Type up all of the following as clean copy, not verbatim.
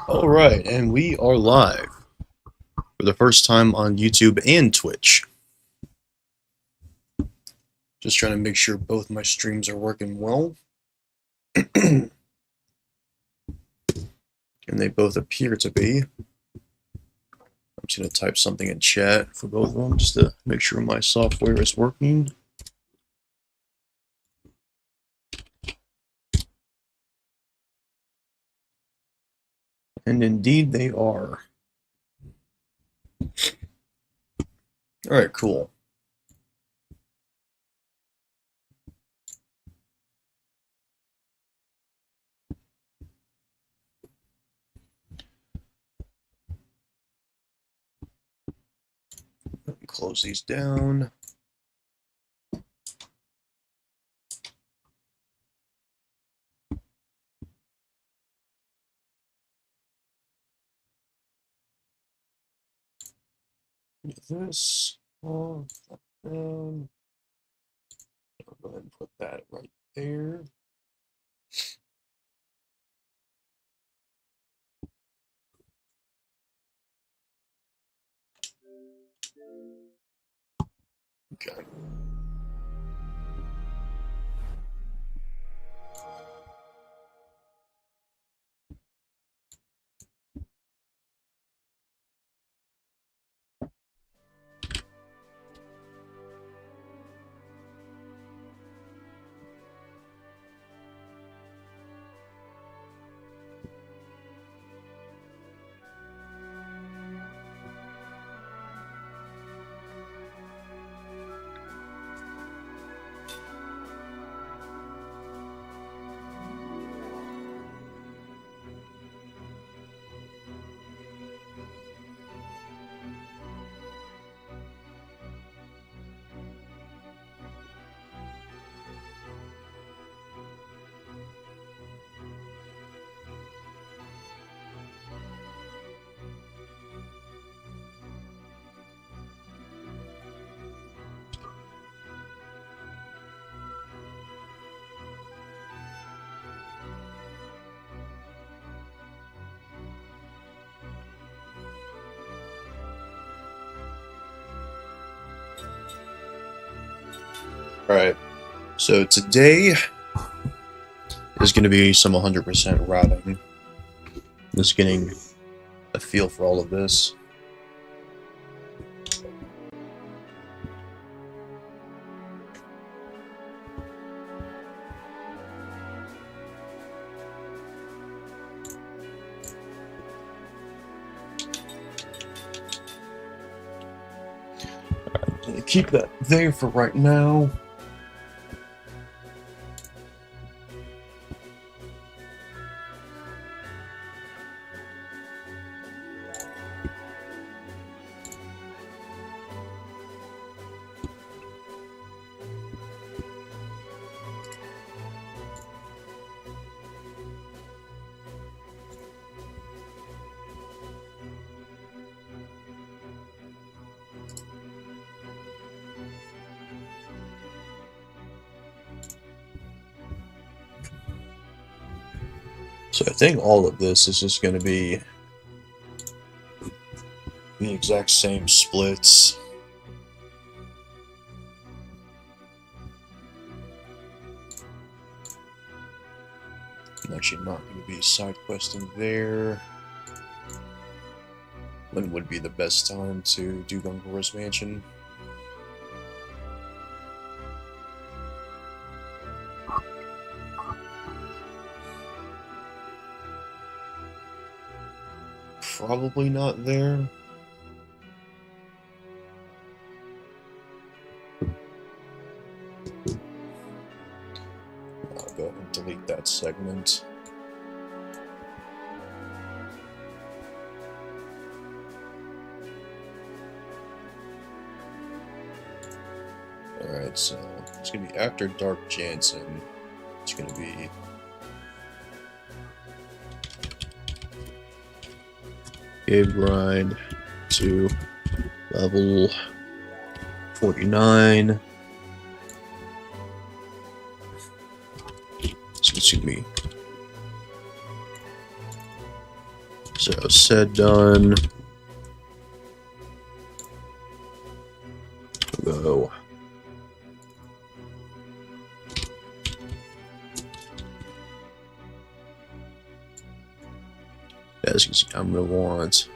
Alright, and we are live for the first time on YouTube and Twitch. Just trying to make sure both my streams are working well. And they both appear to be. I'm just going to type something in chat for both of them just to make sure my software is working. And indeed they are. Alright, cool. Close these down. Get this off, that down. I'll go ahead and put that right there. Okay. Alright, so today is going to be some 100% routing. Just getting a feel for all of this. Keep that there for right now. So I think all of this is just going to be the exact same splits. I'm actually not going to be side questing there. When would be the best time to do Gungora's Mansion? Probably not there. I'll go ahead and delete that segment. Alright, so it's going to be after Dark Jansen. It's going to be Cave Grind to level 49. So it's going to be So said done. Go. As you can see, I'm gonna want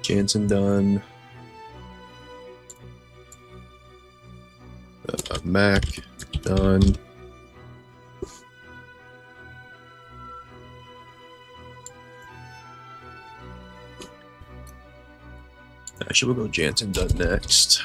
Jansen done. Mac done. Actually, we'll go Jansen done next.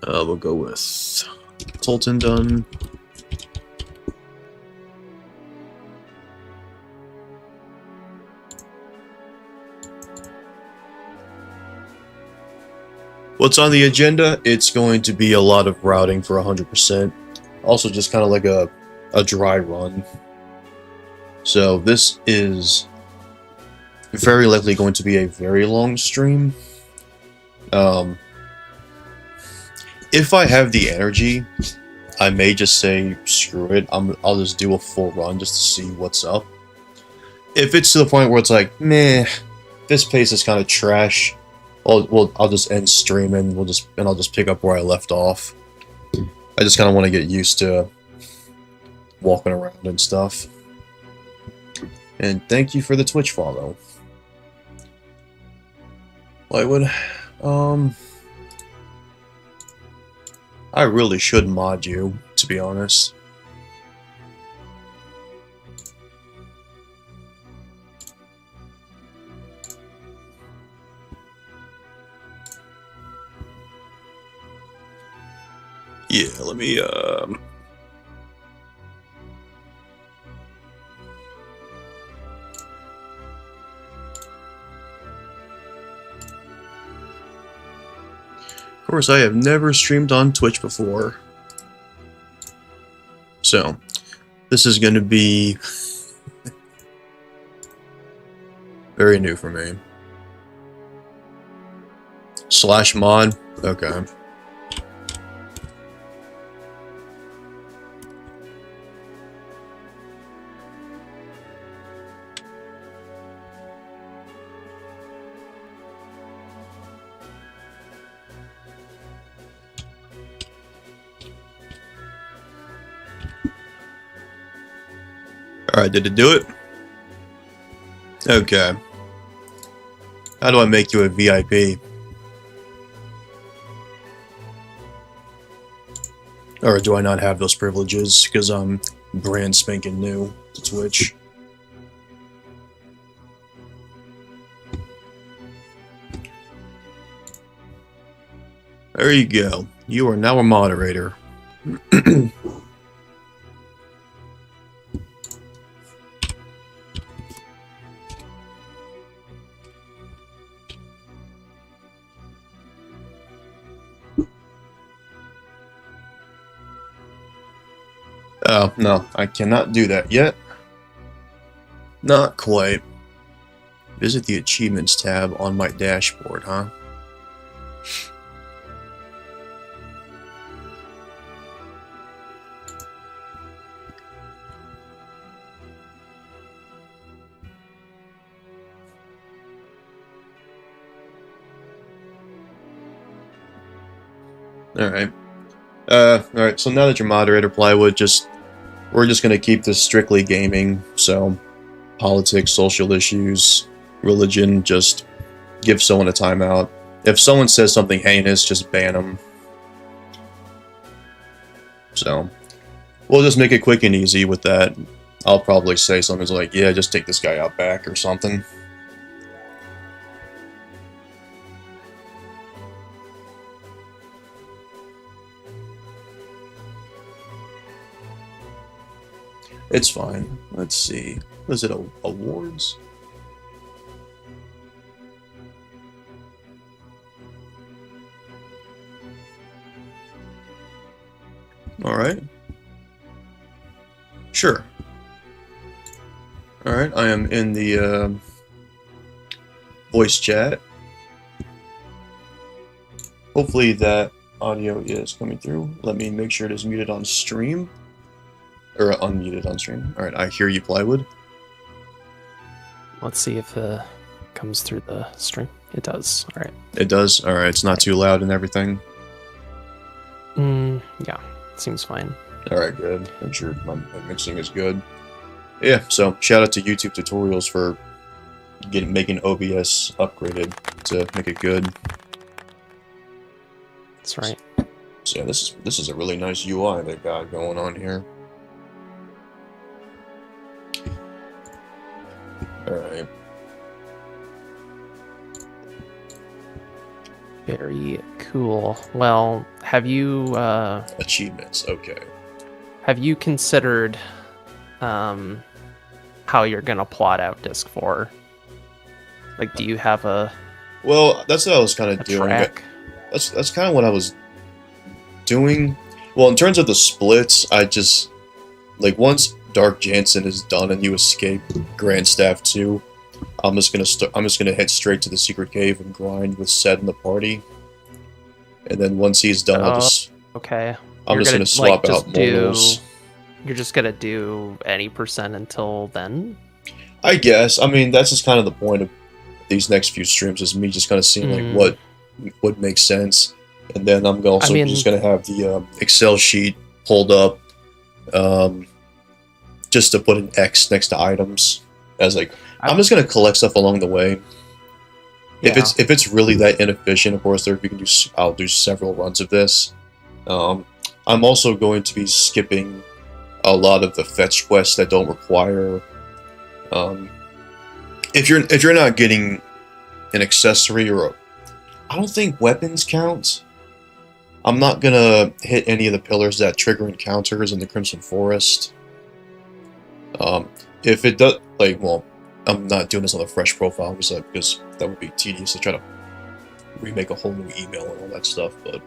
We'll go with Tolton done. What's on the agenda? It's going to be a lot of routing for 100%. Also, just kind of like a dry run. So this is very likely going to be a very long stream. If I have the energy, I may just say, screw it, I'll just do a full run just to see what's up. If it's to the point where it's like, meh, this pace is kind of trash, I'll just end stream and I'll just pick up where I left off. I just kind of want to get used to walking around and stuff. And thank you for the Twitch follow. Lightwood, I really should mod you, to be honest. Yeah, let me, Of course, I have never streamed on Twitch before. So, this is going to be very new for me. /mod? Okay. Alright, did it do it? Okay. How do I make you a VIP? Or do I not have those privileges because I'm brand spanking new to Twitch? There you go. You are now a moderator. Oh, no, I cannot do that yet. Not quite. Visit the Achievements tab on my dashboard, huh? Alright. Alright, so now that you're moderator, Plywood, we're just gonna keep this strictly gaming, so politics, social issues, religion, just give someone a timeout. If someone says something heinous, just ban them. So, we'll just make it quick and easy with that. I'll probably say something like, yeah, just take this guy out back or something. It's fine. Let's see. Was it awards? Alright. Sure. Alright, I am in the voice chat. Hopefully that audio is coming through. Let me make sure it is muted on stream. Or unmuted on stream. Alright, I hear you, Plywood. Let's see if it comes through the stream. It does. Alright. It does? Alright, it's not too loud and everything. Yeah, seems fine. Alright, good. Make sure my mixing is good. Yeah, so shout out to YouTube Tutorials for making OBS upgraded to make it good. That's right. So yeah, this is a really nice UI they got going on here. Alright. Very cool. Well, have you Achievements, okay. have you considered how you're gonna plot out disc 4? Like, do you have a Well, that's what I was kind of doing. track? That's kind of what I was doing. Well, in terms of the splits, I just like once Dark Jansen is done and you escape Grandstaff 2, I'm just gonna head straight to the secret cave and grind with Sed in the party. And then once he's done, Okay. I'm just gonna swap out mortals. You're just gonna do any percent until then? I guess. I mean, that's just kind of the point of these next few streams, is me just kind of seeing like what makes sense, and then I'm also just gonna have the Excel sheet pulled up, just to put an X next to items, as like I'm just gonna collect stuff along the way. Yeah. If it's really that inefficient, of course, I'll do several runs of this. I'm also going to be skipping a lot of the fetch quests that don't require. If you're not getting an accessory I don't think weapons count. I'm not gonna hit any of the pillars that trigger encounters in the Crimson Forest. If it does, well, I'm not doing this on a fresh profile because that would be tedious to try to remake a whole new email and all that stuff. But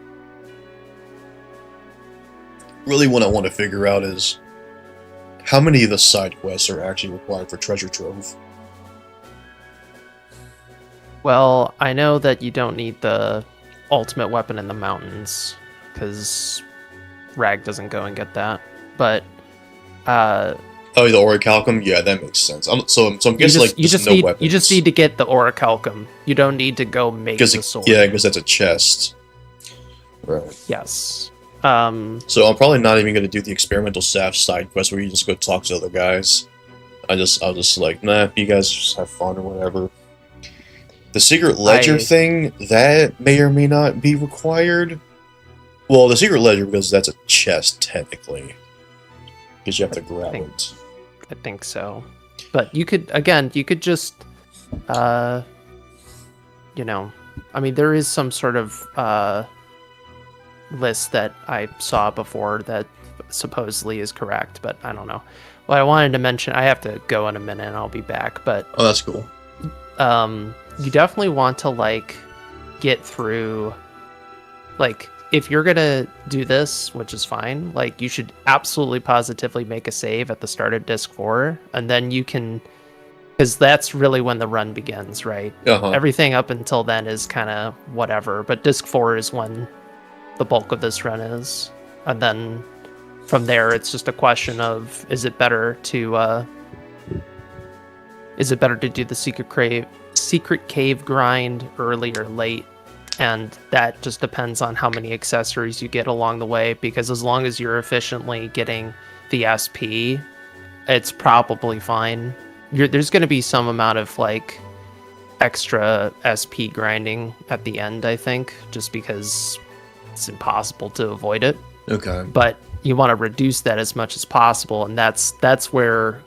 really, what I want to figure out is how many of the side quests are actually required for Treasure Trove. Well, I know that you don't need the ultimate weapon in the mountains, because Rag doesn't go and get that. But oh, the Orichalcum? Yeah, that makes sense. So I'm guessing weapons. You just need to get the Orichalcum. You don't need to go make the sword. Yeah, because that's a chest. Right. Yes. So I'm probably not even going to do the experimental staff side quest where you just go talk to other guys. I'll just like, nah, you guys just have fun or whatever. The secret ledger thing, that may or may not be required. Well, the secret ledger, because that's a chest technically, because you have to grab it. I think so, but you could just, I mean, there is some sort of list that I saw before that supposedly is correct, but I don't know. What I wanted to mention, I have to go in a minute and I'll be back, but oh, that's cool. You definitely want to get through, if you're gonna do this, which is fine, you should absolutely positively make a save at the start of disc 4, and then you can, because that's really when the run begins, right? Everything up until then is kind of whatever, but disc 4 is when the bulk of this run is, and then from there it's just a question of is it better to do the secret cave grind early or late, and that just depends on how many accessories you get along the way, because as long as you're efficiently getting the SP, it's probably fine. There's going to be some amount of extra SP grinding at the end, I think, just because it's impossible to avoid it. Okay. But you want to reduce that as much as possible, and that's where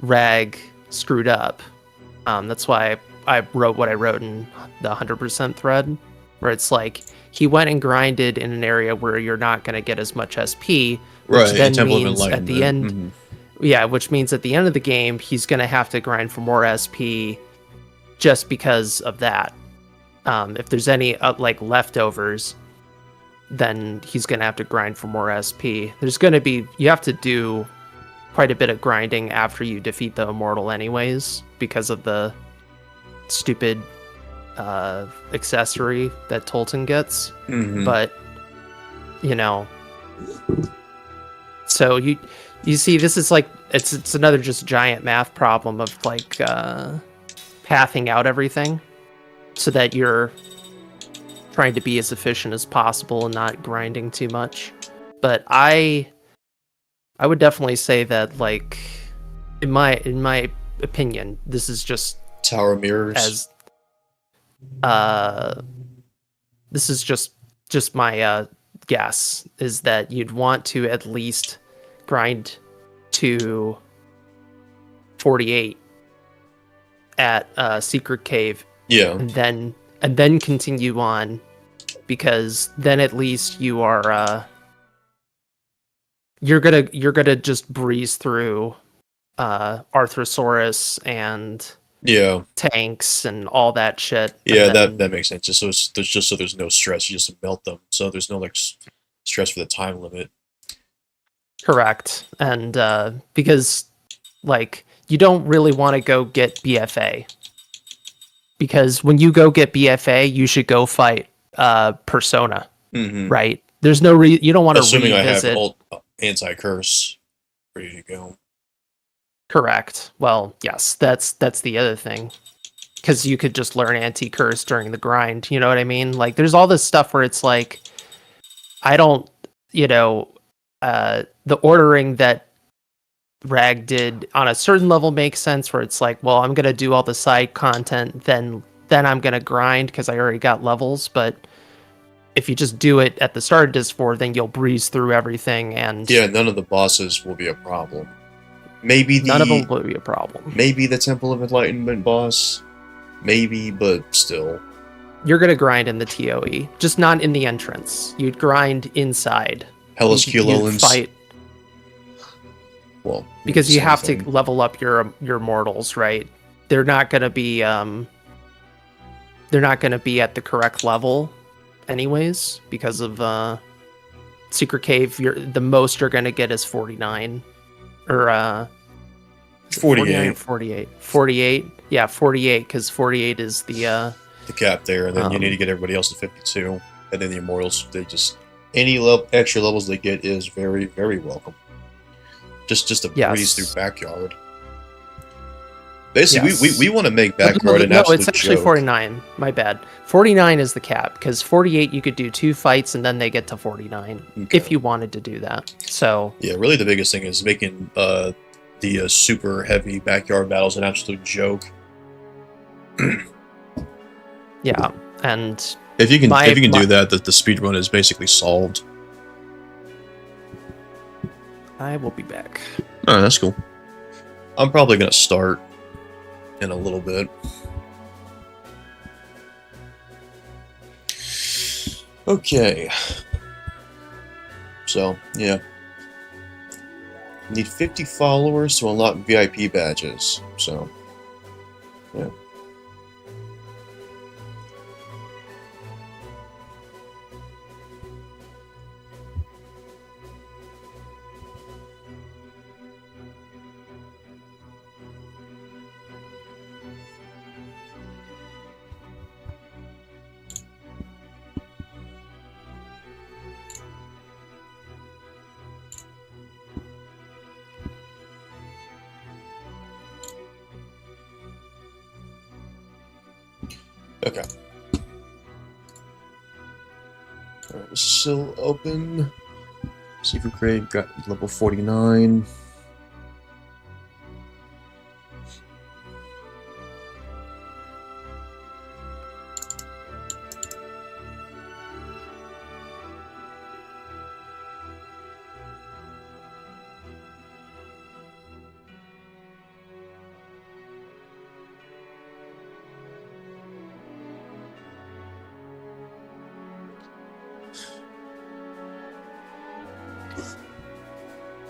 Rag screwed up. That's why I wrote what I wrote in the 100% thread, where it's he went and grinded in an area where you're not going to get as much SP, which then means at the end, which means at the end of the game, he's going to have to grind for more SP just because of that. If there's any leftovers, then he's going to have to grind for more SP. You have to do quite a bit of grinding after you defeat the Immortal anyways, because of the stupid accessory that Tolton gets. Mhm. But you know, so you see, this is like it's another just giant math problem of like pathing out everything so that you're trying to be as efficient as possible and not grinding too much. But I would definitely say that, like, in my opinion, this is just Tower mirrors. as this is just my guess, is that you'd want to at least grind to 48 at Secret Cave, Yeah. and then continue on, because then at least you are you're gonna just breeze through Arthrosaurus and Yeah. tanks and all that shit. Yeah, and then, that makes sense. Just so there's no stress, you just melt them. So there's no like stress for the time limit. correct. And because like you don't really want to go get BFA, because when you go get BFA, you should go fight Persona, Mm-hmm. right? There's no you don't want to Assuming revisit. I have alt anti-curse ready to go. Correct. Well, yes, that's the other thing, because you could just learn anti-curse during the grind. You know what I mean? Like, there's all this stuff where it's like, I don't, the ordering that Rag did on a certain level makes sense, where it's like, well, I'm gonna do all the side content, then I'm gonna grind because I already got levels. But if you just do it at the start of Disc 4, then you'll breeze through everything, and Yeah, none of the bosses will be a problem. Maybe none of them will be a problem. Maybe the Temple of Enlightenment boss. Maybe, but still. You're gonna grind in the TOE, just not in the entrance. You'd grind inside. Hellas You'd Culolans. fight, well, because you same have thing. to level up your mortals, right? They're not gonna be they're not gonna be at the correct level, anyways, because of Secret Cave. The most you're gonna get is 49, or 48. 48. 48. Yeah, 48, because 48 is the cap there, and then you need to get everybody else to 52, and then the immortals. They just any extra levels they get is very, very welcome. Just a breeze through backyard. Basically, we want to make backyard an absolute it's actually joke. 49. My bad. 49 is the cap, because 48 you could do 2 fights and then they get to 49 if you wanted to do that. So yeah, really the biggest thing is making the super heavy backyard battles an absolute joke. yeah, and if you can do that, the speedrun is basically solved. I will be back. Oh, that's cool. I'm probably gonna start in a little bit. Okay. So, yeah. Need 50 followers to unlock VIP badges. So, yeah. Okay. Alright, this is still open. Secret Crate got level 49.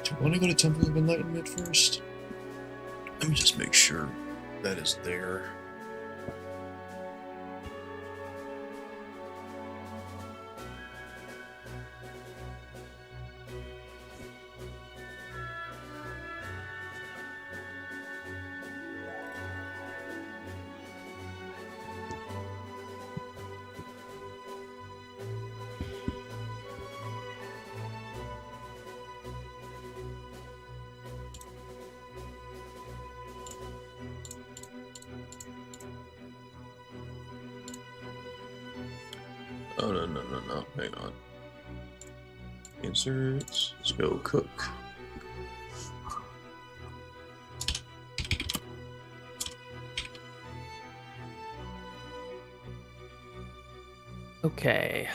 Do you want to go to Temple of Enlightenment first? Let me just make sure that is there. Oh, no. Hang on. Inserts. Let's go cook. Okay.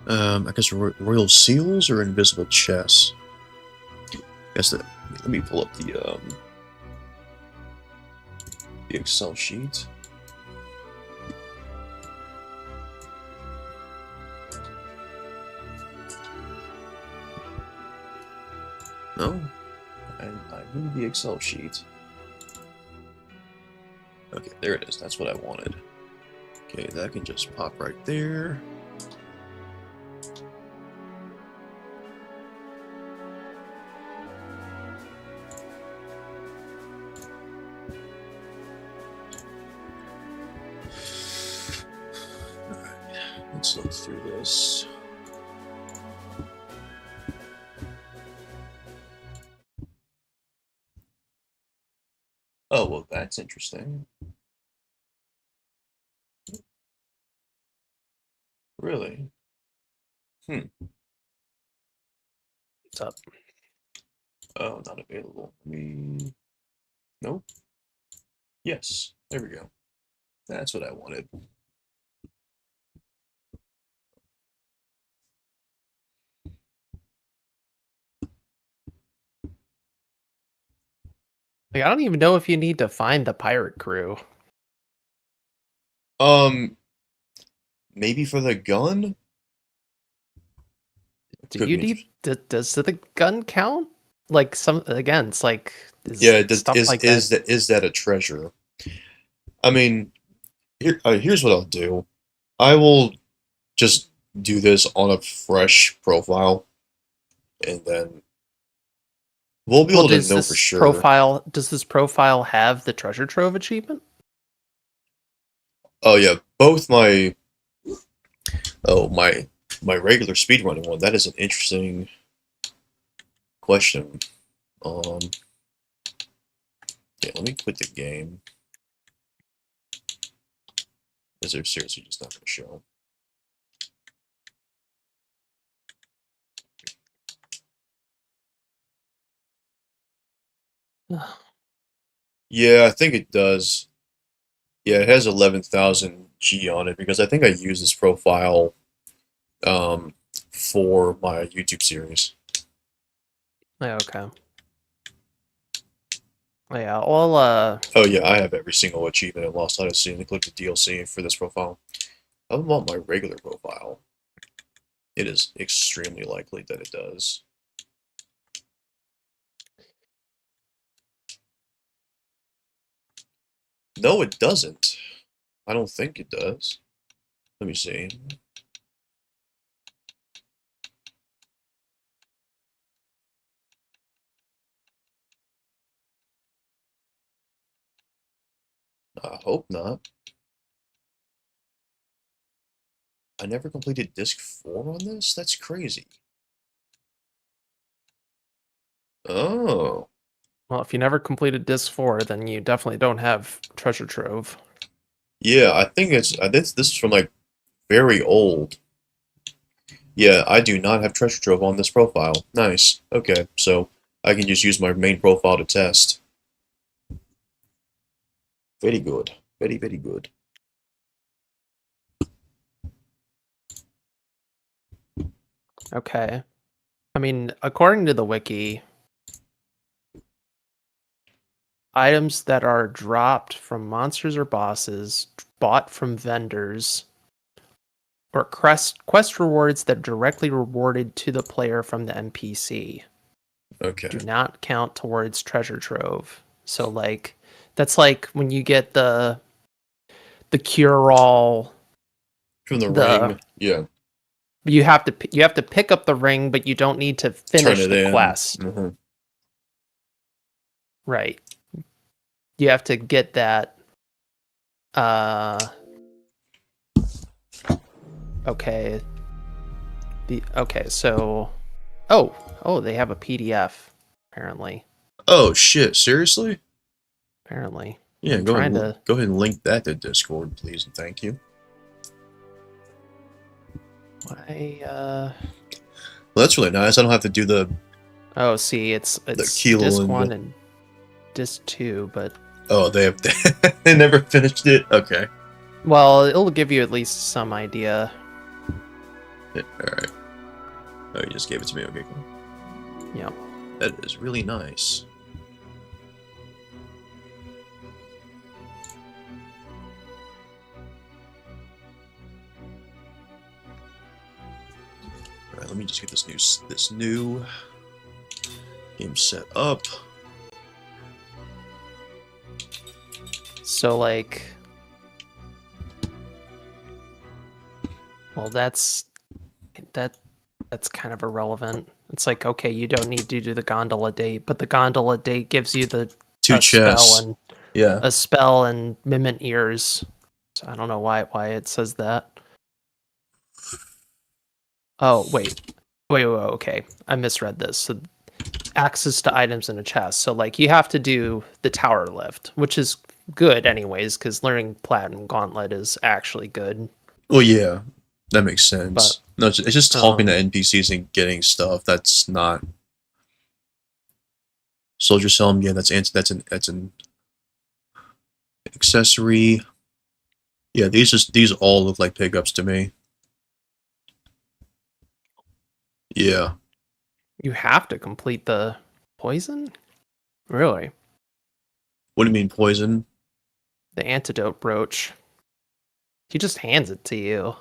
I guess royal seals or invisible chests. I guess that. Let me pull up the Excel sheet. No, I need the Excel sheet. Okay, there it is. That's what I wanted. Okay, that can just pop right there. Let's look through this. Oh, well, that's interesting. Really? What's up? Oh, not available. Nope. Yes. There we go. That's what I wanted. Like, I don't even know if you need to find the pirate crew. Maybe for the gun? Do Could you be need interesting. does the gun count? Like some again, it's like Yeah, stuff like that. is that a treasure? I mean, here's what I'll do. I will just do this on a fresh profile, and then we'll be Well, able to know for sure. does this profile have the treasure trove achievement? Oh yeah, both my oh my regular speedrunning one. That is an interesting question. Um, yeah, let me quit the game. Is there seriously just not going to show? Yeah, I think it does. Yeah, it has 11,000 G on it because I think I use this profile um, for my YouTube series. Yeah, okay. Yeah, well, Oh yeah, I have every single achievement in Lost Odyssey and click the DLC for this profile. I want my regular profile. It is extremely likely that it does. No, it doesn't. I don't think it does. Let me see. I hope not. I never completed disc 4 on this? That's crazy. Oh. well, if you never completed disc 4, then you definitely don't have treasure trove. Yeah, I think this is from like very old. Yeah, I do not have treasure trove on this profile. Nice. Okay, so I can just use my main profile to test. Very good. Very, very good. Okay. I mean, according to the wiki, items that are dropped from monsters or bosses, bought from vendors, or quest rewards that directly rewarded to the player from the NPC do Okay. not count towards treasure trove. So like that's like when you get the cure all, From the the ring, yeah. you have to pick up the ring, but you don't need to Turn finish it the in. quest. Right. You have to get that. Okay. So oh, they have a PDF apparently. Oh shit, seriously? Apparently. Yeah, I'm trying to go ahead and link that to Discord, please and thank you. Why? Well, that's really nice. I don't have to do the Oh, see, it's kilo disc and 1 and disc 2, but oh, they have they never finished it. Okay, well, it'll give you at least some idea. all right. Oh, you just gave it to me. Okay, cool. Yeah. That is really nice. All right, let me just get this new game set up. So like, well, that's kind of irrelevant. It's like, okay, you don't need to do the gondola date, but the gondola date gives you the Two a spell chests. and Yeah. a spell and mimint ears. So I don't know why it says that. Oh wait, okay, I misread this. So access to items in a chest. So like you have to do the tower lift, which is good anyways, because learning Platinum Gauntlet is actually good. Well, yeah, that makes sense. But No, it's just talking to NPCs and getting stuff. That's not Soldier Helm. Yeah, that's an accessory. Yeah, these all look like pickups to me. Yeah. you have to complete the poison? Really? What do you mean poison? The antidote brooch. He just hands it to you.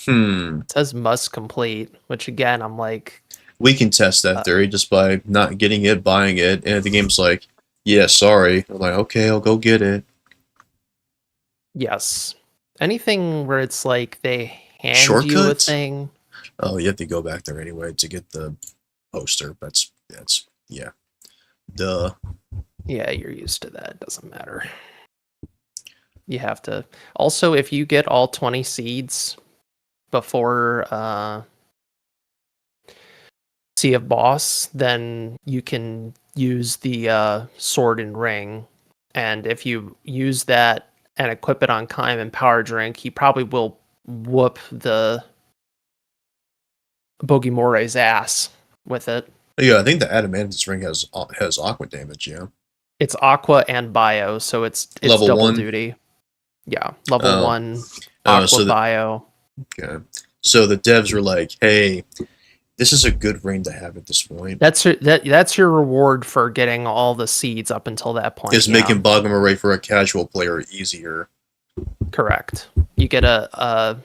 Hmm. It says must complete, which again, I'm like, We can test that theory just by not getting it, buying it, and the game's like, yeah, sorry. I'm like, okay, I'll go get it. yes. Anything where it's like they hand you a Shortcut? thing. Oh, you have to go back there anyway to get the poster. That's yeah. Duh. Yeah, you're used to that. It doesn't matter. You have to. Also, if you get all 20 seeds before Sea of Boss, then you can use the sword and ring. And if you use that and equip it on Kaim and Power Drink, he probably will whoop the Bogimore's ass with it. Yeah, I think the Adamantus ring has aqua damage. Yeah. It's Aqua and Bio, so it's Level double 1. duty. Yeah, level Oh. 1 Aqua Bio. Okay. So the devs were like, "Hey, this is a good ring to have at this point." That's your reward for getting all the seeds up until that point. Is making Bogomore for a casual player easier. Correct. You get a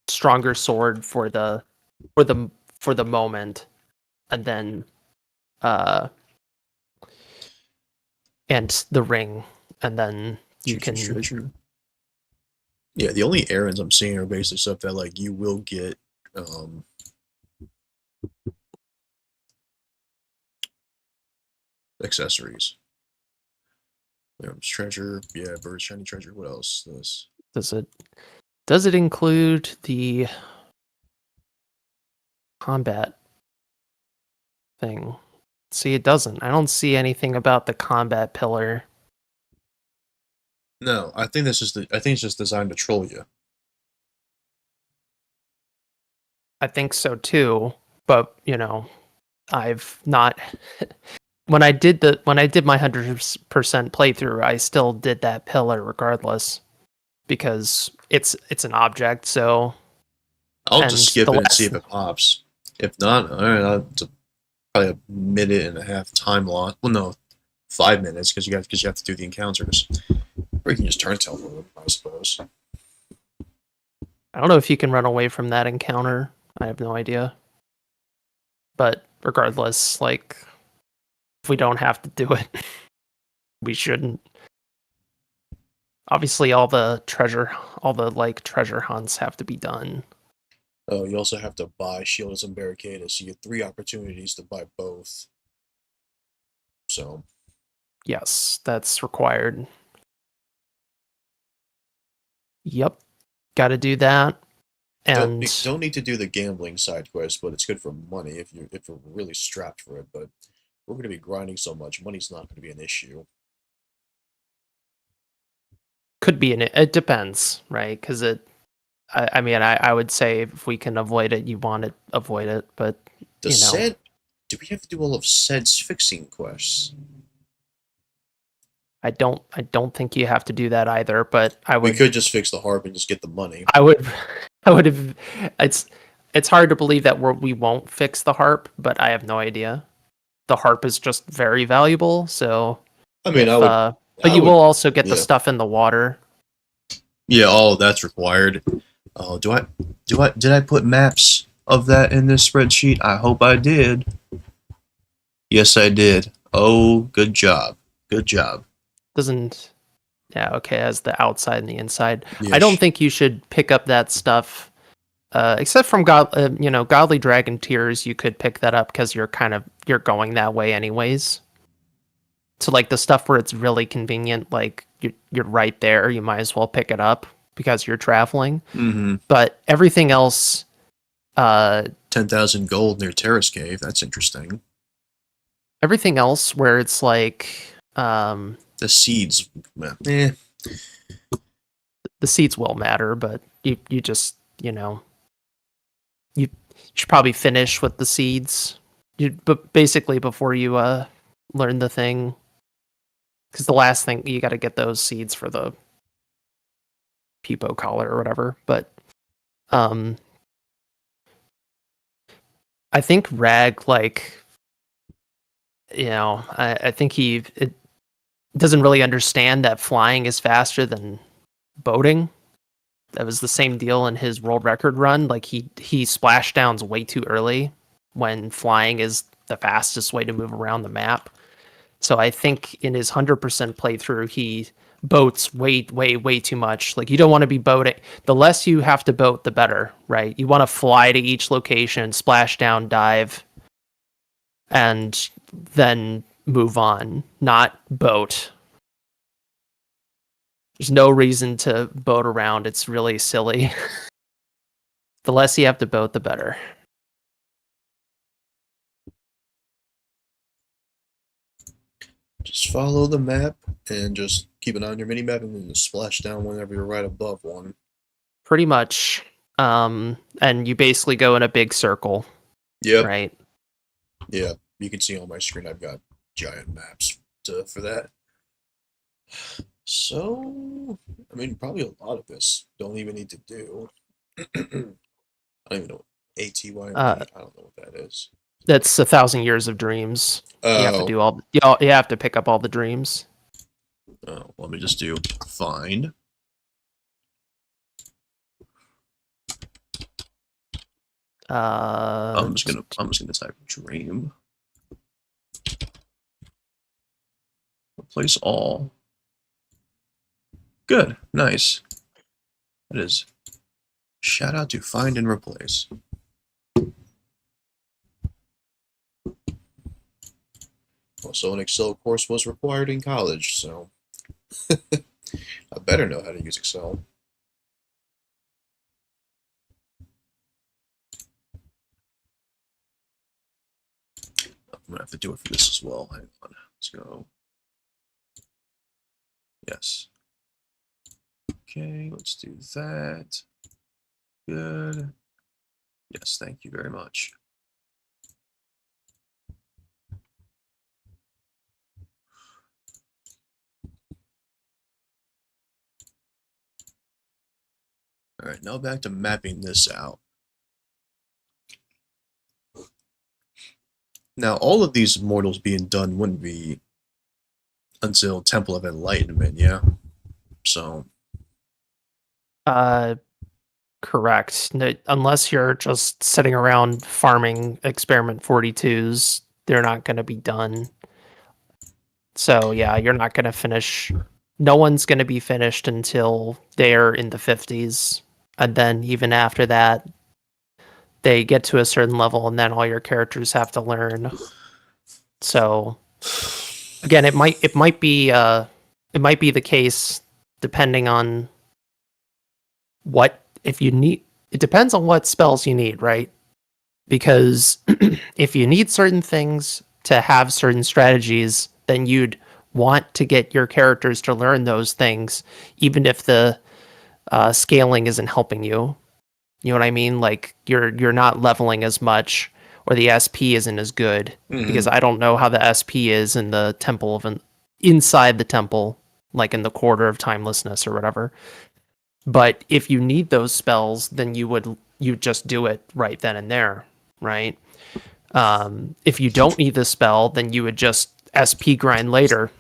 stronger sword for the moment, and then and the ring, and then you can. Treasure. Yeah, the only errands I'm seeing are basically stuff that like you will get. Accessories. There's treasure. Yeah, bird shiny treasure. What else? This. Does it include the combat thing? See, it doesn't. I don't see anything about the combat pillar. No, I think this is I think it's just designed to troll you. I think so too, but I've not. When I did my 100% playthrough, I still did that pillar regardless because it's an object. So I'll just skip it and see if it pops. If not, all right, I'll probably a minute and a half time loss. Well, no, 5 minutes because you have to do the encounters. Or you can just turn teleport, I suppose. I don't know if you can run away from that encounter. I have no idea. But regardless, like, if we don't have to do it, we shouldn't. Obviously, all the treasure hunts have to be done. Oh, you also have to buy Shields and Barricades, so you get 3 opportunities to buy both. So. Yes, that's required. Yep, got to do that. And don't need to do the gambling side quest, but it's good for money if you're really strapped for it. But we're going to be grinding so much, money's not going to be an issue. Could be it depends, right? Because I mean, I would say if we can avoid it, you want to avoid it, but The said, do we have to do all of said's fixing quests? I don't think you have to do that either, but We could just fix the harp and just get the money. I would I would have it's hard to believe that we won't fix the harp, but I have no idea. The harp is just very valuable, so I mean, but you will also get the stuff in the water. Yeah, all that's required. Oh, did I put maps of that in this spreadsheet? I hope I did. Yes, I did. Oh, good job. Good job. Doesn't Yeah, okay, as the outside and the inside. Yes. I don't think you should pick up that stuff except from Godly Dragon Tears. You could pick that up because you're going that way anyways. So like the stuff where it's really convenient, like you're right there, you might as well pick it up because you're traveling. Mm-hmm. But everything else, 10,000 gold near Terrace Cave. That's interesting. Everything else where it's like the seeds, the seeds will matter, but you just you should probably finish with the seeds. But basically before you learn the thing. Because the last thing, you got to get those seeds for the Peepo collar or whatever. But I think Rag, I think he doesn't really understand that flying is faster than boating. That was the same deal in his world record run. Like he splashed downs way too early when flying is the fastest way to move around the map. So I think in his 100% playthrough, he boats way too much. Like you don't want to be boating. The less you have to boat, the better, right? You want to fly to each location, splash down, dive, and then move on, not boat. There's no reason to boat around. It's really silly. The less you have to boat, the better. Just follow the map and just keep an eye on your mini-map and then just splash down whenever you're right above one. Pretty much. And you basically go in a big circle. Yep. Right? Yeah. You can see on my screen I've got giant maps for that. So, I mean, probably a lot of this don't even need to do. I don't even know what ATY. I don't know what that is. That's 1,000 Years of Dreams. You have to do all. You have to pick up all the dreams. Oh, let me just do find. I'm just gonna type dream. Replace all. Good, nice. That is. Shout out to find and replace. Also, an Excel course was required in college, so I better know how to use Excel. I'm gonna have to do it for this as well. Hang on, let's go. Yes. Okay, let's do that. Good. Yes, thank you very much. All right, now back to mapping this out. Now, all of these mortals being done wouldn't be until Temple of Enlightenment, yeah? So. Correct. No, unless you're just sitting around farming Experiment 42s, they're not going to be done. So, yeah, you're not going to finish. No one's going to be finished until they're in the 50s. And then even after that, they get to a certain level, and then all your characters have to learn. So, again, it might be the case depending on what if you need. It depends on what spells you need, right? Because if you need certain things to have certain strategies, then you'd want to get your characters to learn those things, even if the scaling isn't helping you. You know what I mean? Like you're not leveling as much, or the SP isn't as good because I don't know how the SP is in the temple of inside the temple, like in the quarter of timelessness or whatever. But if you need those spells, then you just do it right then and there, right? If you don't need the spell, then you would just SP grind later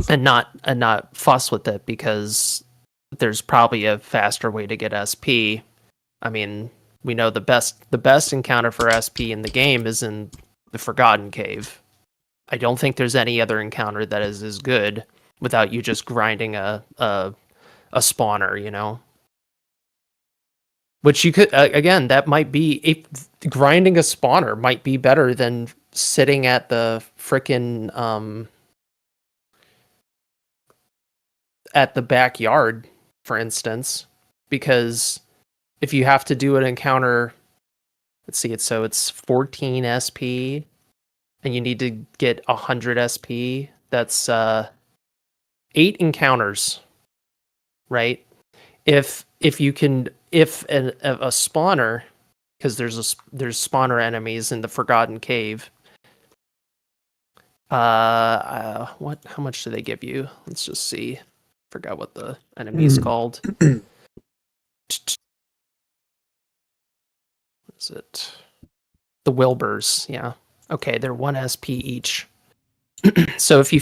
and not fuss with it because there's probably a faster way to get SP. I mean, we know the best encounter for SP in the game is in the Forgotten Cave. I don't think there's any other encounter that is as good without you just grinding a spawner, you know. Which you could again, that might be if grinding a spawner might be better than sitting at the frickin' at the backyard, for instance, because if you have to do an encounter, let's see, it's 14 SP, and you need to get 100 SP. That's 8 encounters, right? If a spawner, because there's spawner enemies in the Forgotten Cave. How much do they give you? Let's just see. Forgot what the enemy's called. What is it? The Wilburs, yeah. Okay, they're 1 SP each. So if you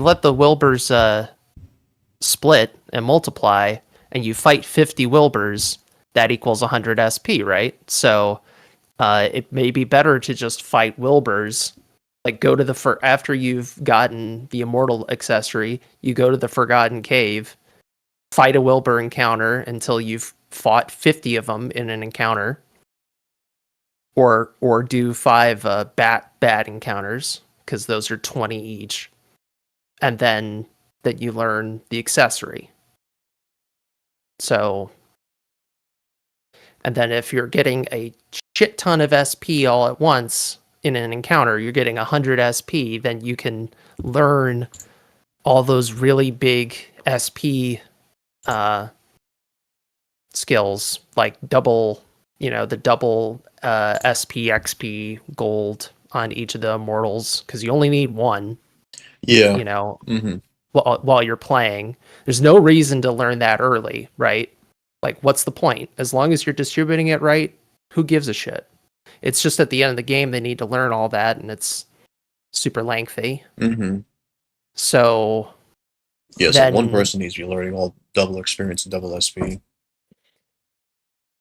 let the Wilburs split and multiply, and you fight 50 Wilburs, that equals 100 SP, right? So it may be better to just fight Wilburs. Like go to after you've gotten the Immortal accessory, you go to the Forgotten Cave, fight a Wilbur encounter until you've fought 50 of them in an encounter, or do 5 bat encounters because those are 20 each, and then that you learn the accessory. So, and then if you're getting a shit ton of SP all at once in an encounter, you're getting 100 SP, then you can learn all those really big SP skills, like double SP, XP, gold on each of the immortals, because you only need one. Yeah. You know, while you're playing. There's no reason to learn that early, right? Like, what's the point? As long as you're distributing it right, who gives a shit? It's just at the end of the game they need to learn all that, and it's super lengthy. So yeah, so one person needs to be learning all double experience and double SP.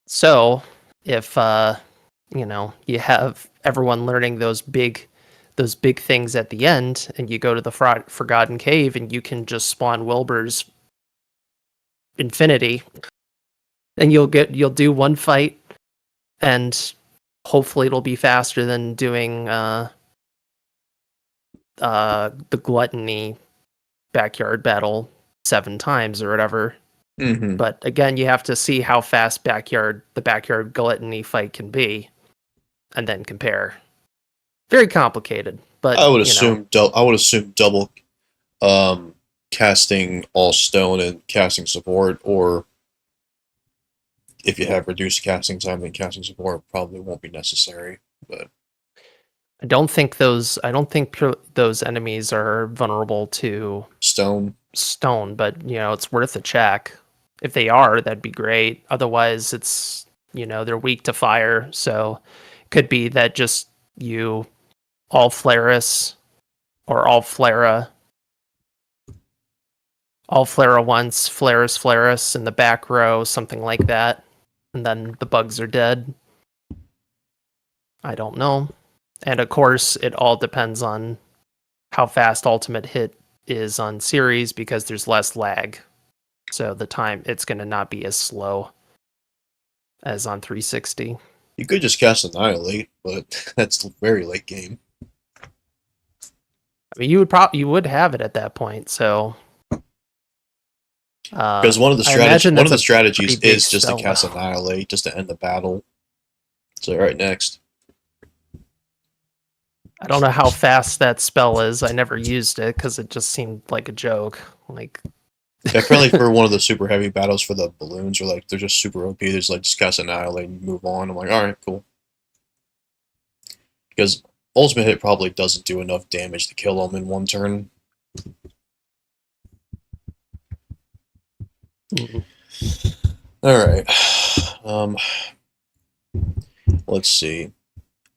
So if you have everyone learning those big things at the end, and you go to the Forgotten Cave and you can just spawn Wilbur's infinity, and you'll do one fight, and hopefully it'll be faster than doing the gluttony backyard battle 7 times or whatever. But again, you have to see how fast the backyard gluttony fight can be, and then compare. Very complicated, but I would assume double casting all stone and casting support, or if you have reduced casting time, then casting support probably won't be necessary. But I don't think those enemies are vulnerable to stone, but it's worth a check. If they are, that'd be great. Otherwise, it's they're weak to fire, so it could be that just you all Flaris or all Flara once, Flaris in the back row, something like that, and then the bugs are dead. I don't know. And of course, it all depends on how fast ultimate hit is on series, because there's less lag. So the time, it's going to not be as slow as on 360. You could just cast Annihilate, but that's a very late game. I mean, you would have it at that point. So because one of the strategies is just to cast Annihilate, just to end the battle. So right next. I don't know how fast that spell is. I never used it because it just seemed like a joke. Like Yeah, apparently for one of the super heavy battles for the balloons, or like they're just super OP. There's like just cast annihilate and move on. I'm like, all right, cool. Because ultimate hit probably doesn't do enough damage to kill them in one turn. Mhm. All right. Um, let's see.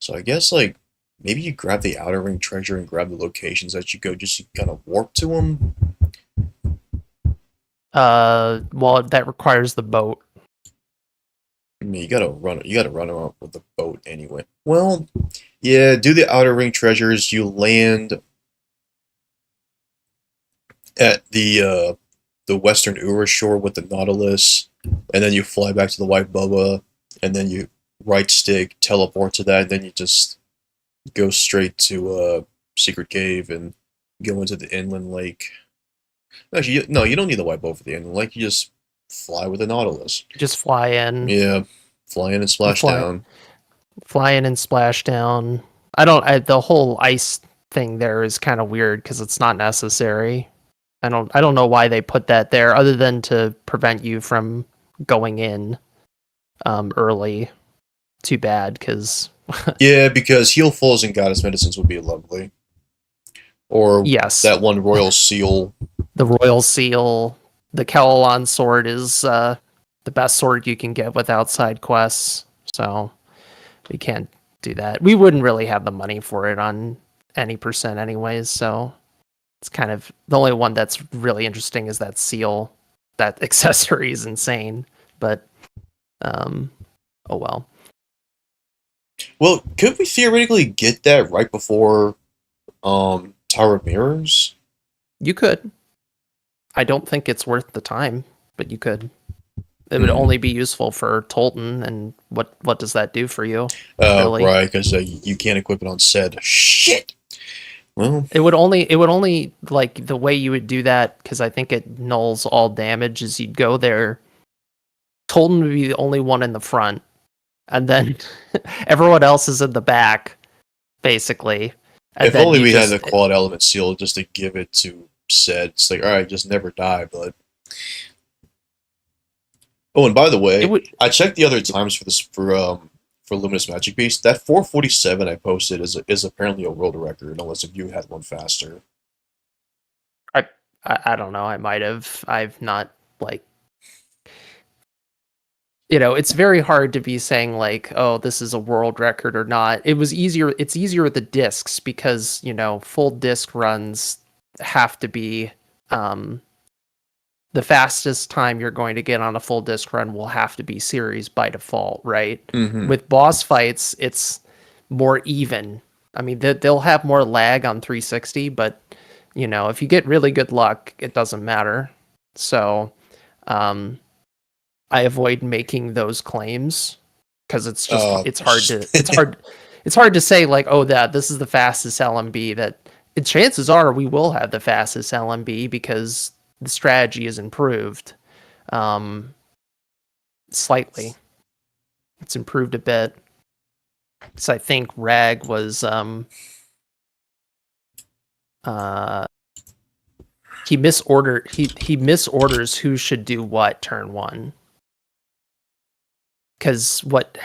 So I guess like maybe you grab the outer ring treasure and grab the locations that you go, just kind of warp to them. Well, that requires the boat. I mean, you gotta run them up with the boat anyway. Well, yeah, do the outer ring treasures. You land at the western Ura shore with the Nautilus, and then you fly back to the White Bubba, and then you right stick teleport to that, and then you just go straight to Secret Cave and go into the inland lake. Actually, no, you don't need the White Bubba for the inland lake. You just fly with the Nautilus. Just fly in, Yeah, fly in and splash fly, down. fly in and splash down. The whole ice thing there is kind of weird because it's not necessary. I don't know why they put that there other than to prevent you from going in early. Too bad because Yeah, because heal fulls and goddess medicines would be lovely. Or yes, that one royal seal. the royal seal, the Kel'Lan sword is the best sword you can get with outside quests. So we can't do that. We wouldn't really have the money for it on any percent anyways, so it's kind of the only one that's really interesting is that seal. That accessory is insane, but um oh well. Well, could we theoretically get that right before Tower of Mirrors? You could. I don't think it's worth the time, but you could. It would Hmm. only be useful for Tolton, and what does that do for you? Really? Right, because you can't equip it on said. Shit! Well, It would only like the way you would do that because I think it nulls all damage is you'd go there. Tolton would be the only one in the front, and then everyone else is in the back, basically. And if then only you we had the just quad element seal just to give it to said. It's like, alright, just never die, but. Oh, and by the it way, would. I checked the other times for this for Luminous Magic Beast. That 447 I posted is apparently a world record, unless if you had one faster. I I don't know. I might have. I've not like it's very hard to be saying like, oh, this is a world record or not. It's easier with the discs because, full disc runs have to be um the fastest time you're going to get on a full disc run will have to be series by default, right? Mm-hmm. With boss fights, it's more even. I mean, they'll have more lag on 360, but if you get really good luck, it doesn't matter. So, um I avoid making those claims because it's hard to it's hard to say like, oh, that this is the fastest LMB. That chances are we will have the fastest LMB because the strategy is improved um, slightly. It's improved a bit. So I think Rag was uh, he misorders who should do what turn one. Because what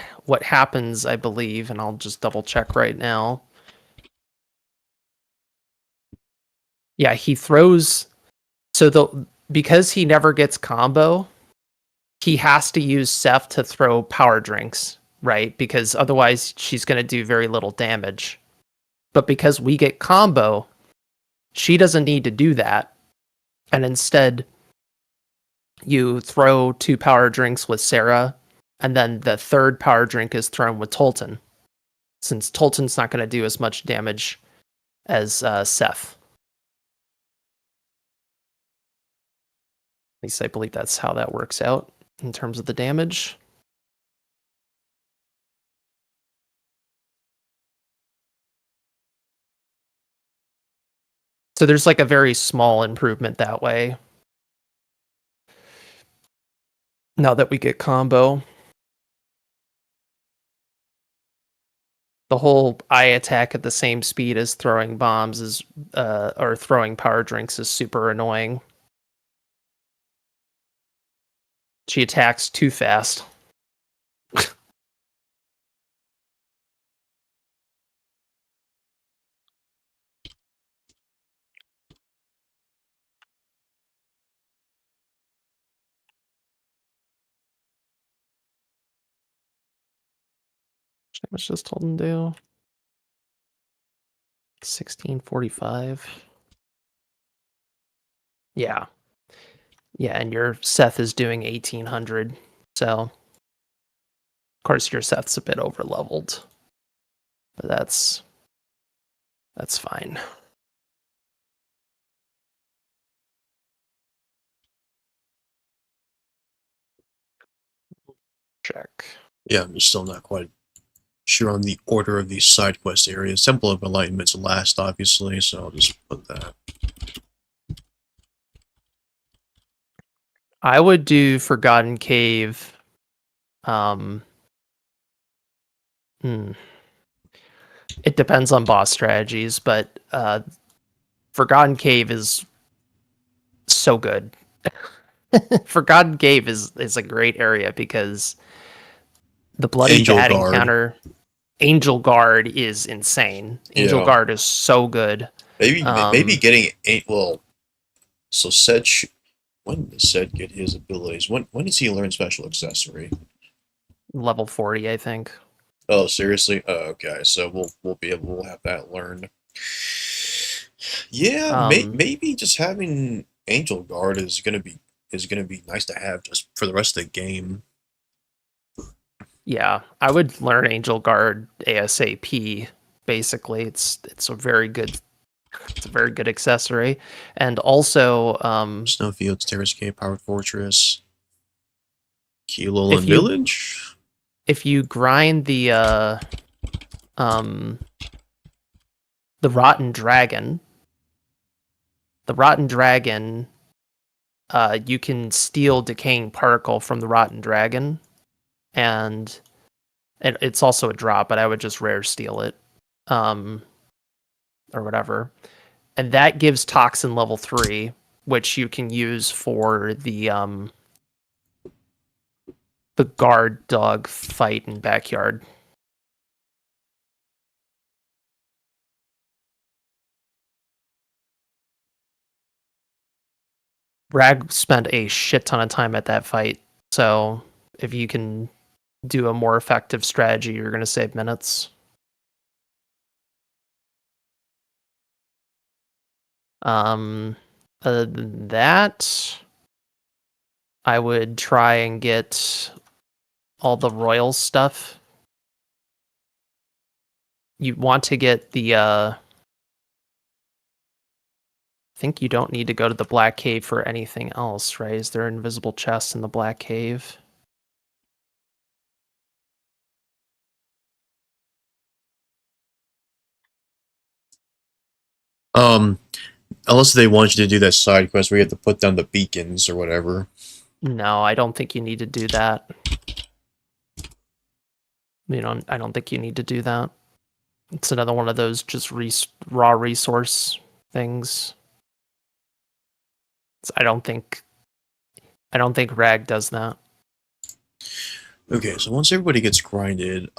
happens, I believe, and I'll just double check right now. Yeah, he throws because he never gets combo, he has to use Seth to throw power drinks, right? Because otherwise she's going to do very little damage. But because we get combo, she doesn't need to do that. And instead, you throw two power drinks with Sarah, and then the third power drink is thrown with Tolton, since Tolton's not going to do as much damage as Seth. At least I believe that's how that works out in terms of the damage. So there's like a very small improvement that way. Now that we get combo, the whole eye attack at the same speed as throwing bombs is or throwing power drinks is super annoying. She attacks too fast. How much does Tolden do? 1645. Yeah. Yeah, and your Seth is doing 1800. So, of course, your Seth's a bit over leveled. But that's fine. Check. Yeah, I'm still not quite sure on the order of these side quest areas. Temple of Enlightenment's last, obviously, so I'll just put that. I would do Forgotten Cave. It depends on boss strategies, but Forgotten Cave is so good. Forgotten Cave is a great area because the Bloody Angel Bat Guard. encounter, Angel Guard is insane. Angel Yeah. Guard is so good. Maybe getting so Sedge. When does Sed get his abilities? When does he learn special accessory? Level 40, I think. Oh, seriously? Oh, okay. So we'll have that learned. Yeah, maybe just having Angel Guard is gonna be nice to have just for the rest of the game. Yeah, I would learn Angel Guard ASAP. Basically, it's a very good accessory, and also Snowfields, Terrace Cave, Powered Fortress, Kelolan If you- Village. if you grind the Rotten Dragon, you can steal Decaying Particle from the Rotten Dragon, and it's also a drop, but I would just rare steal it, or whatever. And that gives Toxin level 3, which you can use for the guard dog fight in backyard. Rag spent a shit ton of time at that fight, so if you can do a more effective strategy, you're going to save minutes. Other than that, I would try and get all the royal stuff. You want to get the I think you don't need to go to the Black Cave for anything else, right? Is there an invisible chest in the Black Cave? Unless they want you to do that side quest where you have to put down the beacons or whatever. No, I don't think you need to do that. I don't think you need to do that. It's another one of those just raw resource things. I don't think Rag does that. Okay, so once everybody gets grinded,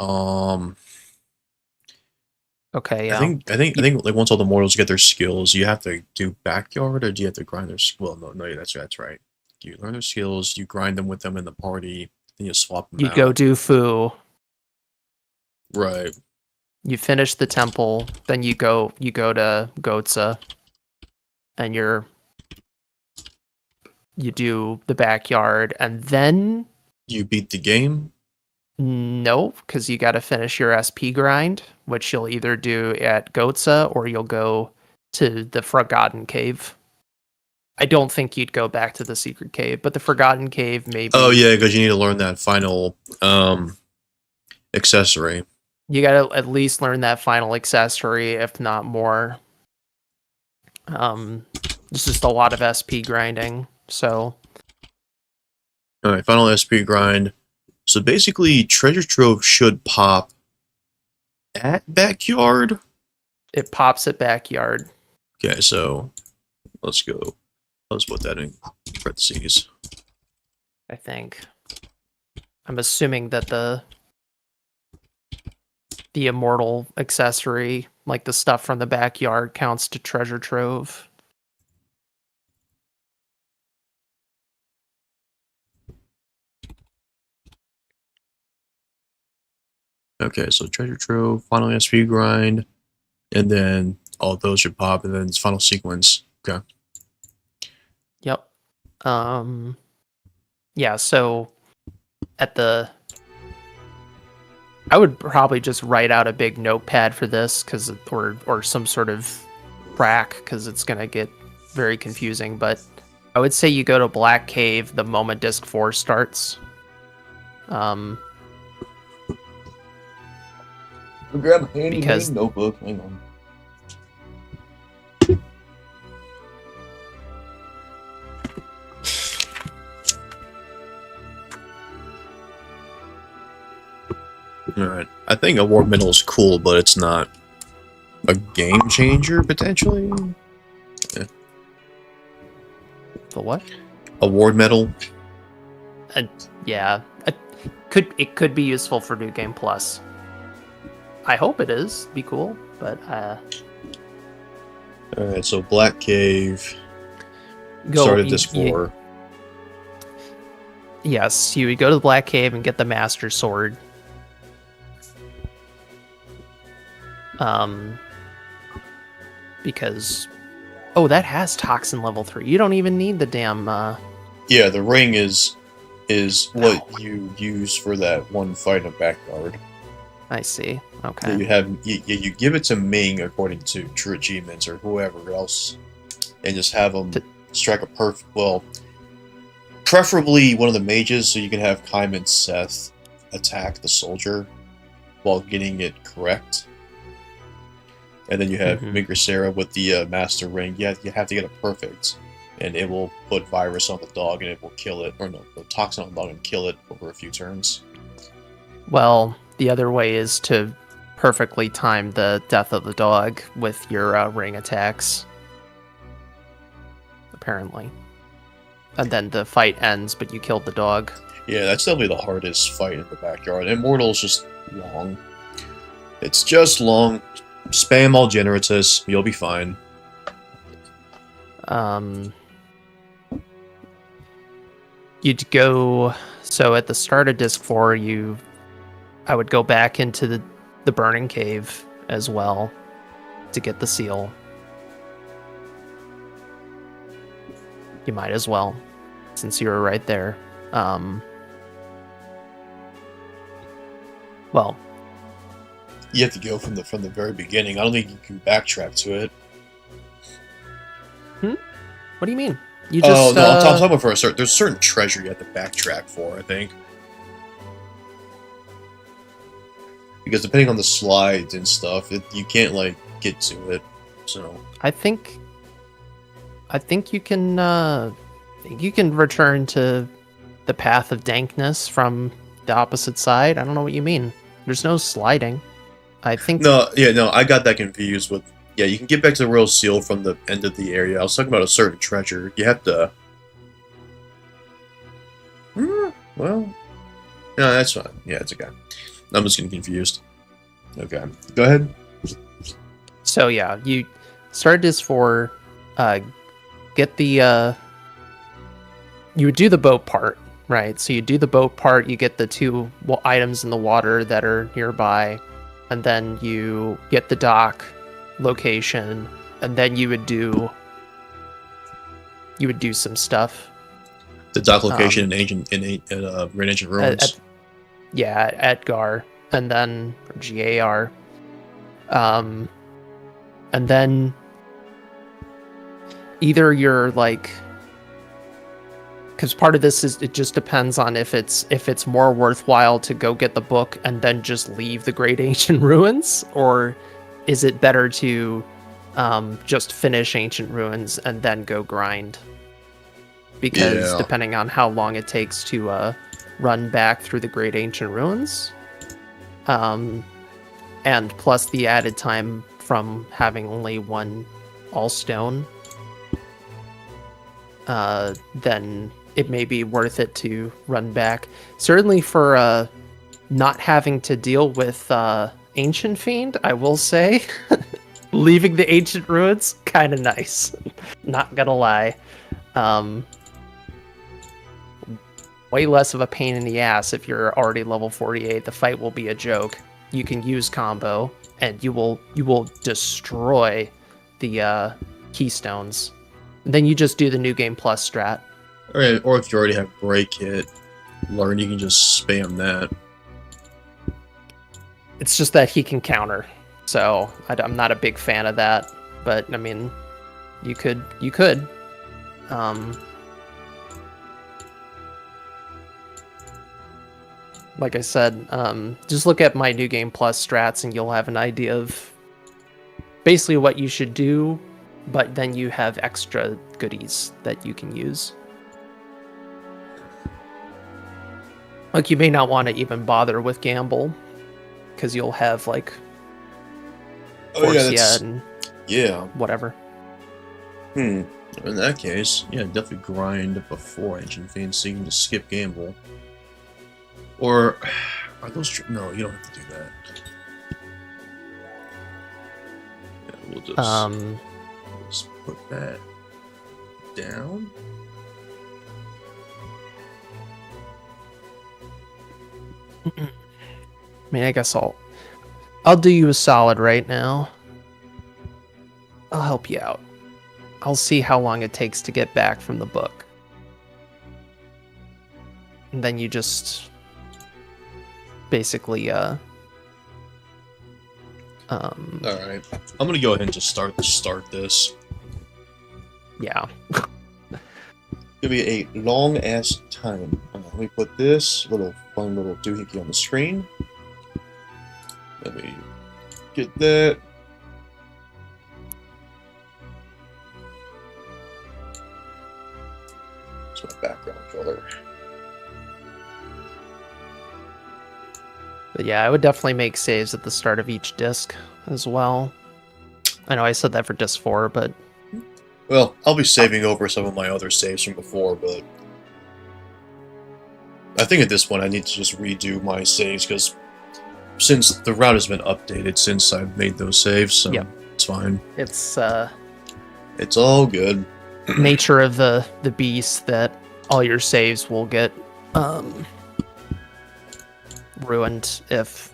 Okay, yeah. I think like once all the mortals get their skills, you have to do backyard, or do you have to grind their well? No, that's right. You learn their skills, you grind them with them in the party, then you swap them You out. go do Fu. Right. You finish the temple, then you go to Gotza, and you do the backyard, and then You beat the game. no, because you got to finish your SP grind, which you'll either do at Gotza or you'll go to the Forgotten Cave. I don't think you'd go back to the Secret Cave, but the Forgotten Cave maybe. Oh yeah, because you need to learn that final accessory. You got to at least learn that final accessory, if not more. It's just a lot of SP grinding, so. All right, final SP grind. So basically, Treasure Trove should pop at backyard. It pops at backyard. Okay, so let's go. Let's put that in parentheses. I think. I'm assuming that the immortal accessory, like the stuff from the backyard, counts to treasure trove. Okay, so treasure trove, final speed grind, and then all those should pop, and then it's final sequence. Okay. Yep. Yeah, so at the I would probably just write out a big notepad for this or some sort of track because it's gonna get very confusing, but I would say you go to Black Cave the moment disc 4 starts. Grab a handy Because- notebook. Hang on. Alright. I think Award Medal is cool, but it's not a game changer, potentially? The what? Award Medal? Yeah. It could be useful for New Game Plus. I hope it is. Be cool, but Alright, so Black Cave go started disc 4. Yes, you would go to the Black Cave and get the Master Sword. Because that has Toxin level 3. You don't even need the damn Yeah, the ring is what you use for that one fight in Backyard. I see. Okay. That you have you give it to Ming according to True Achievements or whoever else, and just have them strike a preferably one of the mages, so you can have Kaim and Seth attack the soldier while getting it correct. And then you have Migrisera with the Master Ring. You have to get it perfect, and it will put virus on the dog and it will kill it, or no, toxin on the dog and kill it over a few turns. Well, the other way is to perfectly time the death of the dog with your ring attacks. Apparently. And then the fight ends, but you killed the dog. Yeah, that's definitely the hardest fight in the Backyard. Immortal's just long. It's just long. Spam all Generatus, you'll be fine. You'd go... So at the start of Disc 4, I would go back into the Burning Cave as well to get the seal. You might as well, since you were right there. Well... You have to go from the very beginning. I don't think you can backtrack to it. What do you mean? You just, no, I'm talking about there's a certain treasure you have to backtrack for, I think. Because depending on the slides and stuff, you can't, like, get to it, so... I think you can, return to the Path of Dankness from the opposite side. I don't know what you mean. There's no sliding. I think... No, I got that confused with... Yeah, you can get back to the Royal Seal from the end of the area. I was talking about a certain treasure. You have to... Well... No, that's fine. Yeah, it's okay. I'm just getting confused. Okay. Go ahead. So, yeah, you start Disc 4, get the... You would do the boat part, right? So you do the boat part, you get the 2 items in the water that are nearby, and then you get the dock location, and then you would do some stuff. The dock location in Great Ancient Ruins. At GAR, and then GAR, and then either you're like, because part of this is it just depends on if it's more worthwhile to go get the book and then just leave the Great Ancient Ruins, or is it better to just finish Ancient Ruins and then go grind? Because depending on how long it takes to run back through the Great Ancient Ruins, and plus the added time from having only one all stone, then it may be worth it to run back. Certainly for not having to deal with Ancient Fiend, I will say. Leaving the Ancient Ruins, kind of nice. Not gonna lie. Way less of a pain in the ass if you're already level 48. The fight will be a joke. You can use combo, and you will destroy the keystones. And then you just do the New Game Plus strat. Or if you already have Break Hit, Learn, you can just spam that. It's just that he can counter, so I'm not a big fan of that. But I mean, you could. Like I said, just look at my New Game Plus strats, and you'll have an idea of basically what you should do. But then you have extra goodies that you can use. Like you may not want to even bother with Gamble, because you'll have like yeah, whatever. In that case, yeah, definitely grind before Ancient Fiend so you can just skip Gamble. Or are those no, you don't have to do that. Yeah, we'll just put that down. I mean, I guess I'll do you a solid right now. I'll help you out. I'll see how long it takes to get back from the book. And then you just basically Alright. I'm gonna go ahead and just start this. Yeah. It'll be a long ass time. Let me put this fun little doohickey on the screen. Let me get that. It's my background color. But yeah, I would definitely make saves at the start of each disc as well. I know I said that for disc 4, but... Well, I'll be saving over some of my other saves from before, but... I think at this point I need to just redo my saves, because since the route has been updated since I've made those saves, so yep. It's fine. It's all good. Nature of the beast that all your saves will get ruined if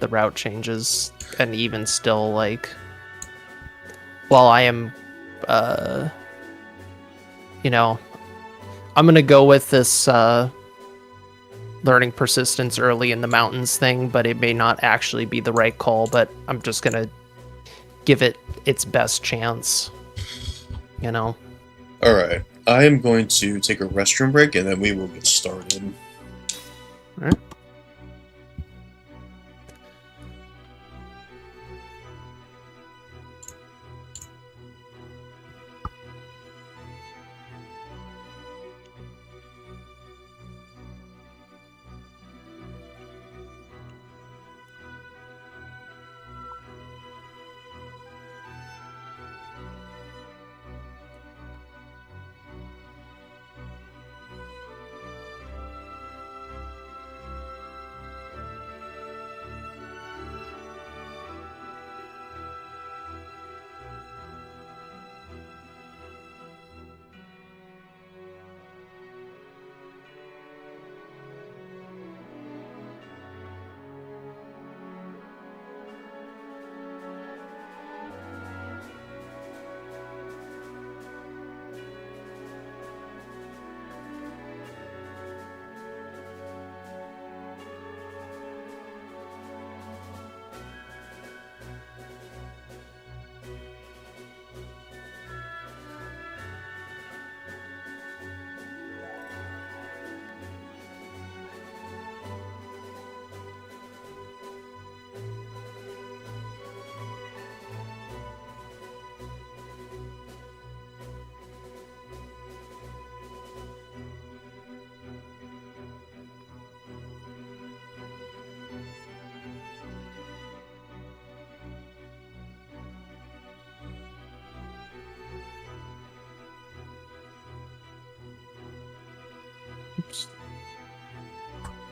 the route changes, and even still, like, while I am you know, I'm gonna go with this learning persistence early in the mountains thing, but it may not actually be the right call, but I'm just gonna give it its best chance, you know. Alright, I am going to take a restroom break and then we will get started. All right.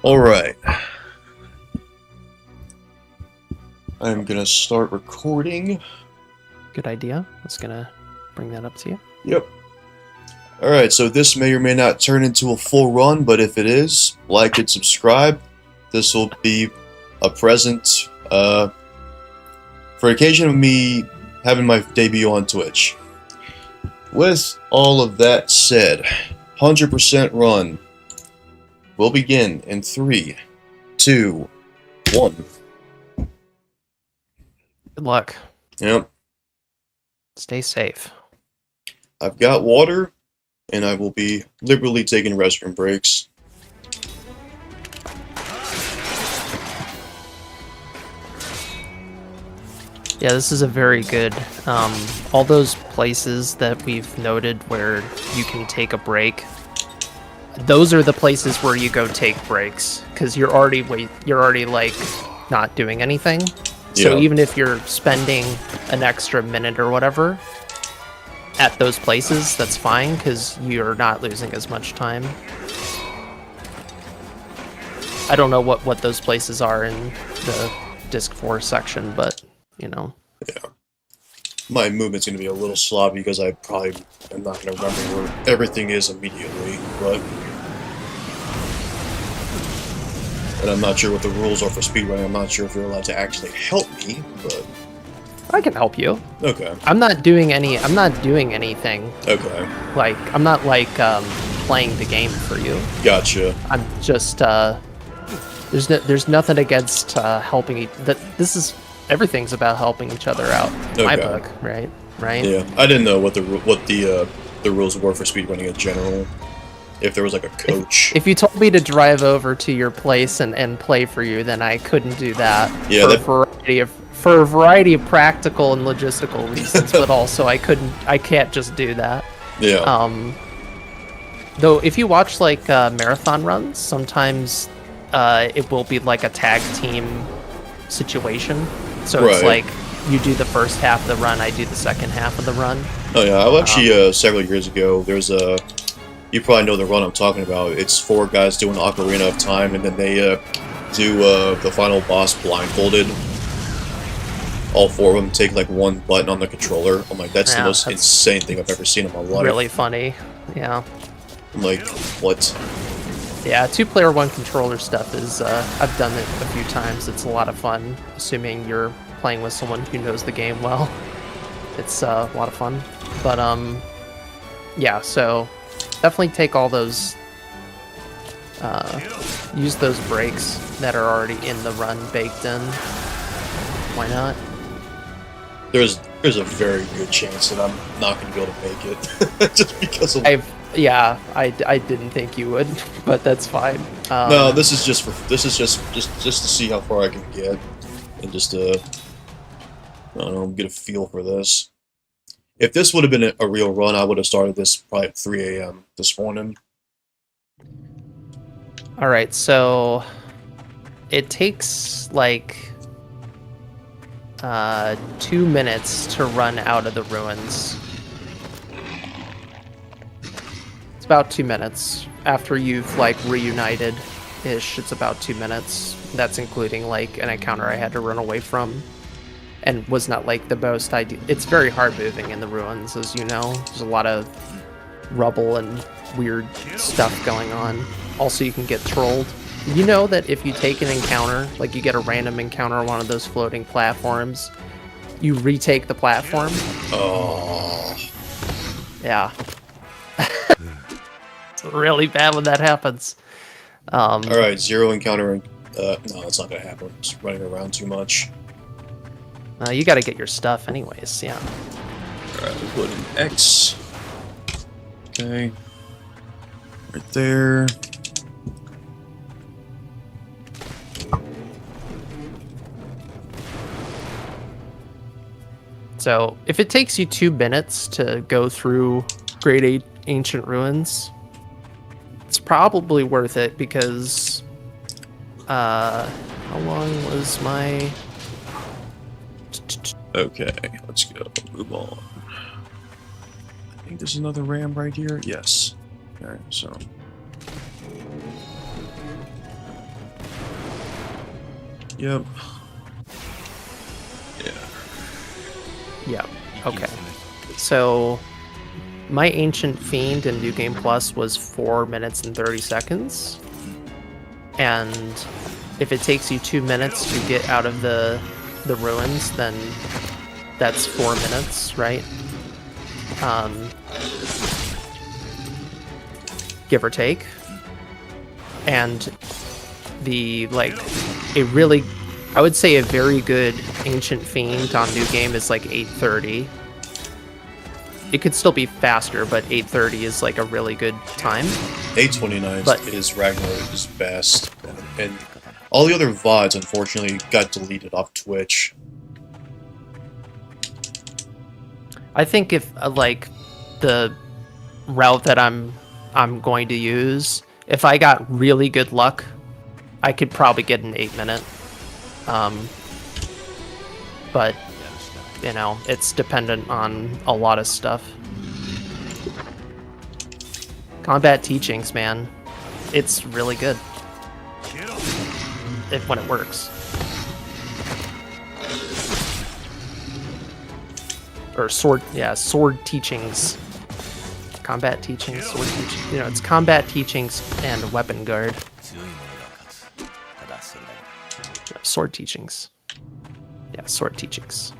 Alright. I'm gonna start recording. Good idea. I was gonna bring that up to you. Yep. Alright, so this may or may not turn into a full run, but if it is, like and subscribe. This will be a present for the occasion of me having my debut on Twitch. With all of that said, 100% run will begin in 3, 2, 1. Good luck. Yep. Stay safe. I've got water, and I will be liberally taking restroom breaks. Yeah, this is a very good, all those places that we've noted where you can take a break, those are the places where you go take breaks, because you're already like not doing anything. So Yeah. even if you're spending an extra minute or whatever at those places, that's fine, because you're not losing as much time. I don't know what those places are in the Disc 4 section, but you know. Yeah. My movement's going to be a little sloppy because I probably am not going to remember where everything is immediately, but... And I'm not sure what the rules are for speedrunning. I'm not sure if you're allowed to actually help me, but... I can help you. Okay. I'm not doing anything. Okay. Like, I'm not like playing the game for you. Gotcha. I'm just there's nothing against helping everything's about helping each other out in my Okay. book, right? Yeah. I didn't know what the rules were for speedrunning in general. If there was like a coach. If you told me to drive over to your place and play for you, then I couldn't do that. Yeah, For a variety of practical and logistical reasons, but also I can't just do that. Yeah. Though if you watch like marathon runs, sometimes it will be like a tag team situation. So it's Right. like you do the first half of the run, I do the second half of the run. Oh yeah, I actually several years ago, there's a... You probably know the run I'm talking about. It's 4 guys doing Ocarina of Time, and then they do the final boss blindfolded. All 4 of them take like one button on the controller. I'm like, that's the most insane thing I've ever seen in my life. Really funny, yeah. I'm like, what? Yeah, 2-player 1 controller stuff is, I've done it a few times. It's a lot of fun, assuming you're playing with someone who knows the game well. It's a lot of fun. But, yeah, so definitely take all those, use those breaks that are already in the run baked in. Why not? There's a very good chance that I'm not going to be able to make it. Just because of... I didn't think you would, but that's fine. No, this is just to see how far I can get, and just to, I don't know, get a feel for this. If this would have been a real run, I would have started this probably at 3 a.m. this morning. All right, so it takes like 2 minutes to run out of the ruins. It's about 2 minutes after you've like reunited-ish. It's about 2 minutes. That's including like an encounter I had to run away from, and was not like the most ideal. It's very hard moving in the ruins, as you know. There's a lot of rubble and weird stuff going on. Also, you can get trolled. You know that if you take an encounter, like you get a random encounter on one of those floating platforms, you retake the platform. Oh. Yeah. It's really bad when that happens. Alright, 0 encountering. No, that's not gonna happen. Just running around too much. You gotta get your stuff anyways, yeah. Alright, we'll put an X. Okay. Right there. So, if it takes you 2 minutes to go through Great Ancient Ruins, it's probably worth it because, how long was my... Okay, let's go. Move on. I think there's another ram right here. Yes. Okay, so... Yep. Yeah. Yeah. Okay. So my Ancient Fiend in New Game Plus was 4 minutes and 30 seconds. And if it takes you 2 minutes to get out of the ruins, then that's 4 minutes, right? Give or take. And the, like, I would say a very good Ancient Fiend on New Game is like 8:30. It could still be faster, but 8:30 is like a really good time. 8:29 is Ragnar's best, and all the other VODs unfortunately got deleted off Twitch. I think if like the route that I'm going to use, if I got really good luck, I could probably get an 8-minute. But you know, it's dependent on a lot of stuff. Combat Teachings, man, it's really good when it works. Or sword teachings. Combat teachings, sword teachings. You know, it's combat teachings and weapon guard. Sword teachings. Yeah, sword teachings.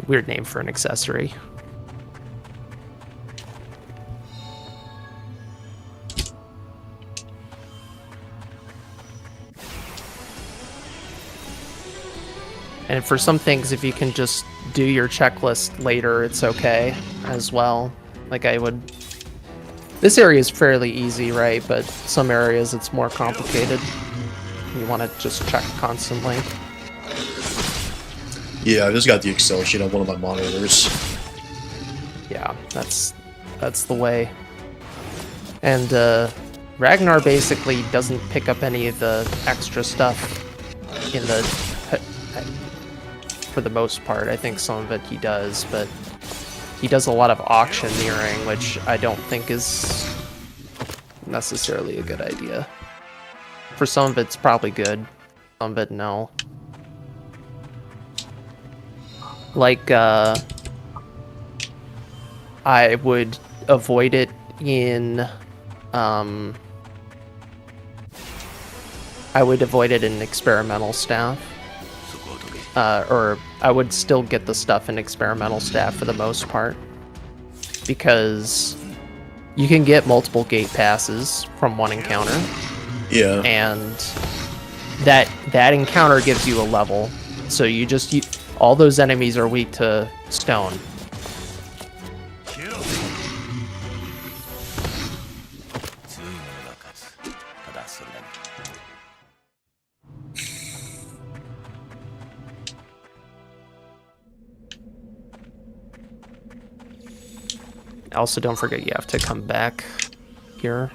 Weird name for an accessory. And for some things, if you can just do your checklist later, it's okay as well. Like I would... This area is fairly easy, right? But some areas it's more complicated. You want to just check constantly. Yeah, I just got the Excel sheet on one of my monitors. Yeah, that's the way. And Ragnar basically doesn't pick up any of the extra stuff in the... For the most part, I think some of it he does, but he does a lot of auctioneering, which I don't think is necessarily a good idea. For some of it's probably good, some of it no. Like, I would avoid it in, experimental staff. Or I would still get the stuff in experimental staff for the most part, because you can get multiple gate passes from one encounter. Yeah. And that encounter gives you a level, so all those enemies are weak to stone. Also, don't forget you have to come back here.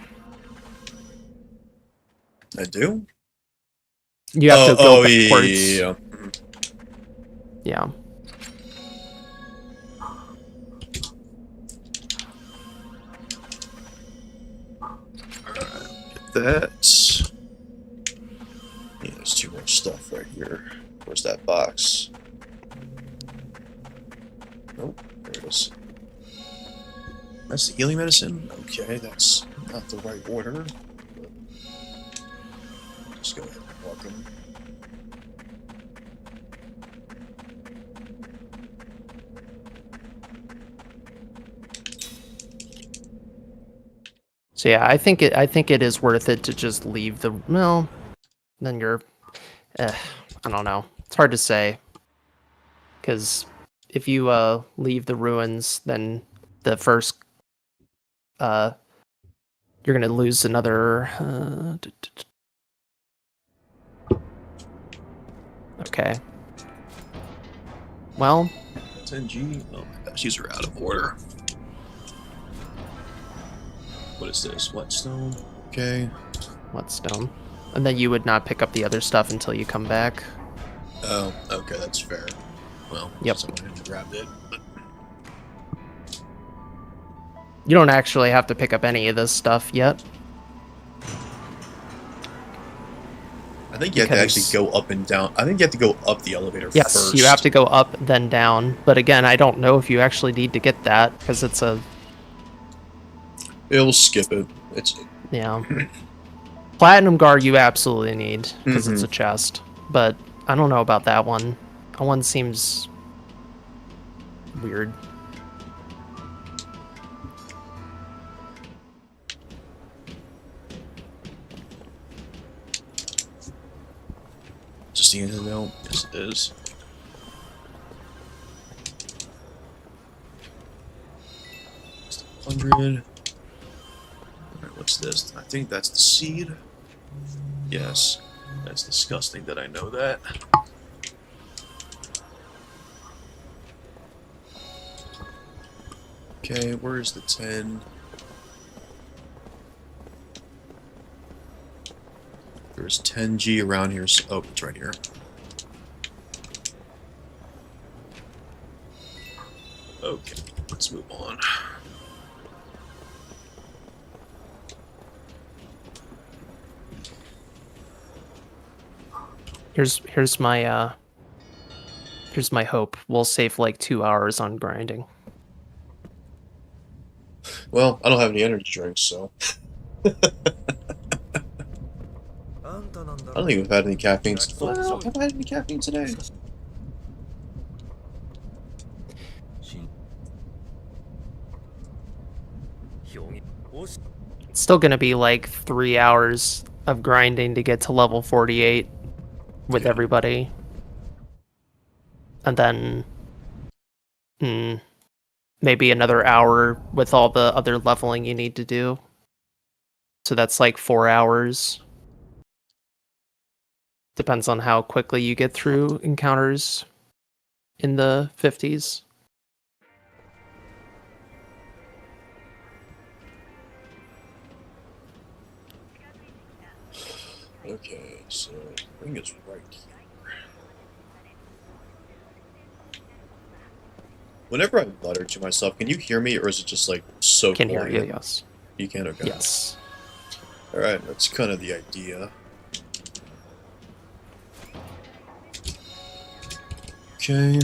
I do? You have to go backwards. Yeah. Yeah. Get that. Yeah, there's 2 more stuff right here. Where's that box? Nope, there it is. That's the healing medicine? Okay, that's not the right order. Just go ahead and walk them. So yeah, I think it is worth it to just leave the... Well, then you're... I don't know. It's hard to say. Because if you leave the ruins, then the first... you're going to lose another... Okay. Well... 10G? Oh my gosh, these are out of order. What is this? Whetstone? Okay. Whetstone. And then you would not pick up the other stuff until you come back. Oh, okay, that's fair. Well, yep. Someone had grabbed it. But... You don't actually have to pick up any of this stuff yet. I think you have to actually go up and down. I think you have to go up the elevator Yes, first. you have to go up, then down. But again, I don't know if you actually need to get that, because it's a... It'll skip it. It's... Yeah. Platinum Guard you absolutely need, because it's a chest. But I don't know about that one. That one seems... weird. Just the end of the note? Yes, it is. It's 100. Alright, what's this? I think that's the seed. Yes. That's disgusting that I know that. Okay, where's the 10? There's 10G around here. Oh, it's right here. Okay, let's move on. Here's my hope. We'll save like 2 hours on grinding. Well, I don't have any energy drinks, so. I don't think we've had any caffeine. Well, have I had any caffeine today? It's still gonna be like 3 hours of grinding to get to level 48 with everybody. And then maybe another hour with all the other leveling you need to do. So that's like 4 hours. Depends on how quickly you get through encounters in the 50s. Okay, so I think it's right here. Whenever I mutter to myself, can you hear me, or is it just like so Can hear quiet? you, yes. You can? Okay. Yes. Alright, that's kind of the idea. Okay.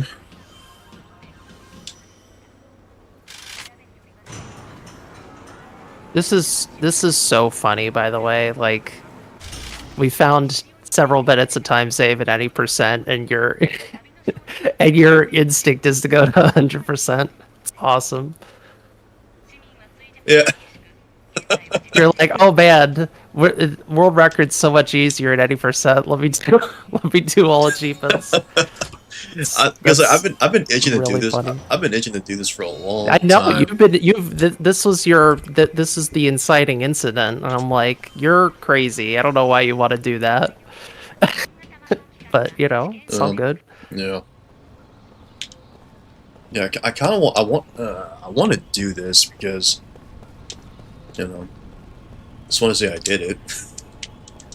This is so funny, by the way. Like, we found several minutes of time save at any percent, and your and your instinct is to go to 100%. It's awesome. Yeah. You're like, oh man, world record's so much easier at any percent. Let me do all achievements. Because I've been itching to do really this. funny. I've been itching to do this for a long I know time. this was this is the inciting incident, and I'm like, you're crazy. I don't know why you want to do that, but you know, it's all good. Yeah. Yeah, I kind of I want to do this because, you know, I just want to say I did it,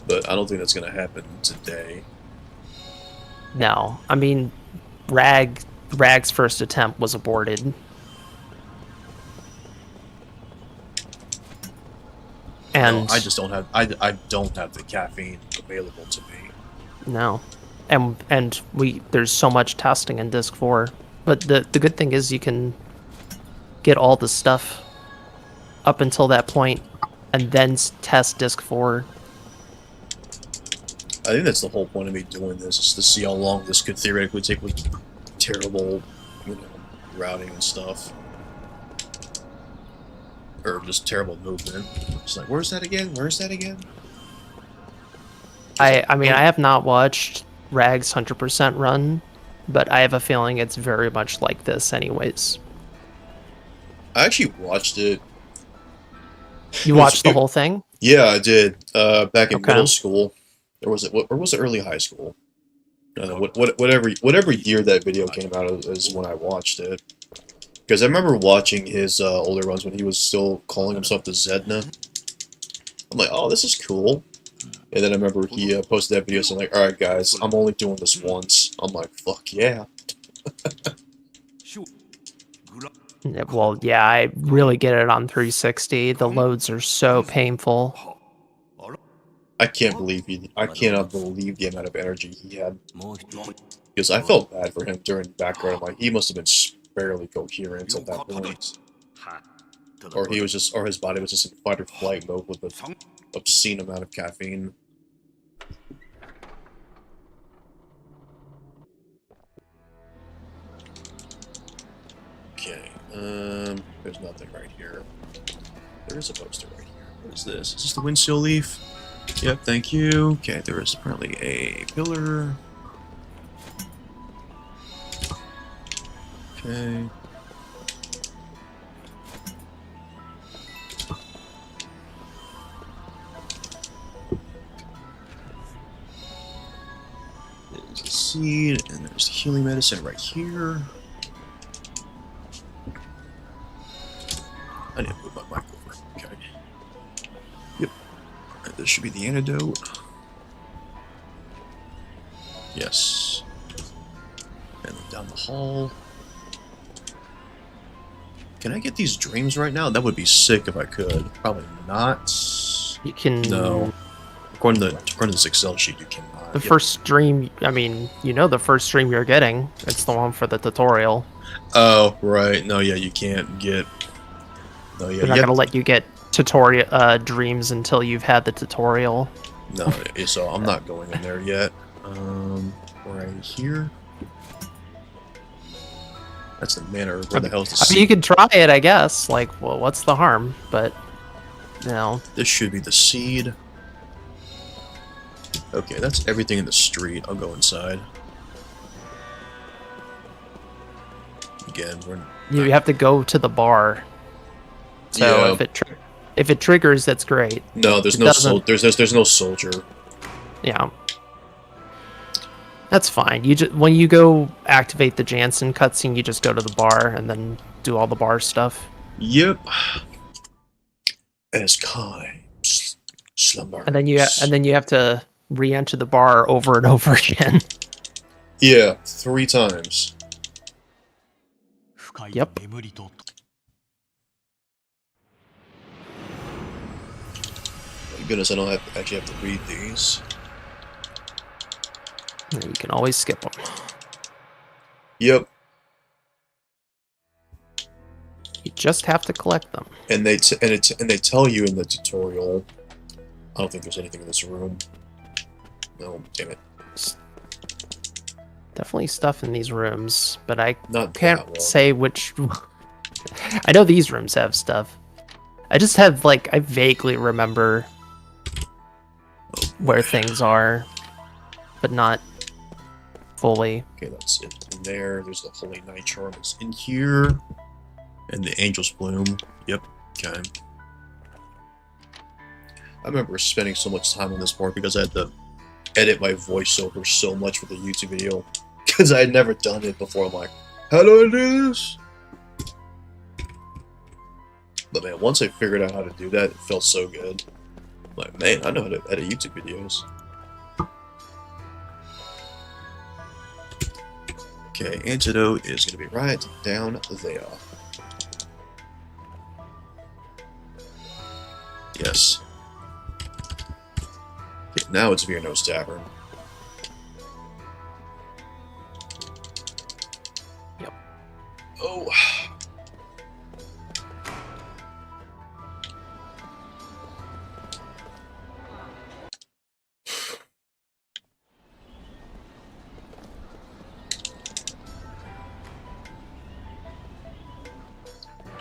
but I don't think that's gonna happen today. No, I mean, Rag's first attempt was aborted. And No, I just don't have I don't have the caffeine available to me. No, and there's so much testing in Disc 4, but the good thing is you can get all the stuff up until that point, and then test Disc 4. I think that's the whole point of me doing this, is to see how long this could theoretically take with terrible, you know, routing and stuff. Or just terrible movement. It's like, where's that again? Where's that again? I mean, I have not watched Rag's 100% run, but I have a feeling it's very much like this anyways. I actually watched it. You watched the whole thing? Yeah, I did. Back in middle school. Or was it early high school? I don't know, whatever year that video came out is when I watched it. Because I remember watching his older runs when he was still calling himself the Zedna. I'm like, oh, this is cool. And then I remember he posted that video saying like, alright guys, I'm only doing this once. I'm like, fuck yeah. Well, yeah, I really get it on 360. The loads are so painful. I can't believe I cannot believe the amount of energy he had. Because I felt bad for him during the background. Like, he must have been barely coherent at that point. Or he was just, or his body was just in fight or flight mode with an obscene amount of caffeine. Okay, there's nothing right here. There is a poster right here. What is this? Is this the windsill leaf? Yep, thank you. Okay, there is apparently a pillar. Okay. There's a seed, and there's the healing medicine right here. I need to move my mic over. Okay. Yep. Alright, this should be the antidote. Yes. And then down the hall. Can I get these dreams right now? That would be sick if I could. Probably not. You can... No. According to this Excel sheet, you cannot. The first stream, I mean, you know the first stream you're getting. It's the one for the tutorial. Oh, right. No, yeah, you can't get... No, yeah, They're not going to let you get tutorial dreams until you've had the tutorial. No, so I'm not going in there yet. Right here. That's the manor. Where the hell's the seed? I mean, you could try it, I guess. Like, well, what's the harm? But, no. This should be the seed. Okay, that's everything in the street. I'll go inside. Again, you have to go to the bar. So yeah. if it triggers, that's great. No, there's no there's no soldier. Yeah. That's fine. You just when you go activate the Jansen cutscene, you just go to the bar and then do all the bar stuff. Yep. As Kai slumbers. And then you have to re-enter the bar over and over again. Yeah, 3 times. Yep. Thank goodness I don't actually have to read these. You can always skip them. Yep. You just have to collect them. And they tell you in the tutorial. I don't think there's anything in this room. No, damn it. Definitely stuff in these rooms, but I Not can't say which. I know these rooms have stuff. I just have like I vaguely remember where things are, but not fully. Okay, that's it. In there, there's the Holy Night Charm is in here. And the Angel's Bloom. Yep, okay. I remember spending so much time on this part because I had to edit my voiceover so much for the YouTube video. Because I had never done it before. I'm like, how do I do this? But man, once I figured out how to do that, it felt so good. I'm like, man, I know how to edit YouTube videos. Okay, antidote is going to be right down there. Yes. Okay, now it's Virno's Tavern. Yep. Oh.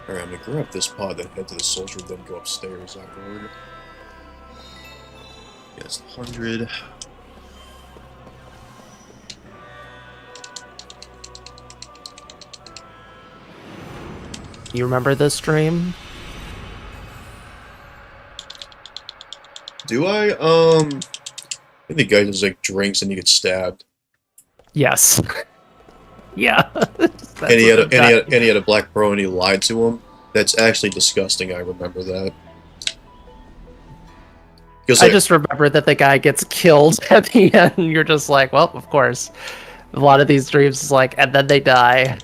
Alright, I'm gonna grab this pod, then head to the soldier, then go upstairs afterward. Yes, 100. You remember this stream? Do I? I think the guy just like drinks and he gets stabbed. Yes. Yeah. And he had a black bro and he lied to him. That's actually disgusting. I remember that. I just remember that the guy gets killed at the end. You're just like, well, of course. A lot of these dreams is like, and then they die.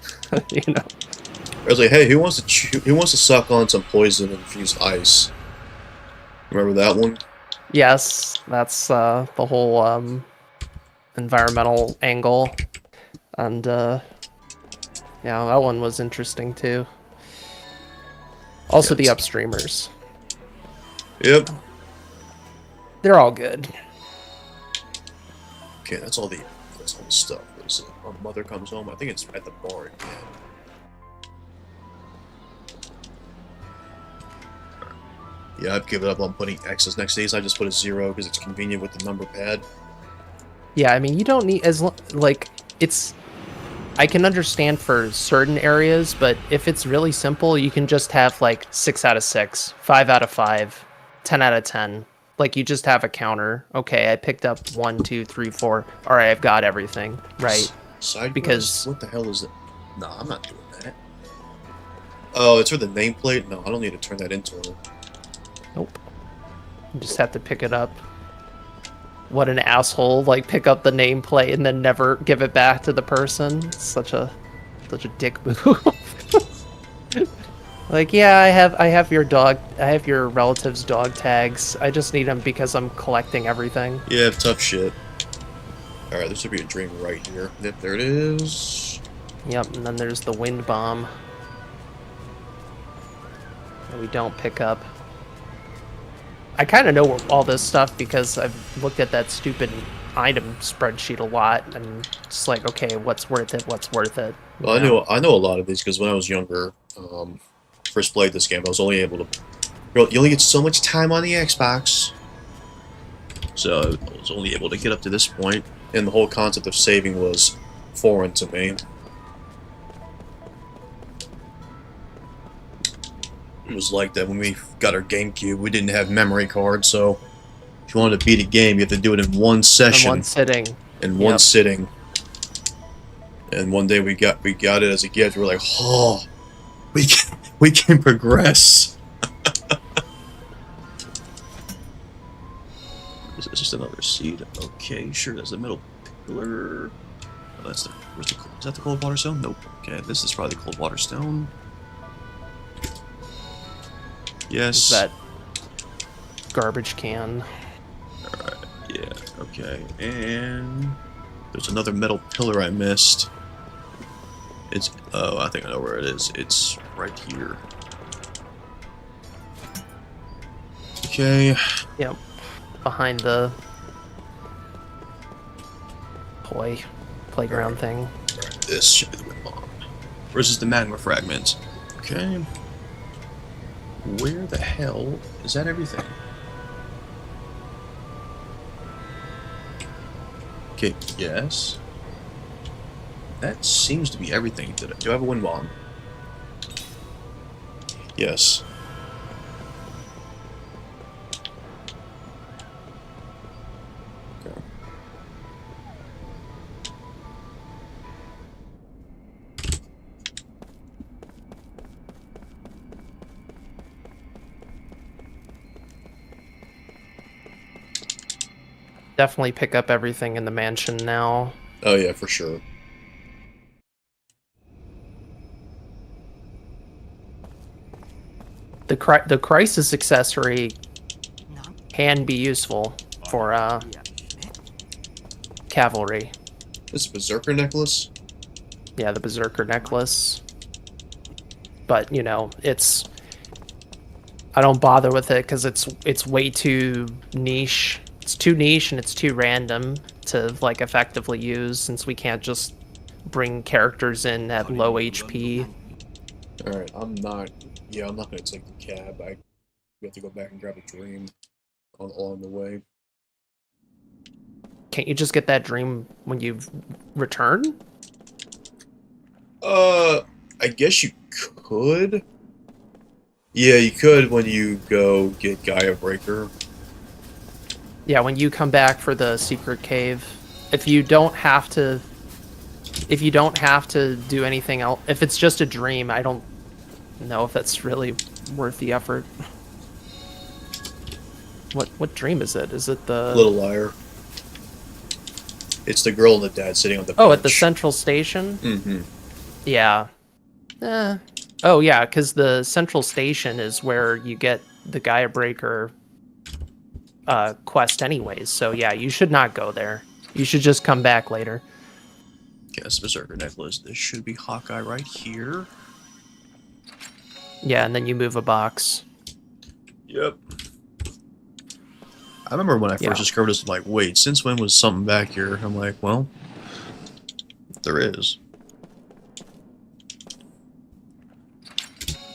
You know. I was like, hey, who wants to suck on some poison and infuse ice? Remember that one? Yes, that's the whole environmental angle, and yeah, that one was interesting too. Also, Yeah, the upstreamers, yep. they're all good. Okay, that's all the stuff. What is it? Our mother comes home. I think it's at the bar again. Yeah, I've given up on putting X's next to these. I just put a 0 because it's convenient with the number pad. Yeah, I mean, you don't need like it's. I can understand for certain areas, but if it's really simple, you can just have like 6 out of 6, 5 out of 5, 10 out of 10. Like you just have a counter. Okay, I picked up 1, 2, 3, 4. All right, I've got everything. Right. Side Because quest? What the hell is it? No, I'm not doing that. Oh, it's for the nameplate? No, I don't need to turn that into it. nope. You just have to pick it up. What an asshole, like pick up the nameplate and then never give it back to the person. It's such a dick move. Like, yeah, I have your relative's dog tags. I just need them because I'm collecting everything. Yeah, tough shit. Alright, there should be a dream right here. Yep, there it is. Yep, and then there's the wind bomb that we don't pick up. I kind of know all this stuff because I've looked at that stupid item spreadsheet a lot, and it's like, okay, what's worth it? What's worth it? Well, I know a lot of these because when I was younger, first played this game, I was only able to. You only get so much time on the Xbox, so I was only able to get up to this point, and the whole concept of saving was foreign to me. It was like that when we got our GameCube. We didn't have memory cards, so if you wanted to beat a game, you have to do it in one session, in one sitting, in one sitting. And one day we got it as a gift. We were like, oh, we can progress. Is this just another seed? Okay, sure. There's the middle pillar. Oh, that's the. Is that the cold water stone? Nope. Okay, this is probably the cold water stone. Yes. that garbage can. Alright, yeah, okay. And there's another metal pillar I missed. It's oh, I think I know where it is. It's right here. Okay. Yep. Behind the playground thing. Alright, this should be the wind bomb. Versus the magma fragment. Okay. Where the hell is that everything? Okay, yes. That seems to be everything. Do I have a wind bomb? Yes. Okay. Definitely pick up everything in the mansion now. Oh yeah, for sure. The crisis accessory can be useful for cavalry. This Berserker necklace? Yeah, the Berserker necklace. But, you know, I don't bother with it because it's way too niche. It's too niche and it's too random to, like, effectively use since we can't just bring characters in at low HP. Alright, I'm not gonna take the cab. We have to go back and grab a dream along the way. Can't you just get that dream when you return? I guess you could. Yeah, you could when you go get Gaia Breaker. Yeah, when you come back for the secret cave. If you don't have to do anything else, if it's just a dream, I don't know if that's really worth the effort. What dream is it? Is it the Little Liar? It's the girl and the dad sitting on the bench. Oh, at the central station? Mm-hmm. Yeah. Oh, yeah, because the central station is where you get the Gaia Breaker quest anyways. So yeah, you should not go there. You should just come back later. Yes, Berserker Necklace. This should be Hawkeye right here. Yeah, and then you move a box. Yep. I remember when I first discovered this, I'm like, wait, since when was something back here? I'm like, well, there is.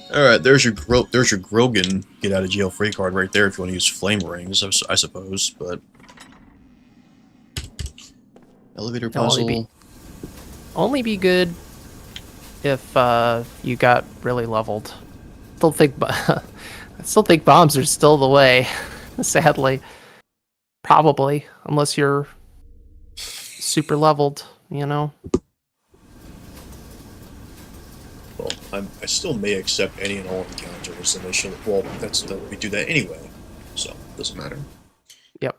Alright, there's your Grogan get out of jail free card right there if you want to use flame rings, I suppose, but... Elevator puzzle. Only be good if you got really leveled. I still think bombs are still the way, sadly. Probably, unless you're super leveled, you know? Well, I still may accept any and all encounters, and they should. Well, we do that anyway, so it doesn't matter. Yep.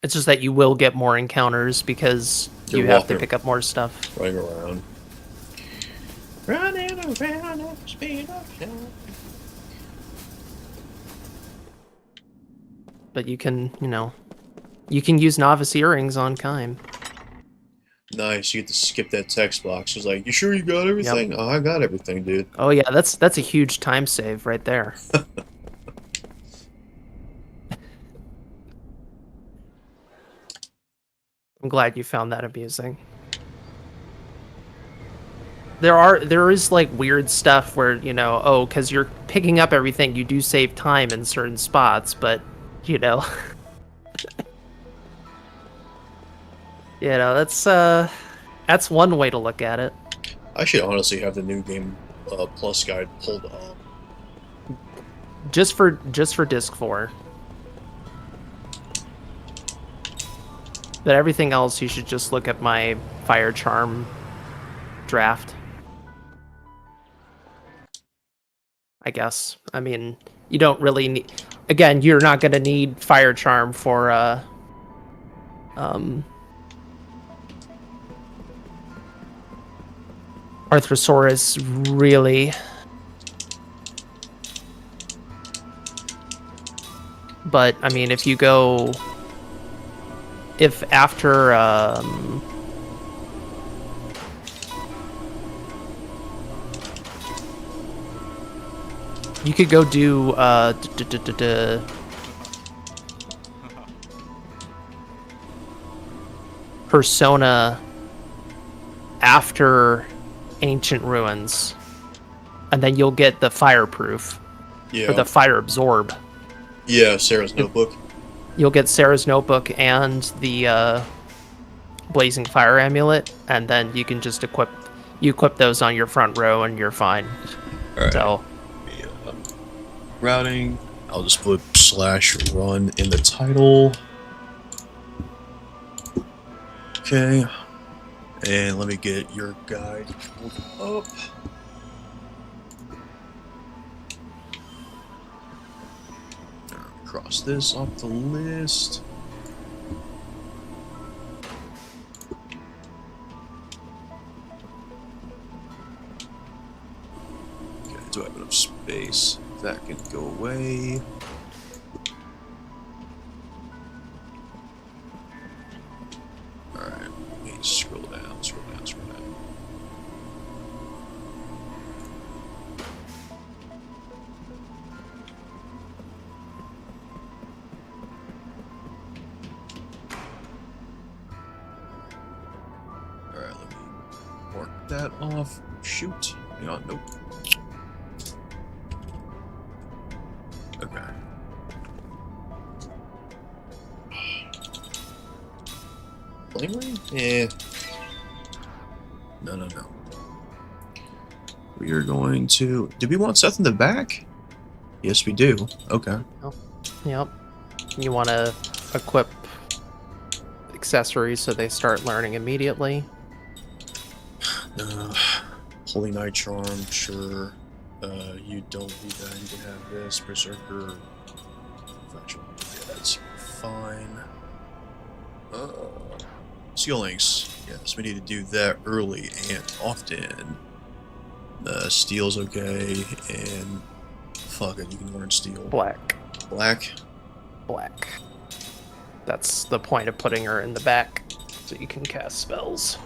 It's just that you will get more encounters because you have to pick up more stuff. Running around. Running around at the speed of sound. But you can, you can use novice earrings on Kime. Nice, you get to skip that text box. It's like, you sure you got everything? Yep. Oh, I got everything, dude. Oh yeah, that's a huge time save right there. I'm glad you found that amusing. There is like weird stuff where, because you're picking up everything, you do save time in certain spots, but that's one way to look at it. I should honestly have the new game plus guide pulled up. Just for disc 4. But everything else, you should just look at my Fire Charm draft. I guess. I mean, you don't really need... Again, you're not going to need Fire Charm for... Arthrosaurus, really. But, I mean, if you go... If after... you could go do... Persona after Ancient Ruins, and then you'll get the Fireproof, or the Fire Absorb. Yeah, Sarah's Notebook. You'll get Sarah's Notebook and the Blazing Fire Amulet, and then you can just equip those on your front row, and you're fine. All right. So, routing. I'll just put /run in the title. Okay. And let me get your guide pulled up. Cross this off the list. Okay, do I have enough space? That can go away. Alright, let me scroll down. Alright, let me mark that off. Shoot. Hang on, nope. Okay. Flame ring? Yeah. No. We are going to... Do we want Seth in the back? Yes, we do. Okay. Oh, yep. You want to equip accessories so they start learning immediately. Holy Night Charm, sure. You don't need that. You can have this. Berserker. Yeah, that's fine. Seal links. Yes, we need to do that early and often. Steel's okay, and fuck it, you can learn steel. Black. black. Black. That's the point of putting her in the back, so you can cast spells.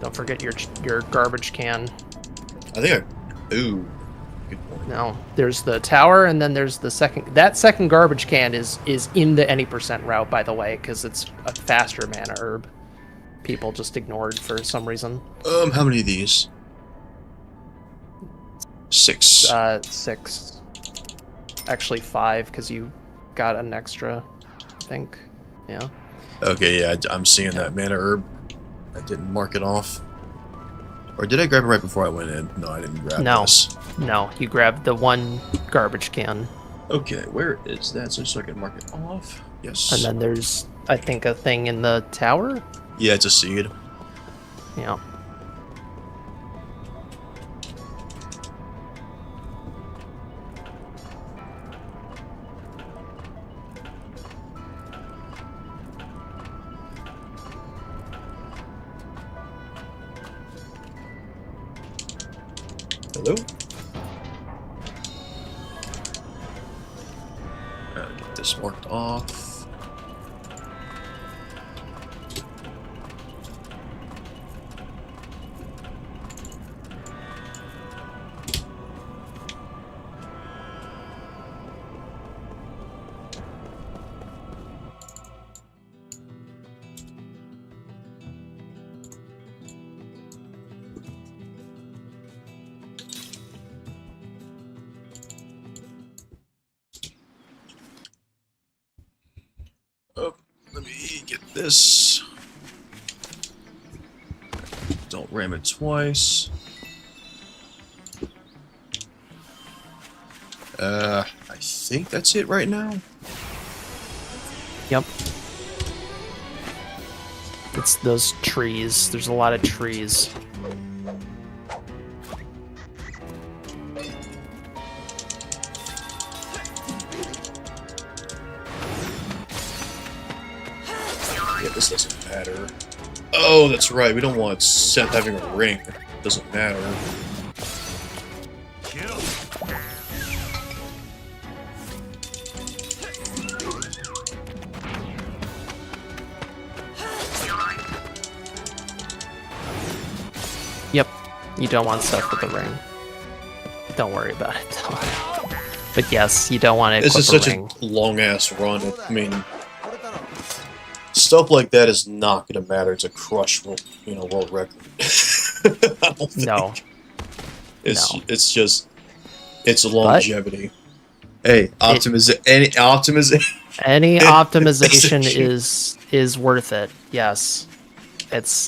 Don't forget your garbage can. I think ooh, good point. No, there's the tower, and then there's the second. That second garbage can is in the any % route, by the way, because it's a faster mana herb. People just ignored for some reason. How many of these? 6. 6. Actually 5, because you got an extra, I think. Yeah. Okay, yeah, I'm seeing that mana herb. I didn't mark it off. Or did I grab it right before I went in? No, I didn't grab this. No, you grabbed the one garbage can. Okay, where is that? So I can mark it off. Yes. And then there's, I think, a thing in the tower? Yeah, it's a seed. Yeah. Hello? Get this marked off. Oh, let me get this. Don't ram it twice. I think that's it right now. Yep. It's those trees. There's a lot of trees. Yeah, this doesn't matter. Oh, that's right. We don't want Seth having a ring. Doesn't matter. Yep. You don't want stuff with the ring. Don't worry about it, though. But yes, you don't want to This is such ring. a long-ass run. I mean, stuff like that is not going to matter to crush, world record. I don't think. No. It's just longevity. Hey, any optimization is worth it. Yes. It's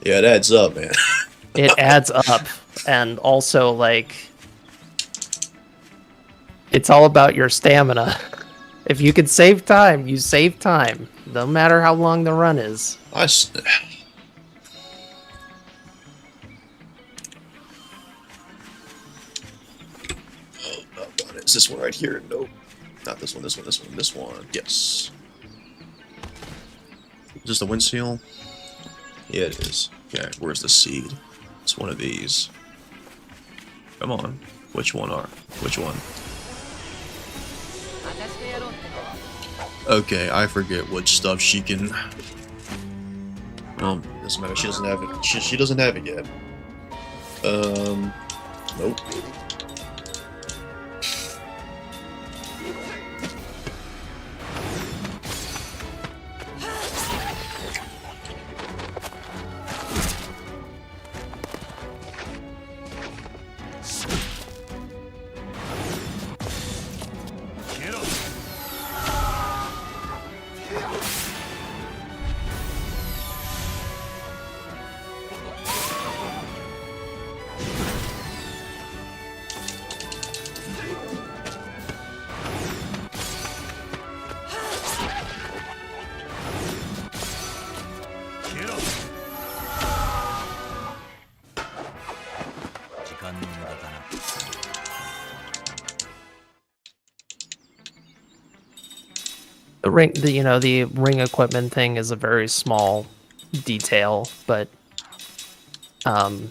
yeah, it adds up, man. it adds up, and also like it's all about your stamina. If you can save time, you save time, no matter how long the run is. Oh, doggone it. Is this one right here? Nope. Not this one, this one, this one, this one. Yes. Is this the wind seal? Yeah, it is. Okay, where's the seed? It's one of these. Come on. Which one? Okay, I forget which stuff she can... doesn't matter. She doesn't have it. She doesn't have it yet. Nope. The ring equipment thing is a very small detail, but there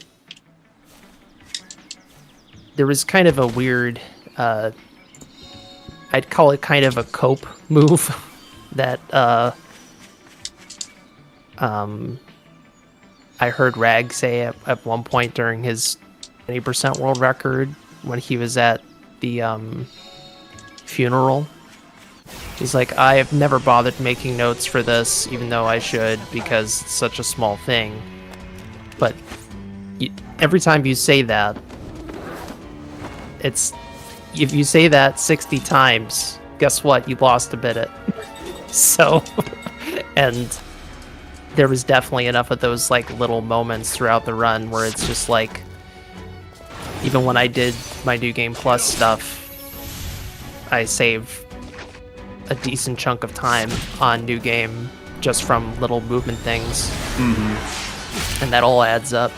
was kind of a weird, I'd call it kind of a cope move that I heard Rag say at one point during his 20% world record when he was at the funeral. He's like, I have never bothered making notes for this, even though I should, because it's such a small thing. But every time you say that, if you say that 60 times, guess what? You lost a bit. So, and there was definitely enough of those like little moments throughout the run where it's just like, even when I did my New Game Plus stuff, I saved a decent chunk of time on New Game just from little movement things. And that all adds up.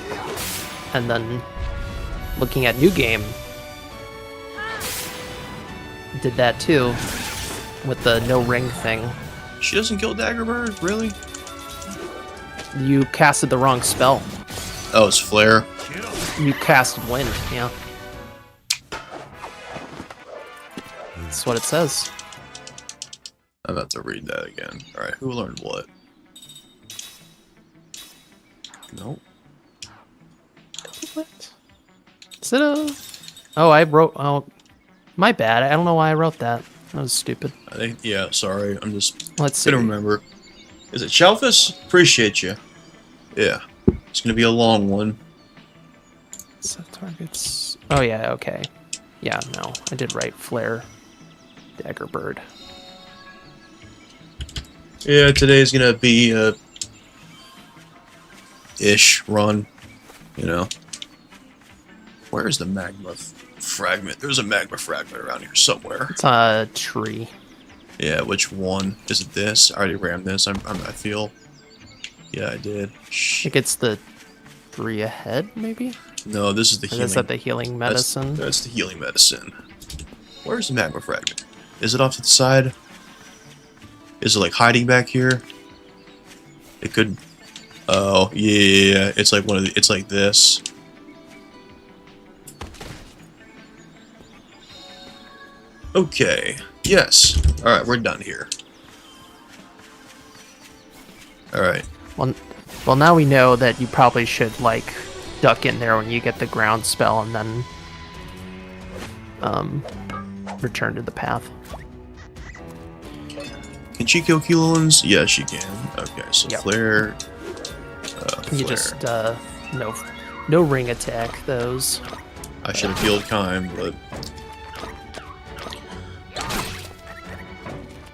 And then looking at New Game, did that too with the no ring thing. She doesn't kill Daggerbird, really? You casted the wrong spell. Oh, it's Flare. You casted Wind, yeah. That's what it says. I'm about to read that again. Alright, who learned what? Nope. What? Is it a... Oh, I wrote... Oh, my bad. I don't know why I wrote that. That was stupid. I think, yeah, sorry. I'm just Let's see. gonna remember. Is it Shelfus? Appreciate you. Yeah. It's gonna be a long one. Set targets... Oh, yeah, okay. Yeah, no. I did write Flare. Daggerbird. Yeah, today's gonna be a ish run, you know. Where's the magma fragment? There's a magma fragment around here somewhere. It's a tree. Yeah, which one? Is it this? I already rammed this. I feel. Yeah, I did. I think it's the 3 ahead, maybe? No, this is the healing. Is that the healing medicine? That's the healing medicine. Where's the magma fragment? Is it off to the side? Is it like hiding back here? It could. Oh yeah, it's like one of the. It's like this. Okay. Yes. All right, we're done here. All right. Well, now we know that you probably should like duck in there when you get the ground spell and then return to the path. Can she kill Keelans? Yeah, she can. Okay, so Yep. Flare. You Flare. just no ring attack those. I should have healed Kime, but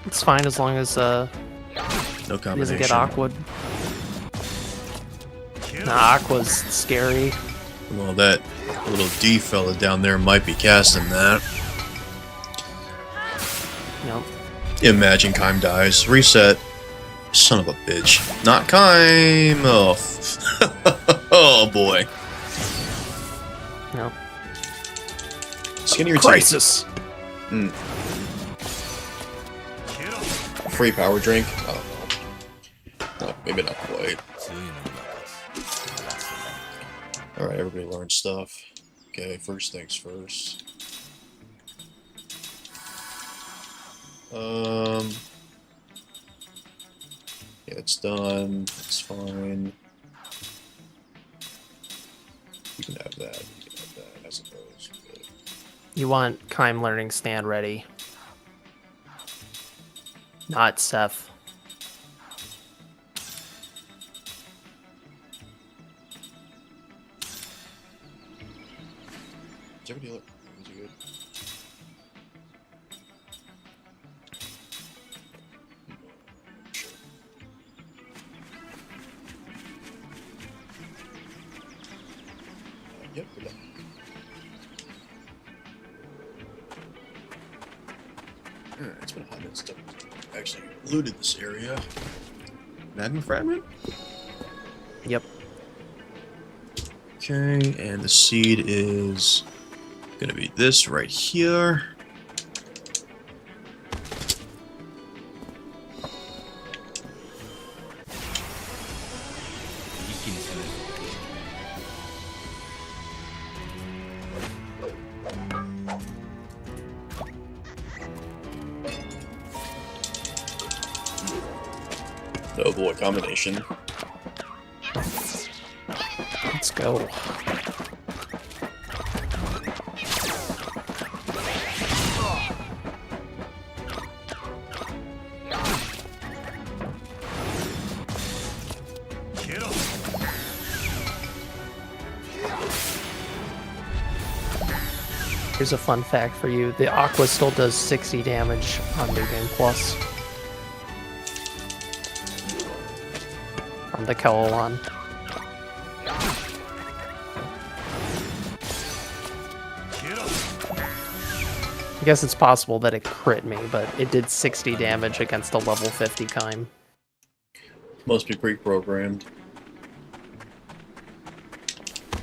It's fine as long as no he combination. doesn't get Aqua'd. Nah, Aqua's scary. Well, that little D fella down there might be casting that. Yep. Imagine Kime dies. Reset. Son of a bitch. Not Kime! Oh. Oh boy. Yep. Skin your Crisis. teeth. Free power drink? Oh no. No, maybe not quite. Alright, everybody learn stuff. Okay, first things first. Yeah, it's done. It's fine. You can have that. You can have that, I suppose. But You want Kime learning stand ready. Not Seth. Did everybody look? Was it good? Sure. Yep, we're done. Alright, it's been a hot minute since I've actually looted this area. Magma fragment? Yep. Okay, and the seed is gonna be this right here. Oh boy, combination. Let's go. Here's a fun fact for you. The Aqua still does 60 damage on New Game Plus. From the Kel'Lan. I guess it's possible that it crit me, but it did 60 damage against a level 50 Kime. Must be pre-programmed.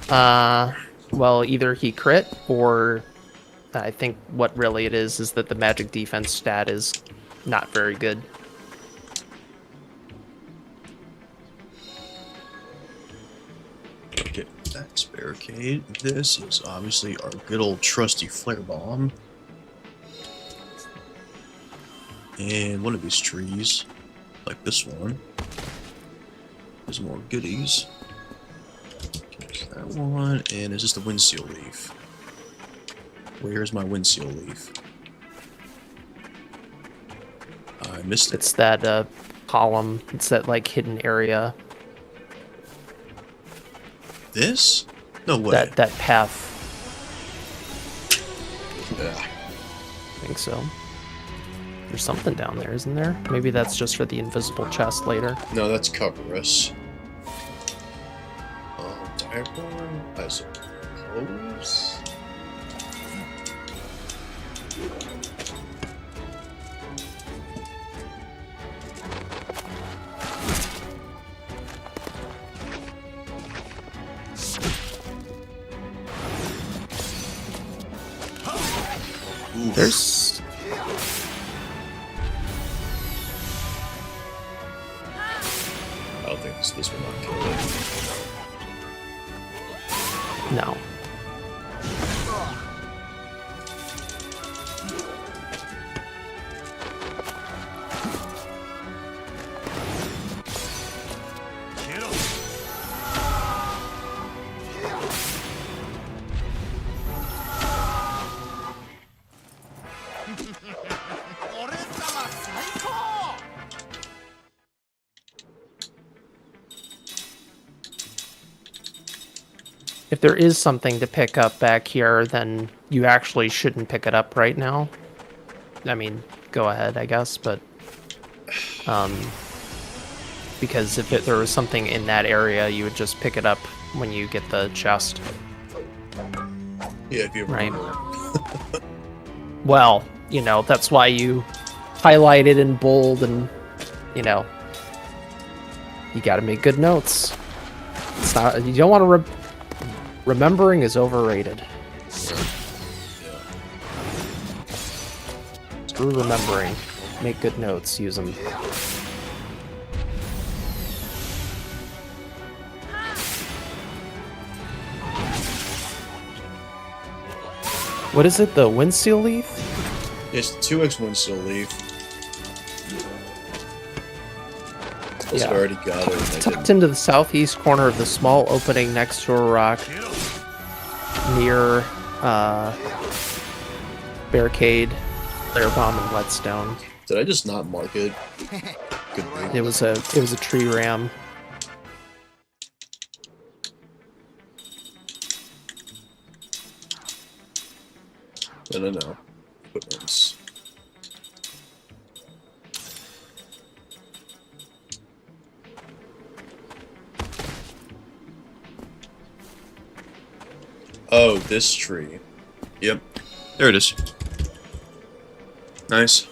Well, either he crit, or I think what really it is that the magic defense stat is not very good. Okay, that's barricade. This is obviously our good old trusty flare bomb. And one of these trees, like this one, there's more goodies. There's that one, and is this the wind seal leaf? Where's my wind seal leaf? I missed it. It's that column. It's that like hidden area. This? No way. That path. Yeah. I think so. There's something down there, isn't there? Maybe that's just for the invisible chest later. No, that's cover us. Diagram, I suppose. There's... I don't think this will not kill it. No. If there is something to pick up back here, then you actually shouldn't pick it up right now. I mean, go ahead, I guess, but... because if there was something in that area, you would just pick it up when you get the chest. Yeah, if you ever right. Well, you know, that's why you highlight it in bold and, you know, you gotta make good notes. It's not, you don't want to... Remembering is overrated. Yeah. Screw remembering. Make good notes. Use them. What is it? The wind seal leaf? It's 2x wind seal leaf. Yeah. I already got it. Tucked into the southeast corner of the small opening next to a rock near barricade, flare bomb, and whetstone. Did I just not mark it? Good It was a tree ram. No. Footprints. Oh, this tree. Yep. There it is. Nice.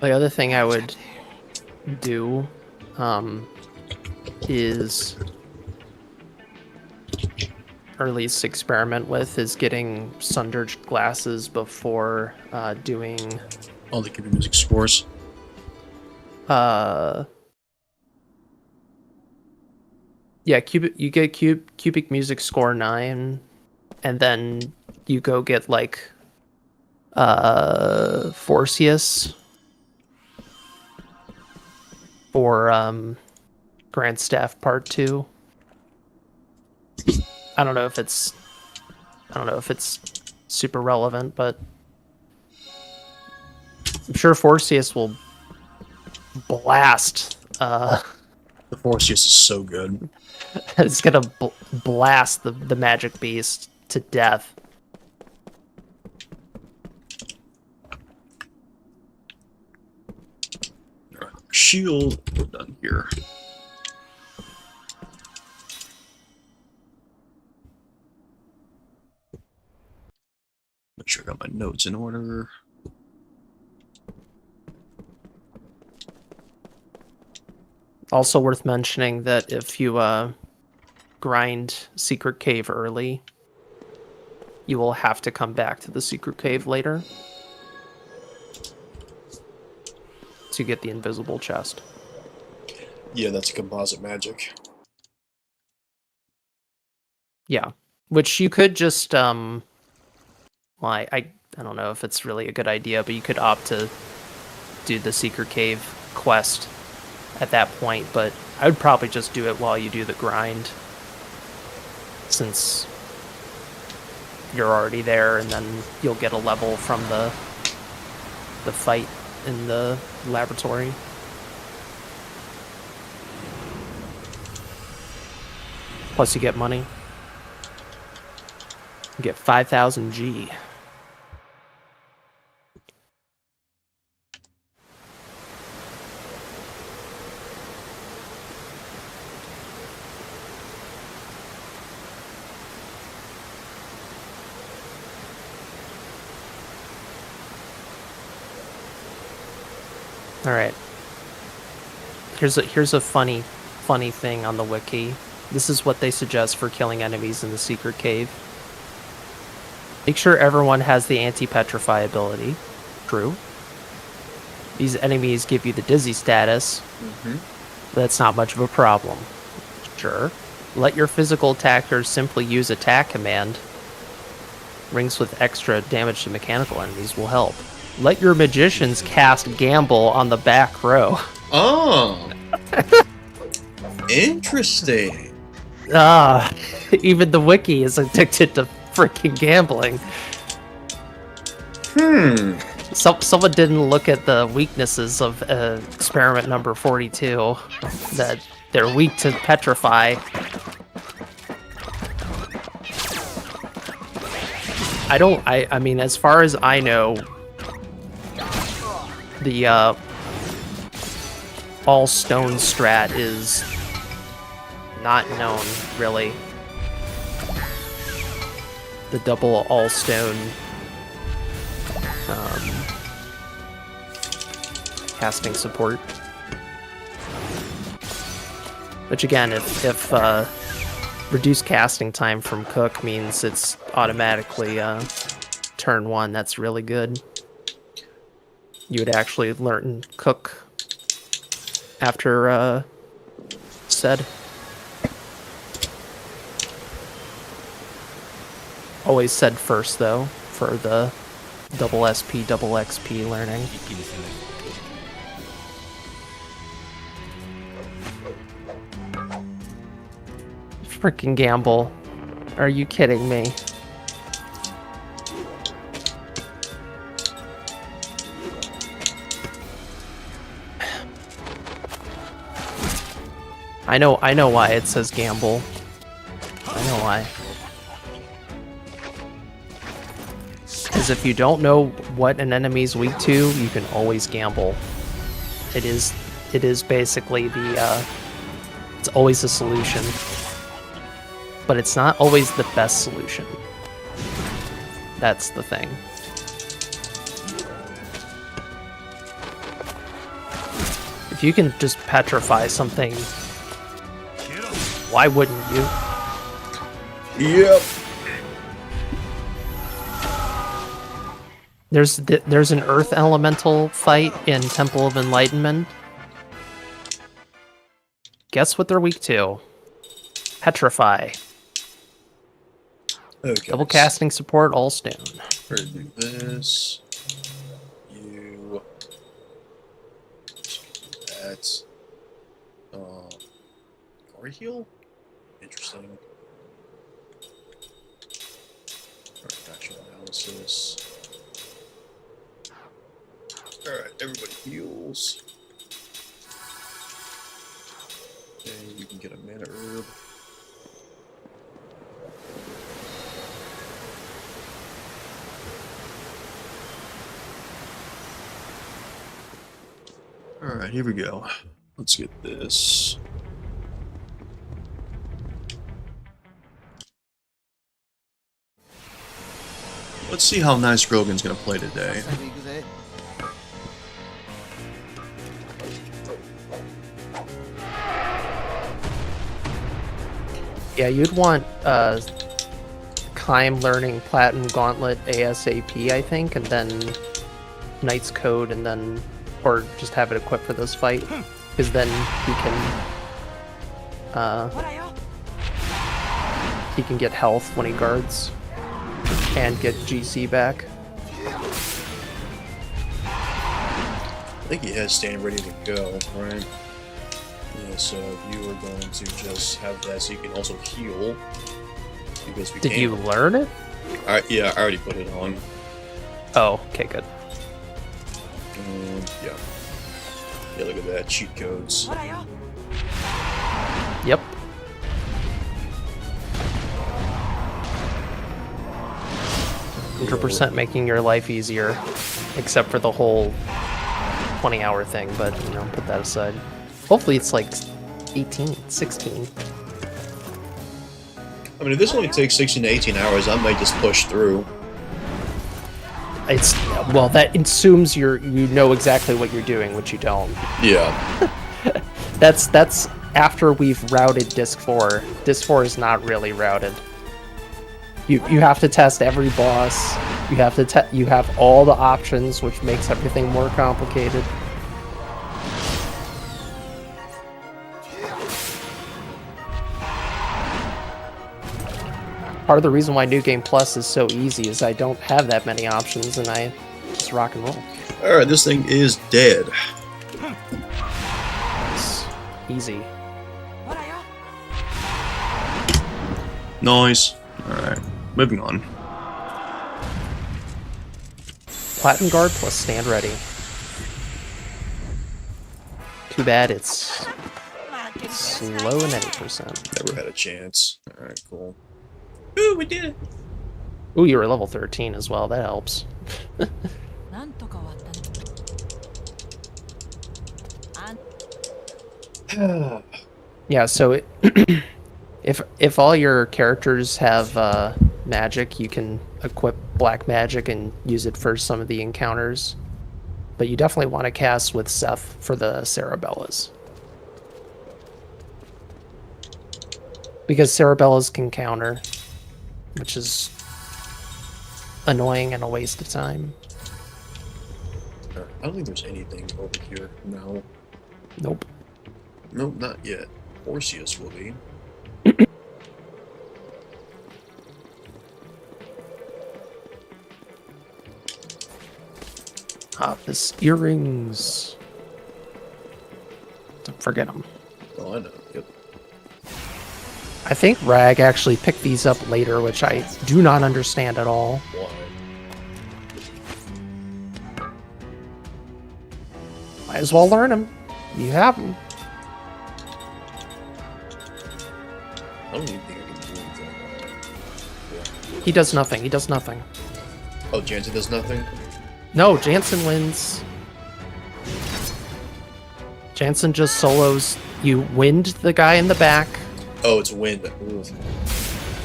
The other thing I would do is, or at least experiment with, is getting Sundered glasses before doing... Oh, they give you music scores. Yeah, you get cubic music score 9, and then you go get like Forcius for Grand Staff Part 2. I don't know if it's super relevant, but I'm sure Forcius will blast. The Forcius is so good. It's gonna blast the magic beast to death. Shield, we're done here. Make sure I got my notes in order. Also worth mentioning that if you grind Secret Cave early, you will have to come back to the Secret Cave later to get the invisible chest. Yeah, that's composite magic. Yeah, which you could just well, I don't know if it's really a good idea, but you could opt to do the Secret Cave quest at that point, but I would probably just do it while you do the grind, since you're already there, and then you'll get a level from the fight in the laboratory. Plus you get money. You get 5,000 G. All right. Here's a funny thing on the wiki. This is what they suggest for killing enemies in the secret cave. Make sure everyone has the anti-petrify ability. True. These enemies give you the dizzy status. That's not much of a problem. Sure. Let your physical attackers simply use attack command. Rings with extra damage to mechanical enemies will help. Let your magicians cast Gamble on the back row. Oh. Interesting. Even the wiki is addicted to freaking gambling. Someone didn't look at the weaknesses of experiment number 42. That they're weak to petrify. I mean, as far as I know, the all stone strat is not known, really. The double all stone casting support. Which again, if reduced casting time from Cook means it's automatically turn 1, that's really good. You would actually learn Cook after said. Always said first though, for the double SP, double XP learning. Freaking Gamble. Are you kidding me? I know why it says Gamble. I know why. Because if you don't know what an enemy's weak to, you can always gamble. It is basically the it's always a solution. But it's not always the best solution. That's the thing. If you can just petrify something, why wouldn't you? Yep. There's an earth elemental fight in Temple of Enlightenment. Guess what they're weak to? Petrify. Okay. Double casting support, all stone. We're gonna do this. You. That. Guard heal? Interesting. Alright, factual analysis. Alright, everybody heals. Okay, you can get a mana herb. Alright, here we go. Let's get this. Let's see how nice Grogan's gonna play today. Yeah, you'd want Kime learning Platinum Gauntlet ASAP, I think, and then Knight's Code, and then, or just have it equipped for this fight, because then he can get health when he guards and get GC back. I think he has stand ready to go, right? Yeah, so you are going to just have that so you can also heal. Because we Did you learn it? Yeah, I already put it on. Oh, okay, good. Yeah. Yeah, look at that. Cheat codes. Yep. %, making your life easier, except for the whole 20-hour thing, but, you know, put that aside. Hopefully it's like 18, 16. I mean, if this only takes 16 to 18 hours, I might just push through. It's, well, that assumes you know exactly what you're doing, which you don't. Yeah. That's after we've routed Disc 4. Disc 4 is not really routed. You have to test every boss. You have all the options, which makes everything more complicated. Part of the reason why New Game Plus is so easy is I don't have that many options, and I just rock and roll. Alright, this thing is dead. It's easy. Nice. Alright, moving on. Platinum Guard plus Stand Ready. Too bad it's slow in any %. Never had a chance. Alright, cool. Ooh, we did it! Ooh, you were level 13 as well. That helps. Yeah, so if all your characters have magic, you can equip black magic and use it for some of the encounters. But you definitely want to cast with Seth for the Cerebellas. Because Cerebellas can counter, which is annoying and a waste of time. I don't think there's anything over here. No. Nope. Nope, not yet. Orseus will be. His earrings. Don't forget them. Oh, I know. Yep. I think Rag actually picked these up later, which I do not understand at all. Why? Might as well learn them. You have them. I don't even think I can do anything. Yeah. He does nothing. He does nothing. Oh, Jansen does nothing? No, Jansen wins. Jansen just solos. You wind the guy in the back. Oh, it's wind. Ooh.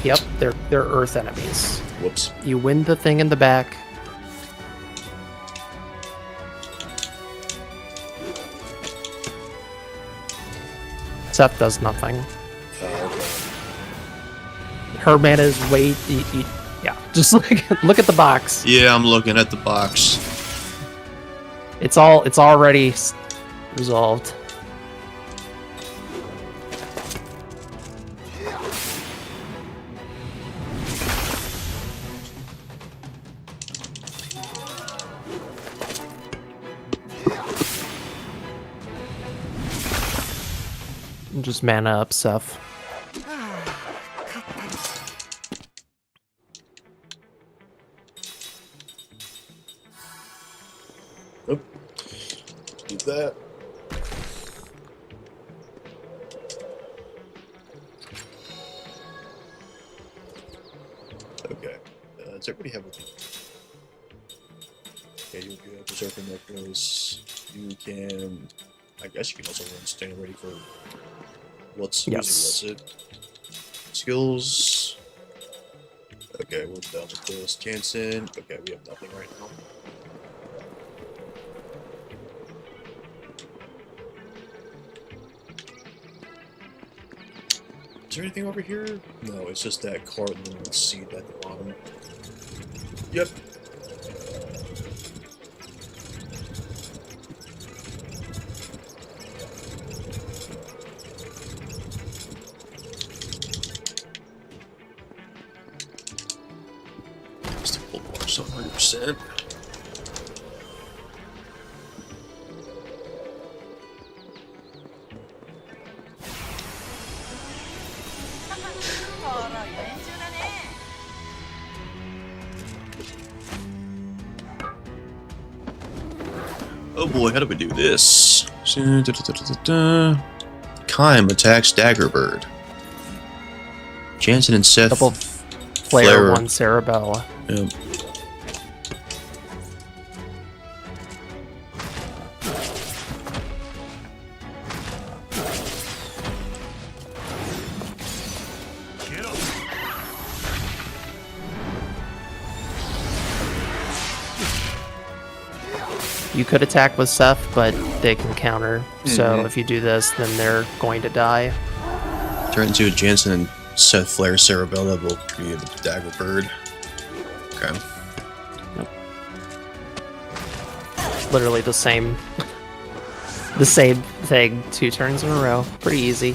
Yep, they're earth enemies. Whoops. You wind the thing in the back. Seth does nothing. Okay. Her mana is way... yeah, just look at the box. Yeah, I'm looking at the box. It's already resolved. Just mana up Seth. Oop. Do that. Okay. Does everybody have a... Okay, you'll be Berserker Necklace. You can... I guess you can also run stand ready for... What's it? Skills. Okay, we're done with this. Jansen. Okay, we have nothing right now. Is there anything over here? No, it's just that carton and seed at the bottom. Yep. Just a little more, so 100%. Oh boy, how do we do this? Kime attacks Daggerbird. Jansen and Seth. Double flare, one Cerebella. Yep. You could attack with Seth, but they can counter. So if you do this, then they're going to die. Turn into a Jansen and Seth Flare Cerebella will be the Daggerbird. Okay. Yep. Literally the same thing 2 turns in a row. Pretty easy.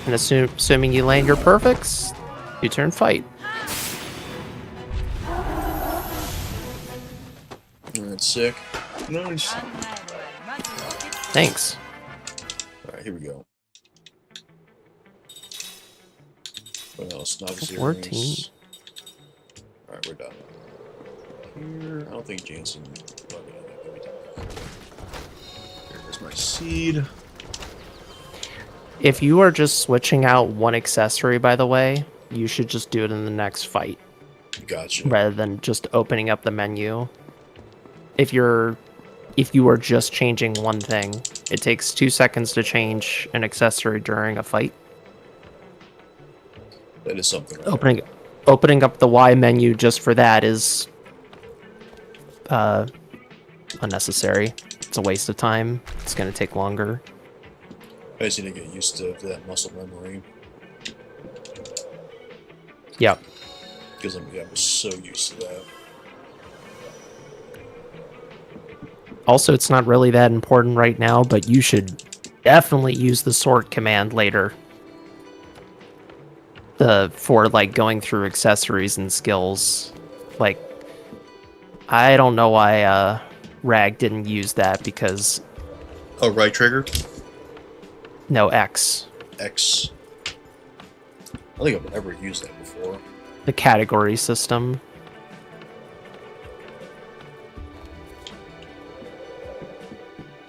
And assuming you land your perfects, you turn fight. That's sick. Nice. Thanks. Alright, here we go. What else? Novice 14. earrings. Alright, we're done. Here, I don't think Jansen. Here's my seed. If you are just switching out one accessory, by the way, you should just do it in the next fight. Gotcha. Rather than just opening up the menu. If you are just changing one thing, it takes 2 seconds to change an accessory during a fight. That is something. Opening up the Y menu just for that is unnecessary. It's a waste of time. It's going to take longer. I just need to get used to that muscle memory. Yep. Because I'm so used to that. Also, it's not really that important right now, but you should definitely use the sort command later. For like going through accessories and skills. Like, I don't know why Rag didn't use that because... Oh, right trigger? No, X. X. I don't think I've ever used that before. The category system.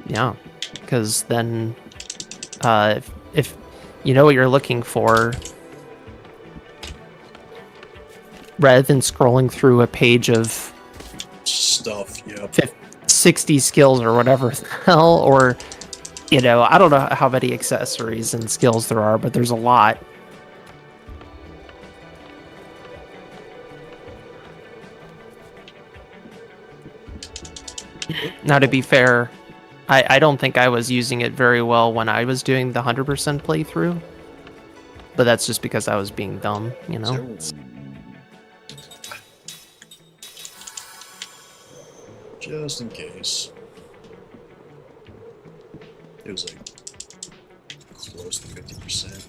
Yeah, because then if you know what you're looking for, rather than scrolling through a page of stuff, yeah, 60 skills or whatever the hell, or I don't know how many accessories and skills there are, but there's a lot. Now, to be fair, I don't think I was using it very well when I was doing the 100% playthrough. But that's just because I was being dumb, you know? Just in case. It was like close to 50%.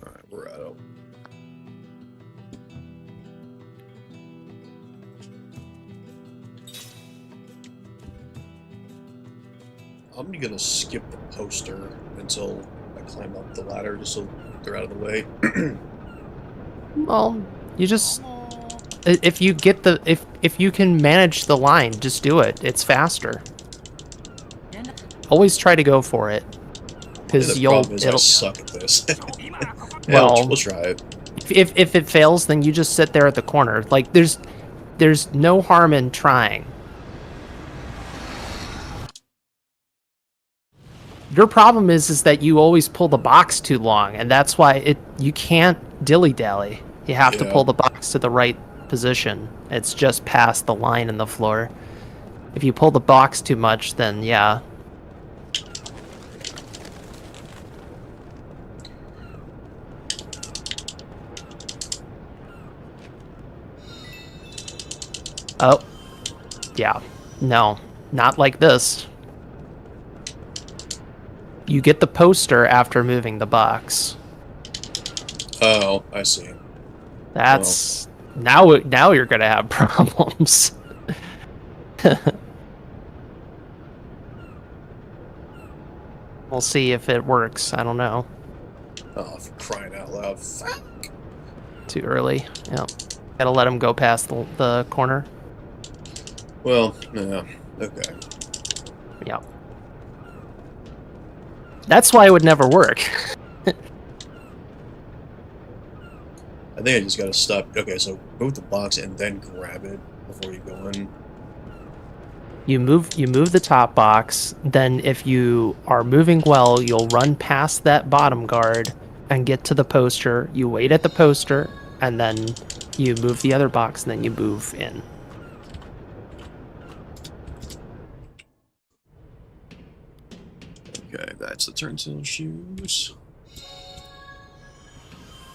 Alright, we're out. I'm gonna skip the poster until I climb up the ladder, just so they're out of the way. Well, you just if you get the if you can manage the line, just do it. It's faster. Always try to go for it, because I suck at this. Well, we'll try it. If it fails, then you just sit there at the corner. Like there's no harm in trying. Your problem is that you always pull the box too long, and that's why you can't dilly-dally. You have to pull the box to the right position. It's just past the line in the floor. If you pull the box too much, then yeah. Oh. Yeah. No. Not like this. You get the poster after moving the box. Oh, I see. That's... Now you're gonna have problems. We'll see if it works. I don't know. Oh, for crying out loud. Too early. Yep. Gotta let him go past the corner. Well, yeah. Okay. Yep. That's why it would never work. I think I just gotta stop. Okay, so move the box and then grab it before you go in. You move the top box, then if you are moving well, you'll run past that bottom guard and get to the poster. You wait at the poster, and then you move the other box, and then you move in. Okay, that's the turnstile shoes.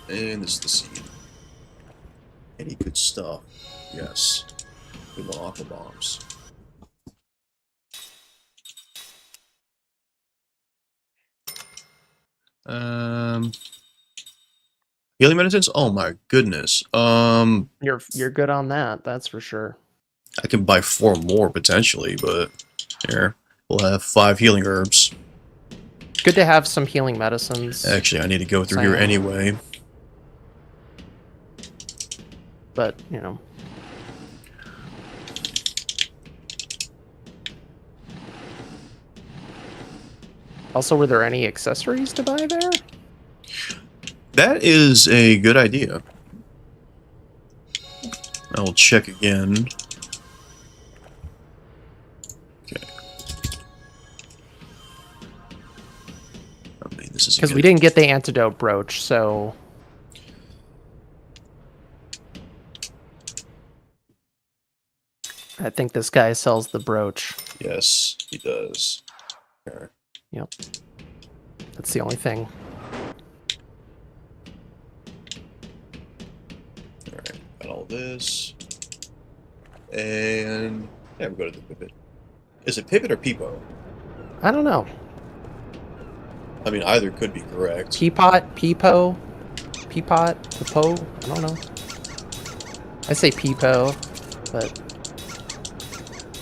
And this is the seed. Any good stuff. Yes. Good little aqua bombs. Healing medicines? Oh my goodness. You're good on that, that's for sure. I can buy 4 more potentially, but here. We'll have 5 healing herbs. Good to have some healing medicines. Actually, I need to go through here anyway. But, you know. Also, were there any accessories to buy there? That is a good idea. I'll check again. Okay. I mean, this is because we didn't get the antidote brooch, so... I think this guy sells the brooch. Yes, he does. Okay. Yep. That's the only thing. Alright, got all this. And... yeah, we go to the pivot. Is it pivot or peepo? I don't know. I mean, either could be correct. Peapot, peepo, peapot, peepo, I don't know. I say peepo, but...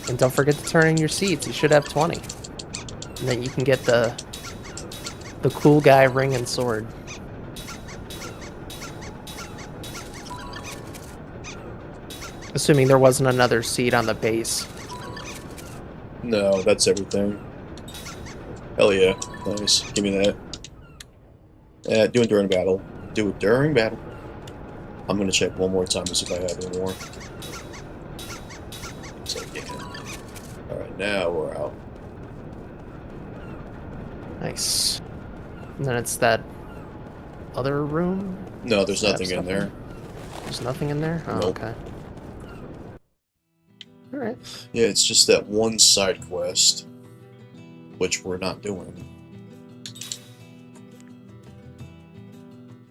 And don't forget to turn in your seats. You should have 20. And then you can get the cool guy ring and sword. Assuming there wasn't another seat on the base. No, that's everything. Hell yeah. Nice. Give me that. Do it during battle. Do it during battle. I'm gonna check one more time to see if I have any more. So I can. Alright, now we're out. Nice. And then it's that other room? No, there's Does it have nothing in stuff there. There's nothing in there? Oh, Nope. okay. Alright. Yeah, it's just that one side quest, which we're not doing.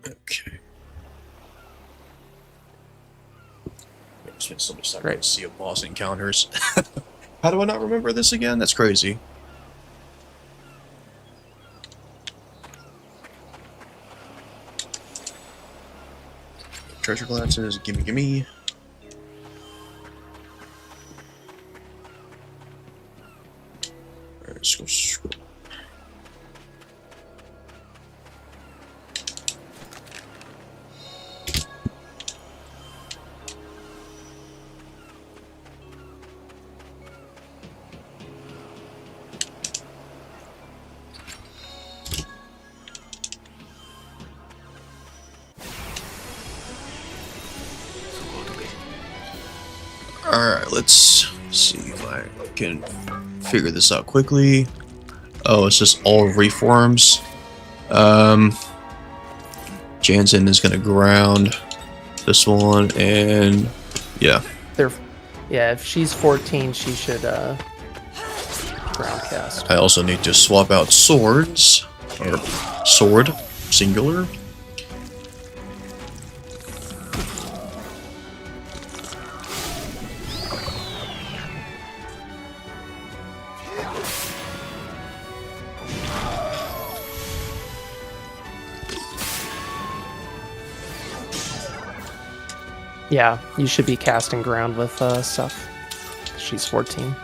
Okay. I spent so much time Great. to see a boss encounters. How do I not remember this again? That's crazy. Treasure glasses, gimme, gimme. Alright, let's go scroll. Alright, let's see if I can figure this out quickly. Oh, it's just all reforms. Jansen is gonna ground this one, and yeah. Yeah, if she's 14, she should ground cast. I also need to swap out swords. Or sword, singular. Yeah, you should be casting ground with stuff. She's 14.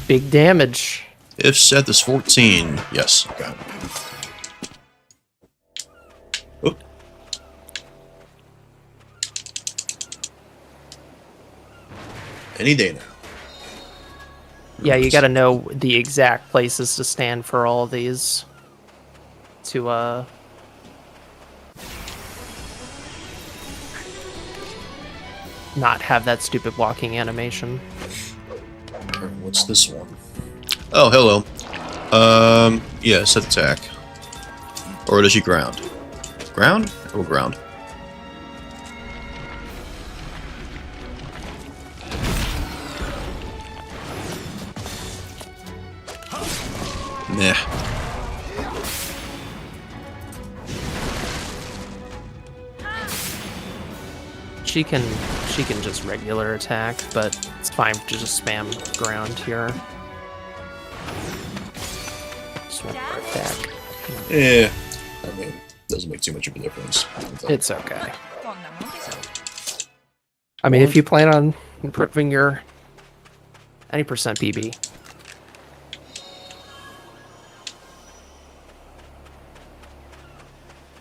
Big damage. If Seth is 14, yes, got it. Oh. Any day now. Yeah, you gotta know the exact places to stand for all of these. To, not have that stupid walking animation. Alright, what's this one? Oh, hello. Yeah, set attack. Or does she ground? Ground? Oh, ground. Nah. She can just regular attack, but it's fine to just spam ground here. Just one more attack. Yeah. I mean, doesn't make too much of a difference. It's okay. I mean, if you plan on improving your any percent PB.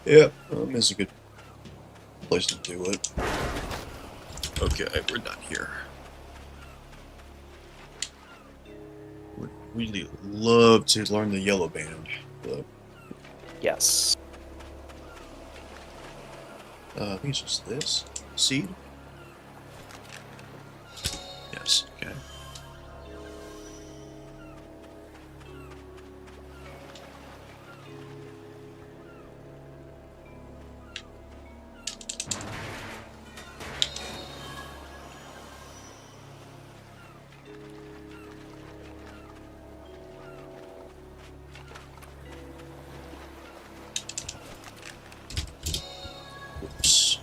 Yeah, it's a good place to do it. Okay, we're done here. Would really love to learn the yellow band, but Yes. I think it's just this seed. Yes. Okay. Oops.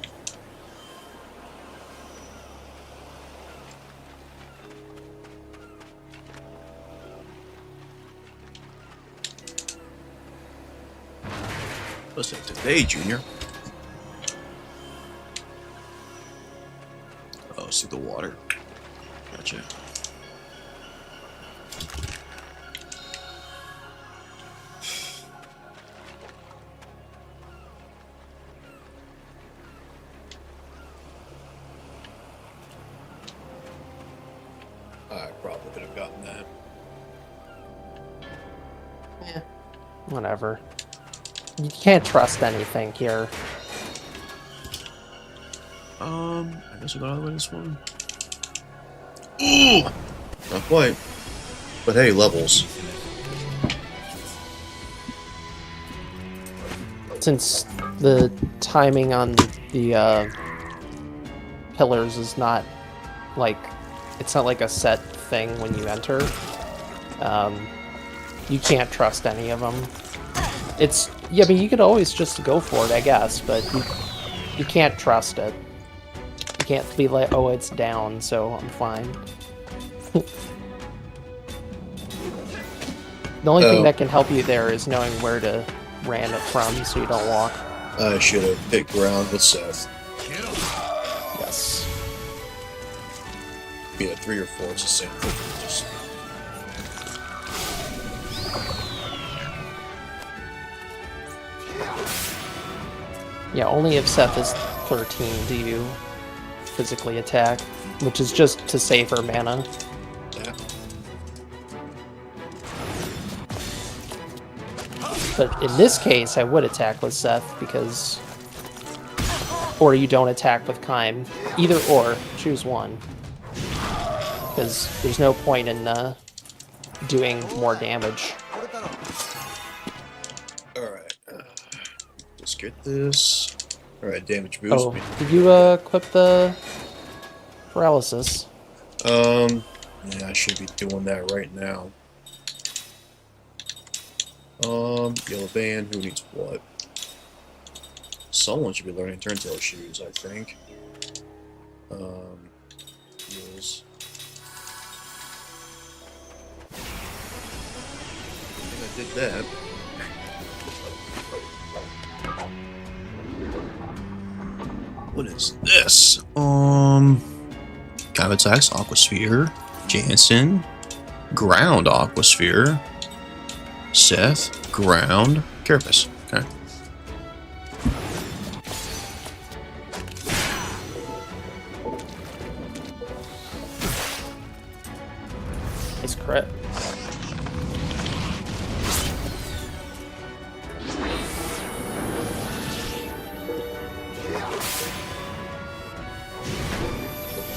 Listen today, Junior. Oh, see the water. Gotcha. I probably could have gotten that. Yeah. Whatever. You can't trust anything here. I guess we got out of this one. Ooh! Not quite. But hey, levels. Since the timing on the pillars is not like, it's not like a set thing when you enter, you can't trust any of them. It's, yeah, I mean, you could always just go for it, I guess, but you can't trust it. You can't be like, oh, it's down, so I'm fine. The only thing that can help you there is knowing where to ram it from so you don't walk. I should have picked ground with Seth. Yes. Yeah, 3 or 4, it's the same thing. Just... Yeah, only if Seth is 13 do you physically attack, which is just to save her mana. Yeah. But in this case, I would attack with Seth because... Or you don't attack with Kaim. Either or, choose one. Because there's no point in doing more damage. Alright. Let's get this. Alright, damage boost. Oh, did you equip the paralysis? Yeah, I should be doing that right now. Yellow band, who needs what? Someone should be learning turntail shoes, I think. Heals. I think I did that. What is this? Kind of attacks, Aquasphere, Jansen, Ground Aquasphere, Seth, Ground, Carapace. Okay. Nice crit.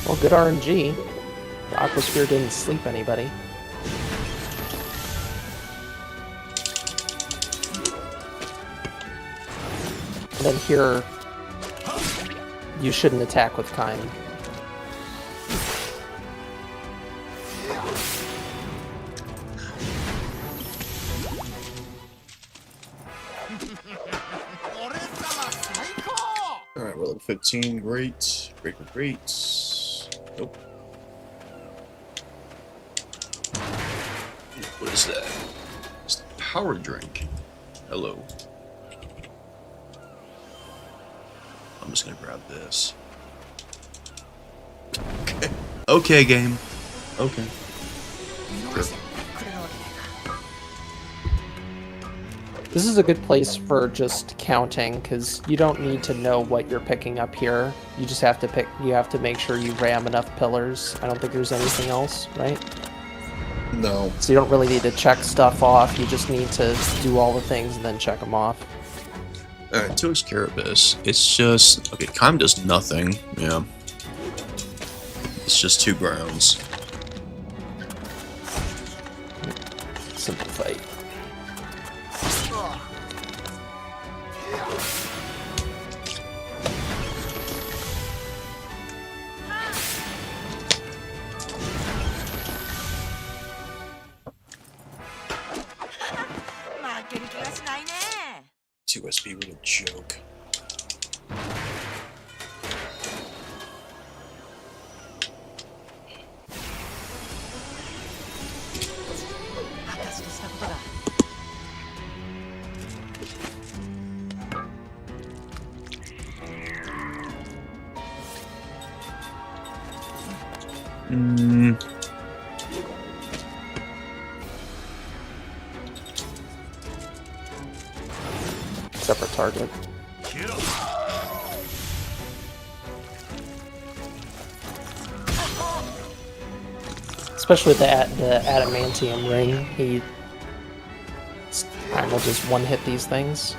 Well, good RNG. The Aquasphere didn't sleep anybody. And then here, you shouldn't attack with Kaim. Alright, we're level 15, great. Great. Nope. What is that? It's the power drink. Hello. I'm just gonna grab this. Okay. Okay, game. Okay. Sure. This is a good place for just counting, because you don't need to know what you're picking up here. You just have to pick. You have to make sure you ram enough pillars. I don't think there's anything else, right? No. So you don't really need to check stuff off. You just need to do all the things and then check them off. Alright, to Carapace, it's just... Okay, Kaim does nothing. Yeah. It's just 2 grounds. Simple fight. USB was a joke. Separate target. Especially with the adamantium ring, he will just one-hit these things.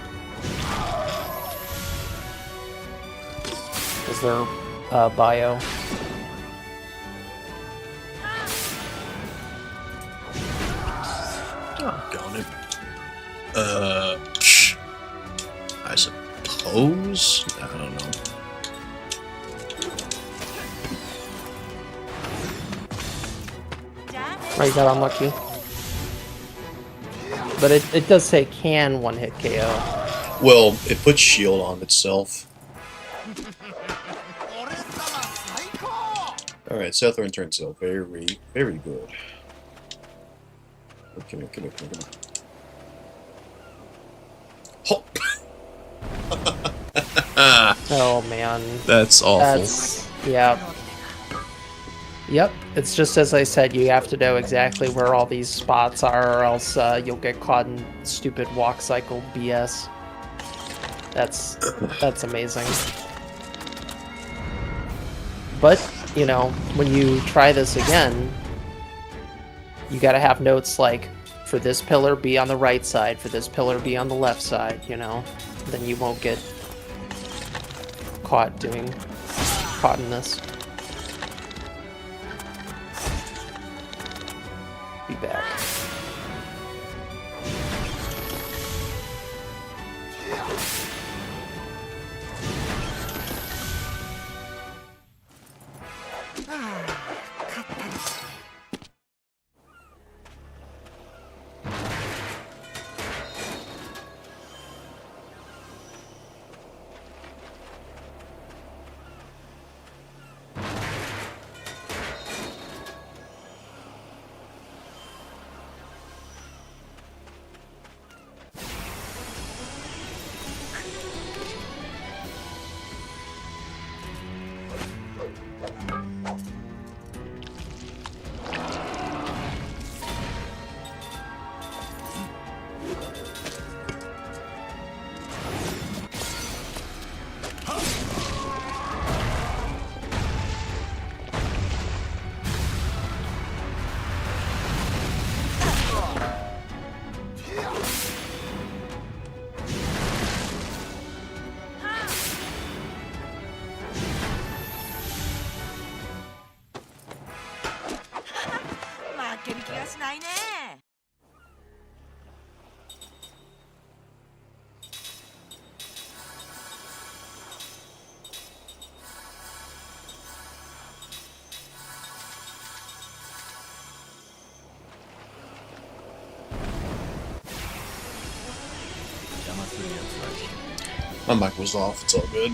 Is there bio? Doggone it. I suppose? I don't know. Right, got unlucky. But it does say can one-hit KO. Well, it puts shield on itself. Alright, Southern turns out very, very good. Come here, come here, come here, come here. Oh man. That's awful. Yeah. Yep, it's just as I said, you have to know exactly where all these spots are, or else you'll get caught in stupid walk cycle BS. That's amazing. But, you know, when you try this again, you gotta have notes like, for this pillar, be on the right side, for this pillar, be on the left side, you know? Then you won't get caught in this. Be back. My mic was off, it's all good.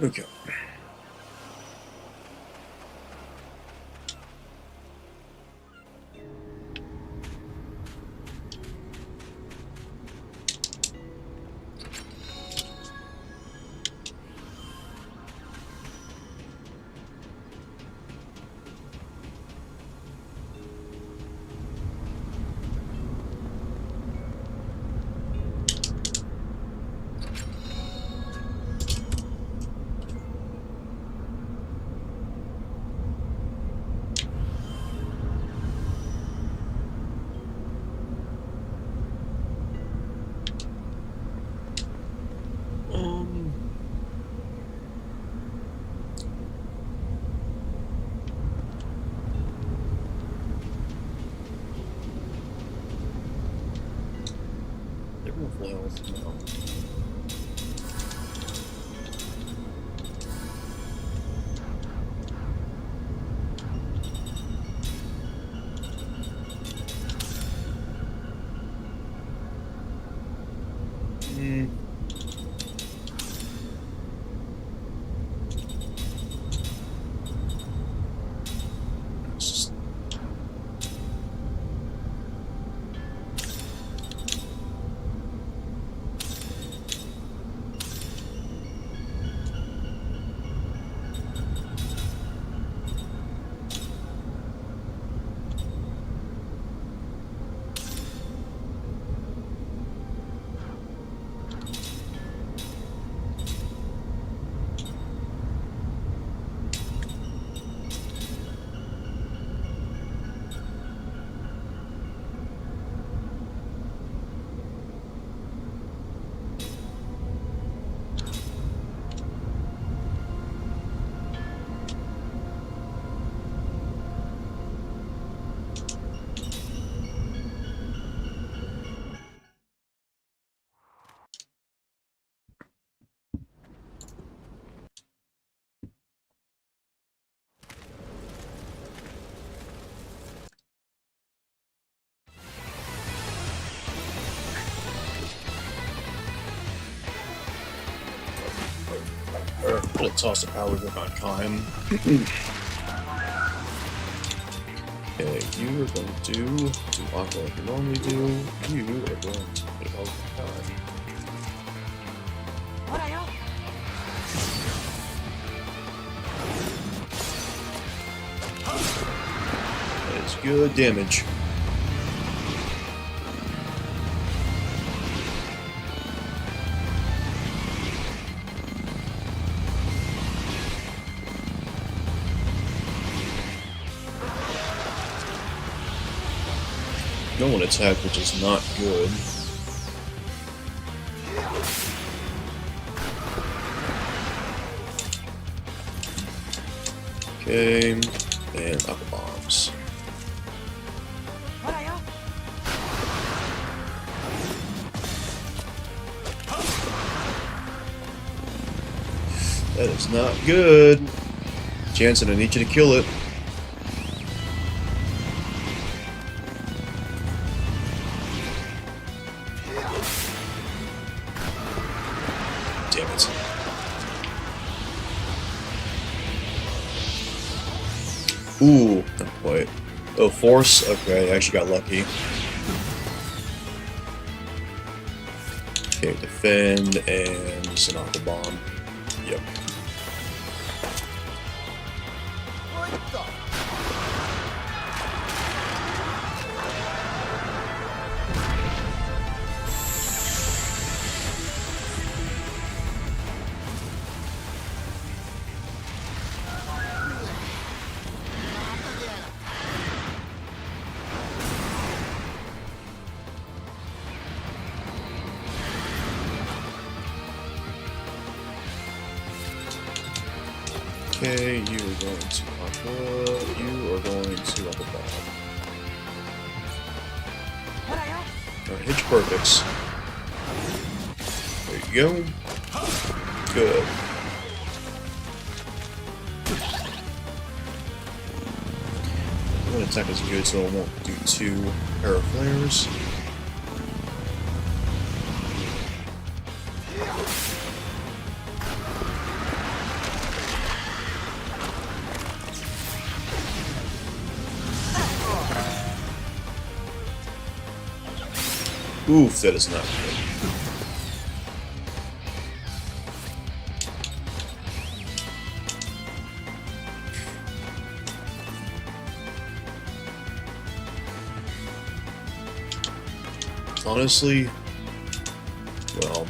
Okay. Full health, no. I'm gonna toss the power grip on Kime. Okay, you are going to do Aqua like you normally do. You are going to put it all the time. That is good damage. No one attack, which is not good. Okay, and Aqua Bombs. That is not good. Jansen, I need you to kill it. Damn it. Ooh, not quite. Oh, Force? Okay, I actually got lucky. Okay, defend and just an Aqua Bomb. Yep. Okay, you are going to Aqua, you are going to Aqua Bomb. Alright, hit your perfects. There you go. Good. One attack is good, so I won't do 2 Air Flares. Oof, that is not good. Honestly, well,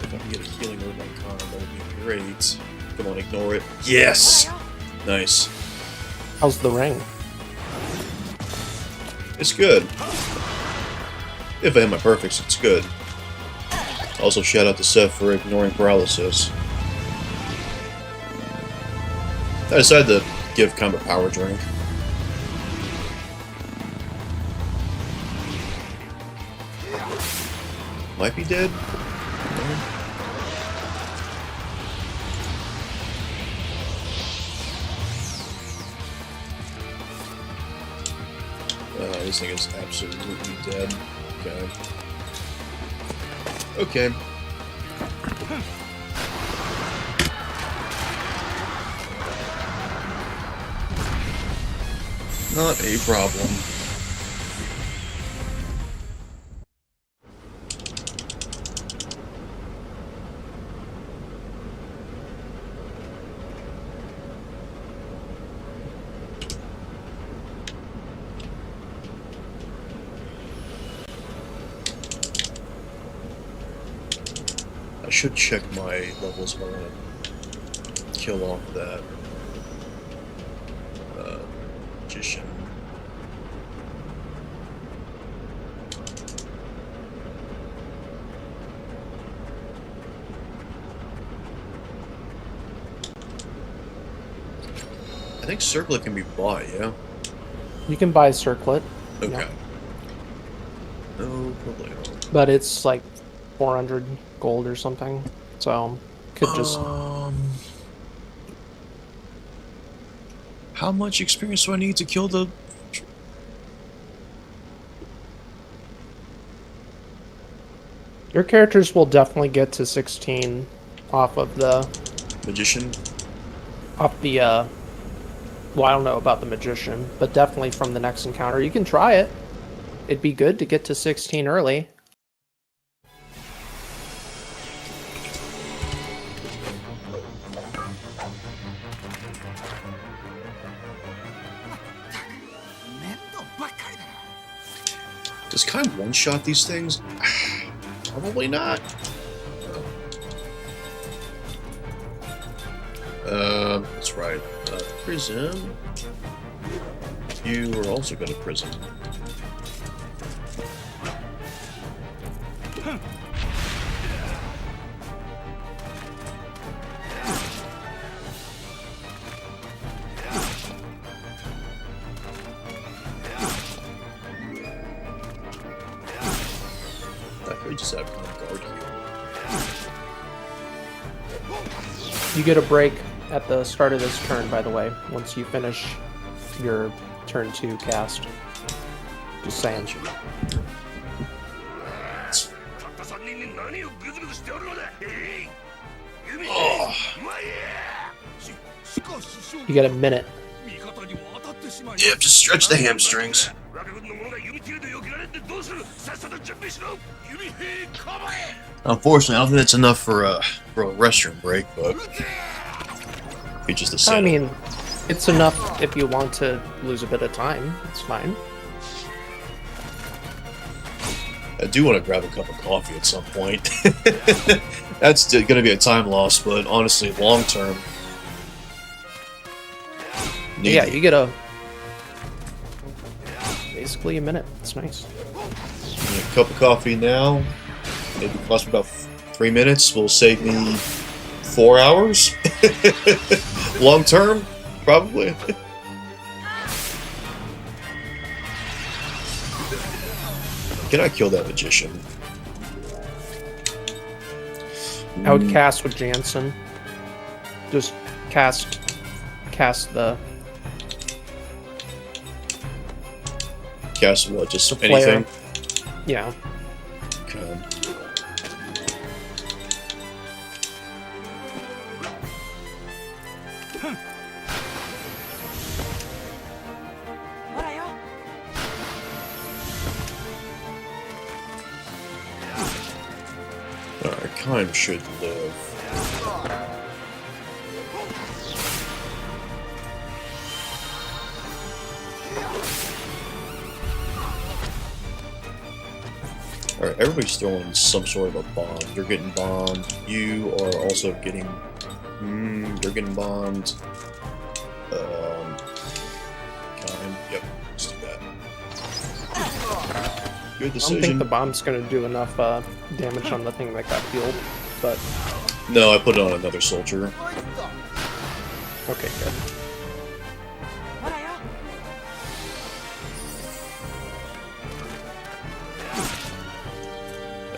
if I can get a healing word by Connor, that would be great. Come on, ignore it. Yes! Nice. How's the ring? It's good. If I hit my perfects, it's good. Also, shout out to Seth for ignoring paralysis. I decided to give kind of a power drink. Might be dead. This thing is absolutely dead. Okay. Okay. Not a problem. I should check my levels if I want to kill off that magician. I think Circlet can be bought, yeah? You can buy Circlet. Okay. Yeah. No problemo. But it's like 400 gold or something. So, could just... How much experience do I need to kill the... Your characters will definitely get to 16 off of the... magician? Off the, well, I don't know about the magician, but definitely from the next encounter. You can try it. It'd be good to get to 16 early. Does Kai one-shot these things? Probably not. That's right. Prison. You are also going to prison. We just have one guard here. You get a break at the start of this turn, by the way, once you finish your turn 2 cast. Just saying. Oh. You get a minute. Yep, just stretch the hamstrings. Unfortunately, I don't think that's enough for a restroom break, but it's just a set. I mean, it's enough if you want to lose a bit of time. It's fine. I do want to grab a cup of coffee at some point. That's going to be a time loss, but honestly, long term. Yeah, you get basically a minute. It's nice. A cup of coffee now. Maybe cost me about 3 minutes. Will save me 4 hours. Long term, probably. Can I kill that magician? I would cast with Jansen. Just cast the... Cast what? Just the flare. anything? Yeah. Okay. Alright, Kime should live. Alright, everybody's throwing some sort of a bomb. You're getting bombed. You are also getting... you're getting bombed. Kime. Yep, let's do that. Good I decision. don't think the bomb's going to do enough damage on the thing that got healed, but... No, I put it on another soldier. Okay, good.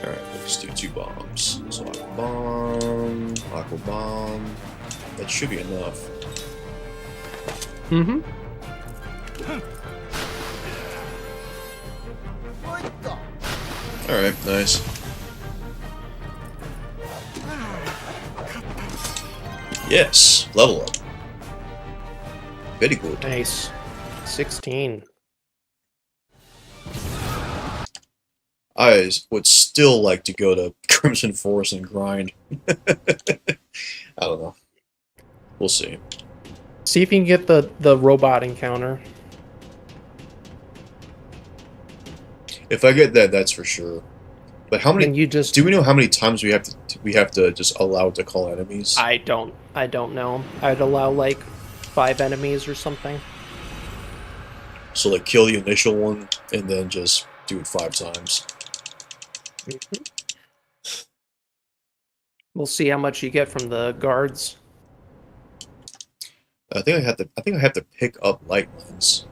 Alright, let's do 2 bombs. So aqua bomb, aqua bomb. That should be enough. Mm-hmm. Alright, nice. Yes, level up. Very good. Nice. 16. I would still like to go to Crimson Forest and grind. I don't know. We'll see. See if you can get the robot encounter. If I get that, that's for sure. But how many? Then you just Do we know how many times we have to just allow it to call enemies? I don't know. I'd allow like 5 enemies or something. So like kill the initial one and then just do it 5 times. We'll see how much you get from the guards. I think I have to pick up light lens.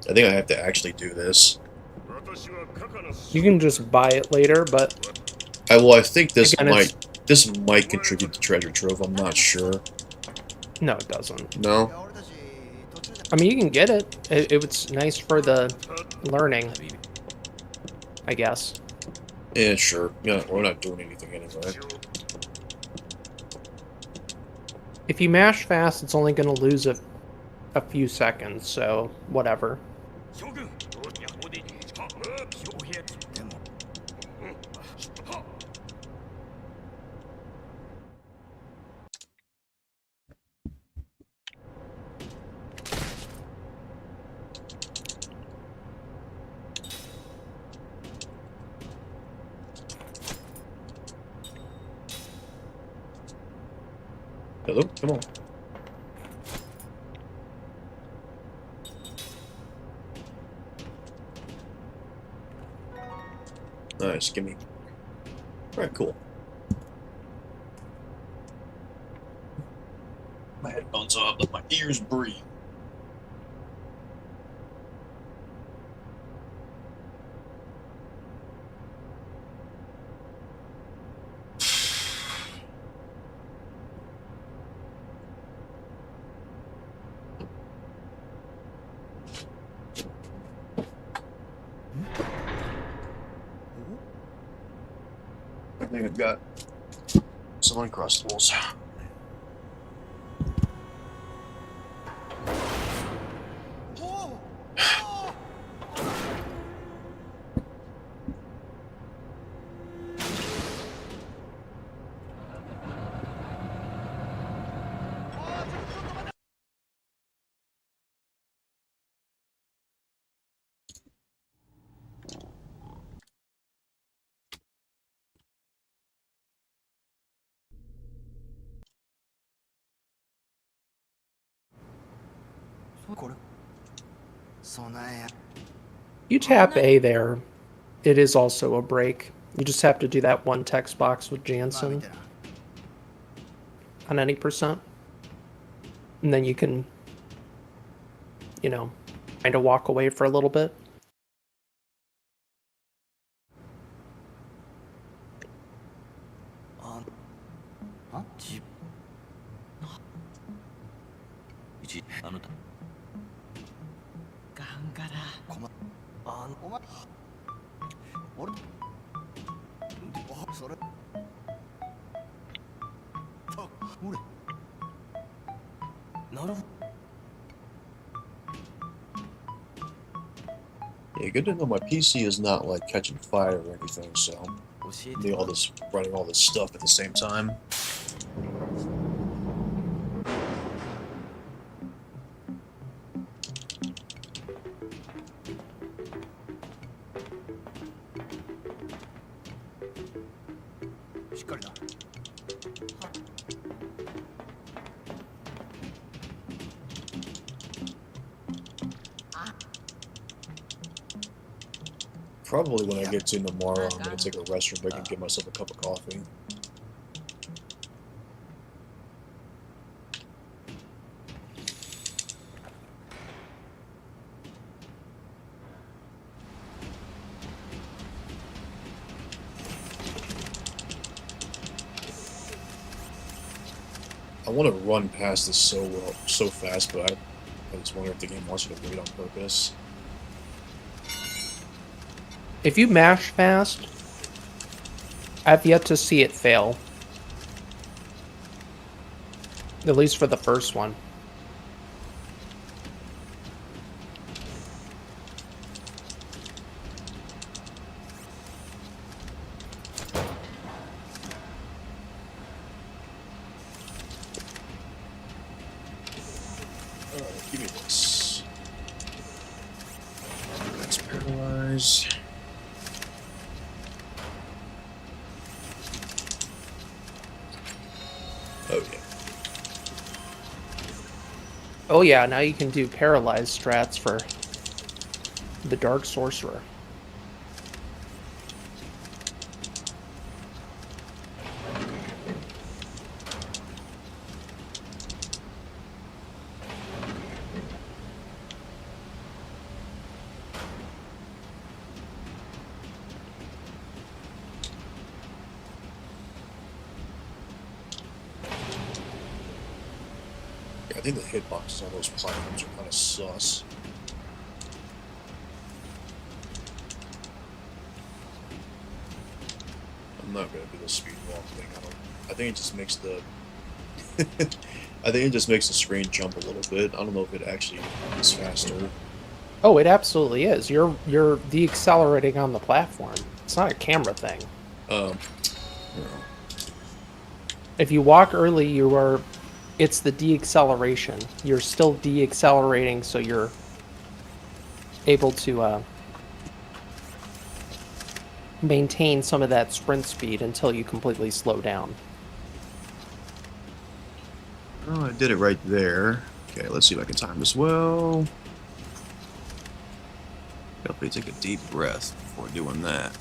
I think I have to actually do this. You can just buy it later, but I think this again, might contribute to treasure trove. I'm not sure. no, it doesn't. No. I mean, you can get it. It's nice for the learning, I guess. Yeah, sure. Yeah, we're not doing anything anyway. If you mash fast, it's only going to lose a few seconds, so whatever. Hello? Come on. Nice, gimme. Alright, cool. My headphones off, let my ears breathe. I think I've got some Uncrustables. You tap A there. It is also a break. You just have to do that one text box with Jansen on any %. And then you can, you know, kind of walk away for a little bit. Yeah, good to know my PC is not like catching fire or anything, so me running all this stuff at the same time. Probably when I get to tomorrow, I'm gonna take a restroom break and get myself a cup of coffee. want to run past this so fast, but I just wonder if the game wants you to wait on purpose. If you mash fast, I've yet to see it fail. At least for the first one. Give me this. That's paralyzed. Oh yeah. Oh yeah, now you can do paralyzed strats for the Dark Sorcerer. I think the hitboxes on those platforms are kind of sus. I'm not gonna do the speed walk thing. I think it just makes the. I think it just makes the screen jump a little bit. I don't know if it actually is faster. Oh, it absolutely is. You're deaccelerating on the platform. It's not a camera thing. Yeah. If you walk early, it's the deacceleration. You're still deaccelerating, so you're able to maintain some of that sprint speed until you completely slow down. Oh, I did it right there. Okay, let's see if I can time this well. Definitely take a deep breath before doing that.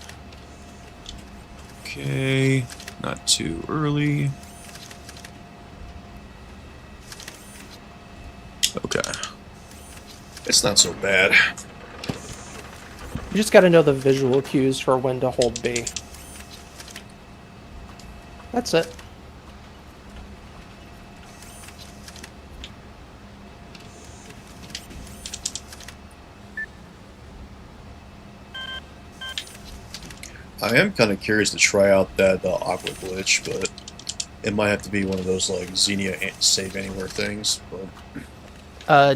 Okay, not too early. Okay. It's not so bad. You just got to know the visual cues for when to hold B. That's it. I am kind of curious to try out that aqua glitch, but it might have to be one of those like Xenia save anywhere things. But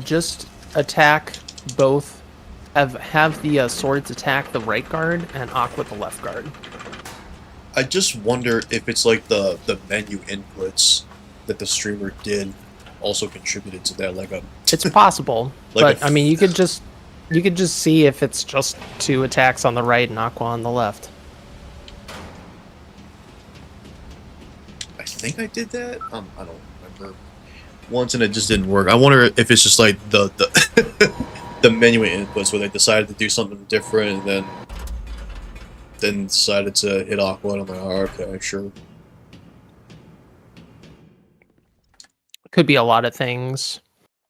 Just attack both. Have the swords attack the right guard and aqua the left guard. I just wonder if it's like the menu inputs that the streamer did also contributed to that. It's possible, like but I mean, you could just see if it's just 2 attacks on the right and aqua on the left. I think I did that. I don't remember once, and it just didn't work. I wonder if it's just like the the menu inputs where they decided to do something different and then decided to hit aqua. And I'm like, oh, okay, sure. Could be a lot of things.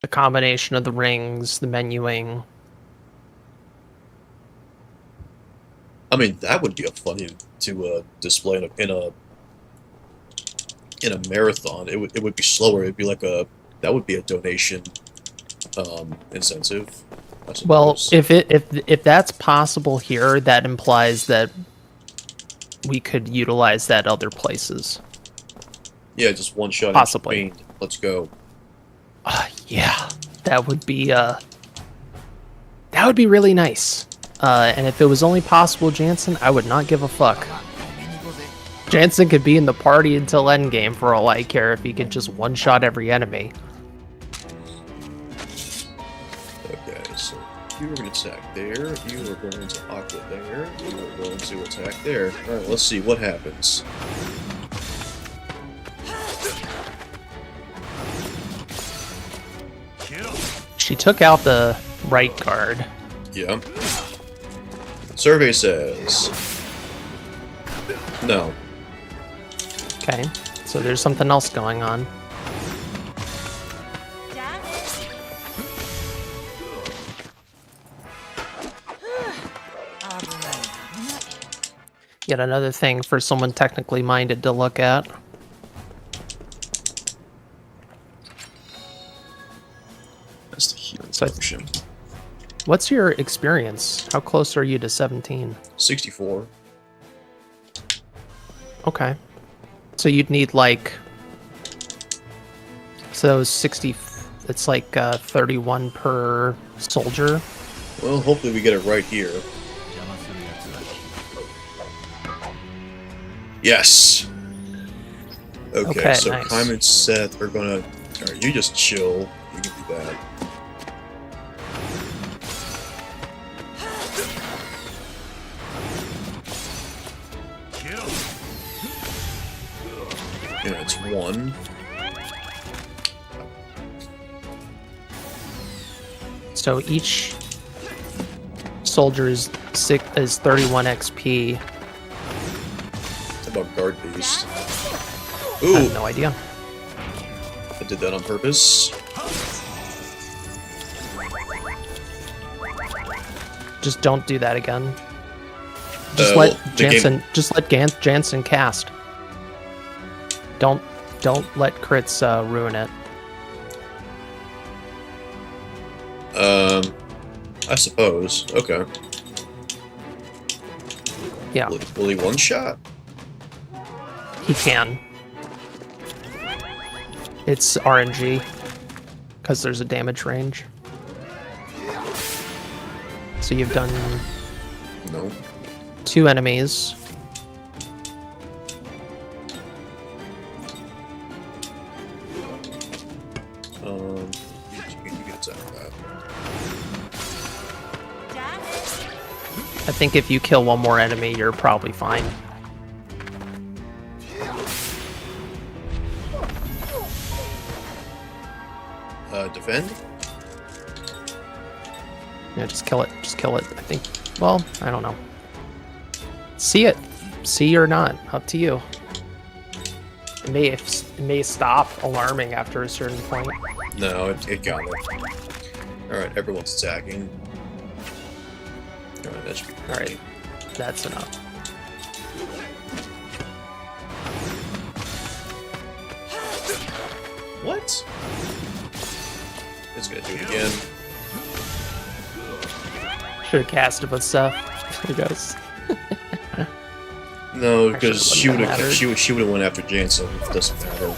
The combination of the rings, the menuing. I mean, that would be a funny to display in a marathon. It would be slower. It'd be like that would be a donation incentive. Well, if that's possible here, that implies that we could utilize that other places. Yeah, just one shot. Possibly. Let's go. Yeah, that would be really nice. And if it was only possible, Jansen, I would not give a fuck. Jansen could be in the party until endgame for all I care if he could just one-shot every enemy. Okay, so you are going to attack there, you are going to aqua there, you are going to attack there. Alright, let's see what happens. She took out the right guard. Yeah. Survey says... no. Okay, so there's something else going on. Yet another thing for someone technically minded to look at. So function. What's your experience? How close are you to 17? 64. Okay. So you'd need like... So 60... It's like 31 per soldier. Well, hopefully we get it right here. Yes! Okay, so nice. Prime and Seth are gonna... Alright, you just chill. You can do that. Yeah, it's 1. So each soldier is 31 XP. How about Guard Beast? I Ooh! have no idea. I did that on purpose. Just don't do that again. Just let Jansen cast. Don't let crits ruin it. I suppose. Okay. Yeah, Will he one-shot? he can. It's RNG because there's a damage range. So you've done No. 2 enemies. You can attack that. I think if you kill one more enemy, you're probably fine. Defend? Yeah, just kill it. Just kill it. I think. Well, I don't know. See it. See or not. Up to you. It may stop alarming after a certain point. No, it got it. Alright, everyone's attacking. Alright, that should be All right, that's enough. What? It's gonna do it again. Should have casted with stuff. I guess. No, Actually, because it she would wouldn't have have she would have went after Jansen. It doesn't matter.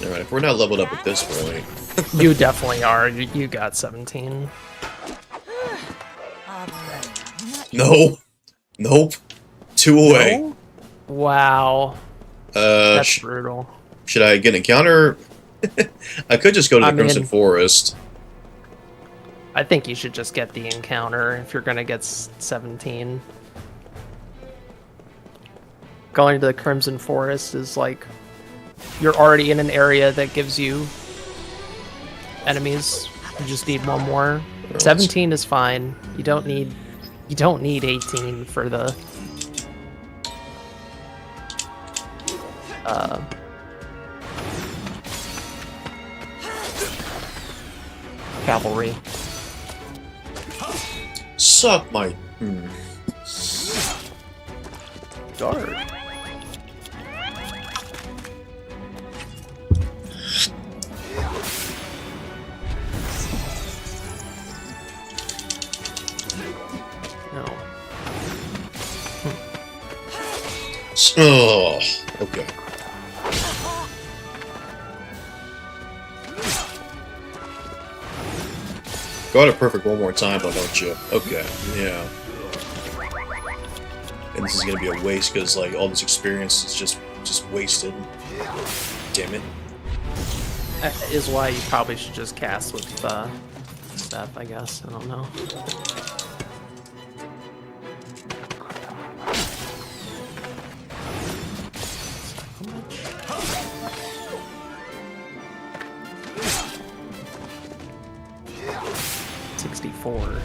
Alright, if we're not leveled up at this point. You definitely are. You got 17. No! Nope. 2 away. No? Wow. That's brutal. Should I get an encounter? I could just go to the Crimson Forest. I think you should just get the encounter if you're gonna get 17. Going to the Crimson Forest is like you're already in an area that gives you enemies. You just need one more. 17 is fine. You don't need 18 for the cavalry. Suck my... Guard. No. Oh, okay. Go out of perfect one more time, though, don't you? Okay, yeah. And this is gonna be a waste because, like, all this experience is just wasted. Damn it. That is why you probably should just cast with stuff, I guess. I don't know. How much? $64.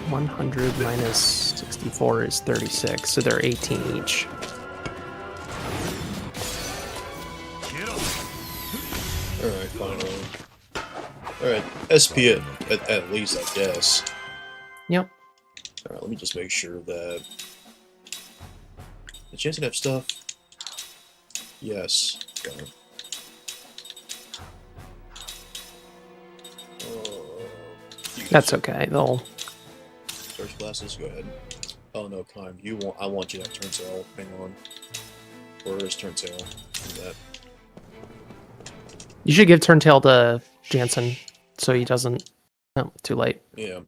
100 minus 64 is 36, so they're 18 each. Alright, finally. Alright, SP at least, I guess. Yep. Alright, let me just make sure that... The chance to have stuff. Yes. Got it. That's okay. They'll. First glasses. Go ahead. Oh no, Climb. You want? I want you to have Turntail. Hang on. Where is Turntail? Do that. You should give Turntail to Jansen so he doesn't. Oh, too late. Yeah.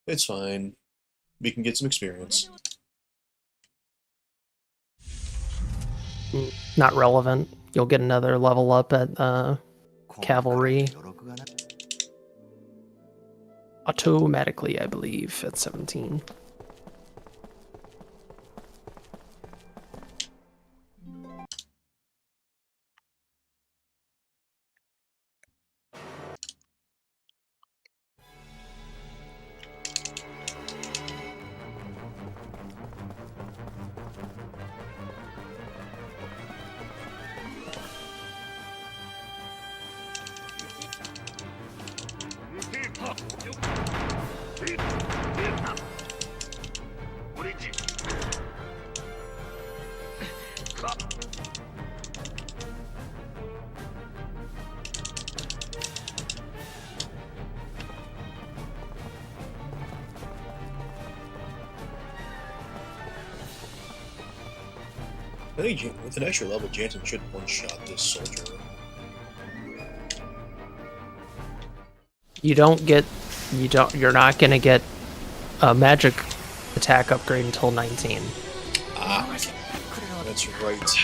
It's fine. We can get some experience. Not relevant. You'll get another level up at Cavalry. Automatically, I believe, at 17. I think with an extra level, Jansen should one-shot this soldier. You're not gonna get a magic attack upgrade until 19. Ah, that's right.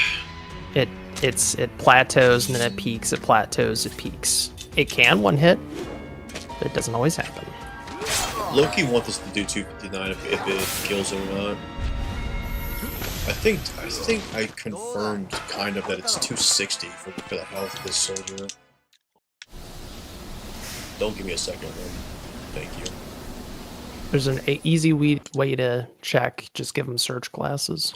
It plateaus and then it peaks, it plateaus, it peaks. It can one hit, but it doesn't always happen. Loki wants us to do 259 if it kills it or not. I think I confirmed kind of that it's 260 for the health of this soldier. Don't give me a second then. Thank you. There's an easy way to check. Just give them search glasses.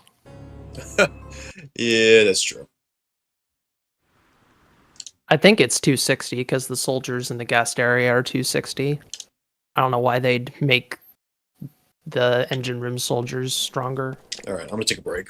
Yeah, that's true. I think it's 260 because the soldiers in the guest area are 260. I don't know why they'd make the engine room soldiers stronger. Alright, I'm gonna take a break.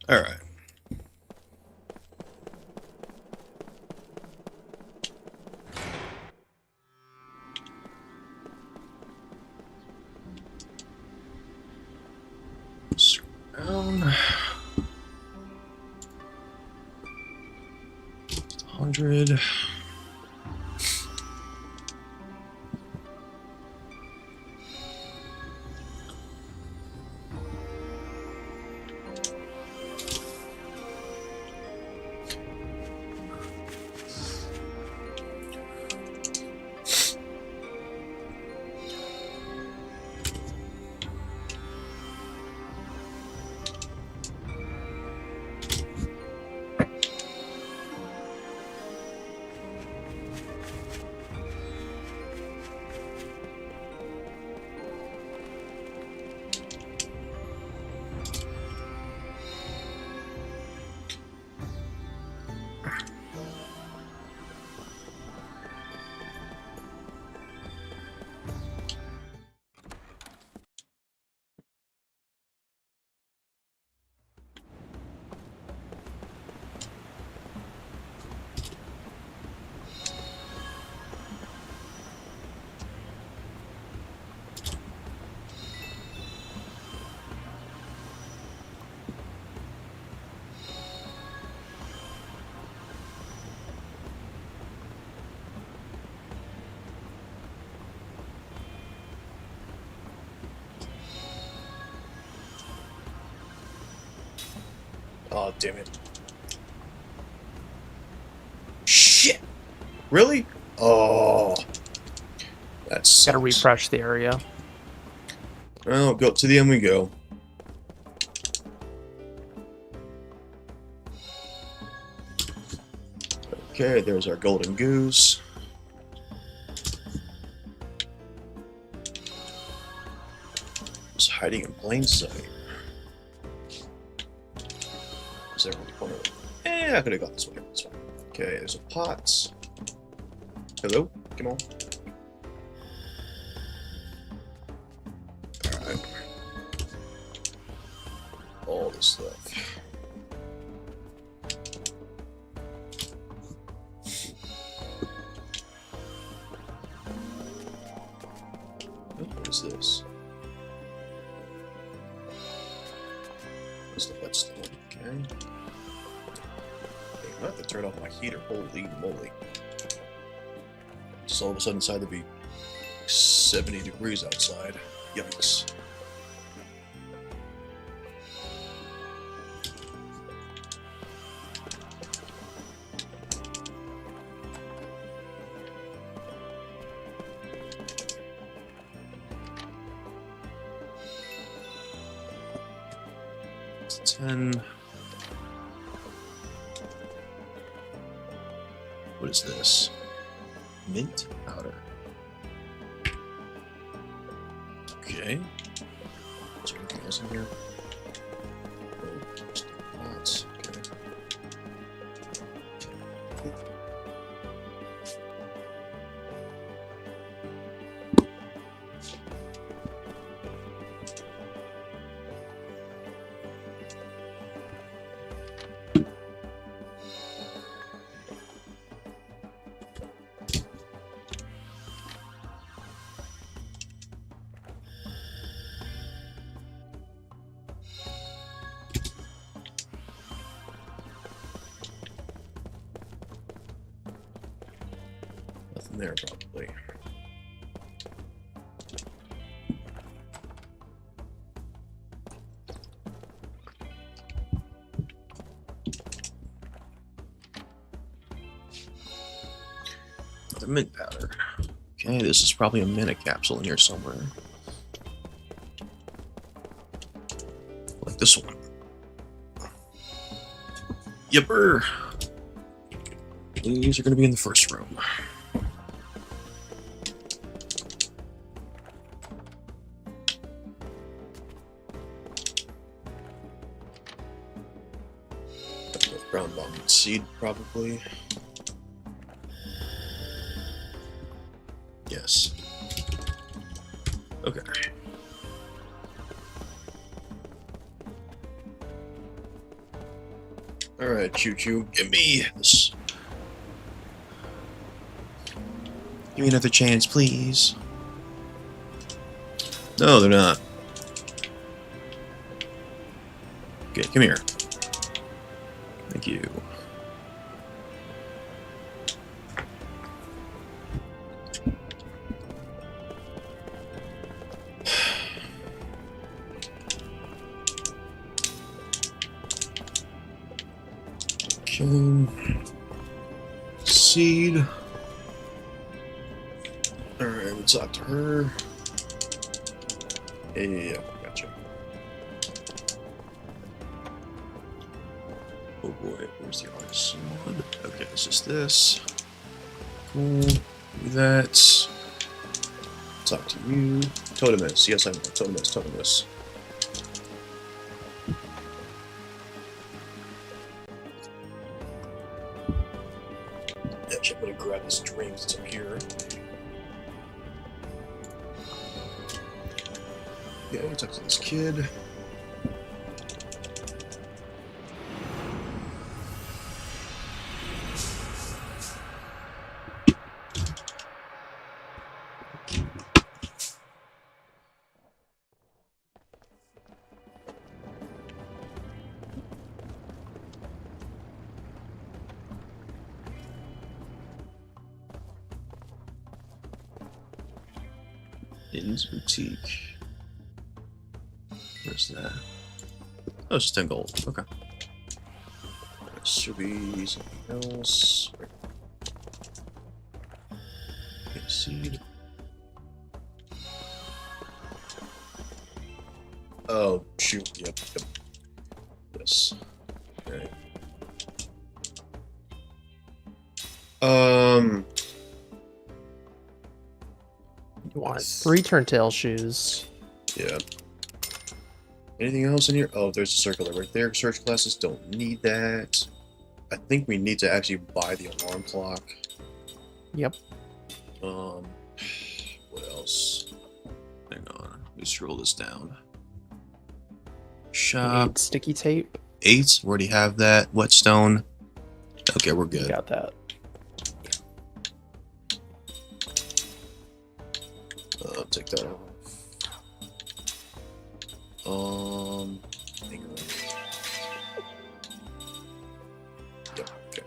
Alright. Scroll down. 100. Oh, damn it. Shit! Really? Oh. That sucks. Gotta refresh the area. Well, go to the end we go. Okay, there's our golden goose. It's hiding in plain sight. Is there a corner? I could have gone this way. That's fine. Okay, there's a pot. Hello? Come on. Alright. All this stuff. What is this? What's the whetstone? Okay. I'm gonna have to turn off my heater. Holy moly. Just all of a sudden decided to be 70 degrees outside. Yikes. It's 10. What is this? Mint powder. Okay. Is there anything else in here? Oh, just pots. Okay. Nothing there, probably. The mint powder. Okay, this is probably a mana capsule in here somewhere. Like this one. Yipper! These are going to be in the first room. Brown bomb seed, probably. Yes. Okay. Alright, Choo Choo, give me this. Give me another chance, please. No, they're not. Okay, come here. Thank you. Okay. Seed. Alright, we'll talk to her. Yeah, gotcha. Oh boy, where's the artist mod? Okay, it's just this. Cool. Do that. Talk to you. Totemus. Yes, I know. Totemus, Totemus. Actually, I'm gonna grab this drink that's up here. Yeah, we talk to this kid. In's Boutique. Where's that? Oh, it's 10 gold. Okay. This should be something else. Okay, seed. Oh, shoot. Yep. Yes. Okay. You want 3 turntail shoes. Yeah. Anything else in here? Oh, there's a circular right there. Search classes don't need that. I think we need to actually buy the alarm clock. Yep. What else? Hang on. Let me scroll this down. Shop. Sticky tape. 8. We already have that. Whetstone. Okay, we're good. You got that. Take that off. Hang on. Yep, okay.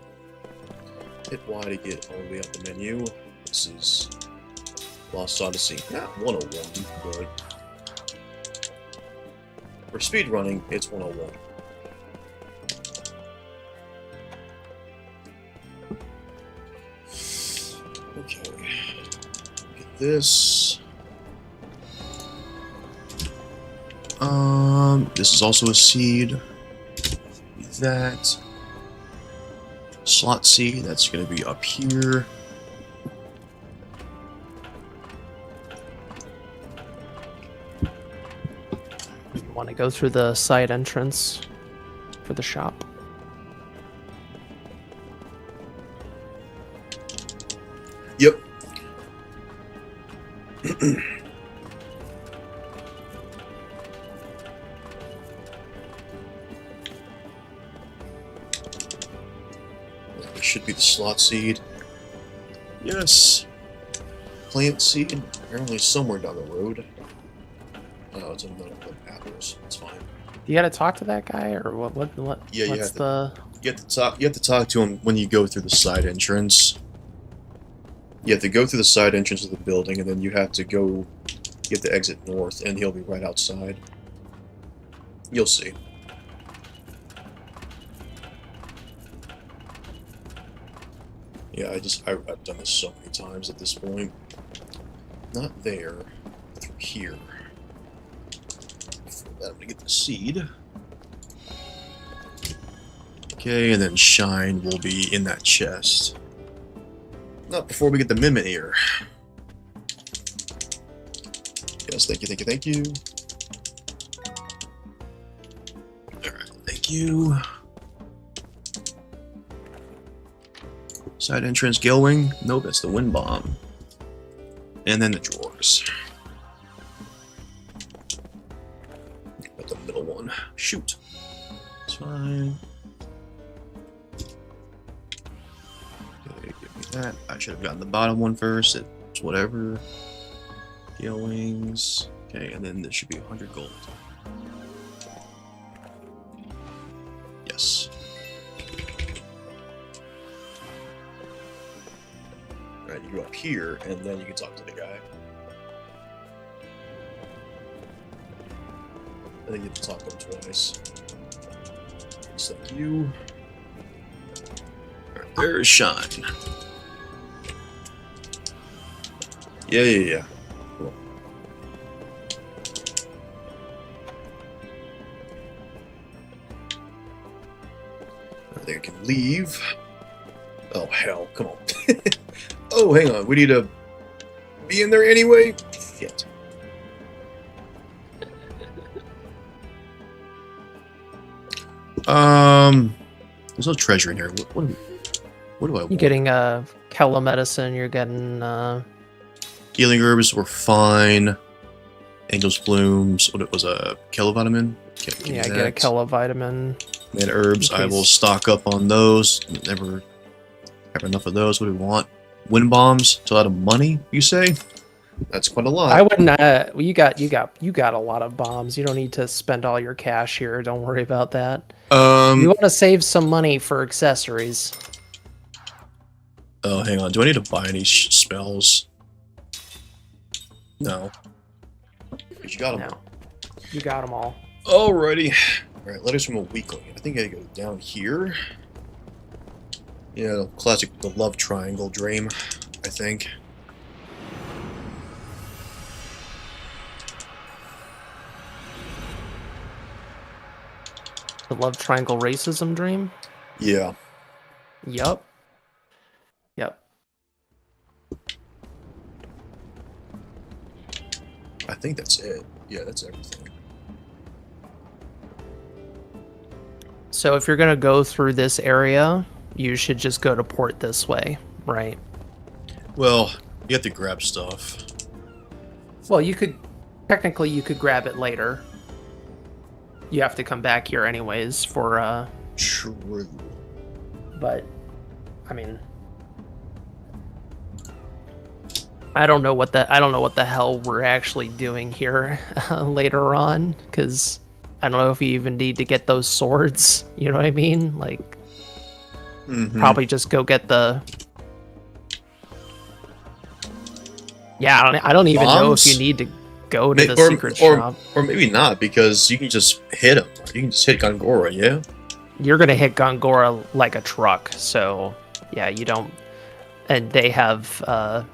Hit Y to get all the way up the menu. This is Lost Odyssey. Not 101, but for speedrunning, it's 101. Okay. Get this. This is also a seed. That slot seed, that's gonna be up here. You want to go through the side entrance for the shop. Yep. There should be the slot seed. Yes. Plant seed. Apparently somewhere down the road. Oh, it's another one. Apples. It's fine. You got to talk to that guy, or what? Yeah, you what's have to. the? You have to talk to him when you go through the side entrance. You have to go through the side entrance of the building, and then you have to go. You have to exit north, and he'll be right outside. You'll see. Yeah, I've done this so many times at this point. Not there. Through here. Before that, I'm gonna get the seed. Okay, and then shine will be in that chest. Not before we get the Mimit here. Yes, thank you, thank you, thank you. Alright, thank you. Side entrance, Gilwing. Nope, that's the wind bomb. And then the drawers. Got the middle one. Shoot. It's fine. that. I should have gotten the bottom one first. It's whatever. Gale wings. Okay, and then this should be 100 gold. Yes. Alright, you go up here, and then you can talk to the guy. I think you have to talk to him twice. Just like you. Alright, there's Shine. Yeah. Cool. I think I can leave. Oh, hell, come on. Oh, hang on, we need to be in there anyway? Shit. There's no treasure in here. What do I want? You're getting Kella medicine, you're getting Healing herbs were fine. Angel's blooms. What it was a Kella vitamin? yeah, get a Kella vitamin. And herbs, I will stock up on those. Never have enough of those. What do we want? Wind bombs. It's a lot of money, you say? That's quite a lot. I wouldn't. Well, you got a lot of bombs. You don't need to spend all your cash here. Don't worry about that. You want to save some money for accessories. Oh, hang on. Do I need to buy any spells? No. But you got them. No. You got them all. Alrighty. Alright, letters from a weakling. I think I gotta go down here. Yeah, classic, the love triangle dream, I think. The love triangle racism dream? Yeah. Yup. I think that's it. Yeah, that's everything. So if you're going to go through this area, you should just go to port this way, right? Well, you have to grab stuff. Well, technically you could grab it later. You have to come back here anyways for, True. but, I mean, I don't know what the hell we're actually doing here later on, because I don't know if you even need to get those swords. You know what I mean? Like, probably just go get the. Yeah, I don't even know if you need to go to the secret shop. Or maybe not, because you can just hit him. You can just hit Gongora, yeah? You're gonna hit Gongora like a truck, so yeah, you don't. And they have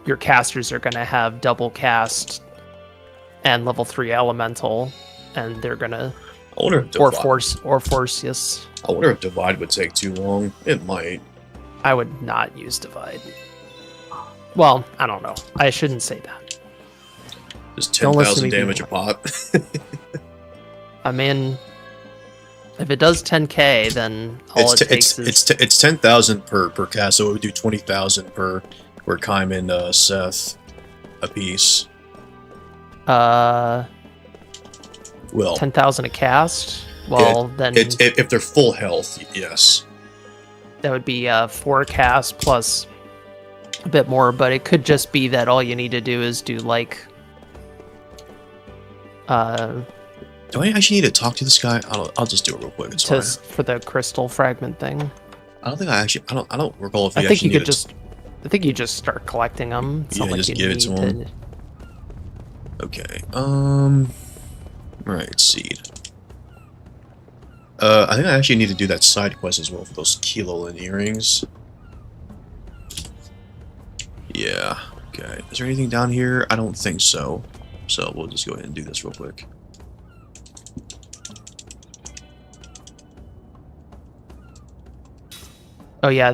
your casters are gonna have double cast and level 3 elemental, and they're gonna or force, yes. I wonder if divide would take too long. It might. I would not use divide. Well, I don't know. I shouldn't say that. Just 10,000 damage a pop. I mean, if it does 10k, then all it takes is... It's 10,000 per cast, so it would do 20,000 per Kaim and Seth a piece. Well, 10,000 a cast. Well, then if they're full health, yes. That would be 4 cast plus a bit more, but it could just be that all you need to do is do like. Do I actually need to talk to this guy? I'll just do it real quick. It's fine. For the crystal fragment thing. I don't think I don't recall if I think you just start collecting them. It's yeah, not like just you give it to him. Okay. Right, seed. I think I actually need to do that side quest as well for those Kilolin earrings. Yeah. Okay. Is there anything down here? I don't think so. So we'll just go ahead and do this real quick. Oh yeah,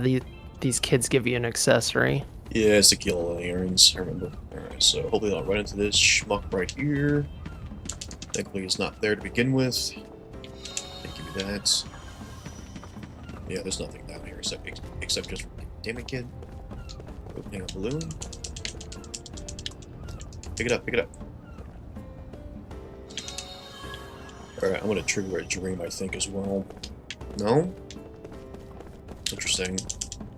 these kids give you an accessory. Yeah, it's the Kilolin earrings. I remember. Alright, so hopefully I'll run into this schmuck right here. Thankfully it's not there to begin with. Can't give me that. Yeah, there's nothing down here except just damn it, kid. Opening a balloon. Pick it up, pick it up. Alright, I'm gonna trigger a dream, I think, as well. No? Interesting.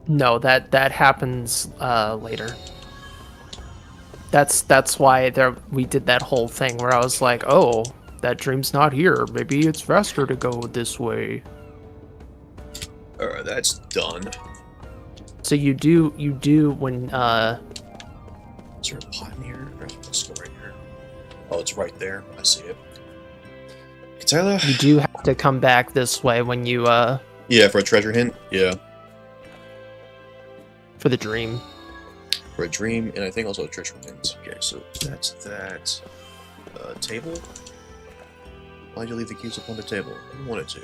No, that happens later. That's why we did that whole thing where I was like, oh, that dream's not here. Maybe it's faster to go this way. Alright, that's done. So you do when Is there a pot in here? Let's go right here. Oh, it's right there. I see it. Tyler? you do have to come back this way when you Yeah, for a treasure hint? Yeah. for the dream. For a dream, and I think also a treasure hint. Okay, so that's that. Table? Why'd you leave the keys up on the table? I wanted to.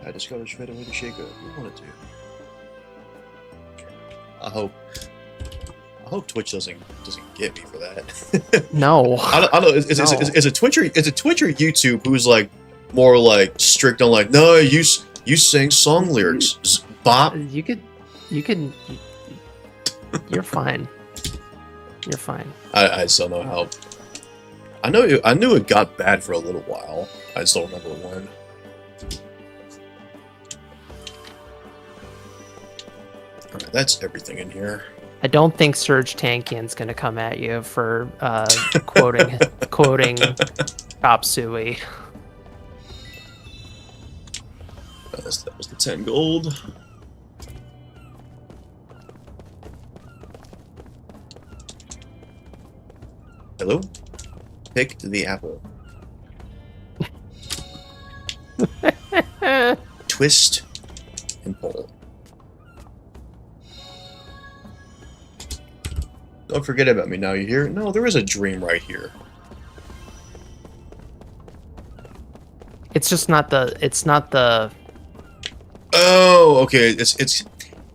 I discovered straight away to shake up. You wanted to. I hope Twitch doesn't get me for that. No. I don't know. Is a Twitch or YouTube who's like more like strict on like no you sing song lyrics bop. You could you're fine. You're fine. I just don't know how. I knew it got bad for a little while. I just don't remember when. Alright, that's everything in here. I don't think Serge Tankian's gonna come at you for quoting Chop Suey. That was the 10 gold. Hello? Pick the apple. Twist and pull. Don't forget about me now, you hear? No, there is a dream right here. It's just not the Oh, okay. It's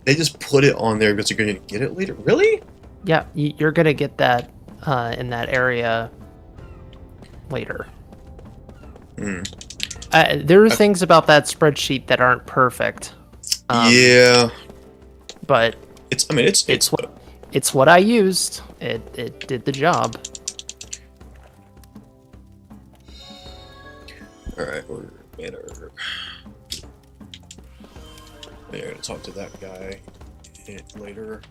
they just put it on there because you're gonna get it later. Really? yeah, you're gonna get that in that area later. Hmm. There are things about that spreadsheet that aren't perfect. Yeah. But It's. I mean, it's what I used. It did the job. All right. We're better. I'm gonna talk to that guy later.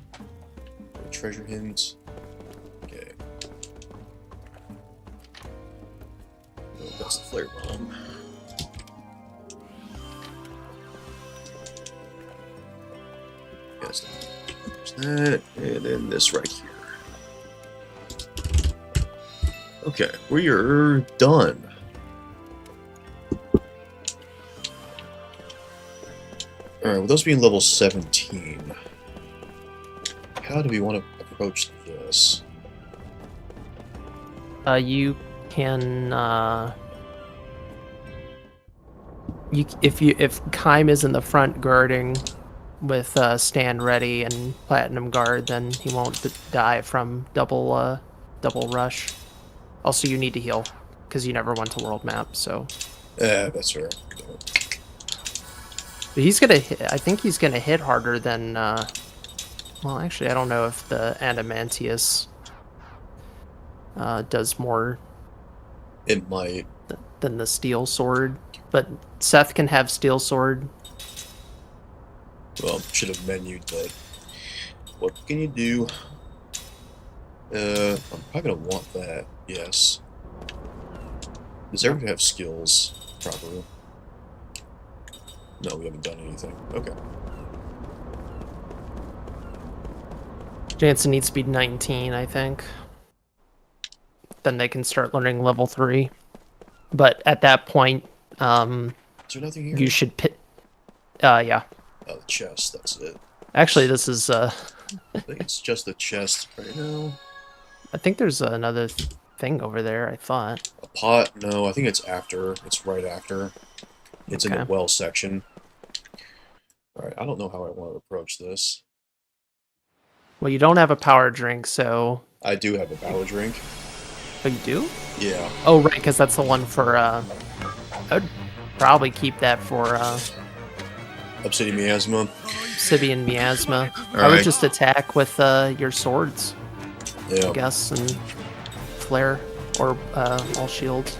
Treasure hints. Okay. Oh, that's the flare bomb. Yes, there's that, and then this right here. Okay, we're done. Alright, with those being level 17, how do we want to approach this? You can if Kime is in the front guarding with stand ready and platinum guard, then he won't die from double rush. Also, you need to heal because you never went to world map, so. Yeah, that's fair. But he's gonna hit, I think he's gonna hit harder than well, actually I don't know if the Adamantius does more It might. than the steel sword, but Seth can have steel sword. Well, should have menued, but what can you do? I'm probably gonna want that. Yes. Does everyone have skills properly? No, we haven't done anything. Okay. Jansen needs speed 19, I think. Then they can start learning level 3. But at that point, Is there nothing here? you should pit. Yeah. Oh, the chest. That's it. Actually, this is. I think it's just the chest right now. I think there's another thing over there. I thought. A pot? No, I think it's after. It's right after. It's in Okay. the well section. Alright, I don't know how I want to approach this. Well, you don't have a power drink, so. I do have a power drink. Oh, you do? Yeah. Oh, right, because that's the one for. I would probably keep that for Obsidian Miasma. Obsidian Miasma. I would Alright. just attack with your swords, I Yeah. guess, and flare or all shields.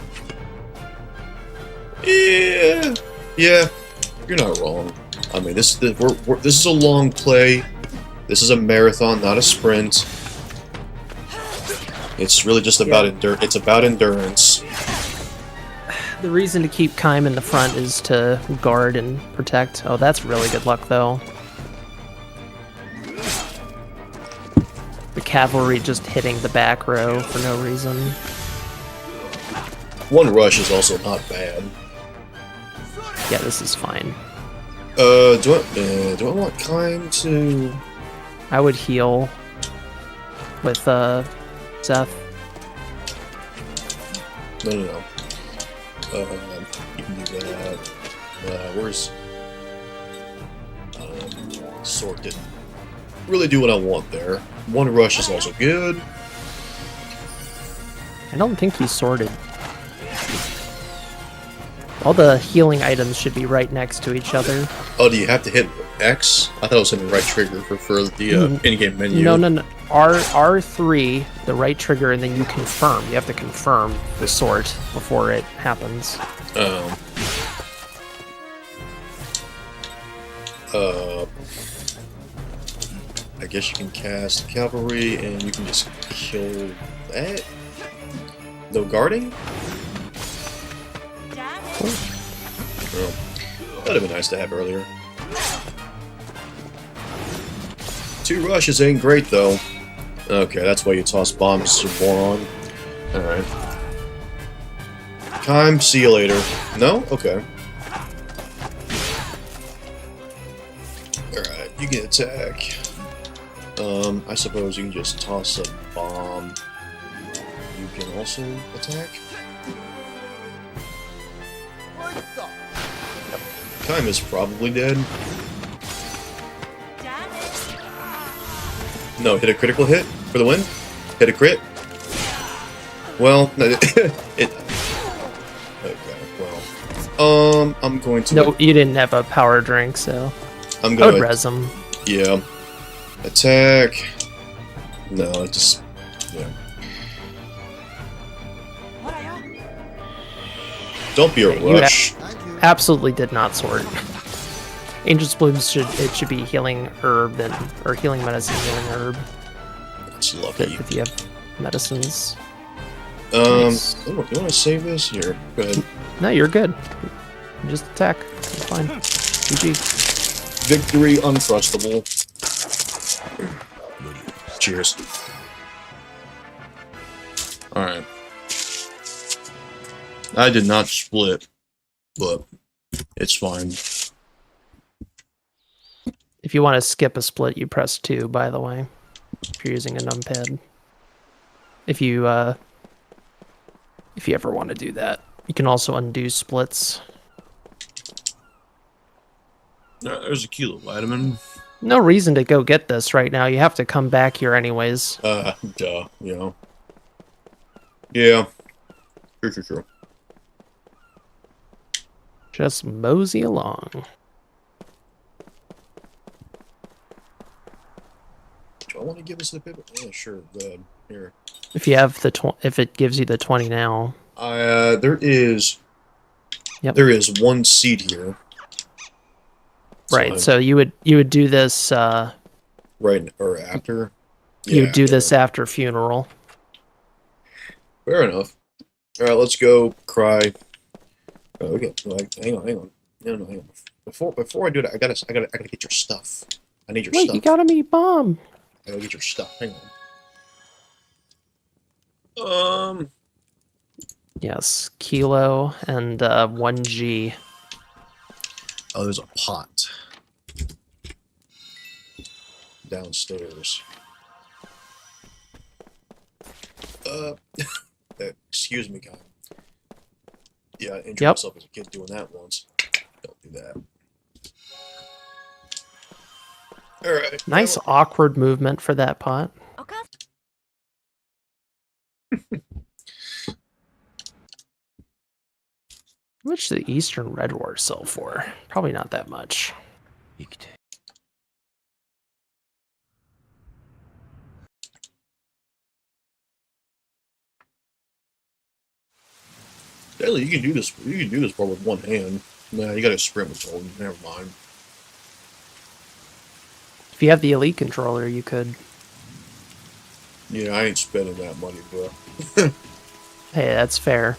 Yeah, yeah, you're not wrong. I mean, this is a long play. This is a marathon, not a sprint. It's really just about It's about endurance. The reason to keep Kime in the front is to guard and protect. Oh, that's really good luck, though. The cavalry just hitting the back row for no reason. One rush is also not bad. Yeah, this is fine. Do I want Kime to... I would heal with, Seth. No. You can do that. Where's... Sword didn't really do what I want there. One rush is also good. I don't think he's sorted. All the healing items should be right next to each other. Oh, do you have to hit X? I thought I was hitting the right trigger for the in-game menu. No. R3, the right trigger, and then you confirm. You have to confirm the sort before it happens. I guess you can cast Cavalry and you can just kill that. No guarding? Cool. Oh, that'd have been nice to have earlier. 2 rushes ain't great though. Okay, that's why you toss bombs, you moron. Alright. Kime, see you later. No? Okay. Alright, you can attack. I suppose you can just toss a bomb. You can also attack. Kime is probably dead. No, hit a critical hit for the win. Hit a crit. Well, no, it. Okay, well, I'm going to. No, you didn't have a power drink, so I'm I gonna would res him. Yeah. Attack. No, it just. Yeah. Don't be a rush. Absolutely did not sort. Angel's Bloom should be healing herb or healing medicine, healing herb. That's lucky. If you have medicines. Nice. You want to save this? Here, go ahead. No, you're good. Just attack. It's fine. GG. Victory untrustable. Cheers. Alright. I did not split, but it's fine. If you want to skip a split, you press 2, by the way. If you're using a numpad. If you ever want to do that. You can also undo splits. There's a kilo vitamin. No reason to go get this right now. You have to come back here anyways. Duh, you know. Yeah. True. Just mosey along. Do I want to give us the pivot? Yeah, sure. Go ahead. Here. If you have the if it gives you the 20 now. There is. Yep. There is 1 seed here. Right. So you would do this. Right or after. Yeah, you would do this after funeral. Fair enough. All right, let's go. Cry. Oh, okay. Hang on. No, hang on. Before I do that, I gotta get your stuff. I need your stuff. Wait, you gotta meet Bomb. I gotta get your stuff. Hang on. Yes, Kilo and 1G. Oh, there's a pot downstairs. Excuse me, guy. Yeah, I injured myself as a kid doing that once. Don't do that. Alright. Nice awkward movement for that pot. Okay. How much did the Eastern Red War sell for? Probably not that much. Daily, you can do this. You can do this part with one hand. Nah, you gotta sprint with Golden. Never mind. If you have the Elite controller, you could. Yeah, I ain't spending that money, bro. Hey, that's fair.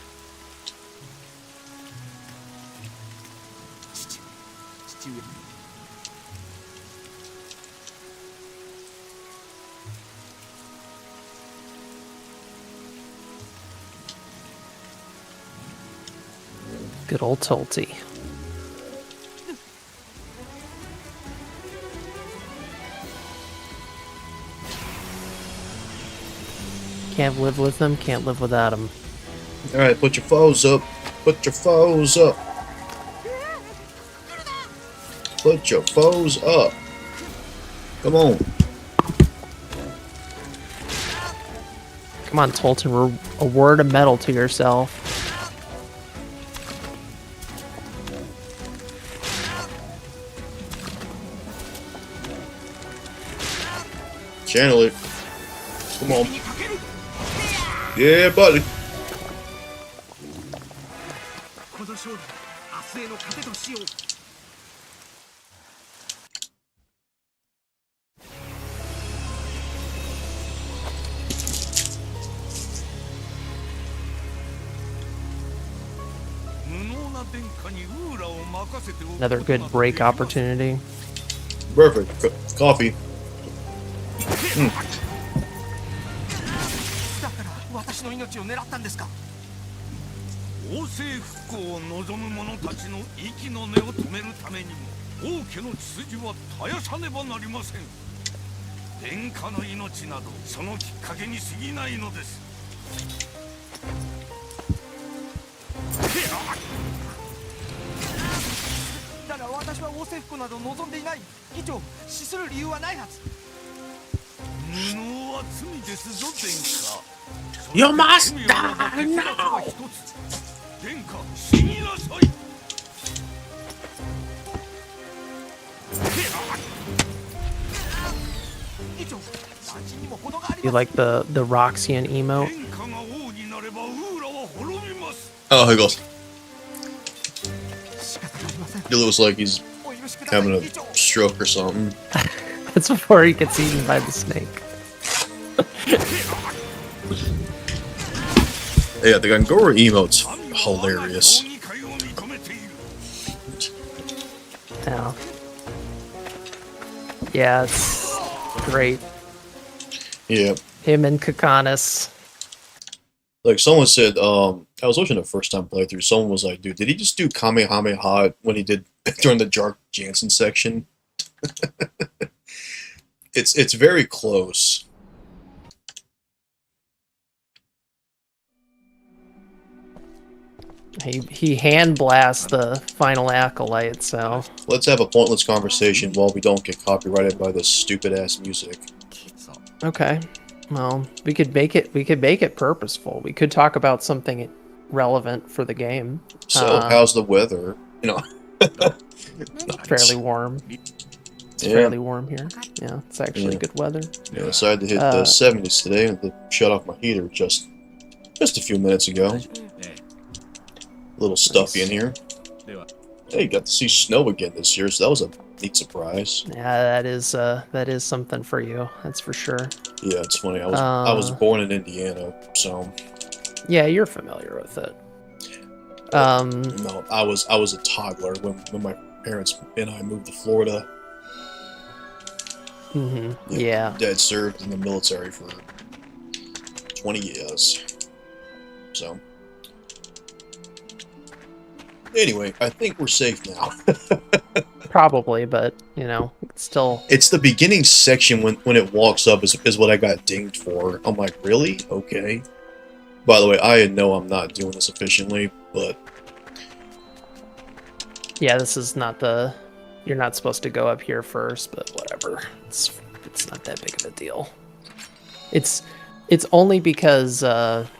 Good old Tulty. Can't live with them, can't live without them. Alright, put your foes up. Put your foes up. Put your foes up. Come on. Come on, Tulty, a word of metal to yourself. Channel it. Come on. Yeah, buddy. Another good break opportunity. Perfect. Coffee. Mm. 王政復興を望む者たちの息の根を止めるためにも王家の血筋は絶やさねばなりません。殿下の命などそのきっかけに過ぎないのです。だが私は王政復興など望んでいない。議長、死する理由はないはず。無能は罪ですぞ、殿下。You must die now! 殿下、死になさい。You like the Roxian emote? Oh, he goes. It looks like he's having a stroke or something. That's before he gets eaten by the snake. Yeah, the Gangora emote's hilarious. Yeah. Yeah, it's great. Yeah. Him and Kakanis. Like someone said, I was watching the first time playthrough, someone was like, dude, did he just do Kamehameha when he did during the Jark Jansen section? It's very close. He hand blasts the final acolyte, so Let's have a pointless conversation while we don't get copyrighted by this stupid ass music. okay. Well, we could make it purposeful. We could talk about something relevant for the game. So, how's the weather? You know, nice. Fairly warm. It's fairly warm here. Yeah, it's actually good weather. Yeah, I decided to hit the 70s today and shut off my heater just a few minutes ago. A little stuffy in here. Hey, got to see snow again this year, so that was a neat surprise. Yeah, that is something for you. That's for sure. Yeah, it's funny. I was born in Indiana, so yeah, you're familiar with it. no, I was a toddler when my parents and I moved to Florida. Yeah. Dad served in the military for 20 years. So anyway, I think we're safe now. Probably, but you know, still. It's the beginning section when it walks up is what I got dinged for. I'm like, really? Okay. By the way, I know I'm not doing this efficiently, but Yeah, this is not the. You're not supposed to go up here first, but whatever. It's not that big of a deal. It's only because of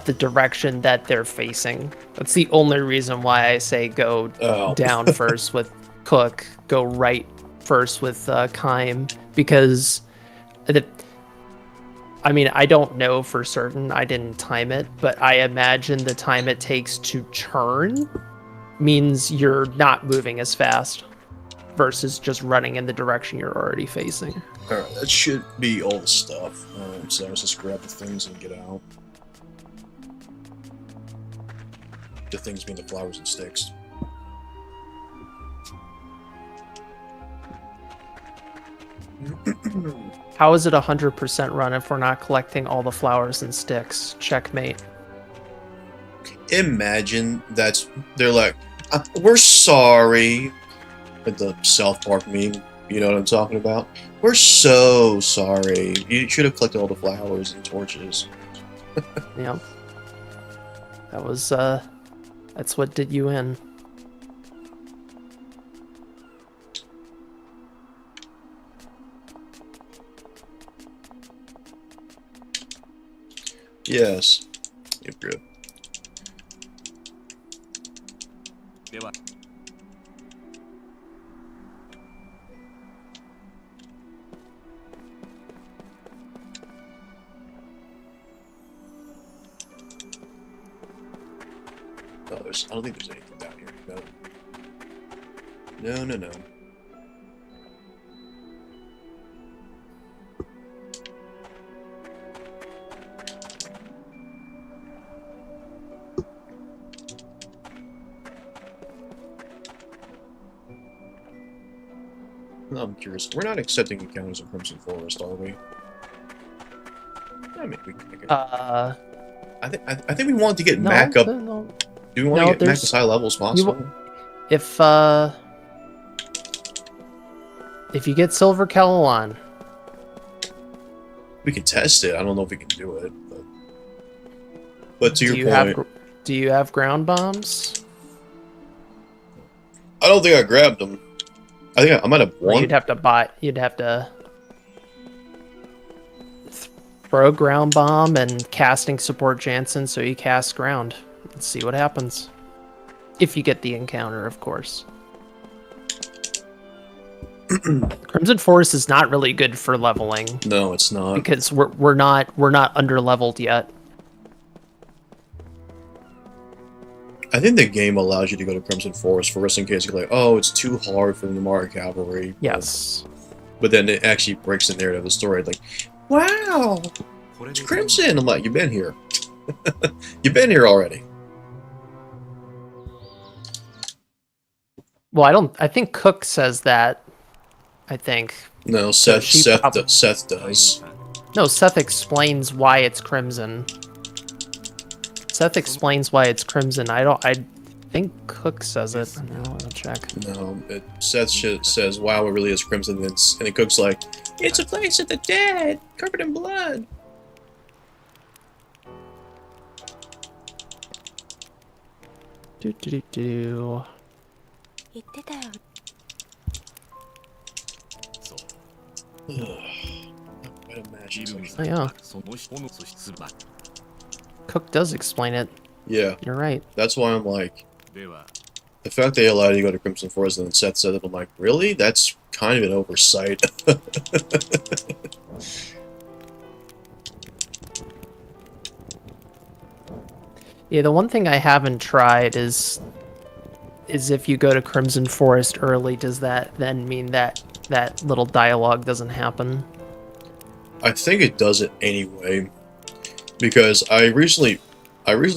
the direction that they're facing. That's the only reason why I say go down first with Cook, go right first with Kaim, because I mean, I don't know for certain. I didn't time it, but I imagine the time it takes to turn means you're not moving as fast versus just running in the direction you're already facing. Alright, that should be all the stuff. So let's just grab the things and get out. The things being the flowers and sticks. How is it 100% run if we're not collecting all the flowers and sticks? Checkmate. Imagine they're like, we're sorry. Like the South Park meme, you know what I'm talking about? We're so sorry. You should have collected all the flowers and torches. Yep. That was, that's what did you in. Yes. You're good. では No, I don't think there's anything down here. No. No. No, I'm curious. We're not accepting encounters in Crimson Forest, are we? I mean, we can make it. Uh, I think we want to get no, Mac up. no. Do we want No, to get Mac there's- as high level as possible? If you get Silver Kellan, We can test it. I don't know if we can do it. But to your point, do you have ground bombs? I don't think I grabbed them. I think I might have Or one. you'd have to throw ground bomb and casting support Jansen so you cast ground. Let's see what happens. If you get the encounter, of course. Crimson Forest is not really good for leveling No, it's not. because we're not under leveled yet. I think the game allows you to go to Crimson Forest first in case you're like, oh, it's too hard for the Namara Cavalry. Yes. But then it actually breaks the narrative of the story. Like, wow, これ it's で Crimson. I'm like, you've been here. You've been here already. Well, I think Cook says that. I think. No, So Seth. she Seth. prob- Seth does. No, Seth explains why it's Crimson. Seth explains why it's Crimson. I think Cook says it. No, I'll check. No, Seth says, wow, it really is Crimson. And then Cook's like, it's a place of the dead, covered in blood. Do. 言ってたよ。 そう I'd imagine ビルに so. Oh, yeah. その人の素質ば Cook does explain it. Yeah, You're right. that's why I'm like, では the fact they allowed you to go to Crimson Forest and then Seth said it, I'm like, really? That's kind of an oversight. Yeah, the one thing I haven't tried is if you go to Crimson Forest early, does that then mean that that little dialogue doesn't happen? I think it does it anyway, because I recently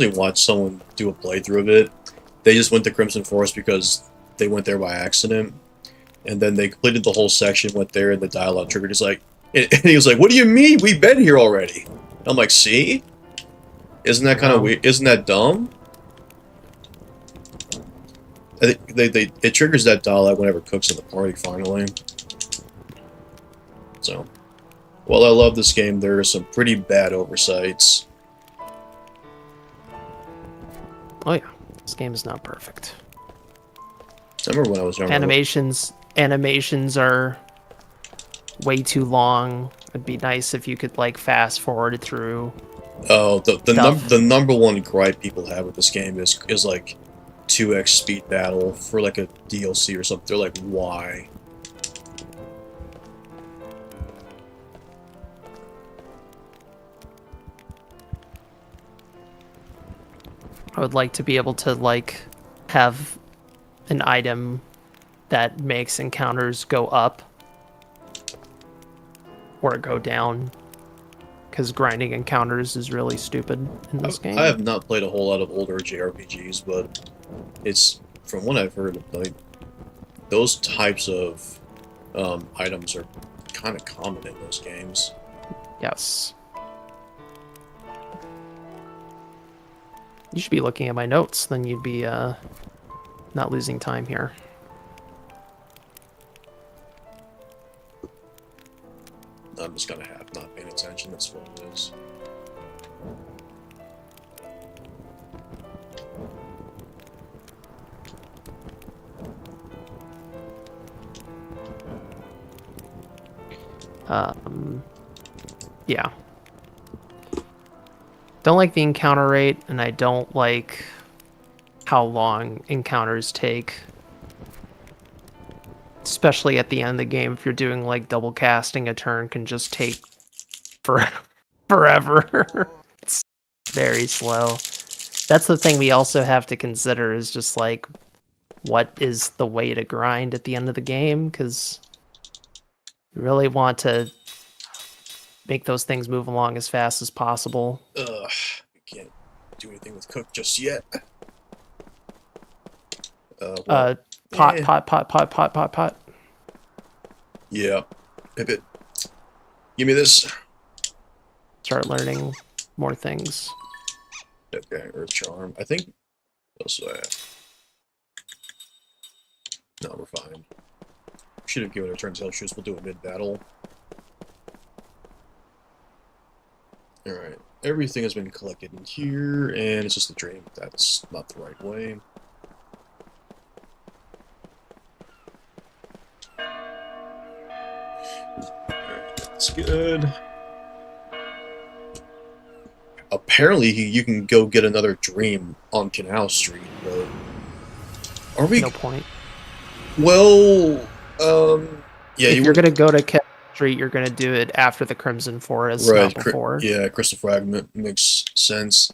watched someone do a playthrough of it. They just went to Crimson Forest because they went there by accident, and then they completed the whole section, went there, and the dialogue triggered. It's like, and he was like, "What do you mean? We've been here already." I'm like, "See, isn't that kind of weird? Isn't that dumb?" I think it triggers that dialogue whenever Cook's in the party finally. So, while I love this game, there are some pretty bad oversights. Oh yeah, this game is not perfect. I remember when I was younger. Animations are way too long. It'd be nice if you could like fast forward it through. Oh, Stuff. the number one gripe people have with this game is like 2x speed battle for like a DLC or something. They're like, why? I would like to be able to like have an item that makes encounters go up or go down, because grinding encounters is really stupid in this game. I have not played a whole lot of older JRPGs, but it's, from what I've heard, like, those types of items are kind of common in those games. Yes. You should be looking at my notes, then you'd be not losing time here. I'm just gonna have not paying attention, that's what it is. Yeah. Don't like the encounter rate, and I don't like how long encounters take. Especially at the end of the game, if you're doing like double casting, a turn can just take forever. It's very slow. That's the thing we also have to consider, is just like, what is the way to grind at the end of the game? Because you really want to make those things move along as fast as possible. Ugh, we can't do anything with Cook just yet. Well, Pot. yeah. Pivot. Give me this. Start learning more things. Okay, Earth Charm. I think. What else do I have? No, we're fine. Should have given her turn tail shoots. We'll do a mid battle. Alright. Everything has been collected in here, and it's just a dream. That's not the right way. Alright, that's good. Apparently, you can go get another dream on Canal Street, but... Are we... No point. Well, yeah, if you're gonna go to Canal Street, you're gonna do it after the Crimson Forest, right, not before. Yeah, Crystal Fragment makes sense.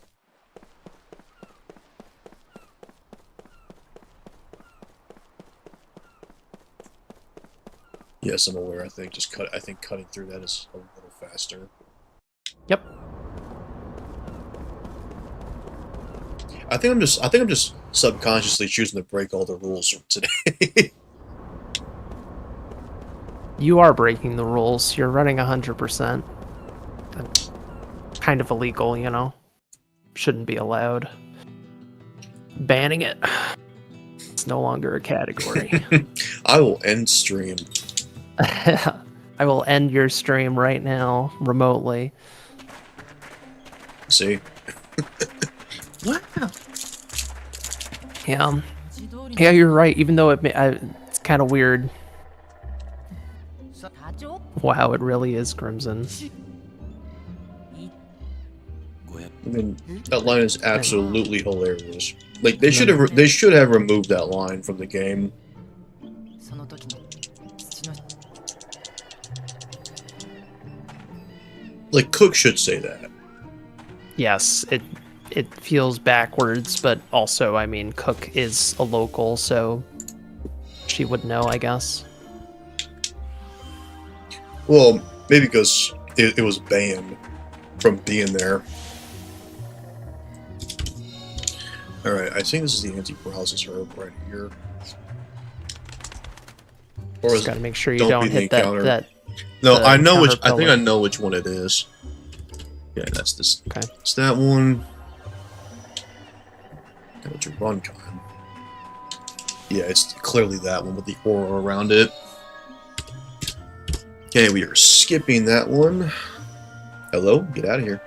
Yes, I'm aware. I think cutting through that is a little faster. Yep. I think I'm just subconsciously choosing to break all the rules from today. You are breaking the rules. You're running 100%. Kind of illegal, you know? Shouldn't be allowed. Banning it. It's no longer a category. I will end stream. I will end your stream right now, remotely. See? Wow. Yeah. Yeah, you're right. Even though it's kind of weird. Wow, it really is Crimson. I mean, that line is absolutely hilarious. Like they should have removed that line from the game. Like Cook should say that. Yes, it feels backwards, but also, I mean, Cook is a local, so she would know, I guess. Well, maybe because it was banned from being there. Alright, I think this is the anti-paralysis herb right here. Or Just gotta make sure you don't hit that. No, I know which. encounter I think pillar. I know which one it is. Yeah, that's this. Okay. It's that one. What's your run time? Yeah, it's clearly that one with the aura around it. Okay, we are skipping that one. Hello, get out of here.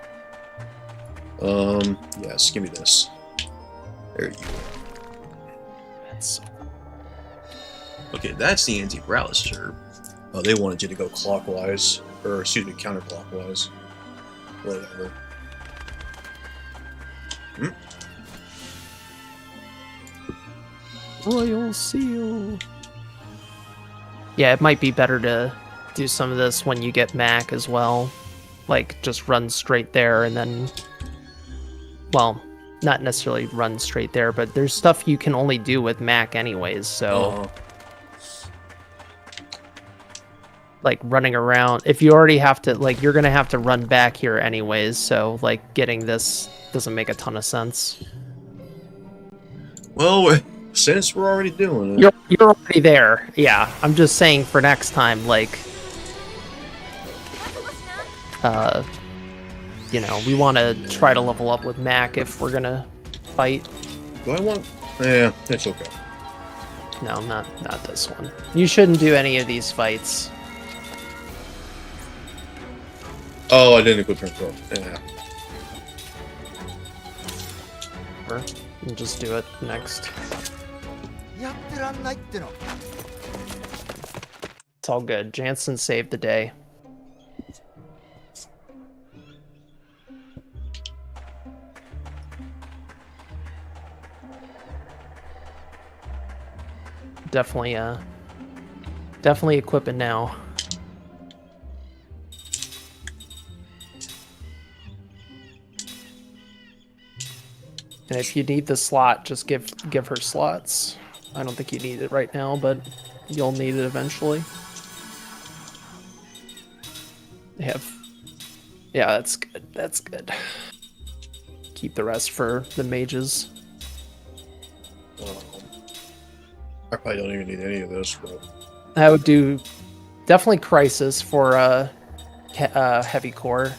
Yes, give me this. There you go. That's Okay, that's the anti-paralysis herb. Oh, they wanted you to go clockwise, or excuse me, counterclockwise. Whatever. Royal Seal. Yeah, it might be better to do some of this when you get Mac as well. Like, just run straight there and then... Well, not necessarily run straight there, but there's stuff you can only do with Mac anyways, so like running around, if you already have to, like, you're gonna have to run back here anyways, so like getting this doesn't make a ton of sense. Well, since we're already doing it, You're already there. Yeah, I'm just saying for next time, like, you know, we want to try to level up with Mac if we're gonna fight. do I want? Yeah, it's okay. No, not this one. You shouldn't do any of these fights. Oh, I didn't equip turn 12. Yeah. Or we'll just do it next. やってらんないっての。 It's all good. Jansen saved the day. Definitely equip it now. And if you need the slot, just give her slots. I don't think you need it right now, but you'll need it eventually. They have... Yeah, that's good. That's good. Keep the rest for the mages. I probably don't even need any of this, but I would do definitely Crisis for heavy core.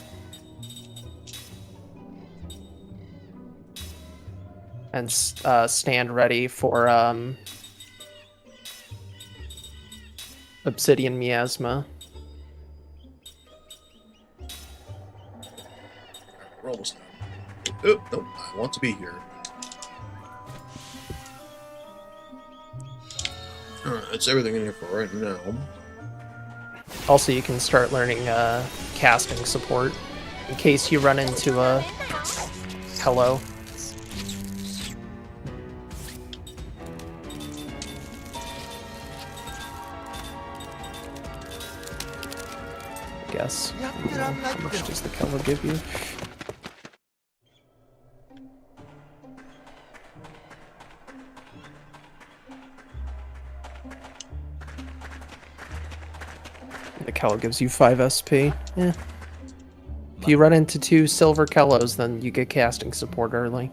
And stand ready for Obsidian Miasma. we're almost done. Oh, no, I want to be here. Alright, that's everything in here for right now. Also, you can start learning casting support in case you run into a hello. I guess. How much does the color give you? The Kello gives you 5 SP. Yeah. If you run into 2 silver Kellos, then you get casting support early.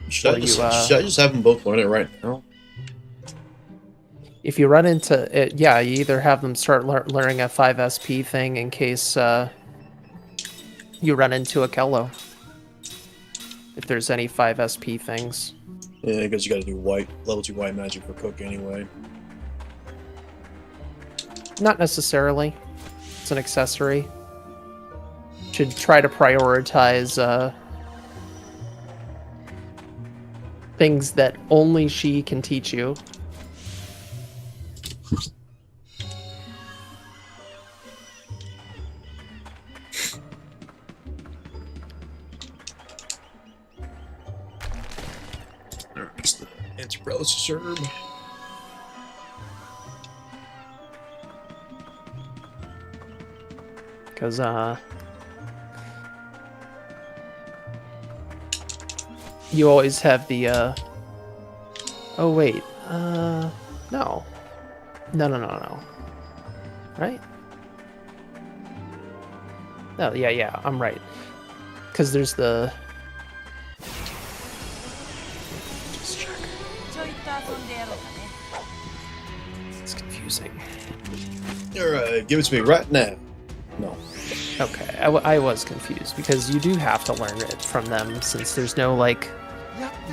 Should I just have them both learn it right now? If you run into it, yeah, you either have them start learning a 5 SP thing in case you run into a Kello. If there's any 5 SP things. Yeah, because you gotta do level 2 white magic for Cook anyway. Not necessarily. It's an accessory. Should try to prioritize things that only she can teach you. It's the anti-paralysis herb. Because, you always have the, oh, wait, no. No. Right? No, yeah, I'm right. Because there's the... Just check. It's confusing. Alright, give it to me right now. No. Okay, I was confused because you do have to learn it from them since there's no like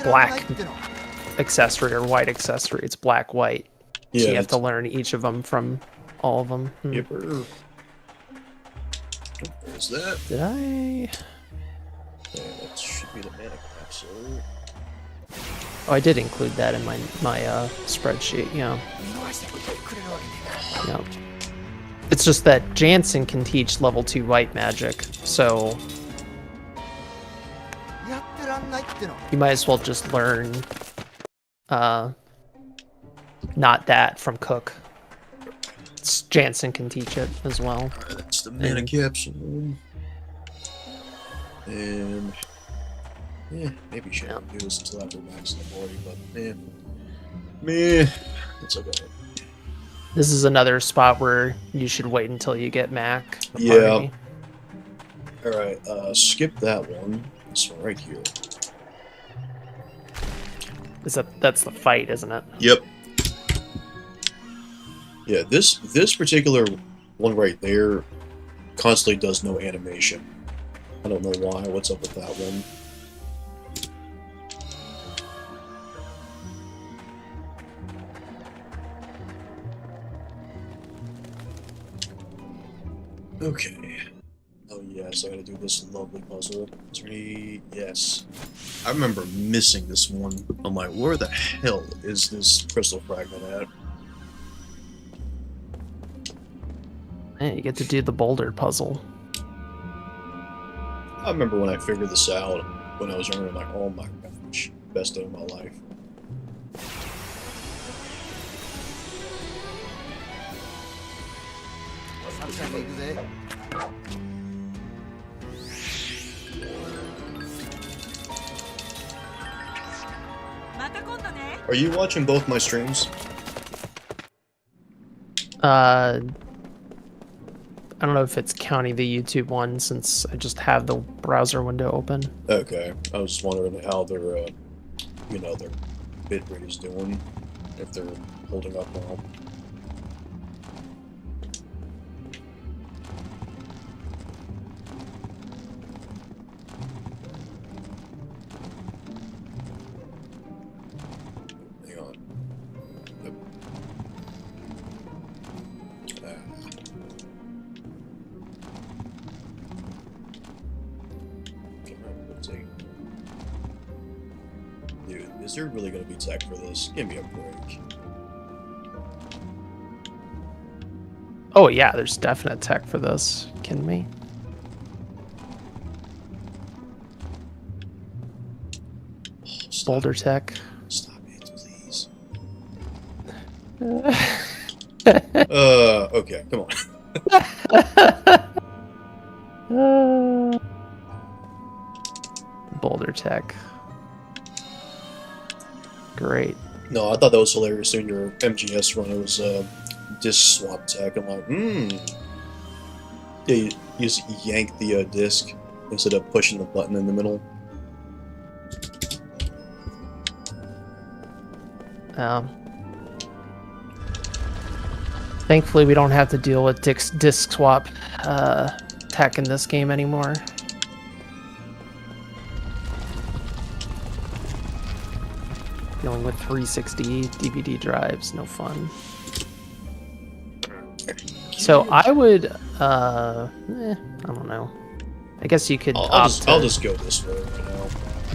black accessory or white accessory. It's black white. Yeah, so you have to learn each of them from all of them. Yep. There's that. Did I? Yeah, that should be the mana capsule. Oh, I did include that in my spreadsheet. Yeah. Yeah. It's just that Jansen can teach level 2 white magic, so you might as well just learn not that from Cook. Jansen can teach it as well. That's the mana capsule. And yeah, maybe she should do this until after Max in the morning, but meh, it's okay. This is another spot where you should wait until you get Mac. Yeah. Alright, skip that one. This one right here. That's the fight, isn't it? Yep. Yeah, this particular one right there constantly does no animation. I don't know why. What's up with that one? Okay. Oh yes, I gotta do this lovely puzzle. Is there any... Yes. I remember missing this one. I'm like, where the hell is this crystal fragment at? Hey, you get to do the boulder puzzle. I remember when I figured this out when I was younger, I'm like, oh my gosh, best day of my life. Are you watching both my streams? I don't know if it's counting the YouTube one since I just have the browser window open. Okay, I was just wondering how their, you know, their bitrate is doing, if they're holding up well. Hang on. Yep. Dude, is there really gonna be tech for this? Give me a break. Oh yeah, there's definite tech for this. You kidding me? Boulder tech. Stop it, please. Okay, come on. Boulder tech. Great. No, I thought that was hilarious in your MGS run. It was disc swap tech. I'm like, Yeah, you just yank the disc instead of pushing the button in the middle. Thankfully, we don't have to deal with disc swap tech in this game anymore. Dealing with 360 DVD drives, no fun. So I would, I don't know. I guess you could. I'll just go this way right now.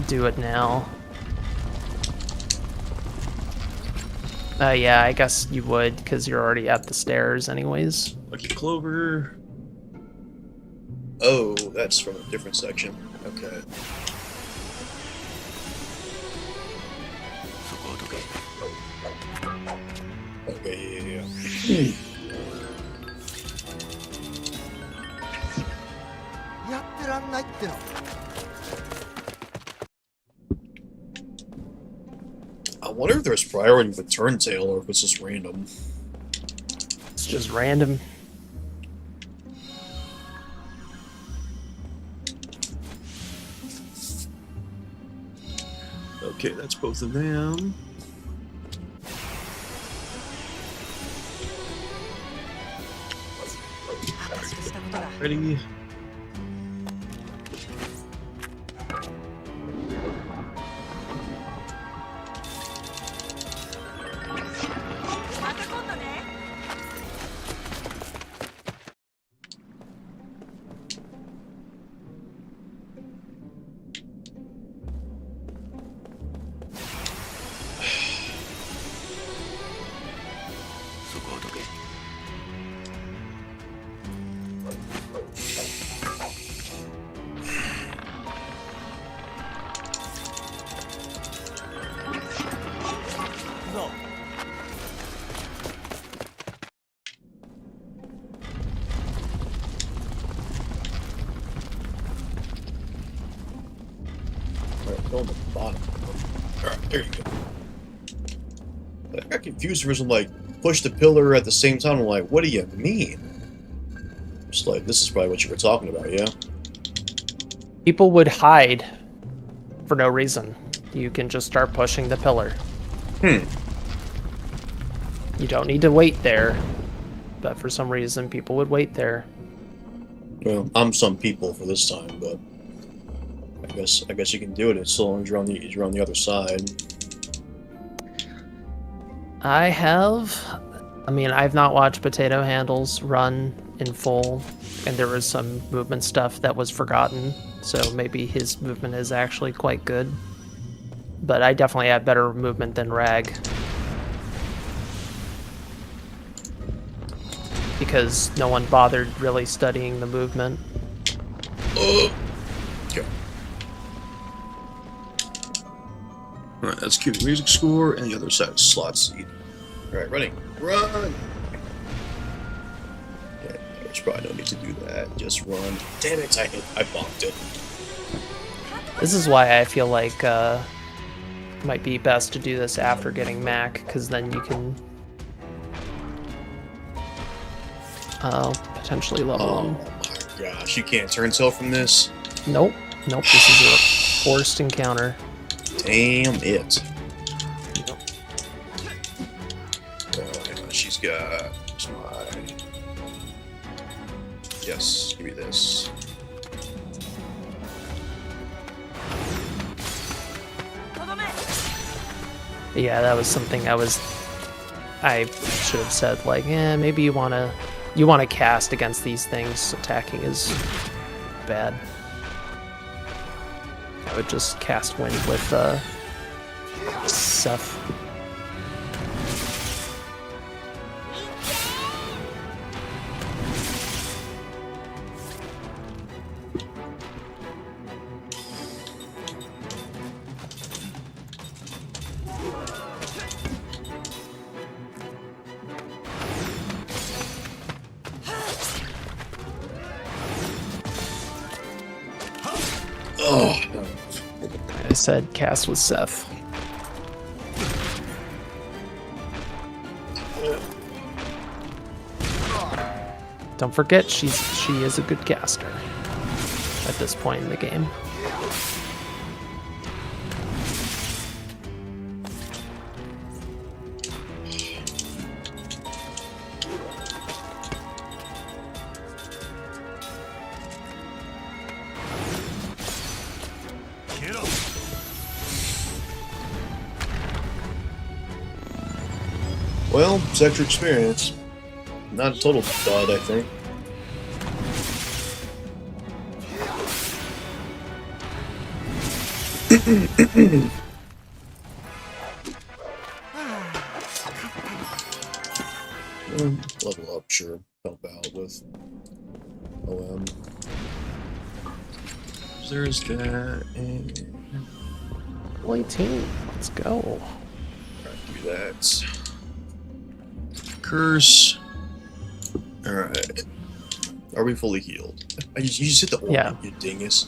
Do it now. Yeah, I guess you would, because you're already at the stairs anyways. Lucky Clover. Oh, that's from a different section. Okay. Okay, yeah. やってらんないっての。 I wonder if there's priority with Turntail or if it's just random. It's just random. Okay, that's both of them. Ready? There you go. I got confused for some, like, push the pillar at the same time. I'm like, what do you mean? Just like, this is probably what you were talking about, yeah? People would hide for no reason. You can just start pushing the pillar. You don't need to wait there, but for some reason, people would wait there. Well, I'm some people for this time, but I guess you can do it as long as you're on the other side. I mean, I've not watched Potato Handles run in full, and there was some movement stuff that was forgotten, so maybe his movement is actually quite good. But I definitely had better movement than Rag. Because no one bothered really studying the movement. Okay. Alright, let's cue the music score, and the other side is slot seed. Alright, running. Run! Yeah, there's probably no need to do that. Just run. Damn it, I bonked it. This is why I feel like might be best to do this after getting Mac, because then you can potentially level him. Oh my gosh, you can't turn tail from this? Nope, this is a forced encounter. Damn it. Nope. Oh, hang on, she's got my... Yes, give me this. Yeah, that was something I should have said, like, maybe you wanna cast against these things. Attacking is bad. I would just cast wind with Seth. Oh. I said cast with Seth. Don't forget, she is a good caster at this point in the game. Well, sector experience. Not a total dud, I think. Level up, sure. Help out with OM. There's that, and... Level 18, let's go. Alright, do that. Curse. Alright. Are we fully healed? You just hit the orb, Yeah. you dingus.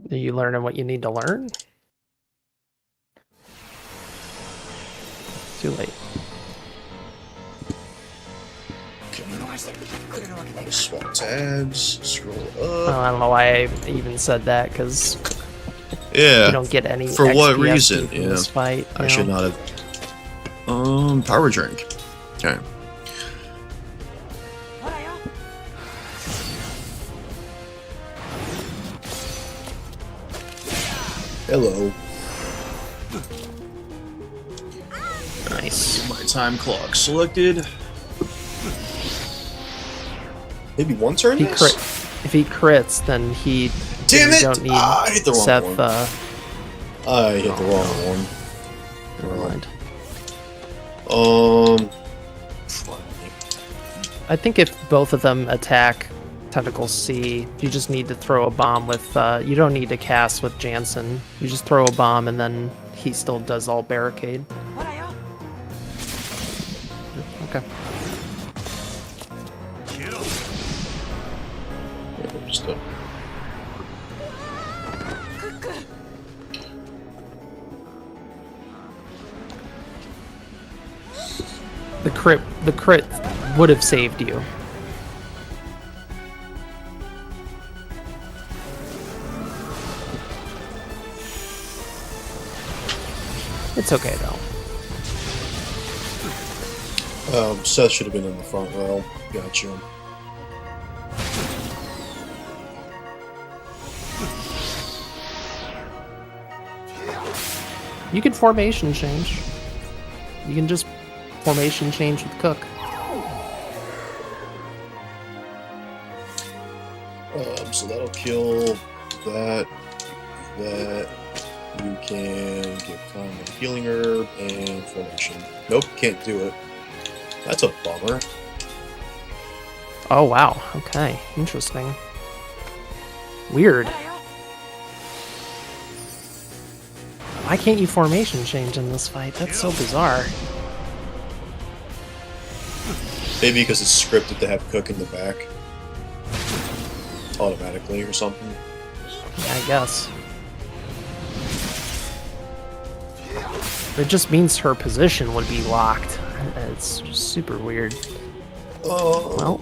Are you learning what you need to learn? Too late. Swap tabs, scroll Oh, up. I don't know why I even said that, because Yeah. you don't get any For what XP reason? from this fight. I you should know? not have. Power drink. Okay. Hello. Nice. My time clock selected. Maybe one turn. If he crits, then he. Damn then it! you don't need I hit the wrong Seth. one. I hit the wrong one. Never mind. I think if both of them attack Tentacle C, you just need to throw a bomb with. You don't need to cast with Jansen. You just throw a bomb, and then he still does all barricade. Okay. The crit would have saved you. It's okay though. Seth should have been in the front row. Gotcha. You can formation change. You can just formation change with Cook. So that'll kill that. You can get Common Healing Herb and Formation. Nope, can't do it. That's a bummer. Oh wow. Okay, interesting. Weird. Why can't you formation change in this fight? That's so bizarre. Maybe because it's scripted to have Cook in the back. Automatically or something. Yeah, I guess. It just means her position would be locked. It's just super weird. Oh. Well,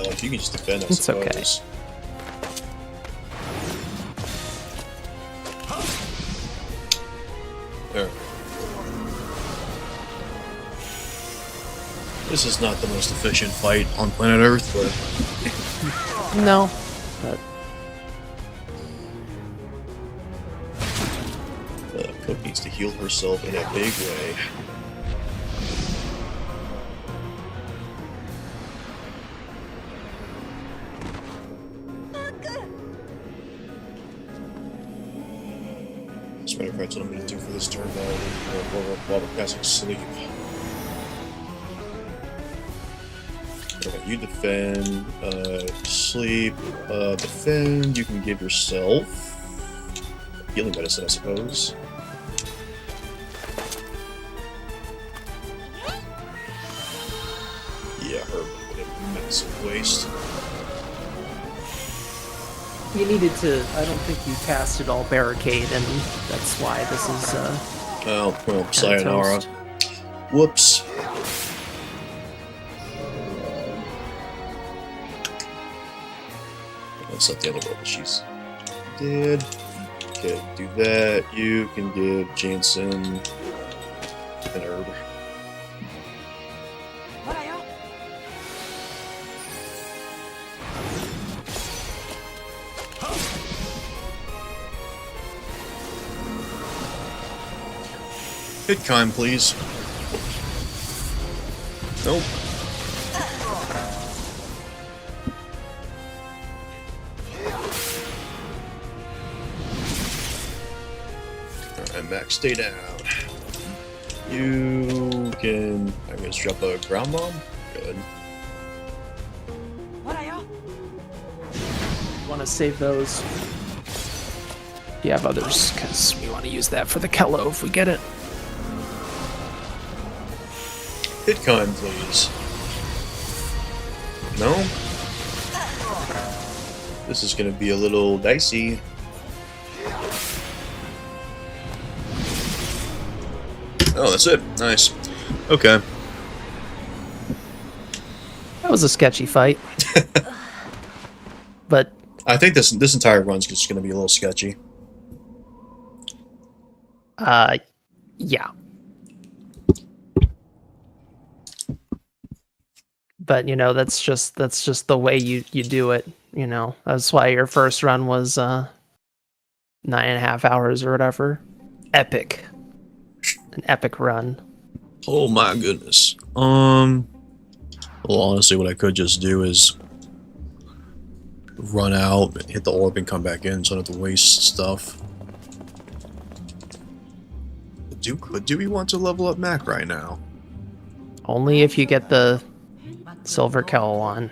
if you can just defend, I it's suppose. okay. There. This is not the most efficient fight on planet Earth, but No, but Cook needs to heal herself in a big way. As a matter of fact, that's what I'm going to do for this turn while we're passing sleep. Alright, you defend, sleep, defend, you can give yourself healing medicine, I suppose. Yeah, her massive waste. you needed to. I don't think you casted all barricade, and that's why this is. Oh, well, kinda sayonara. toast. Whoops. Let's let the other roll, she's dead. Okay, do that. You can give Jansen an herb. Hit Kime, please. Nope. Alright, Max, stay down. You can, I guess, drop a ground bomb? Good. Want to save those? If you have others, because we want to use that for the Kello if we get it. Hit Kime, please. No? This is gonna be a little dicey. Oh, that's it. Nice. Okay. That was a sketchy fight. But I think this entire run's just gonna be a little sketchy. yeah. But you know, that's just the way you do it, you know. That's why your first run was 9.5 hours or whatever. Epic. An epic run. Oh my goodness. Well, honestly, what I could just do is run out, hit the orb, and come back in, so I don't have to waste stuff. Do we want to level up Mac right now? Only if you get the silver cowl on.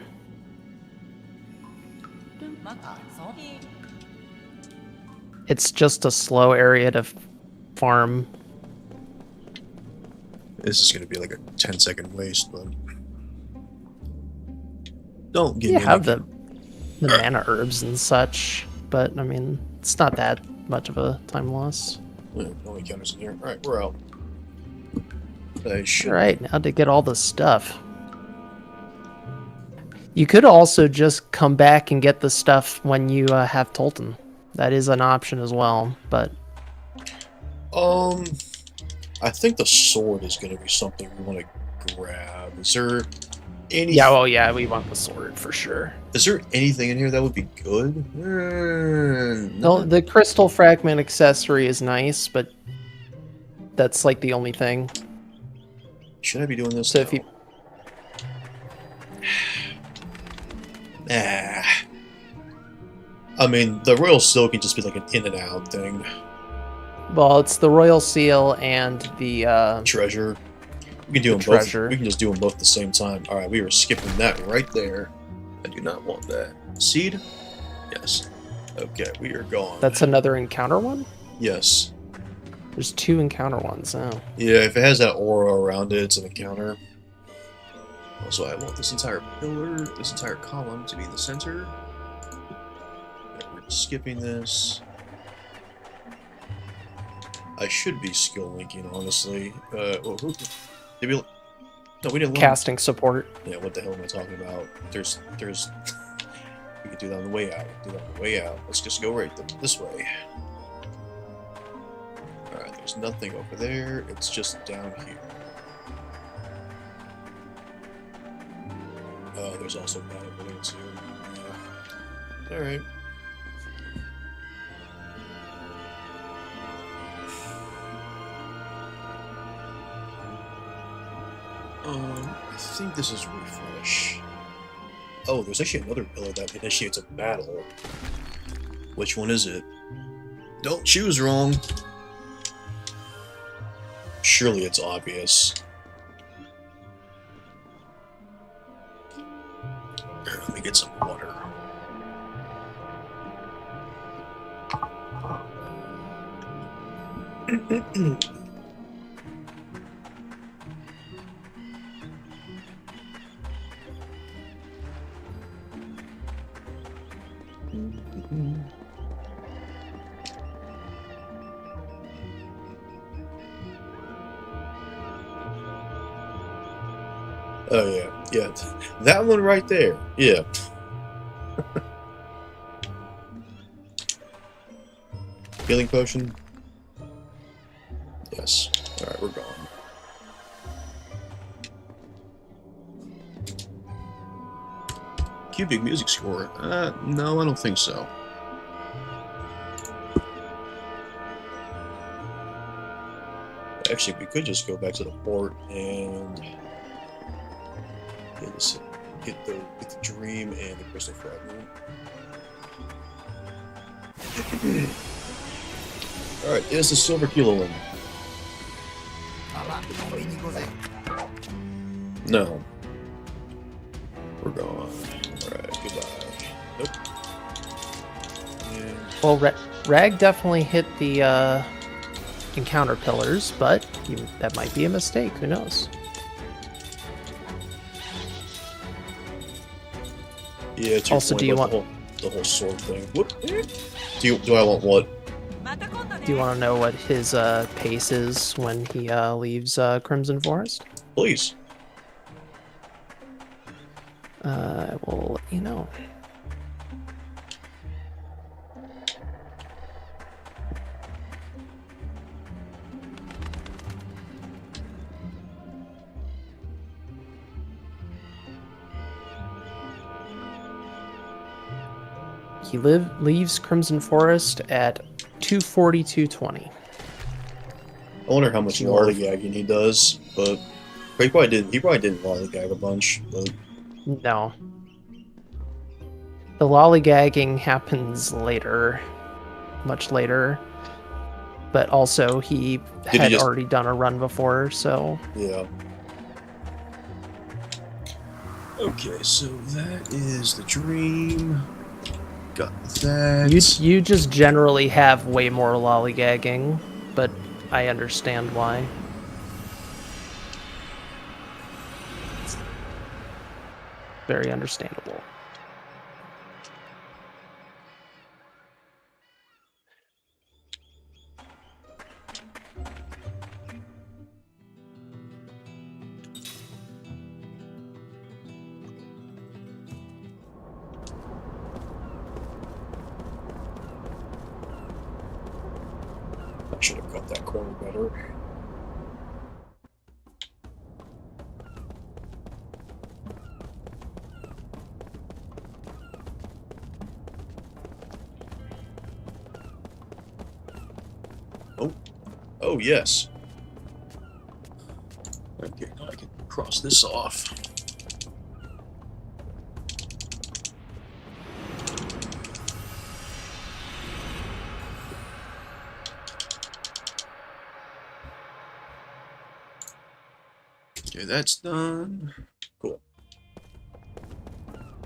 It's just a slow area to farm. This is going to be like a 10-second waste, but don't give You me have the mana herbs and such, but I mean, it's not that much of a time loss. No encounters in here. Alright, we're out. I should. All right, now to get all the stuff. You could also just come back and get the stuff when you have Tolton. That is an option as well, but... I think the sword is going to be something we want to grab. Is there any... Yeah, well, yeah, we want the sword for sure. Is there anything in here that would be good? No, the crystal fragment accessory is nice, but that's like the only thing. Should I be doing this? So if you... Nah. I mean, the Royal Seal can just be like an in and out thing. Well, it's the Royal Seal and the... Treasure. We can do them both. We can just do them both at the same time. All right, we were skipping that right there. I do not want that. Seed? Yes. Okay, we are gone. That's another encounter one? Yes. There's 2 encounter ones, oh. Yeah, if it has that aura around it, it's an encounter. Also, I want this entire pillar, this entire column to be in the center. Okay, we're skipping this. I should be skill linking, honestly. Did we... No, we didn't. Casting support. Yeah, what the hell am I talking about? There's. We can do that on the way out. Do that on the way out. Let's just go right this way. All right, there's nothing over there. It's just down here. Oh, there's also that over there too. Yeah. All right. I think this is refresh. Oh, there's actually another pillar that initiates a battle. Which one is it? Don't choose wrong. Surely it's obvious. Here, let me get some water. Oh yeah, that one right there. Yeah. Healing potion. Yes. All right, we're gone. Cubic music score. No, I don't think so. Actually, we could just go back to the port and get the dream and the crystal fragment. All right, there's the silver kilowin. No, we're gone. All right, goodbye. Nope. And Well, Rag definitely hit the encounter pillars, but that might be a mistake. Who knows? yeah, it's your Also, point do you about want- the whole sword thing? What? Do I want what? Do you want to know what his pace is when he leaves Crimson Forest? Please. I will let you know. He leaves Crimson Forest at 2:42:20. I wonder how much lollygagging he does, but he probably didn't. He probably didn't lollygag a bunch, but. No. The lollygagging happens later, much later. But also, he had already done a run before, so... Yeah. Okay, so that is the dream. Got that. You just generally have way more lollygagging, but I understand why. It's very understandable. I should have cut that corner better. Oh. Oh, yes. Okay, now I can cross this off. Okay, that's done. Cool.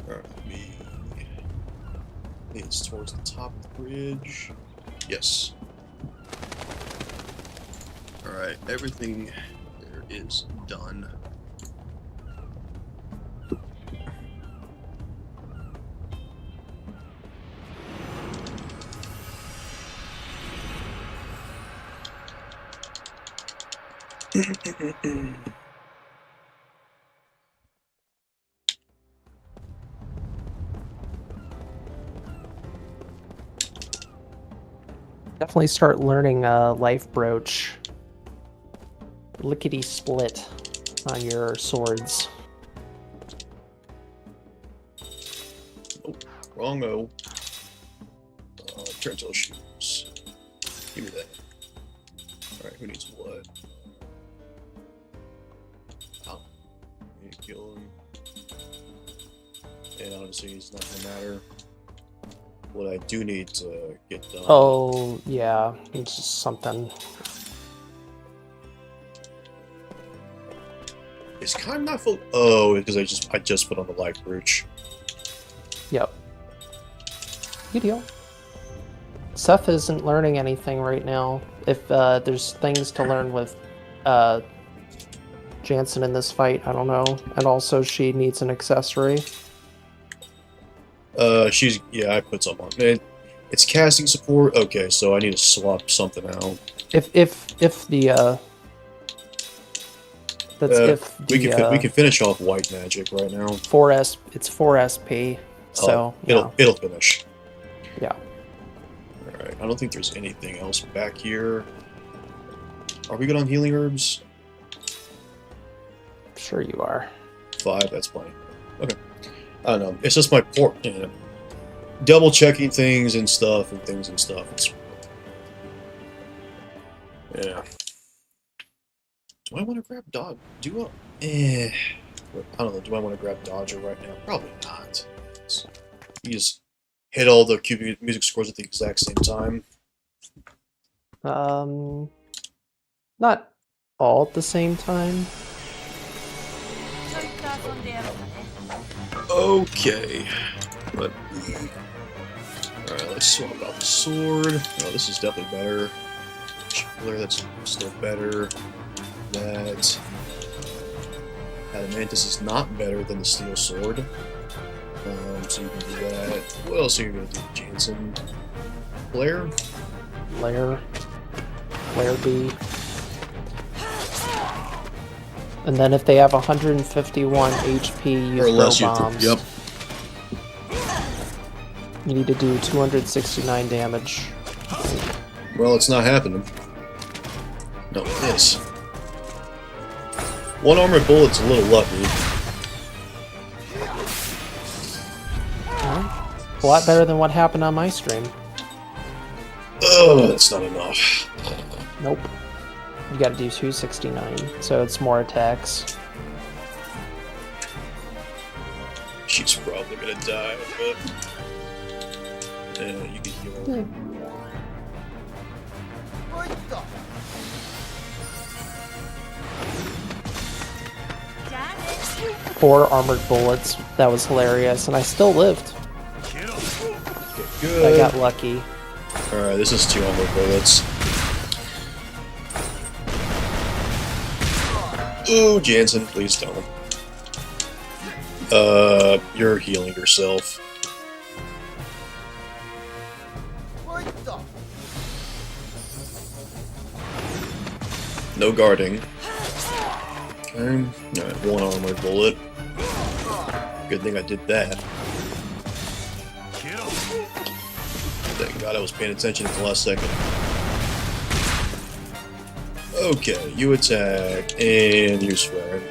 Alright, it's towards the top of the bridge. Yes. Alright, everything there is done. Definitely start learning life brooch. Lickety split on your swords. Oh, wrong-o. Turtle shoes. Give me that. Alright, who needs what? Oh. I need to kill him. And honestly, it's not gonna matter. What I do need to get done. Oh, yeah. It's just something. It's kind of not full. Oh, because I just put on the life brooch. Yep. Good deal. Seth isn't learning anything right now. If there's things to learn with Jansen in this fight, I don't know. And also, she needs an accessory. I put some on. It's casting support. Okay, so I need to swap something out. If the that's if the we can finish off white magic right now. 4S, it's 4 SP. So it'll finish. Yeah. All right. I don't think there's anything else back here. Are we good on healing herbs? Sure you are. 5. That's plenty. Okay. I don't know. It's just my double checking things and stuff. It's, yeah. Do I want to grab dodge? I don't know. Do I want to grab dodger right now? Probably not. You just hit all the cube music scores at the exact same time. Not all at the same time. Okay. Alright, let's swap out the sword. Oh, this is definitely better. Chiller, that's still better. That. Adamantus is not better than the steel sword. So you can do that. What else are you going to do, Jansen? Blair? Blair B. And then if they have 151 HP, you throw bombs. Yep. You need to do 269 damage. Well, it's not happening. No, it is. One armored bullet's a little lucky. Well, a lot better than what happened on my stream. Oh, that's not enough. Nope. You gotta do 269, so it's more attacks. She's probably gonna die, but... Yeah, you can heal her. 4 armored bullets. That was hilarious, and I still lived. Okay, good. I got lucky. Alright, this is 2 armored bullets. Ooh, Jansen, please don't. You're healing yourself. No guarding. Okay, alright, 1 armored bullet. Good thing I did that. Thank God I was paying attention at the last second. Okay, you attack, and you swear.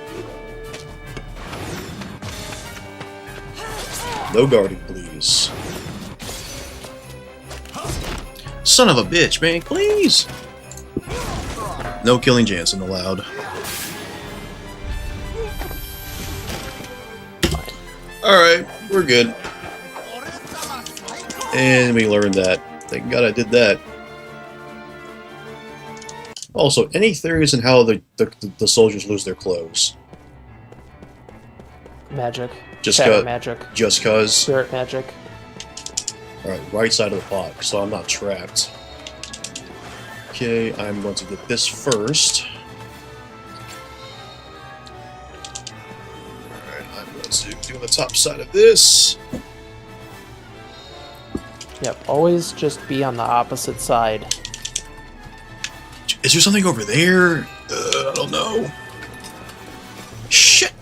No guarding, please. Son of a bitch, man, please! No killing Jansen allowed. Alright, we're good. And we learned that. Thank God I did that. Also, any theories on how the soldiers lose their clothes? Magic. Just Shadow cut. magic. Just cause. Spirit magic. Alright, right side of the pot, so I'm not trapped. Okay, I'm going to get this first. Alright, I'm going to do the top side of this. Yep, always just be on the opposite side. Is there something over there? I don't know. Shit!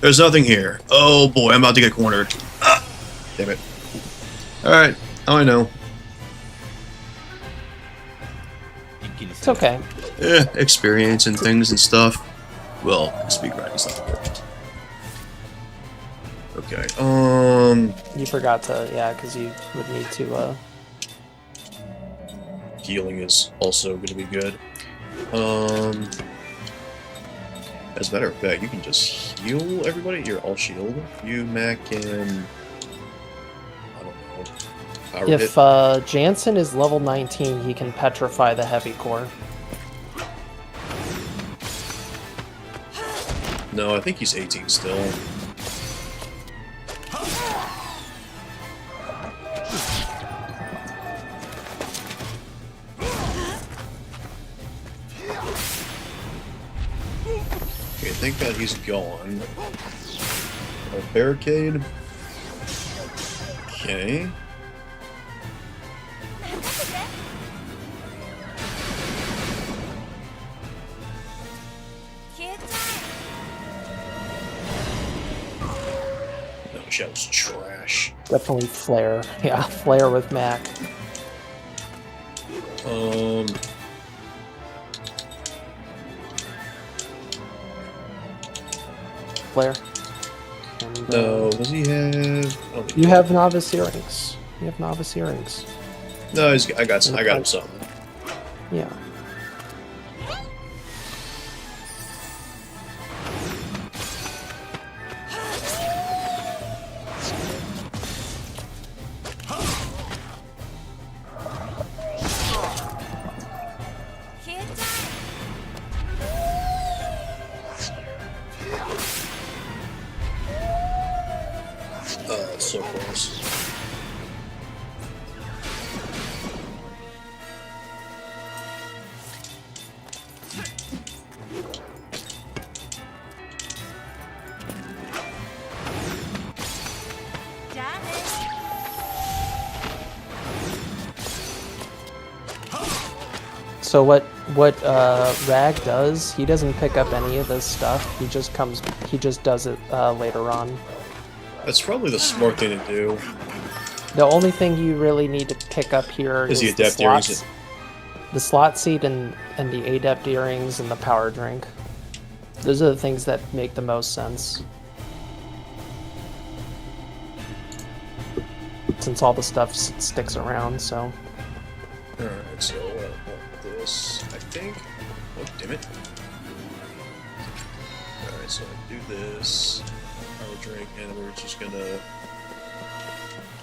There's nothing here. Oh boy, I'm about to get cornered. Ah, damn it. Alright, now I know. It's okay. Experience and things and stuff. Well, speedrunning stuff. Okay, You forgot to, yeah, because you would need to, healing is also going to be good. As a matter of fact, you can just heal everybody. You're all shield. You, Mac, and I don't know. Power hit. if Jansen is level 19, he can petrify the heavy core. No, I think he's 18 still. Okay, thank God he's gone. A barricade. Okay. No, Shadow's trash. Definitely Flare. Yeah, Flare with Mac. Flare. And, No, does he have? Oh, You have Novice Earrings. You have Novice Earrings. No, I got him something. Yeah. It's so close. So what Rag does, he doesn't pick up any of this stuff. He just does it later on. That's probably the smart thing to do. The only thing you really need to pick up here Is the the adept earrings. the slot seat and the adept earrings and the power drink. Those are the things that make the most sense. Since all the stuff sticks around, so. Alright, so I want this, I think. Oh, damn it. Alright, so I do this. Power drink, and we're just gonna.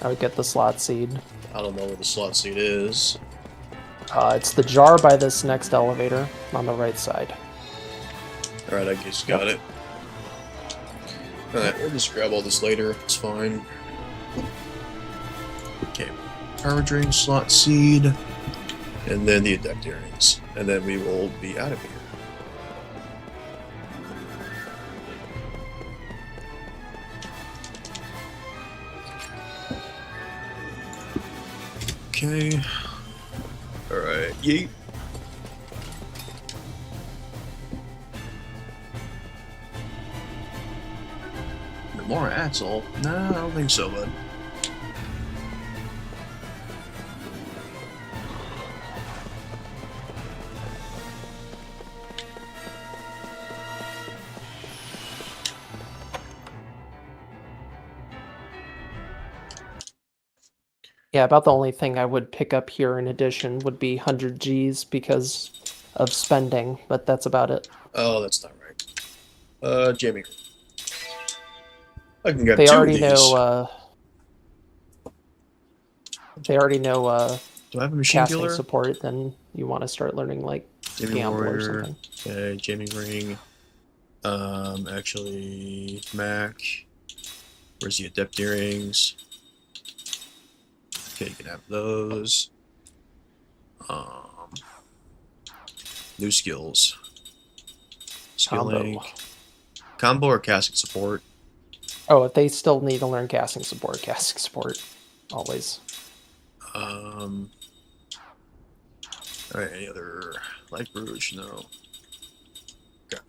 I would get the slot seed. I don't know where the slot seat is. It's the jar by this next elevator on the right side. Alright, I just got it. Alright, we'll just grab all this later. It's fine. Okay. Power drink, slot seed, and then the adept earrings. And then we will be out of here. Okay. Alright, yeet. More Atzel? No, I don't think so, bud. Yeah, about the only thing I would pick up here in addition would be 100 Gs because of spending, but that's about it. Oh, that's not right. Jamie. I can grab They 2 of already these. know. They already know Do I have a machine casting dealer? support. Then you want to start learning like Jamie gamble or Warrior. something. Okay, Jamie Ring. Actually, Mac. Where's the Adept Earrings? Okay, you can have those. New skills. Skilling. Combo or casting support? Oh, if they still need to learn casting support, always. Alright, any other Light Rouge? No. Okay.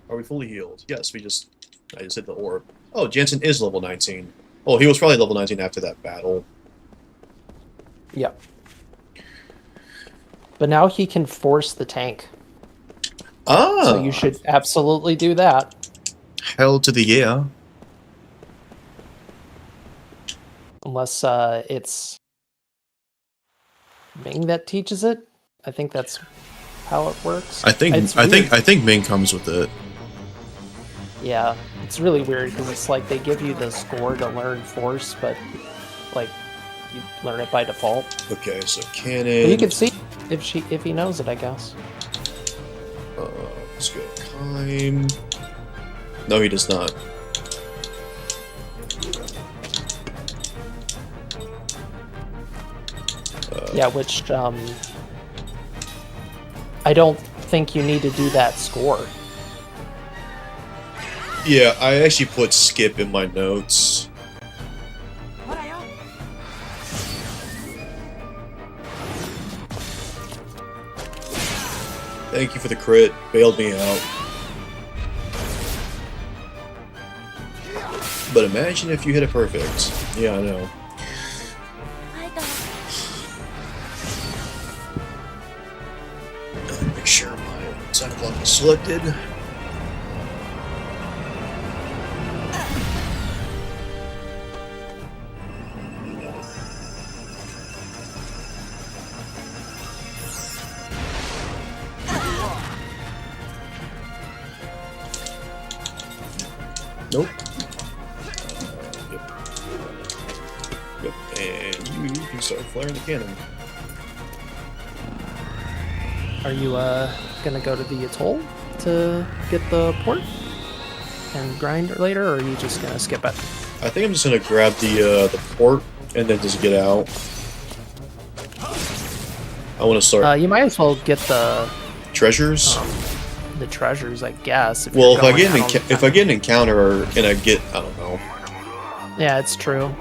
Are we fully healed? Yes, I just hit the orb. Oh, Jansen is level 19. Oh, he was probably level 19 after that battle. Yep. But now he can force the tank. Ah! So you should absolutely do that. Hell to the yeah. Unless it's Ming that teaches it. I think that's how it works. I think Ming comes with it. Yeah, it's really weird because it's like they give you the score to learn force, but like you learn it by default. Okay, so cannon. But you can see if he knows it, I guess. Let's go climb. No, he does not. Yeah, which I don't think you need to do that score. Yeah, I actually put skip in my notes. Thank you for the crit. Bailed me out. But imagine if you hit it perfect. Yeah, I know. Make sure my attack block is selected. Nope. Yep. Yep. And you can start flaring the cannon. Are you gonna go to the atoll to get the port and grind later, or are you just gonna skip it? I think I'm just gonna grab the port and then just get out. I want to start. You might as well get the Treasures. The treasures, I guess. Well, if I get an encounter and I get, I don't know. Yeah, it's true.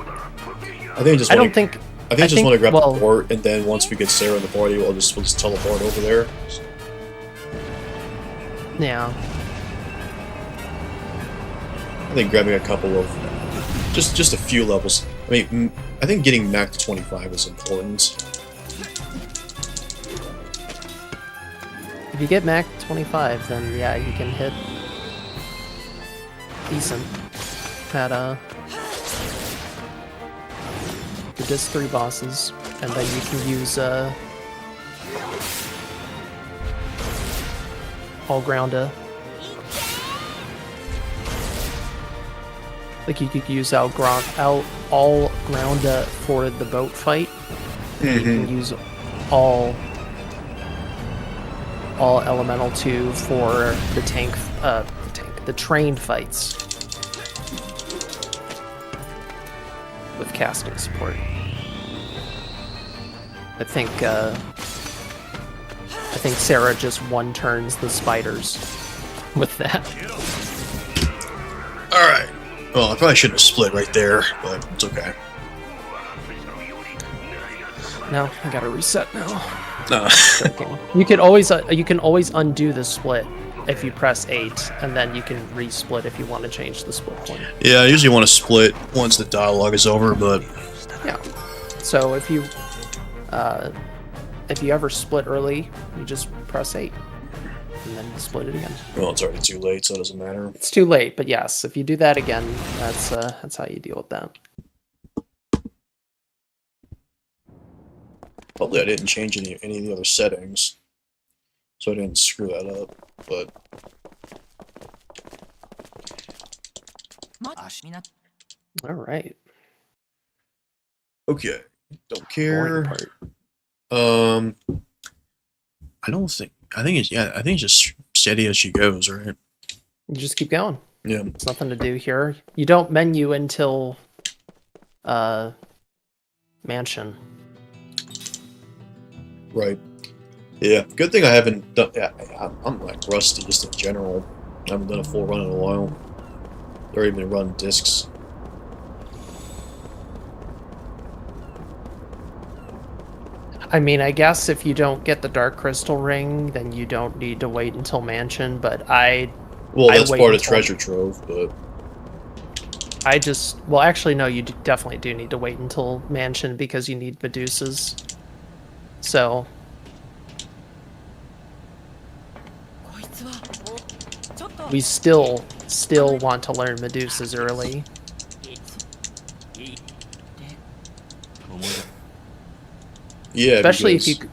I think I just. I think I just want to grab the port, and then once we get Sarah in the party, we'll just teleport over there. Yeah. I think grabbing a couple of, just a few levels. I mean, I think getting Mac to 25 is important. If you get Mac 25, then yeah, you can hit decent at the Disc 3 bosses, and then you can use all grounda. Like you could use all grounda for the boat fight. And you can use all elemental 2 for the the train fights with casting support. I think Sarah just one turns the spiders with that. All right. Well, I probably shouldn't have split right there, but it's okay. No, I gotta reset now. No. You can always undo the split if you press 8, and then you can re-split if you want to change the split point. Yeah, I usually want to split once the dialogue is over, but yeah. So if you ever split early, you just press 8, and then you split it again. Well, it's already too late, so it doesn't matter. It's too late, but yes, if you do that again, that's how you deal with that. Hopefully I didn't change any of the other settings, so I didn't screw that up. But All right. okay, don't Boring care. part. I don't think. I think it's just steady as she goes, right? You just keep going. Yeah. There's nothing to do here. You don't menu until mansion. Right. Yeah. Good thing I haven't done. Yeah, I'm like rusty just in general. I haven't done a full run in a while. Or even run discs. I mean, I guess if you don't get the Dark Crystal Ring, then you don't need to wait until mansion. But Well, that's part of treasure trove, but well, actually, no, you definitely do need to wait until mansion because you need Medusas. So, we still want to learn Medusas early. yeah. Especially because,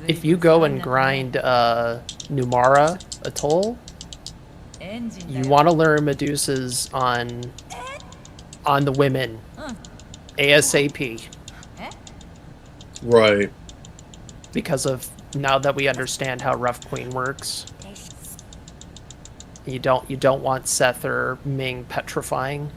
if you go and grind Numara Atoll, you want to learn Medusas on the women ASAP. Right. Because of now that we understand how Rough Queen works. You don't want Seth or Ming petrifying.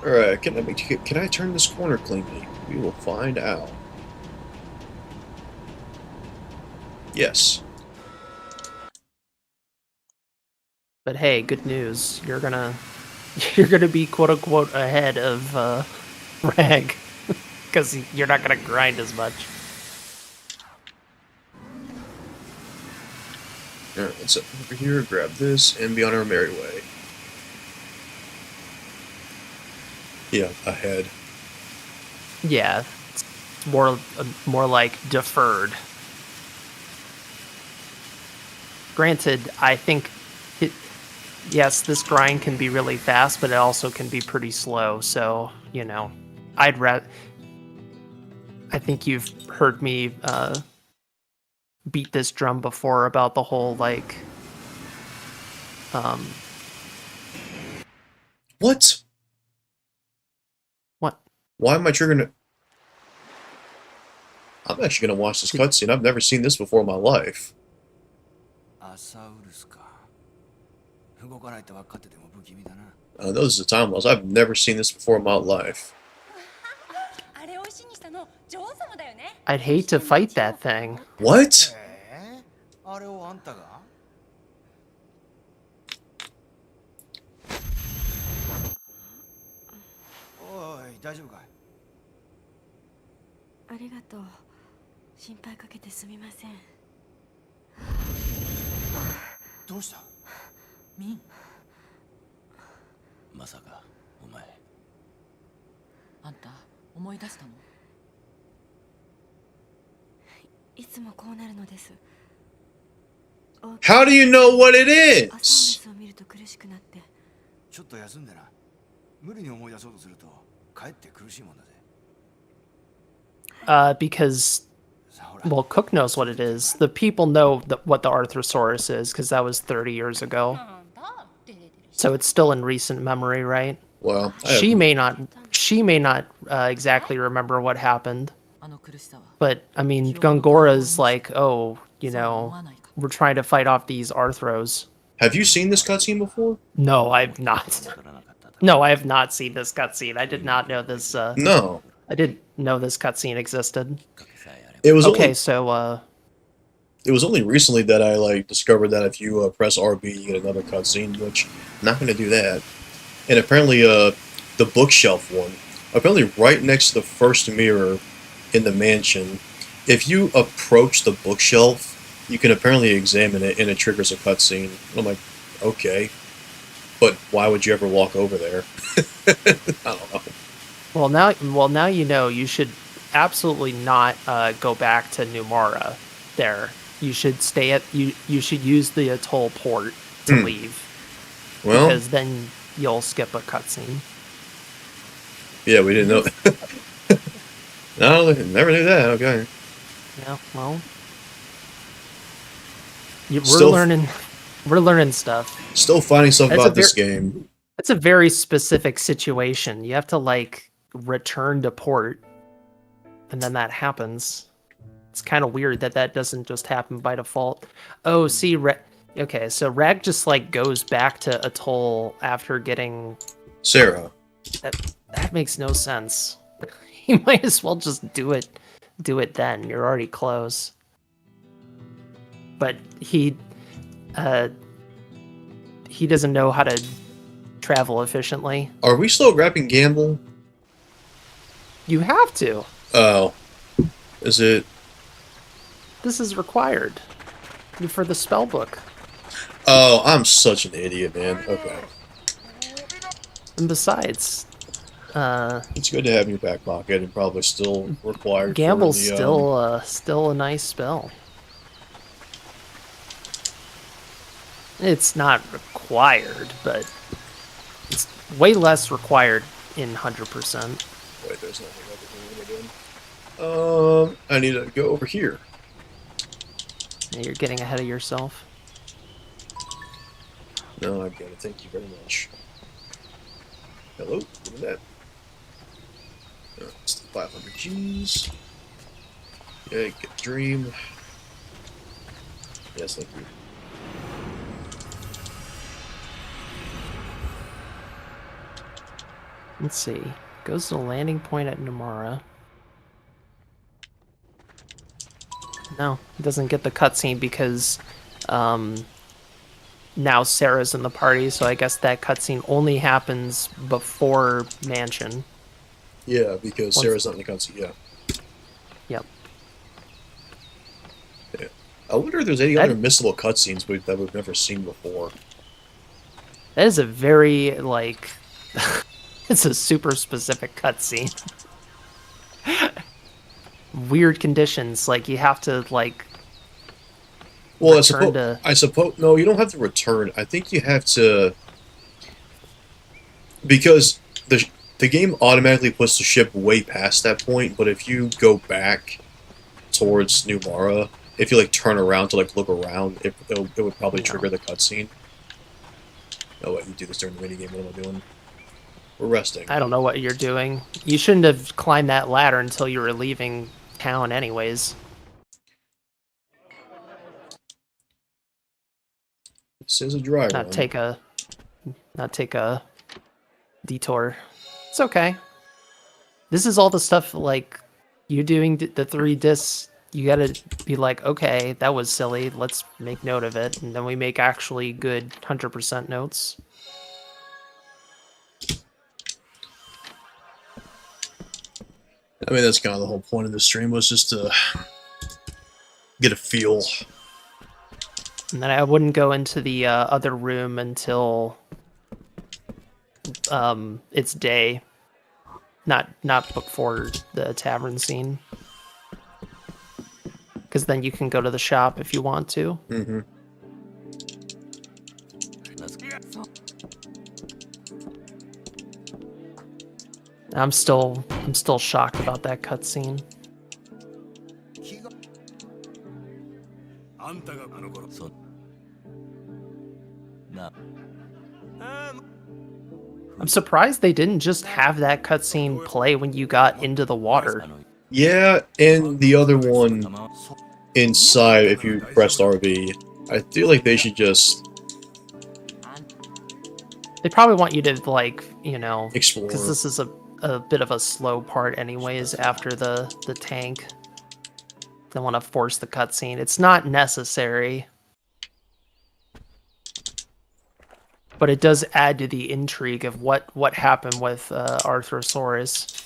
Alright, can I turn this corner cleanly? We will find out. Yes. But hey, good news. You're gonna be quote unquote ahead of Rag. Because you're not gonna grind as much. Alright, let's up over here, grab this, and be on our merry way. Yeah, ahead. Yeah, it's more like deferred. Granted, I think yes, this grind can be really fast, but it also can be pretty slow. So I think you've heard me beat this drum before about the whole like. What? What? Why am I triggering it? I'm actually gonna watch this cutscene. I've never seen this before in my life. Those are the time loss. I've never seen this before in my life. I'd hate to fight that thing. What? How do you know what it is? Because, well, Cook knows what it is. The people know what the Arthrosaurus is, because that was 30 years ago. So it's still in recent memory, right? Well, She may not exactly remember what happened. But, I mean, Gongora's like, oh, we're trying to fight off these Arthros. Have you seen this cutscene before? No, I've not. No, I have not seen this cutscene. I did not know this. No. I didn't know this cutscene existed. It was okay. It was only recently that I discovered that if you press RB, you get another cutscene. Which I'm not going to do that. And apparently, the bookshelf one. Apparently, right next to the first mirror in the mansion, if you approach the bookshelf, you can apparently examine it, and it triggers a cutscene. I'm like, okay, but why would you ever walk over there? I don't know. Well, now you know. You should absolutely not go back to Numara. There, you should stay at you. You should use the atoll port to leave. Well, because then you'll skip a cutscene. Yeah, we didn't know. No, never knew that. Okay. Yeah, well, Still- we're learning stuff. Still finding stuff That's about a this game. It's a very specific situation. You have to like return to port, and then that happens. It's kind of weird that that doesn't just happen by default. Oh, see, okay, so Rag just like goes back to Atoll after getting Sarah. that makes no sense. You might as well just do it then. You're already close. But he doesn't know how to travel efficiently. Are we still grabbing Gamble? You have to. Oh. Is it? This is required for the spell book. Oh, I'm such an idiot, man. Okay. And besides, It's good to have in your back pocket and probably still required. Gamble's for the, still a nice spell. It's not required, but it's way less required in 100%. Wait, there's nothing over here. I need to go over here. You're getting ahead of yourself. No, I've got it. Thank you very much. Hello? Give me that. It's the 500 G's. Yeah, get dream. Yes, thank you. Let's see. Goes to the landing point at Namara. No, he doesn't get the cutscene because now Sarah's in the party, so I guess that cutscene only happens before Mansion. Yeah, because Once- Sarah's not in the cutscene. Yeah. Yep. Yeah. I wonder if there's any That- other missable cutscenes that we've never seen before. That is a very, like... it's a super specific cutscene. Weird conditions, like you have to, like... Well, return to- I suppose no, you don't have to return. I think you have to because the game automatically puts the ship way past that point. But if you go back towards New Mara, if you like turn around to like look around, it would probably trigger the cutscene. Oh wait, you do this during the minigame. What am I doing? We're resting. I don't know what you're doing. You shouldn't have climbed that ladder until you were leaving town anyways. This is a dry run. Not take a detour. It's okay. This is all the stuff like you doing the 3 discs. You gotta be like, okay, that was silly. Let's make note of it, and then we make actually good 100% notes. I mean, that's kind of the whole point of the stream, was just to get a feel. And then I wouldn't go into the other room until it's day. Not before the tavern scene. Because then you can go to the shop if you want to. Mm-hmm. I'm still shocked about that cutscene. あんたがあの頃そうな I'm surprised they didn't just have that cutscene play when you got into the water. Yeah, and the other one inside, if you pressed RB, I feel like they should just They probably want you to, like, you know, explore. because this is a bit of a slow part anyways after the tank. They want to force the cutscene. It's not necessary. But it does add to the intrigue of what happened with Arthrosaurus.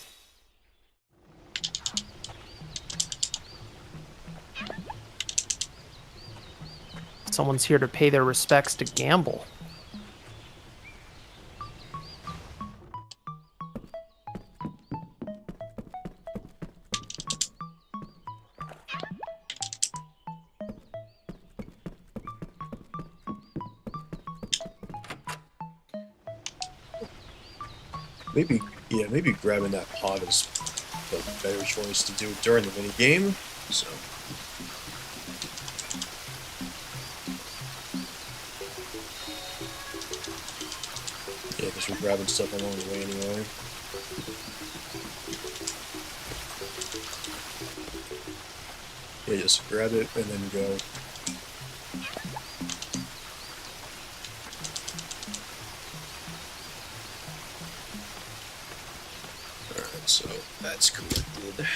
Someone's here to pay their respects to Gamble. Maybe, yeah, maybe grabbing that pot is the better choice to do during the minigame. So. Yeah, because we're grabbing stuff along the way anyway. Yeah, just grab it and then go. Alright, so that's collected.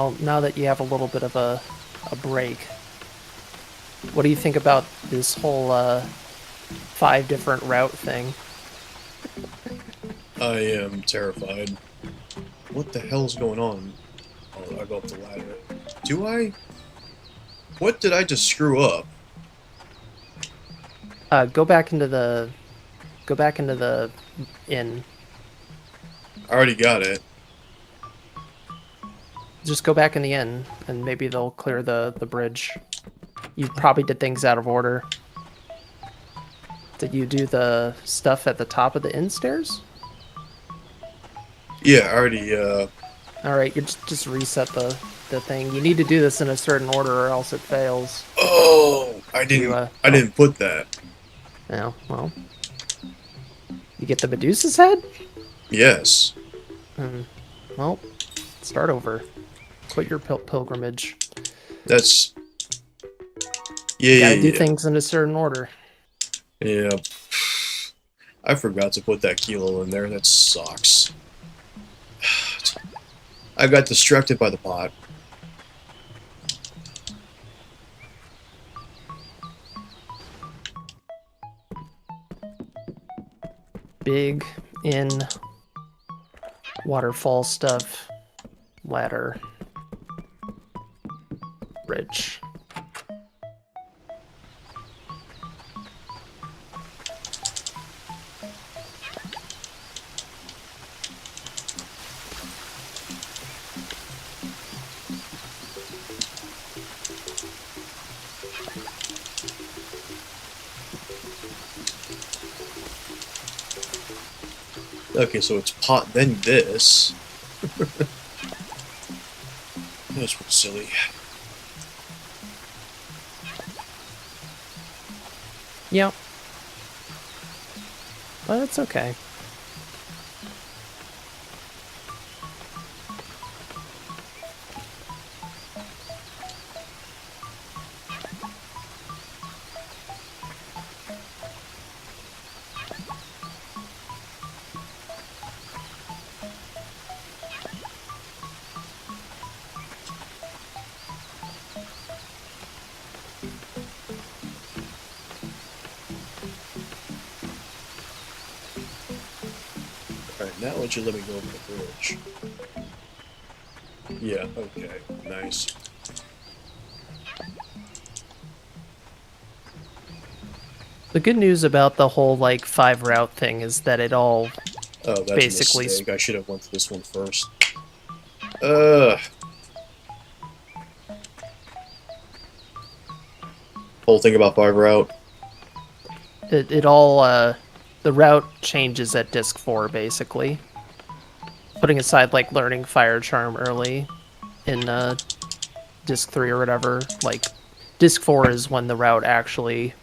Oh, now that you have a little bit of a break, what do you think about this whole 5 different route thing? I am terrified. What the hell's going on? Oh, I go up the ladder. Do I? What did I just screw up? Go back into the inn. I already got it. Just go back in the inn, and maybe they'll clear the bridge. You probably did things out of order. Did you do the stuff at the top of the inn stairs? Yeah, I already, Alright, you just reset the thing. You need to do this in a certain order or else it fails. Oh! I didn't put that. Yeah, well. You get the Medusa's head? Yes. Well, start over. Quit your pilgrimage. That's... You gotta do yeah. things in a certain order. Yeah. I forgot to put that kilo in there. That sucks. I got distracted by the pot. Big in waterfall stuff. Ladder. Bridge. Okay, so it's pot, then this. That's what's silly. Yep. But it's okay. Alright, now would you let me go over the bridge? Yeah, okay, nice. The good news about the whole, like, 5 route thing is that it all Oh, that's basically a mistake. I should have went to this one first. Whole thing about 5 route. it all the route changes at disc 4 basically. Putting aside like learning fire charm early in disc 3 or whatever, like disc 4 is when the route actually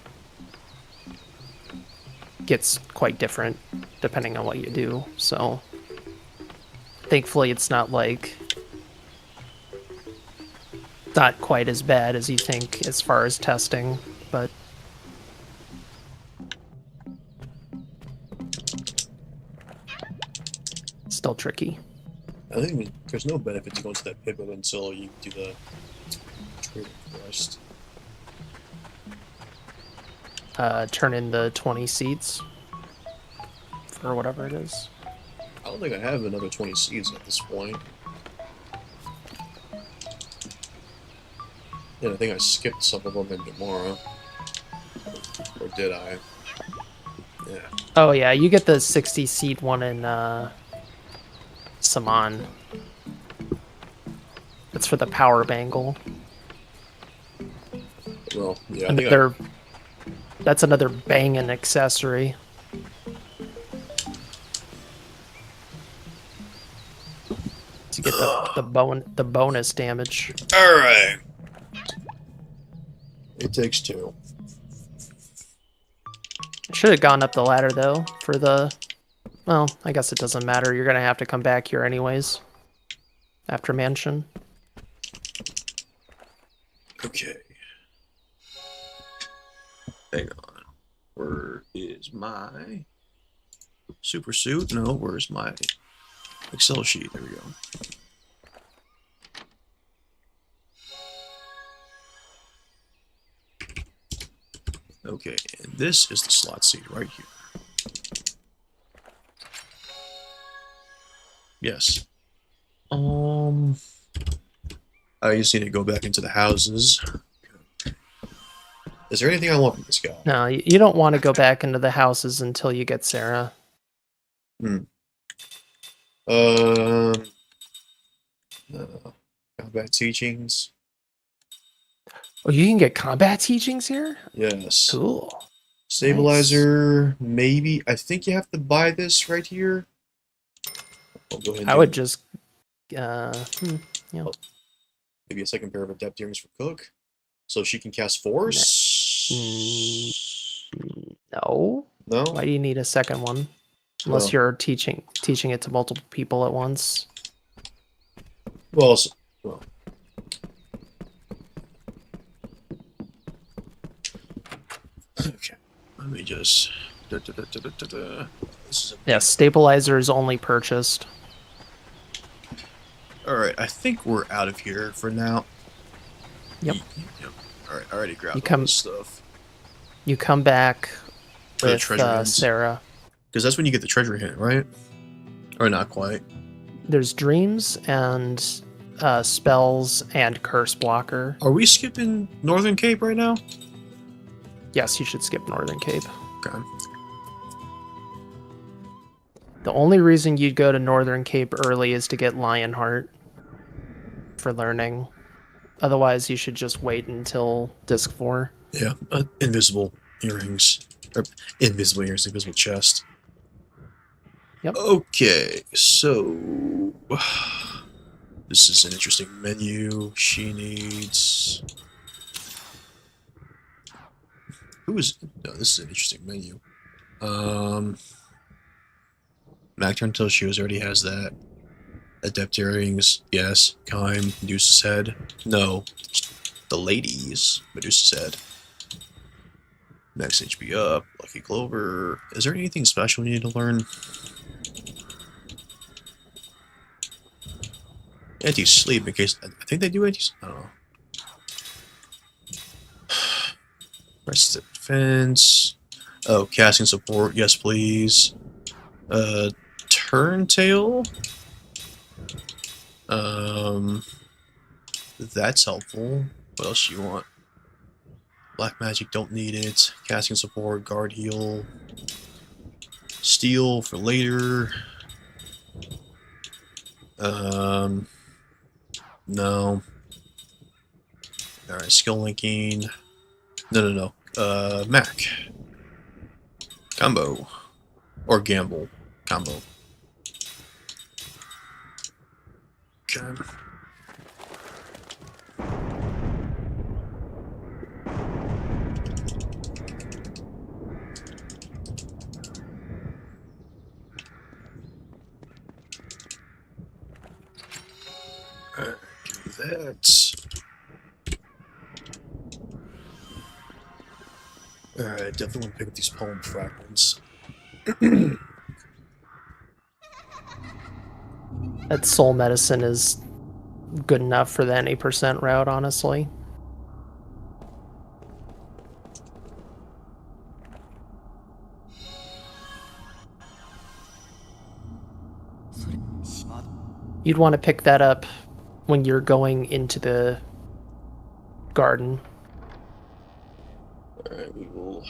gets quite different depending on what you do. So thankfully it's not like not quite as bad as you think as far as testing, but still tricky. I think there's no benefit to going to that pivot until you do the trade quest. Turn in the 20 seats for whatever it is. I don't think I have another 20 seeds at this point. And I think I skipped some of them in tomorrow. Or did I? Yeah. Oh yeah, you get the 60-seat one in Saman. That's for the power bangle. Well, yeah, I And think that's another banging accessory. To get the bonus damage. Alright. It takes two. Should have gone up the ladder though for the. Well, I guess it doesn't matter. You're gonna have to come back here anyways. After mansion. Okay. Hang on. Where is my super suit? No, where's my Excel sheet? There we go. Okay, and this is the slot seat right here. Yes. I just need to go back into the houses. Is there anything I want from this guy? No, you don't want to go back into the houses until you get Sarah. Combat teachings. Oh, you can get combat teachings here? Yes. Cool. Stabilizer, maybe. I think you have to buy this right here. I'll go ahead and I do would it. just Maybe a second pair of adept earrings for Cook. So she can cast Force? No. No? Why do you need a second one? Unless Well- you're teaching it to multiple people at once. Well. Okay. Let me just. This is Yeah, stabilizer is only purchased. Alright, I think we're out of here for now. Yep. Yep. Alright, I already grabbed You all come- this stuff. You come back For the with treasure hints. Sarah. Because that's when you get the treasure hint, right? Or not quite. There's dreams and spells and curse blocker. Are we skipping Northern Cape right now? Yes, you should skip Northern Cape. Okay. The only reason you'd go to Northern Cape early is to get Lionheart for learning. Otherwise, you should just wait until Disc 4. Yeah, invisible earrings. Or invisible earrings, invisible chest. Yep. Okay, so this is an interesting menu. She needs. Who is? No, this is an interesting menu. Mac turn till shoes already has that. Adept earrings, yes. Kime, Medusa's head, no. The ladies, Medusa's head. Max HP up, Lucky Clover. Is there anything special you need to learn? Anti-sleep in case. I think they do anti. I don't know. Resistant defense. Oh, casting support. Yes, please. Turntail. That's helpful. What else you want? Black magic, don't need it. Casting support, guard heal. Steel for later. No. Alright, skill linking. No. Mac. Combo. Or gamble. Combo. Okay. Alright, do that. Alright, definitely want to pick up these poem fragments. That soul medicine is good enough for the any percent route, honestly. You'd want to pick that up when you're going into the garden. Alright, we will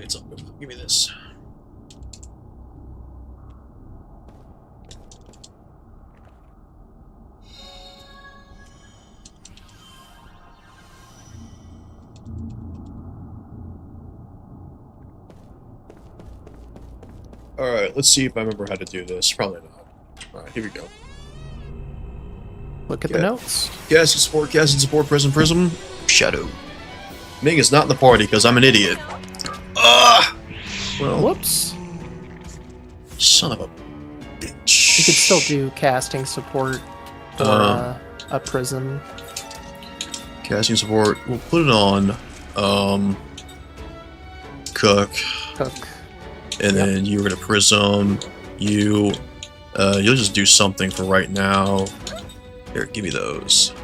It's all good. Give me this. Alright, let's see if I remember how to do this. Probably not. Alright, here we go. Look at the notes. Casting support, prism. Shadow. Ming is not in the party because I'm an idiot. Well, Whoops. son of a bitch. You could still do casting support or a prism. Casting support. We'll put it on. Cook. And then you're gonna prism. You'll just do something for right now. Here, give me those.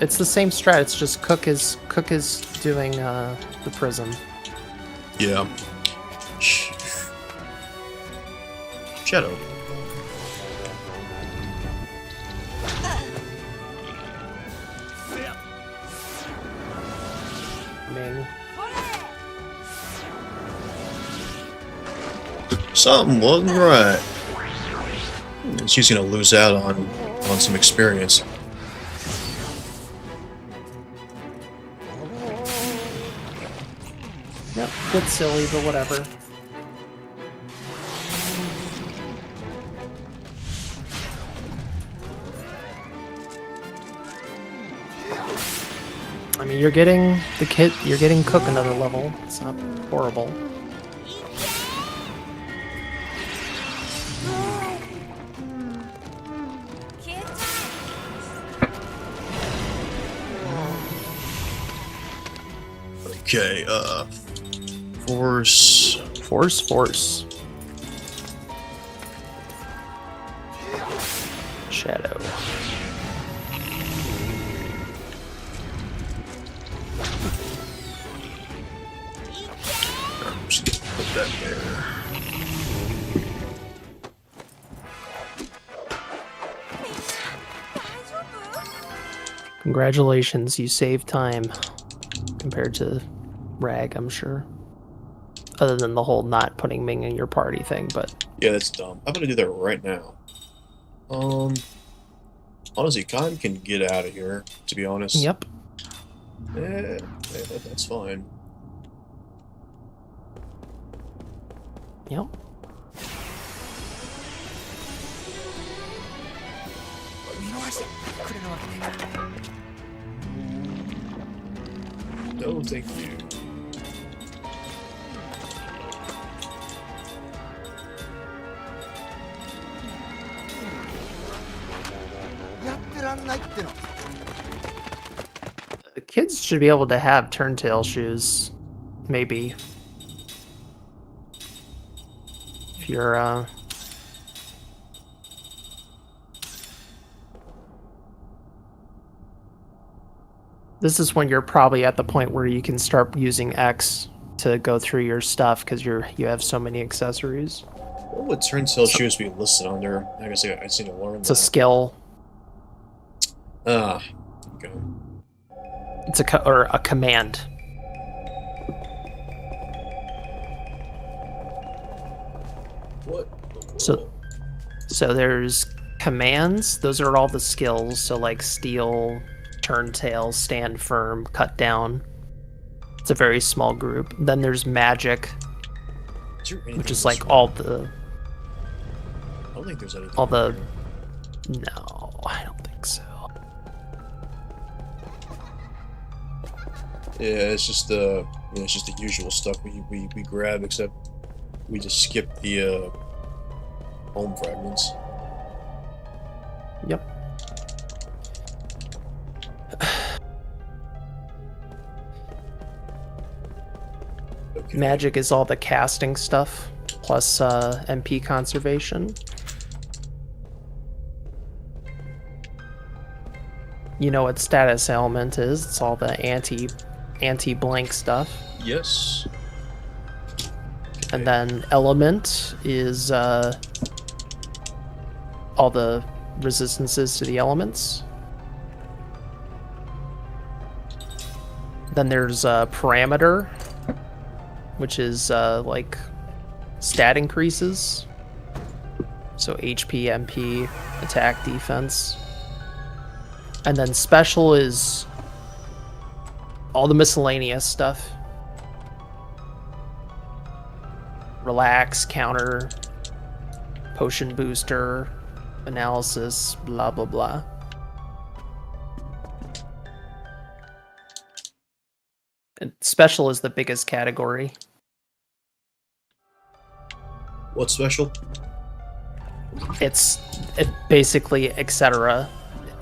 It's the same strat. It's just Cook is doing the prism. Yeah. Shadow. Ming. Something wasn't right. And she's gonna lose out on some experience. Yep, bit silly, but whatever. I mean, you're getting Cook another level. It's not horrible. Okay, Force. Shadow. I'm just gonna put that there. Congratulations, you saved time compared to Rag, I'm sure. Other than the whole not putting Ming in your party thing, but Yeah, that's dumb. I'm gonna do that right now. Honestly, Khan can get out of here, to be honest. yep. That's fine. Yep. No, thank you. The kids should be able to have turntail shoes, maybe. If you're, This is when you're probably at the point where you can start using X to go through your stuff because you have so many accessories. What would turntail shoes be listed under? I guess I just need to learn It's a skill. Okay. It's a command. What? So there's commands. Those are all the skills. So like steal, turntail, stand firm, cut down. It's a very small group. Then there's magic, which is like all the. I don't think there's anything. All the. Here. No, I don't think so. Yeah, it's just the usual stuff we grab, except we just skip the home fragments. Yep. Okay. Magic is all the casting stuff, plus MP conservation. You know what status element is? It's all the anti-blank stuff. Yes. And then element is all the resistances to the elements. Then there's parameter, which is like stat increases. So HP, MP, attack, defense. And then special is all the miscellaneous stuff. Relax, counter, potion booster, analysis, blah, blah, blah. And special is the biggest category. What's special? It's basically etc.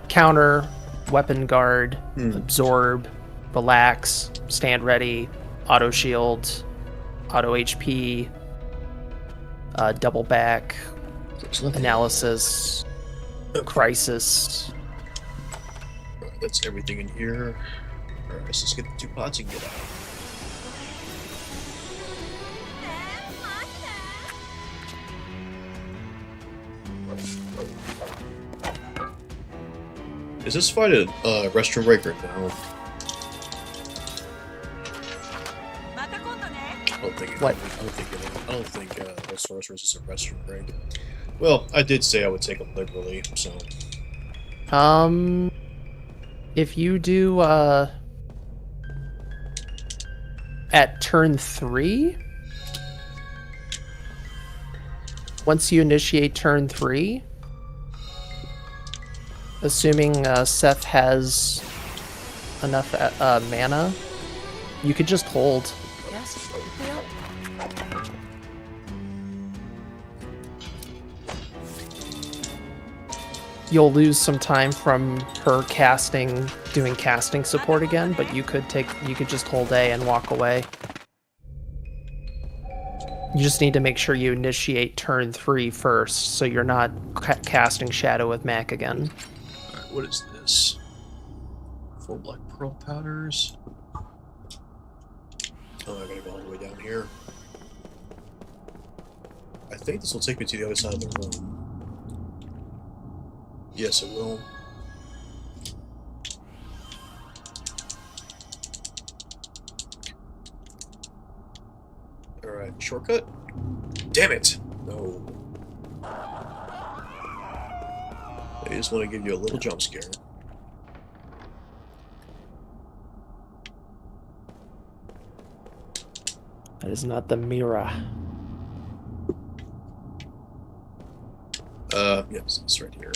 Counter, weapon guard, absorb, relax, stand ready, auto shield, auto HP, double back, analysis, crisis. Alright, that's everything in here. Alright, let's just get the 2 pots and get out. Is this fight a restroom break or no? I don't think it. What? I don't think the sorceress is a restroom break. Well, I did say I would take them liberally, so. If you do at turn 3, once you initiate turn 3, assuming Seth has enough mana, you could just hold. You'll lose some time from her doing casting support again, but you could just hold A and walk away. You just need to make sure you initiate turn 3 first, so you're not casting Shadow with Mac again. Alright, what is this? 4 black pearl powders. Oh, I gotta go all the way down here. I think this will take me to the other side of the room. Yes, it will. Alright, shortcut? Damn it! No. I just want to give you a little jump scare. That is not the Mira. Yes, it's right here.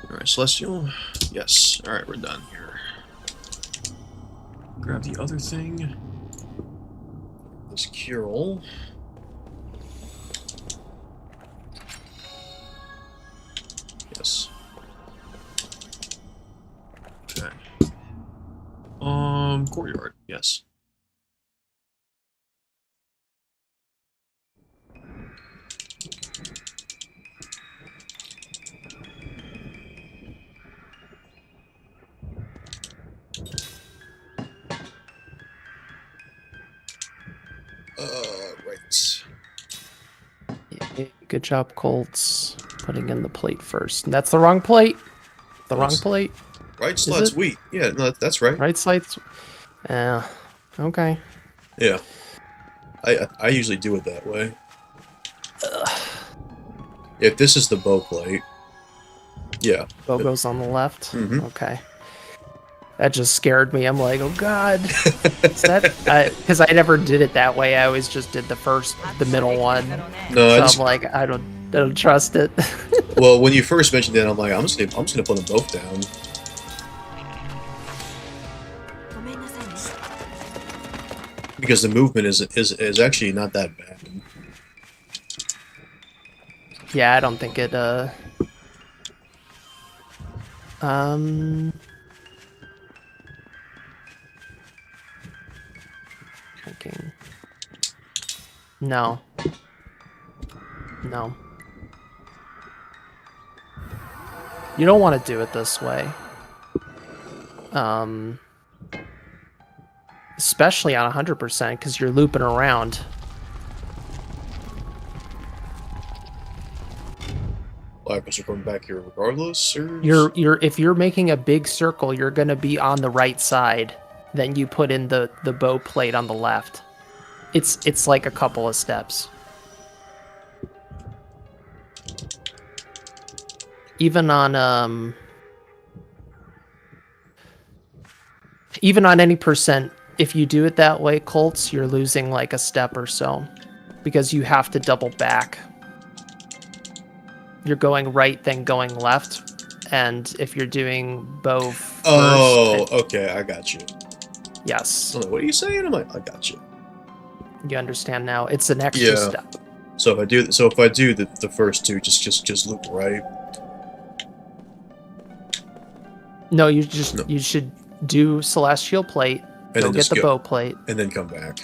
Alright, Celestial. Yes. Alright, we're done here. Grab the other thing. This cure-all. Yes. Okay. Courtyard. Yes. Right. Good job, Colts. Putting in the plate first. And that's the wrong plate. The wrong plate. Right slide's wheat. Yeah, no, that's right. Right slide's... Yeah. Okay. Yeah. I usually do it that way. If this is the bow plate. Yeah. Bow goes on the left? Mm-hmm. Okay. That just scared me. I'm like, oh god. Is that... Because I never did it that way. I always just did the middle one. No, so I'm like, I don't trust it. Well, when you first mentioned it, I'm like, I'm just gonna put them both down. Because the movement is actually not that bad. Yeah, I don't think it Drinking. No. No. You don't want to do it this way. Especially on 100%, because you're looping around. Why, because you're going back here regardless, or... If you're making a big circle, you're gonna be on the right side. then you put in the bow plate on the left. It's like a couple of steps. Even on any percent, if you do it that way, Colts, you're losing like a step or so because you have to double back. You're going right, then going left, and if you're doing bow first, okay, I got you. Yes. What are you saying? I'm like, I got you. You understand now? It's an extra step. So if I do the first two, just loop right. No, you should do Celestial Plate, go get the bow plate, and then come back.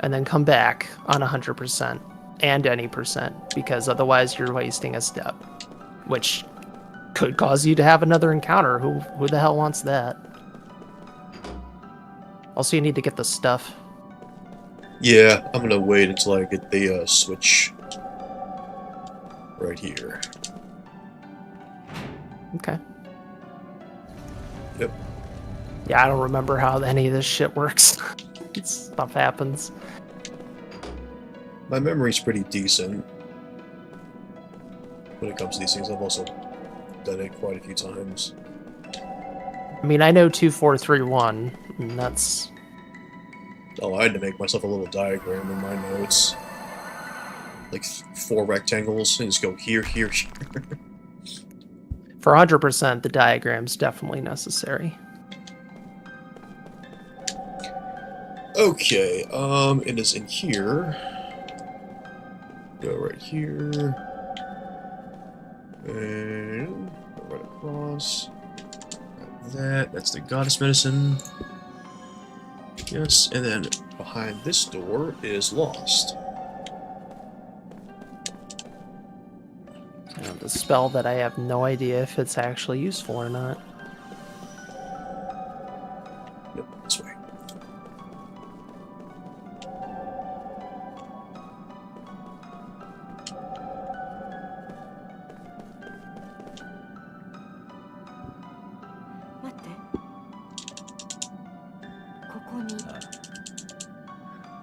And then come back on 100% and any percent, because otherwise you're wasting a step, which could cause you to have another encounter. Who the hell wants that? Also, you need to get the stuff. Yeah, I'm gonna wait until I get the switch right here. Okay. Yep. Yeah, I don't remember how any of this shit works. Stuff happens. My memory's pretty decent when it comes to these things. I've also done it quite a few times. I mean, I know 2, 4, 3, 1, and that's... Oh, I had to make myself a little diagram in my notes. Like 4 rectangles, and just go here, here, here. For 100%, the diagram's definitely necessary. Okay, it is in here. Go right here. And go right across. Got that. That's the goddess medicine. Yes, and then behind this door is lost. The spell that I have no idea if it's actually useful or not. Yep, this way.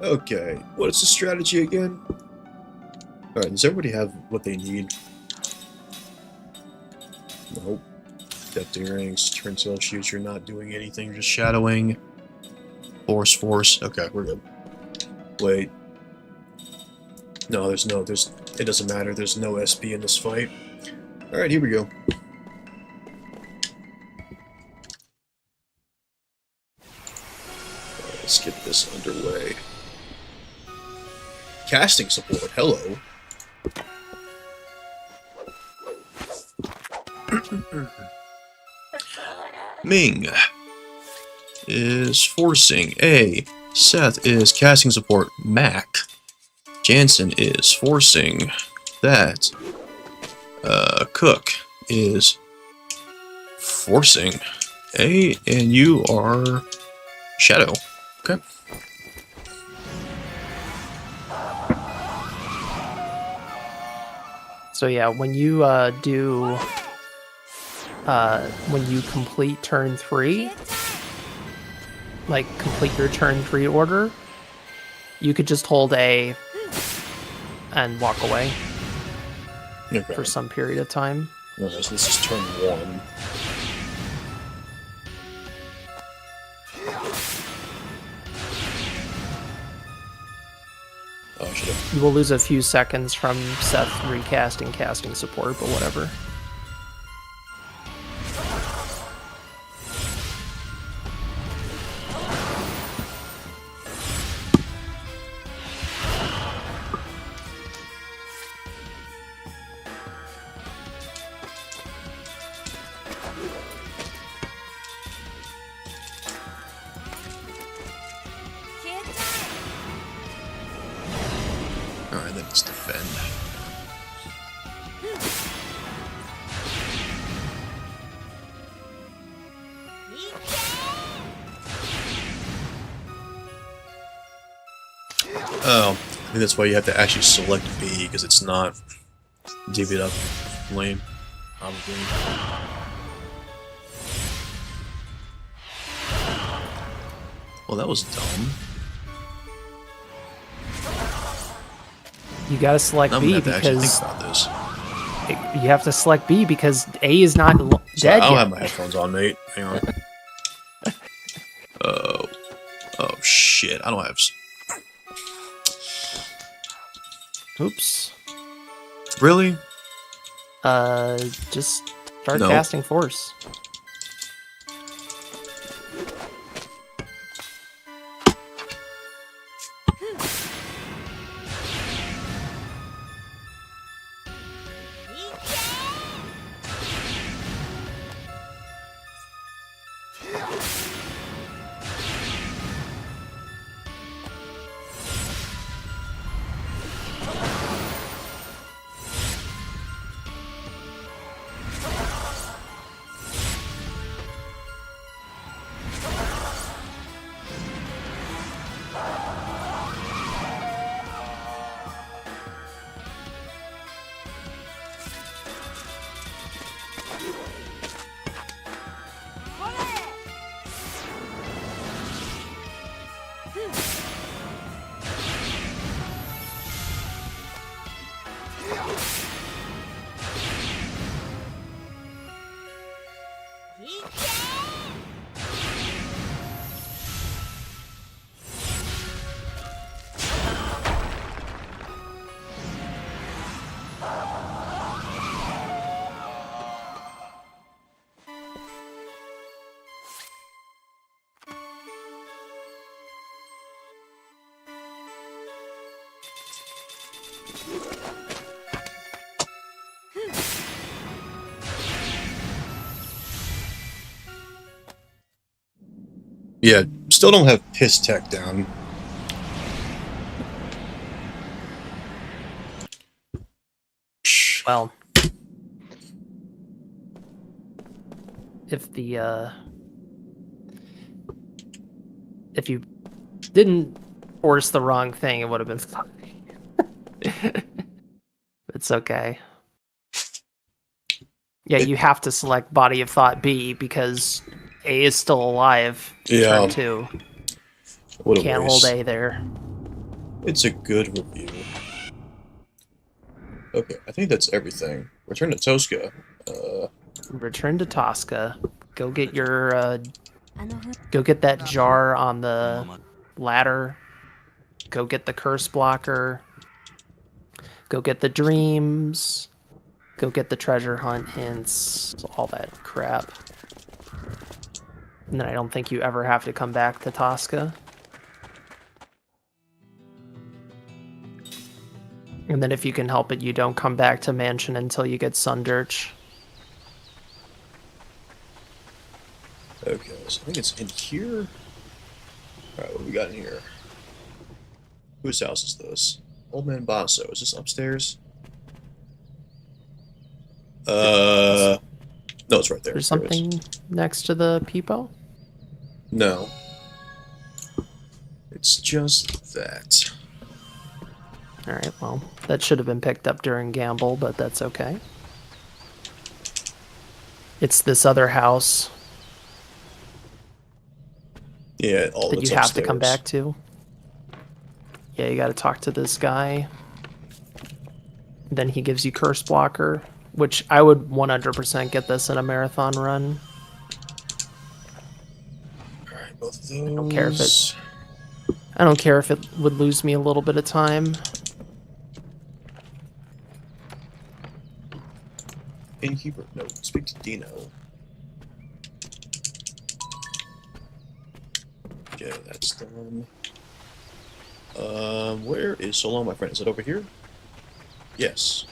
Okay, what is the strategy again? Alright, does everybody have what they need? Nope. Depth earrings, turntail shoes, you're not doing anything, you're just shadowing. Force. Okay, we're good. Wait. No, it doesn't matter, there's no SP in this fight. Alright, here we go. Let's get this underway. Casting support, hello. Ming is forcing A. Seth is casting support Mac. Jansen is forcing that. Cook is forcing A, and you are Shadow. Okay. So yeah, when you when you complete turn 3, like complete your turn 3 order, you could just hold A and walk away for some period of time. Okay, so this is turn 1. Oh, shit. You will lose a few seconds from Seth recasting casting support, but whatever. Alright, then let's defend. Oh, I think that's why you have to actually select B, because it's not divvied up lane. Probably. Well, that was dumb. You gotta select I'm gonna B have to actually think because about this. you have to select B because A is not Sorry, dead I don't yet. have my headphones on, mate. Hang on. Oh shit! I don't have. Oops. Really? Just start No. casting force. Yeah, still don't have piss tech down. Well, if you didn't force the wrong thing, it would have been fun. It's okay. Yeah, you have to select Body of Thought B because A is still alive. Yeah. Turn 2. What a Can't hold waste. A there. It's a good review. Okay, I think that's everything. Return to Tosca. Return to Tosca. Go get your あのふ go get that jar on the ladder. Go get the curse blocker. Go get the dreams. Go get the treasure hunt hints. All that crap. And then I don't think you ever have to come back to Tosca. And then if you can help it, you don't come back to Mansion until you get Sundirch. Okay, so I think it's in here. Alright, what we got in here? Whose house is this? Old Man Basso. Is this upstairs? No, it's right there. There's There it is. something next to the peepo? No. It's just that. Alright, well, that should have been picked up during Gamble, but that's okay. It's this other house Yeah, all that that's you have to come upstairs. back to. Yeah, you gotta talk to this guy. Then he gives you Curse Blocker, which I would 100% get this in a marathon run. Alright, both of those. I don't care if it would lose me a little bit of time. Innkeeper. No, speak to Dino. Okay, that's done. Where is So Long, my friend? Is it over here? Yes.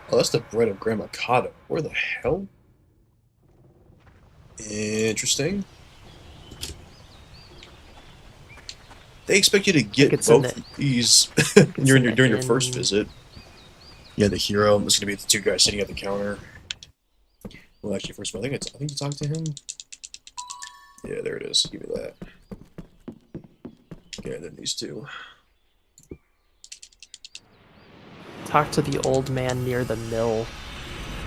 Oh, that's the bread of Grandma Cotto. Where the hell? Interesting. They expect you to get it's in both the- these in during the your first inn. visit. Yeah, the hero is gonna be the two guys sitting at the counter. Well, actually, first of all, I think you talked to him. Yeah, there it is. Give me that. Okay, and then these two. Talk to the old man near the mill.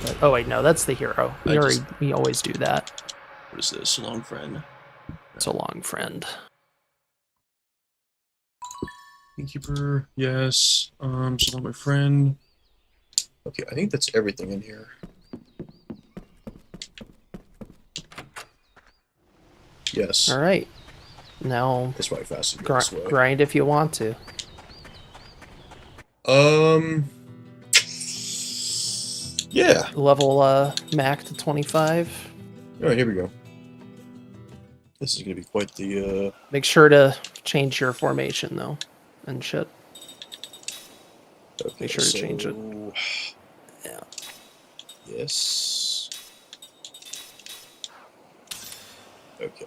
But, oh wait, no, that's the hero. We always do that. What is this? Long friend. So long, friend. Innkeeper, yes. So long, my friend. Okay, I think that's everything in here. Yes. All right. Now, That's probably faster to go this way. grind if you want to. Yeah. Level Mac to 25. All right, here we go. This is gonna be quite the. Make sure to change your formation though, and shit. Okay, Make sure to change it. Yeah. Yes. Okay.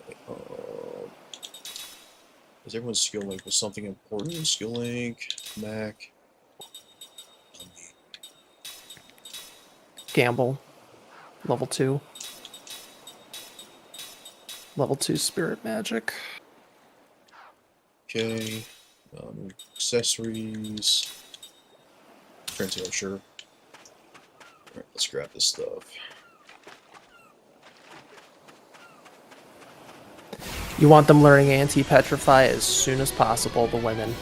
Is everyone's skill link was something important? Skill link, Mac. Gamble. Level 2. Level 2 spirit magic. Okay. Accessories. Printing, I'm sure. Alright, let's grab this stuff. You want them learning anti-petrify as soon as possible, the women.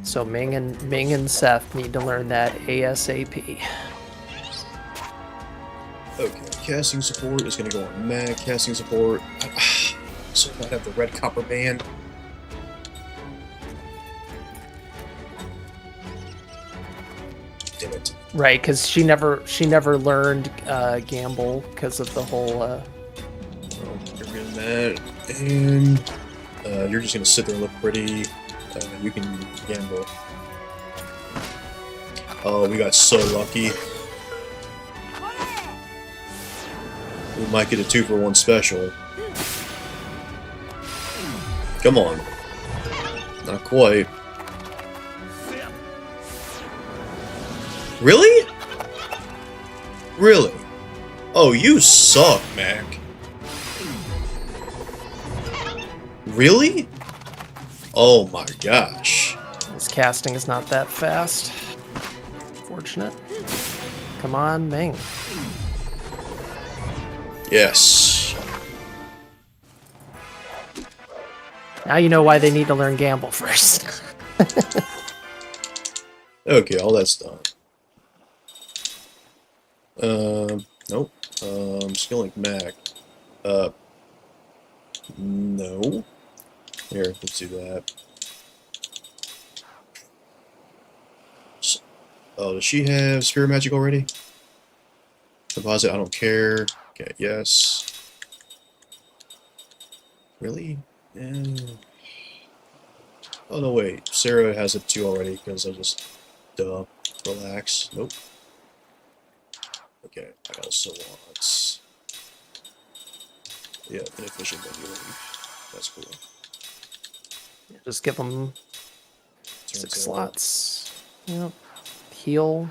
So Ming and Seth need to learn that ASAP. Okay, casting support is going to go on Mac. Casting support. So I have the red copper band. Damn it. Right, because she never learned gamble because of the whole. Well, you're getting that, and you're just going to sit there and look pretty. You can gamble. Oh, we got so lucky. We might get a 2-for-1 special. Come on. Not quite. Really? Really? Oh, you suck, Mac. Really? Oh my gosh. His casting is not that fast. Fortunate. Come on, Ming. Yes. Now you know why they need to learn gamble first. Okay, all that's done. Nope. Skill link Mac. No. Here, let's do that. Oh, does she have spirit magic already? Deposit, I don't care. Okay, yes. Really? Oh, no, wait. Sarah has it too already, because I just... Duh. Relax. Nope. Okay, I also want... Yeah, inefficient manually. That's cool. Just give them Turns 6 out- slots. Yep. Heal.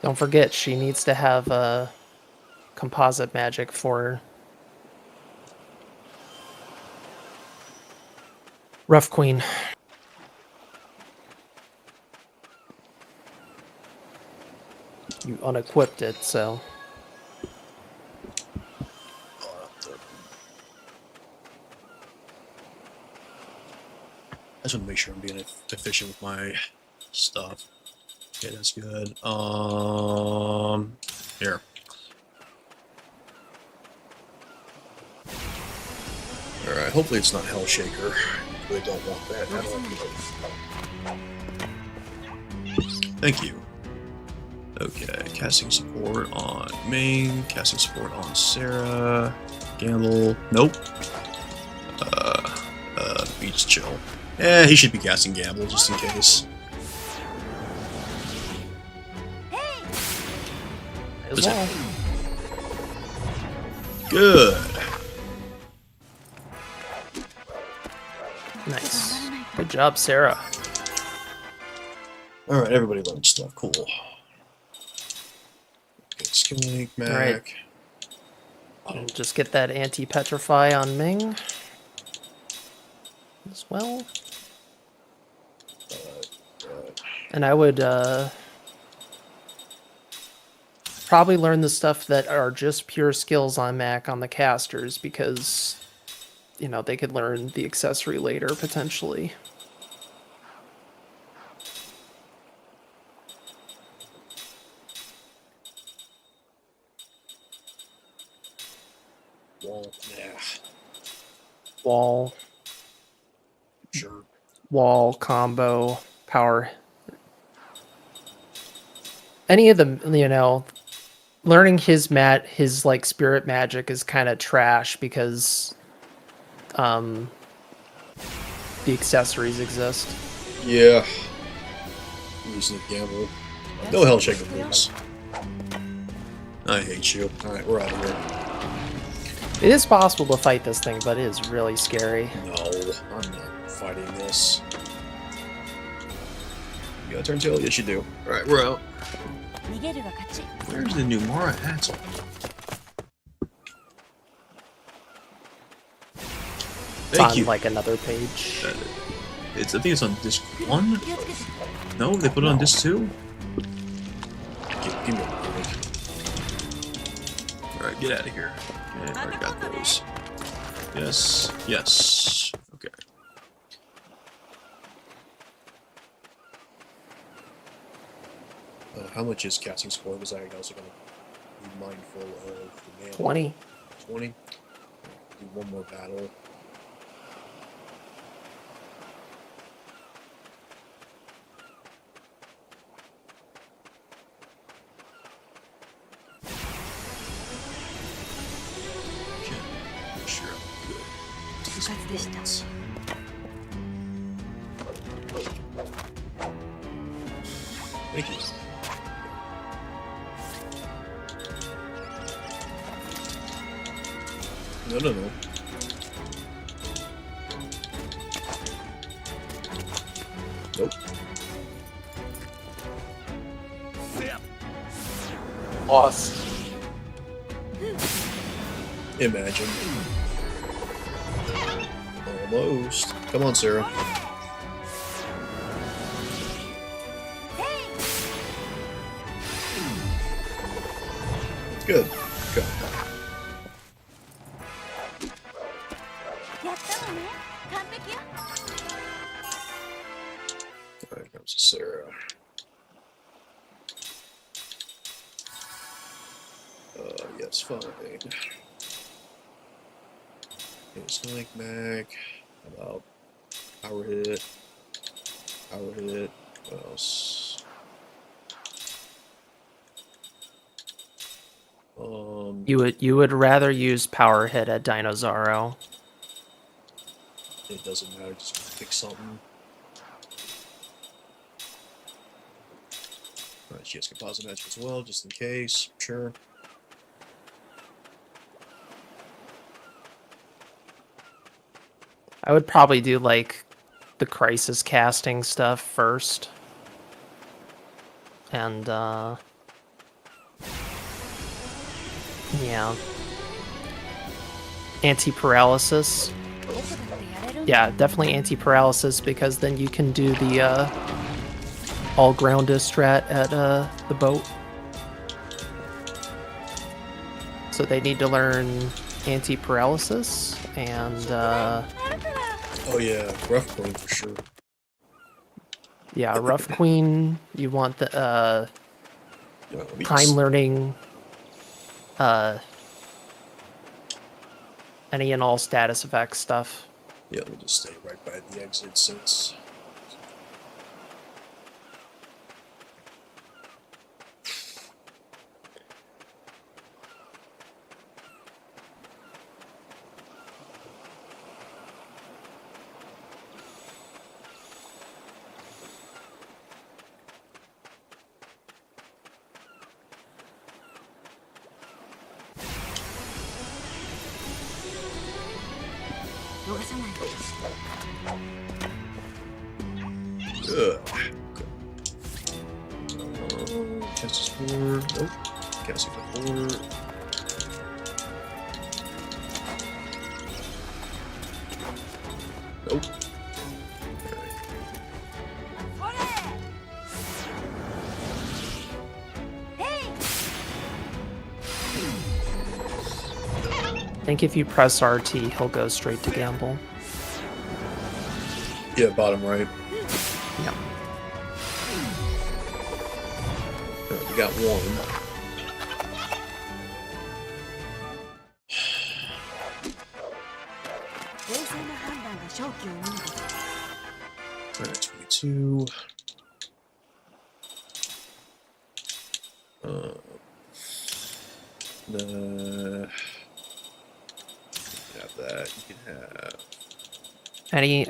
Don't forget, she needs to have composite magic for Rough Queen. You unequipped it, so... I just want to make sure I'm being efficient with my stuff. Okay, that's good. Here. Alright, hopefully it's not Hell Shaker. I really don't want that. Thank you. Okay, casting support on Ming, casting support on Sarah, Gamble, nope. Beach Chill. He should be casting Gamble just in case. As well. Good. Nice. Good job, Sarah. Alright, everybody learned stuff. Cool. Good skill link, Mac. Alright. And just get that anti-petrify on Ming as well. And I would probably learn the stuff that are just pure skills on Mac on the casters, because, you know, they could learn the accessory later, potentially. Wall. Yeah. Wall, Sure. wall, combo, power. Any of them, you know, learning his like spirit magic is kind of trash because the accessories exist. Yeah. I'm using a gamble. No hell shaker, please. I hate you. Alright, we're out of here. It is possible to fight this thing, but it is really scary. No, I'm not fighting this. You got a turn tail? Yes, you do. Alright, we're out. 逃げるが勝ち。 Where's the new Mara Hansel? It's Thank on you. like another page. I think it's on disc 1? No, they put it on disc 2? Give me a break. Alright, get out of here. Yeah, I already got those. Yes, yes. Okay. How much is casting score? Because I also gotta be mindful of the mana. 20. 20? Do one more battle. Okay, sure, good. 部活でした。 Thank you. No, no, no. Nope. Lost. Imagine. Almost. Come on, Sarah. Good. Go. やったのね。完璧よ。 Alright, comes Sarah. Yes, fine. Okay, Snake Mag. How about Power Hit? Power Hit. What else? You would rather use power hit at Dinozaro. It doesn't matter, just pick something. Alright, she has composite magic as well, just in case. Sure. I would probably do like the crisis casting stuff first. And yeah. Anti-paralysis. Yeah, definitely anti-paralysis, because then you can do the all grounded strat at the boat. So they need to learn anti-paralysis and Oh yeah, Rough Queen for sure. yeah, Rough Queen. You want the Yeah, let me time just- learning any and all status effects stuff. Yeah, we'll just stay right by the exit since. Ugh. Cast is 4. Nope. Casting for 4. Nope. I think if you press RT, he'll go straight to gamble. Yeah, bottom right. Yeah. You got one. Alright, 22. Have that. You can have Any,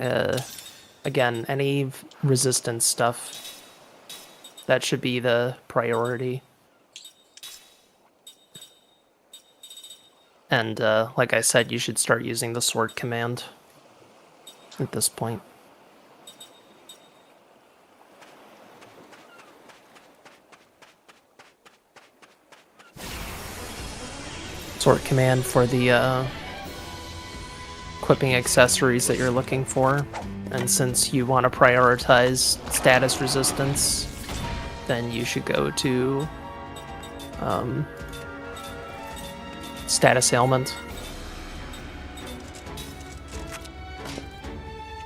again, any resistance stuff. That should be the priority. And, like I said, you should start using the sword command at this point. Sword command for the, equipping accessories that you're looking for. And since you want to prioritize status resistance, then you should go to status ailment.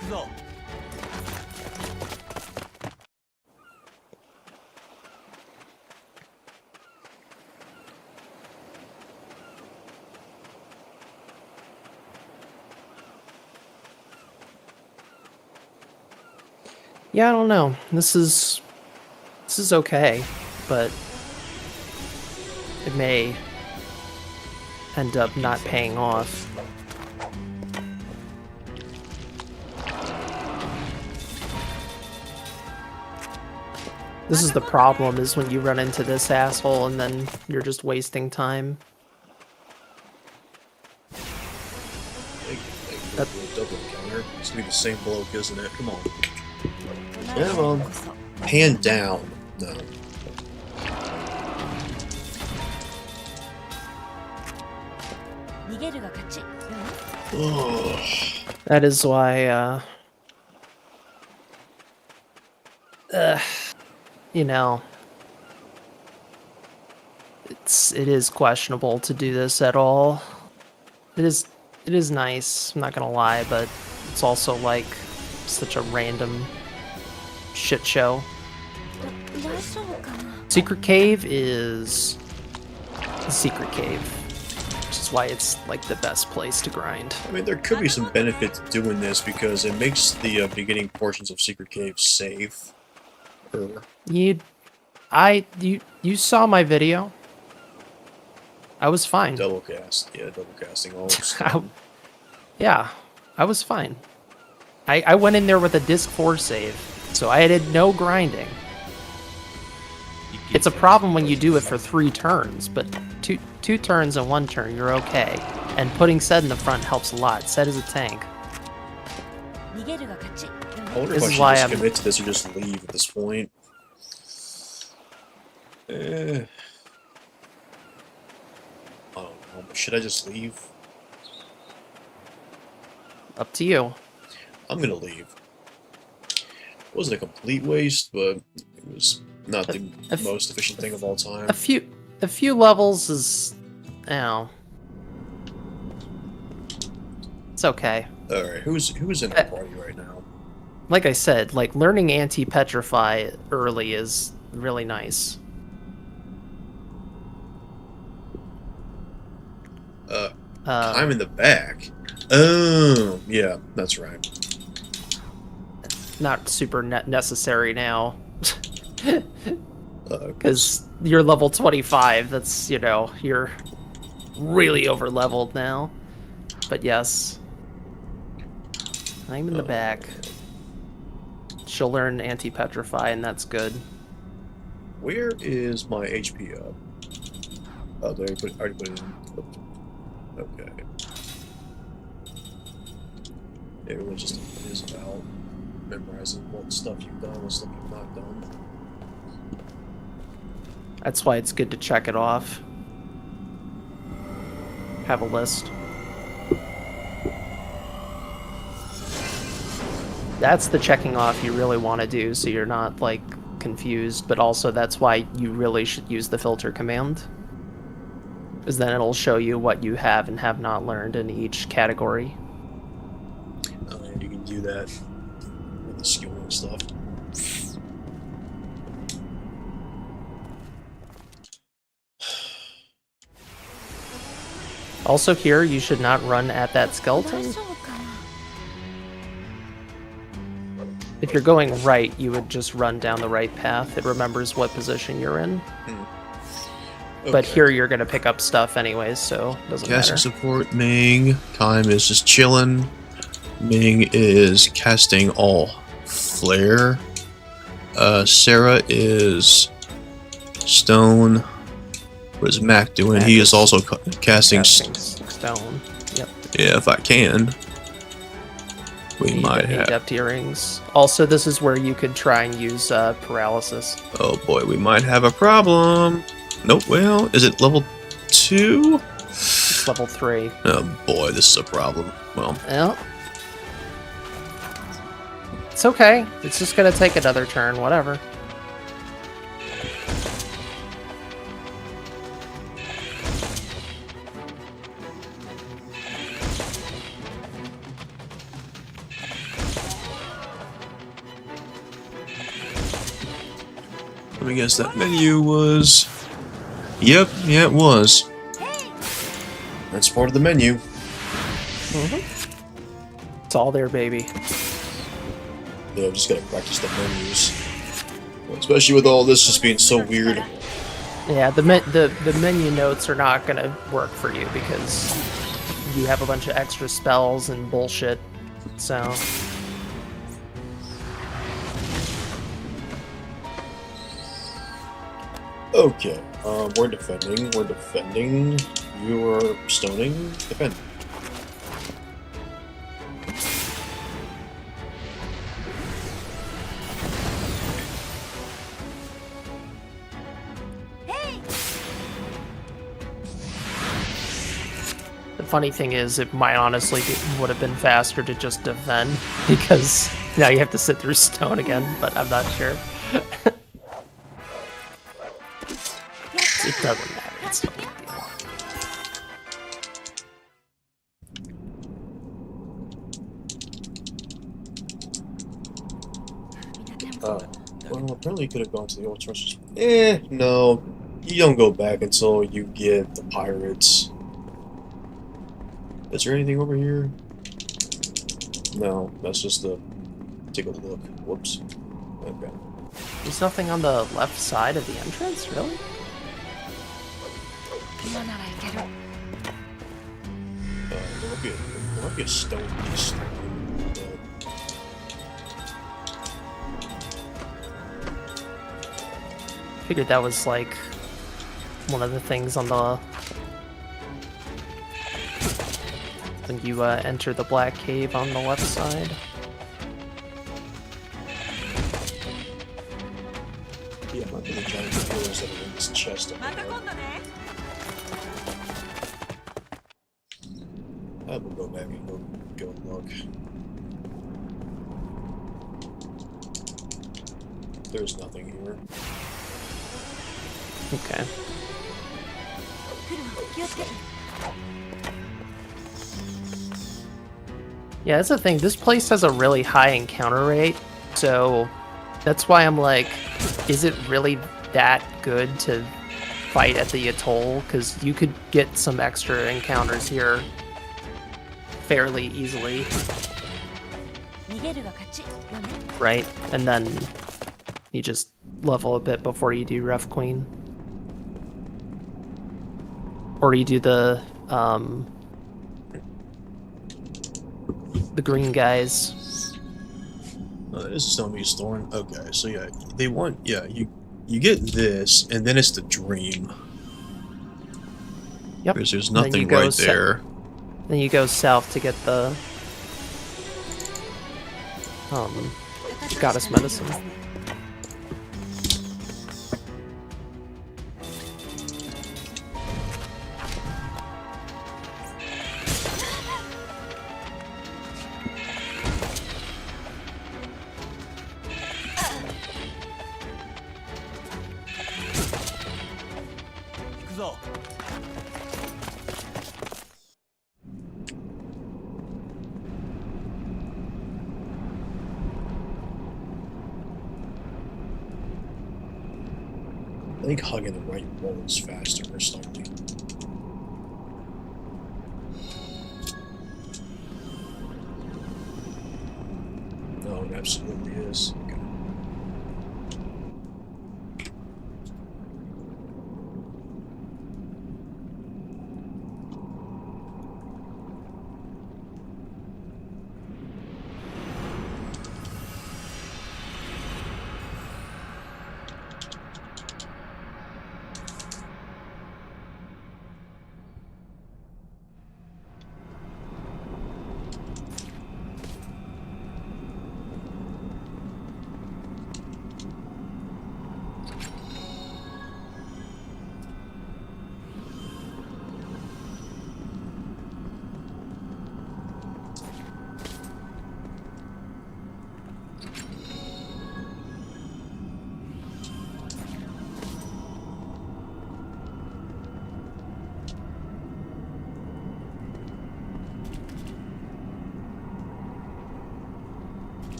行くぞ。 Yeah, I don't know. This is okay, but it may end up not paying off. This is the problem, is when you run into this asshole and then you're just wasting time. double encounter. It's gonna be the same bloke, isn't it? Come on. Come on. Hand down. No. Ugh. That is why, you know, it is questionable to do this at all. It is nice, I'm not gonna lie, but it's also like such a random shit show. Secret Cave is a secret cave, which is why it's like the best place to grind. I mean, there could be some benefit to doing this because it makes the beginning portions of Secret Cave safe. You saw my video. I was fine. Double cast, yeah, double casting all. Yeah, I was fine. I went in there with a disc 4 save, so I did no grinding. It's a problem when you do it for 3 turns, but two turns and 1 turn, you're okay. And putting Sed in the front helps a lot. Sed is a tank. I wonder if I should just commit to this or just leave at this point. I don't know. Should I just leave? Up to you. I'm gonna leave. It wasn't a complete waste, but it was not the most efficient thing of all time. A few levels is, you know, it's okay. All right, who's in the party right now? Like I said, like learning anti-petrify early is really nice. I'm in the back. Oh, yeah, that's right. Not super necessary now. Because you're level 25, that's, you know, you're really over leveled now. But yes, I'm in the back. She'll learn anti-petrify, and that's good. Where is my HP up? Oh, did I already put it in? Okay. It was just it is about memorizing what stuff you've done, what stuff you've not done. That's why it's good to check it off. Have a list. that's the checking off you really want to do, so you're not like confused. But also that's why you really should use the filter command, because then it'll show you what you have and have not learned in each category. Oh, yeah, you can do that with the skill and stuff. Also here, you should not run at that skeleton. 大丈夫かな If you're going right, you would just run down the right path. It remembers what position you're in. But Okay. here you're going to pick up stuff anyways, so it doesn't Casting matter. support, Ming. Time is just chilling. Ming is casting all flare. Sarah is stone. What is Mac doing? Mac He is is also casting. Casting stone. Yep. Yeah, if I can. We Need might any have. depth earrings. Also, this is where you could try and use paralysis. Oh boy, we might have a problem. Nope. Well, is it level 2? It's level 3. Oh boy, this is a problem. Well, Well, it's okay. It's just gonna take another turn, whatever. let me guess. That menu was. Yep. Yeah, it was. That's part of the menu. It's all there, baby. Yeah, I'm just gotta practice the menus. Especially with all this just being so weird. Yeah, the menu notes are not gonna work for you because you have a bunch of extra spells and bullshit. So Okay, we're defending. We're defending. You are stoning. Defend. the funny thing is, it might honestly would have been faster to just defend because now you have to sit through stone again. But I'm not sure. It doesn't matter. It's no big deal. Well, apparently you could have gone to the old sources. No. You don't go back until you get the pirates. Is there anything over here? No, that's just the... Take a look. Whoops. Okay. There's nothing on the left side of the entrance, really? 今ならいける There might be a stone beast. Figured that was like one of the things on the when you enter the black cave on the left side. Yeah, might be the giant pillars that are in this chest over また there. 今度ね I will go back and go and look. There's nothing here. Okay. 来るわ気をつけて Yeah, that's the thing. This place has a really high encounter rate, so that's why I'm like, is it really that good to fight at the atoll? Because you could get some extra encounters here fairly easily, 逃げるが勝ちよね right? And then you just level a bit before you do Rough Queen. Or you do the green guys. This is telling me Storm. Okay, so yeah, they want you get this, and then it's the dream. Yep. Because there's And then you nothing go right there. Then you go south to get the goddess medicine. I think hugging the right wall is faster or something. No, it absolutely is. Okay.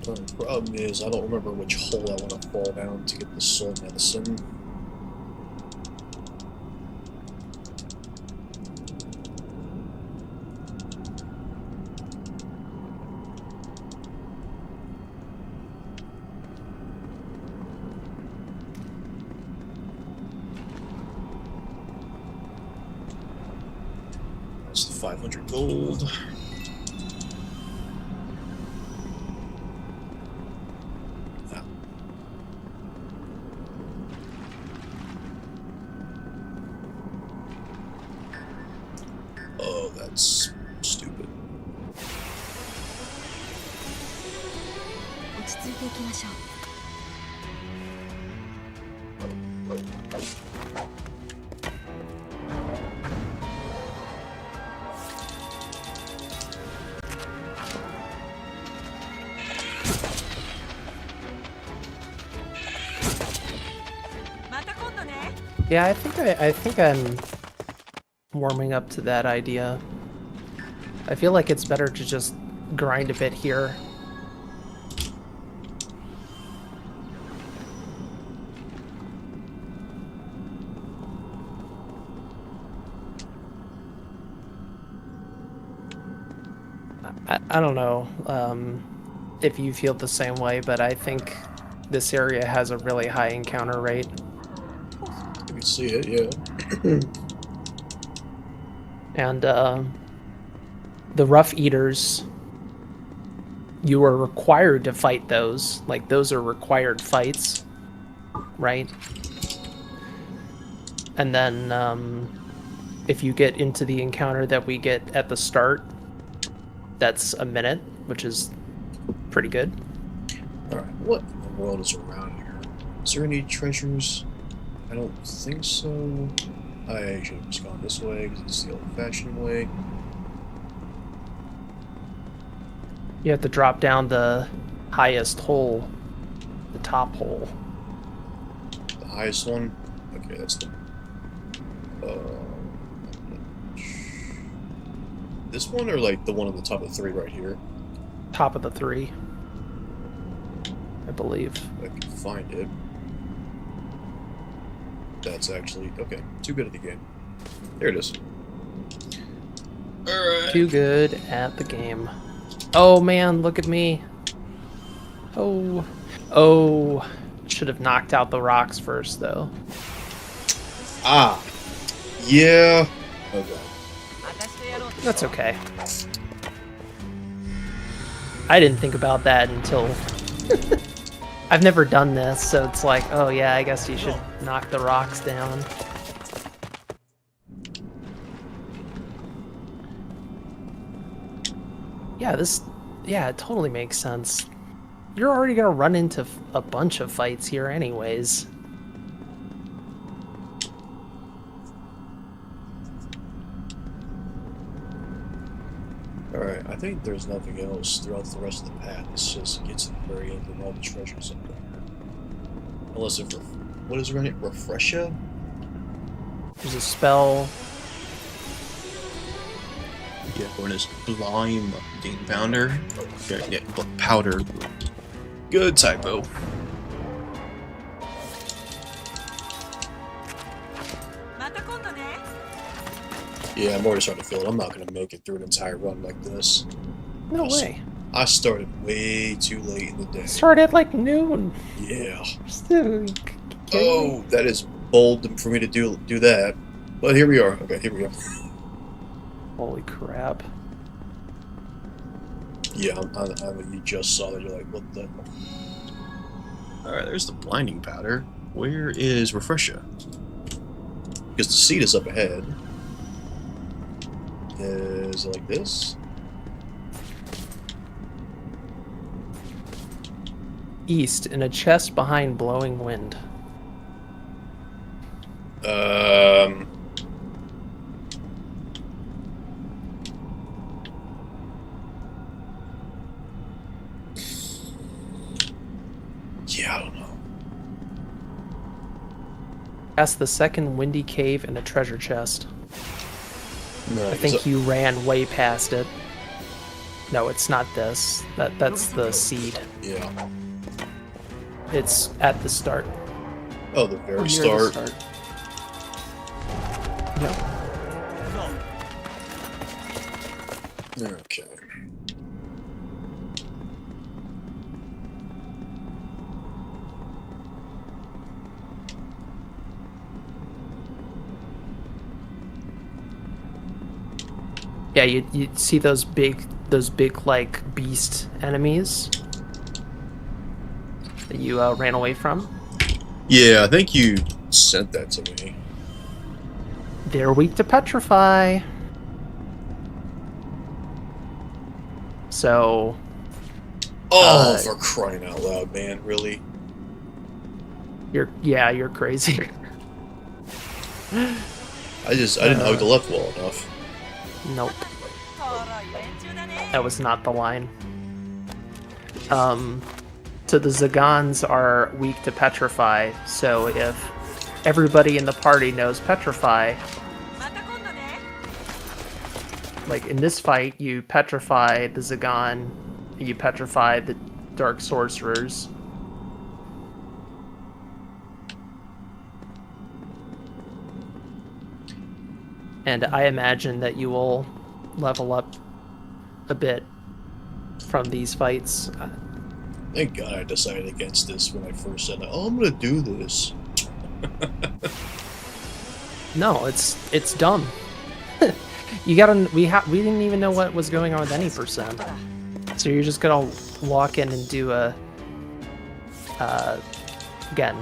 The problem is, I don't remember which hole I want to fall down to get the soul medicine. That's the 500 gold. Oh, that's stupid. 落ち着いていきましょう。また今度ね。 Yeah, I think I'm warming up to that idea. I feel like it's better to just grind a bit here. I don't know if you feel the same way, but I think this area has a really high encounter rate. You can see it, yeah. And the Rough Eaters, you are required to fight those. Like, those are required fights, right? And then if you get into the encounter that we get at the start, that's a minute, which is pretty good. Alright, what in the world is around here? Is there any treasures? I don't think so. I should have just gone this way, because it's the old-fashioned way. You have to drop down the highest hole, the top hole. The highest one? Okay, that's the... this one, or like the one on the top of 3 right here? Top of the 3, I believe. I can find it. That's actually... okay, too good at the game. There it is. Alright. Too good at the game. Oh man, look at me. Oh. Oh. Should have knocked out the rocks first, though. Ah! Yeah! Okay. That's okay. I didn't think about that until... I've never done this, so it's like, oh yeah, I guess you should knock the rocks down. Yeah, it totally makes sense. You're already gonna run into a bunch of fights here anyways. Alright, I think there's nothing else throughout the rest of the path. It's just gets to the very end and all the treasures up there. Unless it what is it? Refresher? There's a spell. Yeah, one is Lime Dean Pounder. Yeah, powder. Good typo. Yeah, I'm already starting to feel it. I'm not going to make it through an entire run like this. No way. I started way too late in the day. Start at like noon. Yeah. Still, Oh, that is bold for me to do that. But here we are. Okay, here we go. Holy crap. Yeah, you just saw that. You're like, what the? Alright, there's the blinding powder. Where is Refresher? Because the seat is up ahead. Is it like this? East, in a chest behind blowing wind. Yeah, I don't know. Past the second windy cave and a treasure chest. No, I think you ran way past it. No, it's not this. That's the seed. Yeah. It's at the start. Oh, the very Near start. the start. Yep. Okay. Yeah, you see those big like beast enemies that you ran away from? Yeah, I think you sent that to me. They're weak to petrify. So Oh, for crying out loud, man! Really? you're crazy. I didn't hug the left wall enough. Nope. That was not the line. So the Zagans are weak to petrify, so if everybody in the party knows petrify, like in this fight, you petrify the Zagan, you petrify the Dark Sorcerers. And I imagine that you will level up a bit from these fights. Thank God I decided against this when I first said, "Oh, I'm gonna do this." No, it's dumb. We didn't even know what was going on with any percent. So you're just gonna walk in and do again,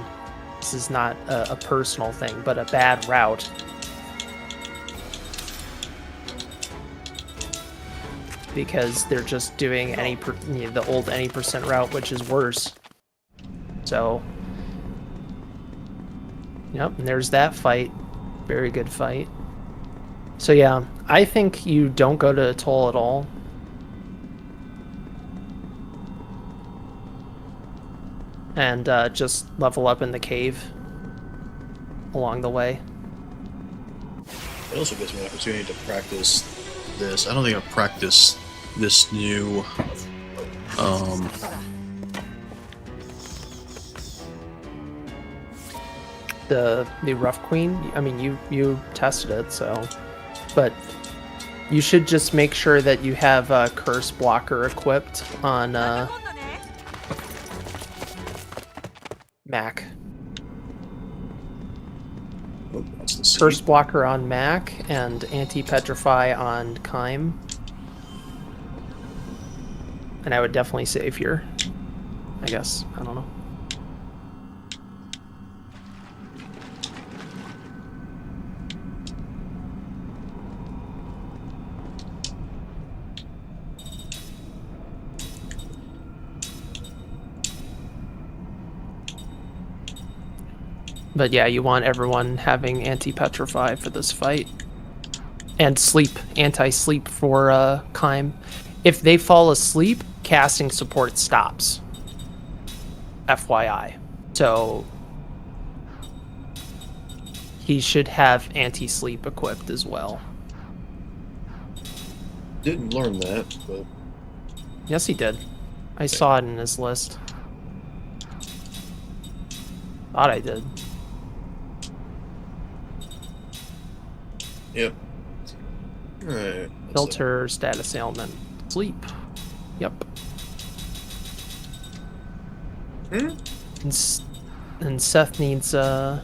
this is not a personal thing, but a bad route. Because they're just doing the old any percent route, which is worse. So, yep, and there's that fight. Very good fight. So yeah, I think you don't go to Atoll at all. And just level up in the cave along the way. It also gives me an opportunity to practice this. I don't think I've practiced this new the Rough Queen. I mean, you tested it, so, but you should just make sure that you have a Curse Blocker equipped on Mac. Oh, that's the seed. Curse Blocker on Mac and Anti-Petrify on Kime. And I would definitely save here. I guess. I don't know. But yeah, you want everyone having anti-petrify for this fight. And sleep, anti-sleep for Kime. If they fall asleep, casting support stops. FYI. So He should have anti-sleep equipped as well. Didn't learn that, but Yes, he did. I saw it in his list. Thought I did. yep. Alright. Filter, status ailment, sleep. Yep. Hmm? And Seth needs She doesn't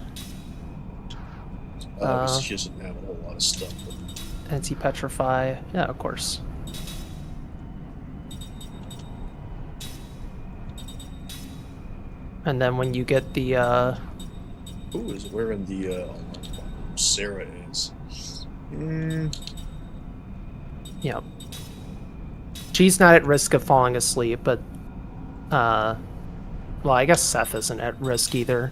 have a whole lot of stuff. But... anti-petrify. Yeah, of course. And then when you get the Who is wearing the Sarah is? yeah. She's not at risk of falling asleep, but well, I guess Seth isn't at risk either.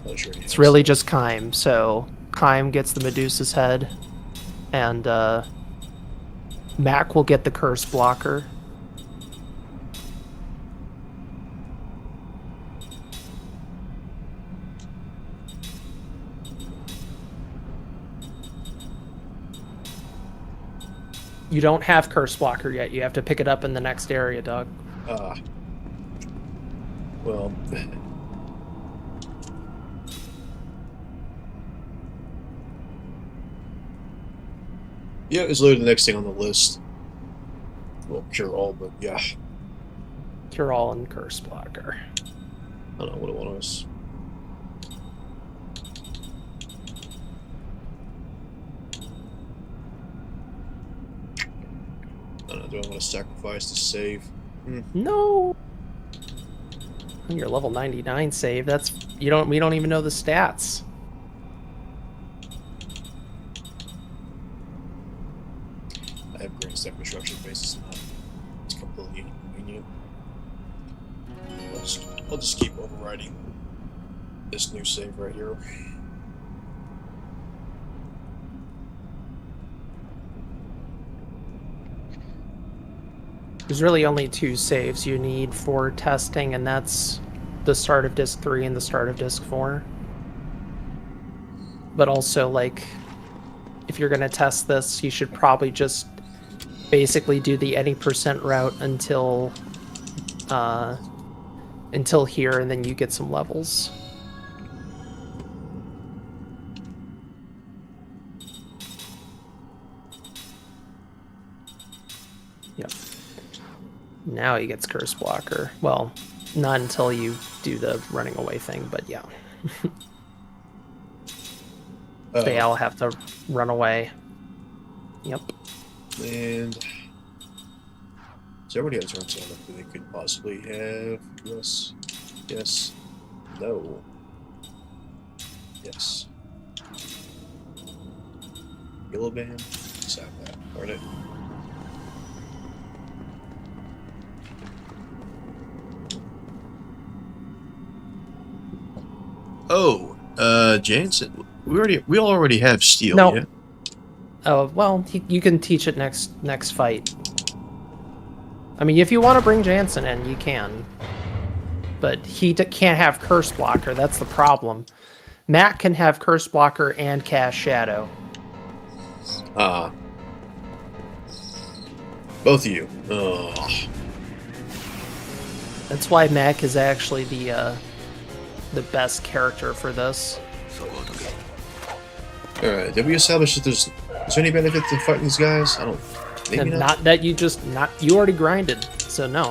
Oh, sure It's really just Kime, so Kime gets the Medusa's head, and Mac will get the curse blocker. You don't have curse blocker yet. You have to pick it up in the next area, dog. Well... yeah, it's literally the next thing on the list. Well, cure all, but yeah. Cure all and curse blocker. I don't know what it was. I don't know, do I want to sacrifice to save? No. On your level 99 save, that's we don't even know the stats. I have grain stack construction bases now. It's completely inconvenient. I'll just keep overriding this new save right here. There's really only 2 saves you need for testing, and that's the start of Disc 3 and the start of Disc 4. But also, like, if you're going to test this, you should probably just basically do the any % route until here, and then you get some levels. Yep. Now he gets curse blocker. Well, not until you do the running away thing, but yeah. They all have to run away. Yep. And does everybody have turns on that they could possibly have? Yes. Yes. No. Yes. Yellow band? Let's have that. Darn it. Oh, Jansen, we already have steel. No. Yeah? Oh well, you can teach it next fight. I mean, if you want to bring Jansen in, you can, but he can't have curse blocker. That's the problem. Matt can have curse blocker and cast shadow. Both of you. Ugh. That's why Mac is actually the best character for this. Alright, did we establish that is there any benefit to fighting these guys? I don't... Maybe And not? not that you already grinded, so no.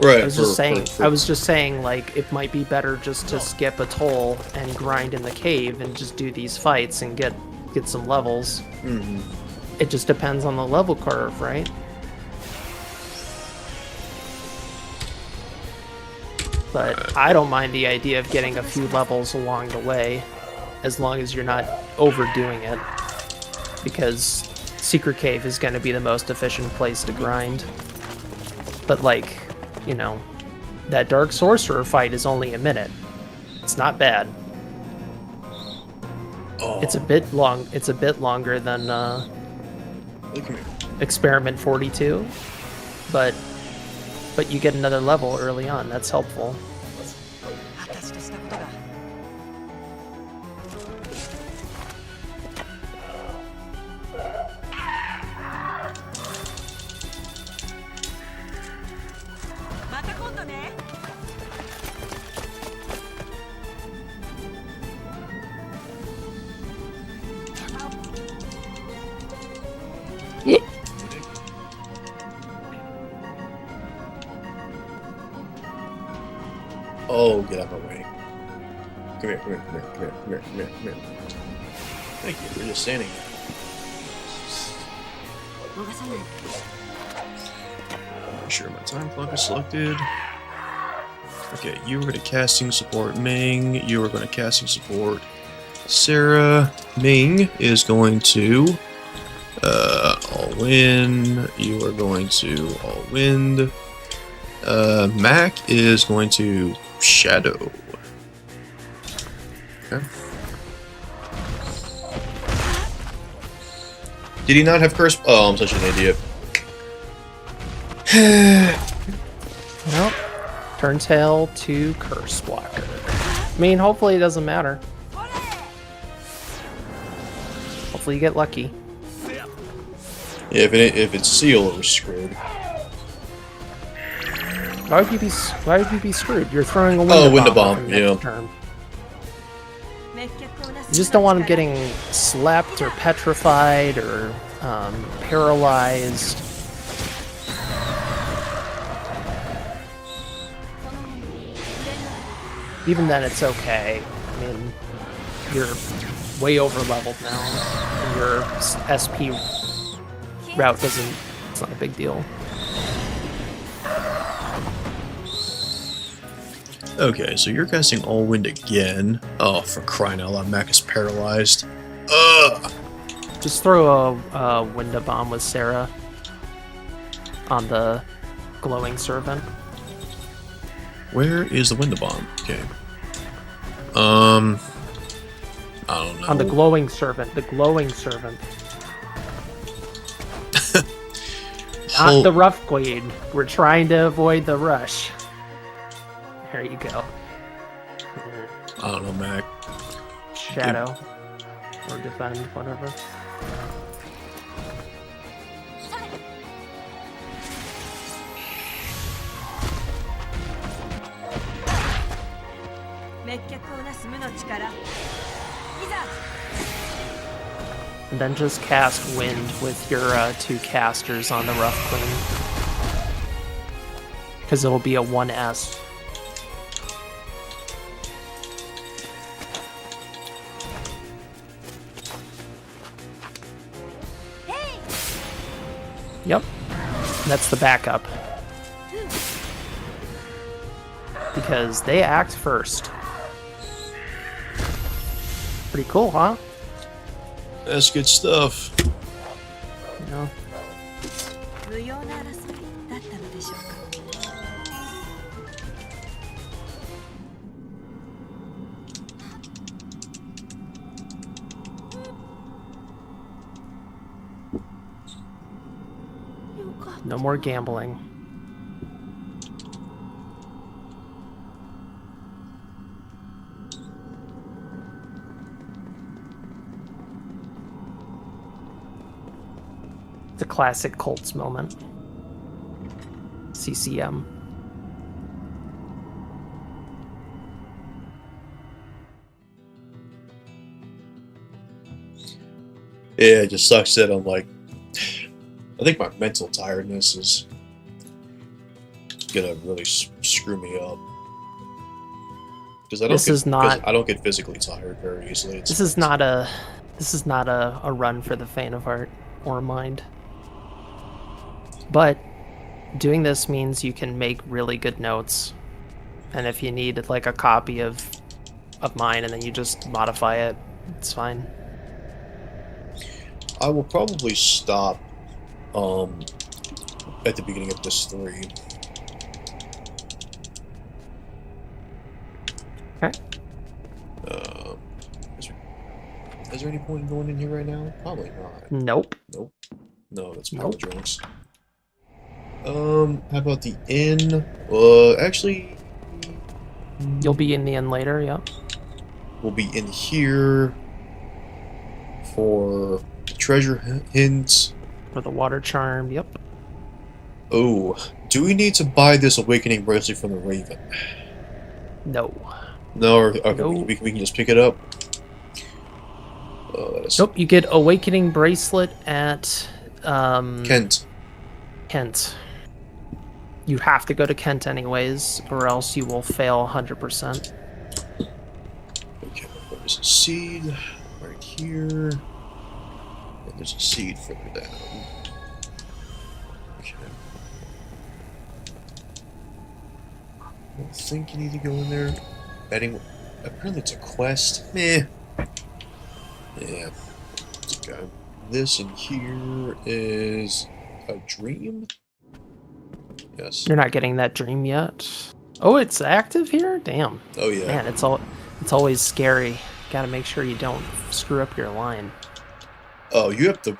Right, I was just saying, like, it might be better just to skip a toll and grind in the cave and just do these fights and get some levels. Mm-hmm. It just depends on the level curve, right? But I don't mind the idea of getting a few levels along the way, as long as you're not overdoing it, because Secret Cave is going to be the most efficient place to grind. But, like, you know, that Dark Sorcerer fight is only a minute. It's not bad. Oh. It's a bit long. It's a bit longer than Look at me. Experiment 42, but you get another level early on. That's helpful. Oh, get out of my way. Come here, come here, come here, come here, come here, come here, come here. Thank you, we're just standing there. 逃さない Make sure my time clock is selected. Okay, you were going to casting support Ming. You were going to casting support Sarah. Ming is going to all wind. You are going to all wind. Mac is going to shadow. Okay. Did he not have curse? Oh, I'm such an idiot. Nope. Turn tail to curse blocker. I mean, hopefully it doesn't matter. Hopefully you get lucky. Yeah, if it's seal, we're screwed. Why would you be screwed? You're throwing a window bomb. Window bomb, yeah. Turn. You just don't want him getting slapped or petrified or paralyzed. Even then, it's okay. I mean, you're way over leveled now, and your SP route doesn't. It's not a big deal. Okay, so you're casting all wind again. Oh, for crying out loud, Mac is paralyzed. Ugh! Just throw a window bomb with Sarah on the glowing servant. Where is the window bomb? Okay. I don't know. On the glowing servant. The glowing servant. Not the rough queen. We're trying to avoid the rush. There you go. I don't know, Mac. Shadow. Or defend, whatever. And then just cast wind with your 2 casters on the rough queen. Because it'll be a 1S. Yep. That's the backup. Because they act first. Pretty cool, huh? That's good stuff. Yeah. No more gambling. The classic Colts moment. CCM. Yeah, it just sucks that I'm like, I think my mental tiredness is gonna really screw me up. Because I don't get physically tired very easily. This is not a run for the faint of heart or mind. But doing this means you can make really good notes. And if you need like a copy of mine and then you just modify it, it's fine. I will probably stop at the beginning of this 3. Okay. Is there any point in going in here right now? Probably not. Nope. Nope. No, that's Nope. power drinks. How about the inn? Actually... You'll be in the inn later, yeah. We'll be in here for treasure hints. For the water charm, yep. Oh, do we need to buy this awakening bracelet from the Raven? No. No, okay, No. we can just pick it up. Nope, you get awakening bracelet at Kent. Kent. You have to go to Kent anyways, or else you will fail 100%. Okay, there's a seed right here. And there's a seed further down. Okay. I don't think you need to go in there. Betting. Apparently it's a quest. Meh. Yeah. Okay. This in here is a dream? Yes. You're not getting that dream yet. Oh, it's active here? Damn. Oh yeah. Man, it's always scary. Gotta make sure you don't screw up your line. Oh, you have to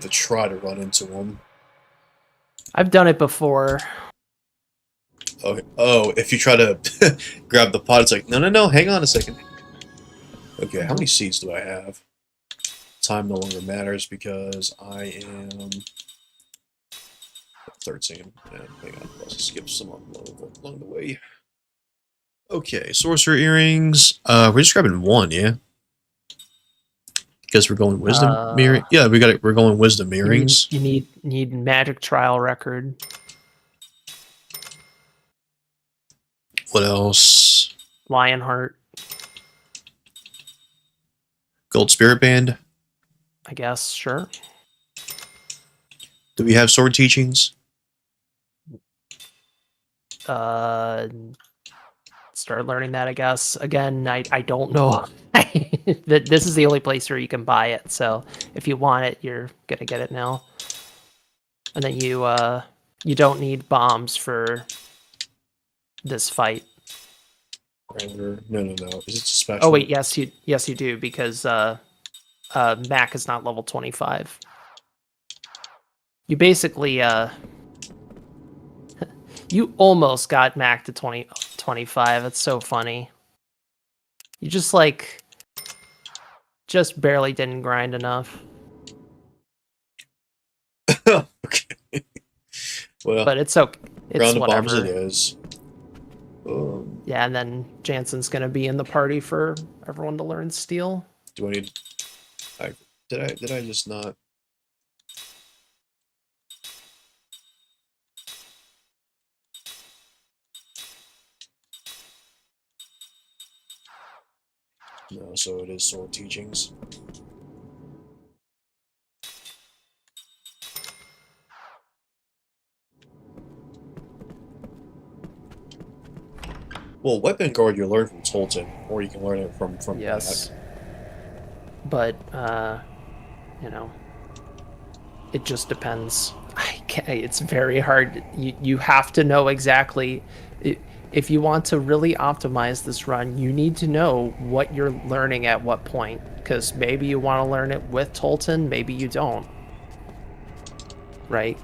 try to run into them. I've done it before. Oh, if you try to grab the pot, it's like, no, hang on a second. Okay, how many seeds do I have? Time no longer matters because I am 13. And hang on, let's skip some along the way. Okay, sorcerer earrings. We're just grabbing one, yeah? Because we're going wisdom mirroring. Yeah, we're going wisdom earrings. You need magic trial record. What else? Lionheart, Gold spirit band. I guess, sure. Do we have sword teachings? Start learning that, I guess. Again, I don't know. This is the only place where you can buy it, so if you want it, you're gonna get it now. And then you don't need bombs for this fight. No. Is it special? Oh wait, yes you do, because Mac is not level 25. You basically you almost got Mac to 25. It's so funny. You just barely didn't grind enough. Okay. Well, But it's okay. It's round of whatever. bombs it is. Yeah, and then Jansen's gonna be in the party for everyone to learn steel. Do I need? Did I just not? No, so it is sword teachings. Well, weapon guard you learn from Tolton, or you can learn it from Yes. Mac. But you know, it just depends. It's very hard. You have to know exactly. If you want to really optimize this run, you need to know what you're learning at what point. Because maybe you want to learn it with Tolton, maybe you don't. Right?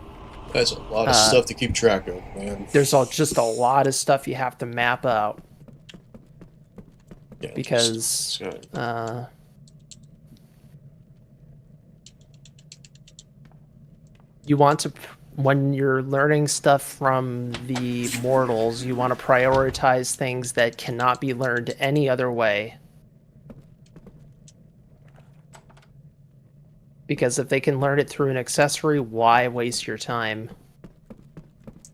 That's a lot of stuff to keep track of, man. There's just a lot of stuff you have to map out. Yeah, Because you want to, when you're learning stuff from the mortals, you want to prioritize things that cannot be learned any other way. Because if they can learn it through an accessory, why waste your time?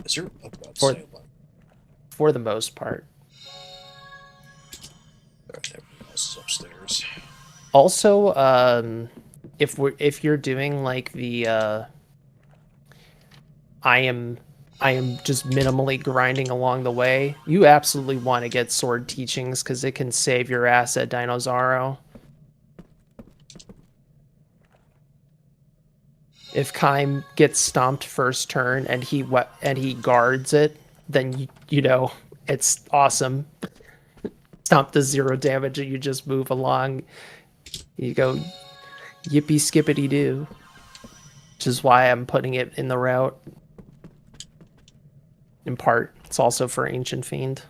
Is there For the most part. Everything else is upstairs. Also, if you're doing like the I am just minimally grinding along the way, you absolutely want to get sword teachings because it can save your ass at Dinosauro. If Kaim gets stomped first turn and he guards it, then you know it's awesome. Stomp does 0 damage and you just move along. You go yippee skippity doo, which is why I'm putting it in the route. In part, it's also for Ancient Fiend.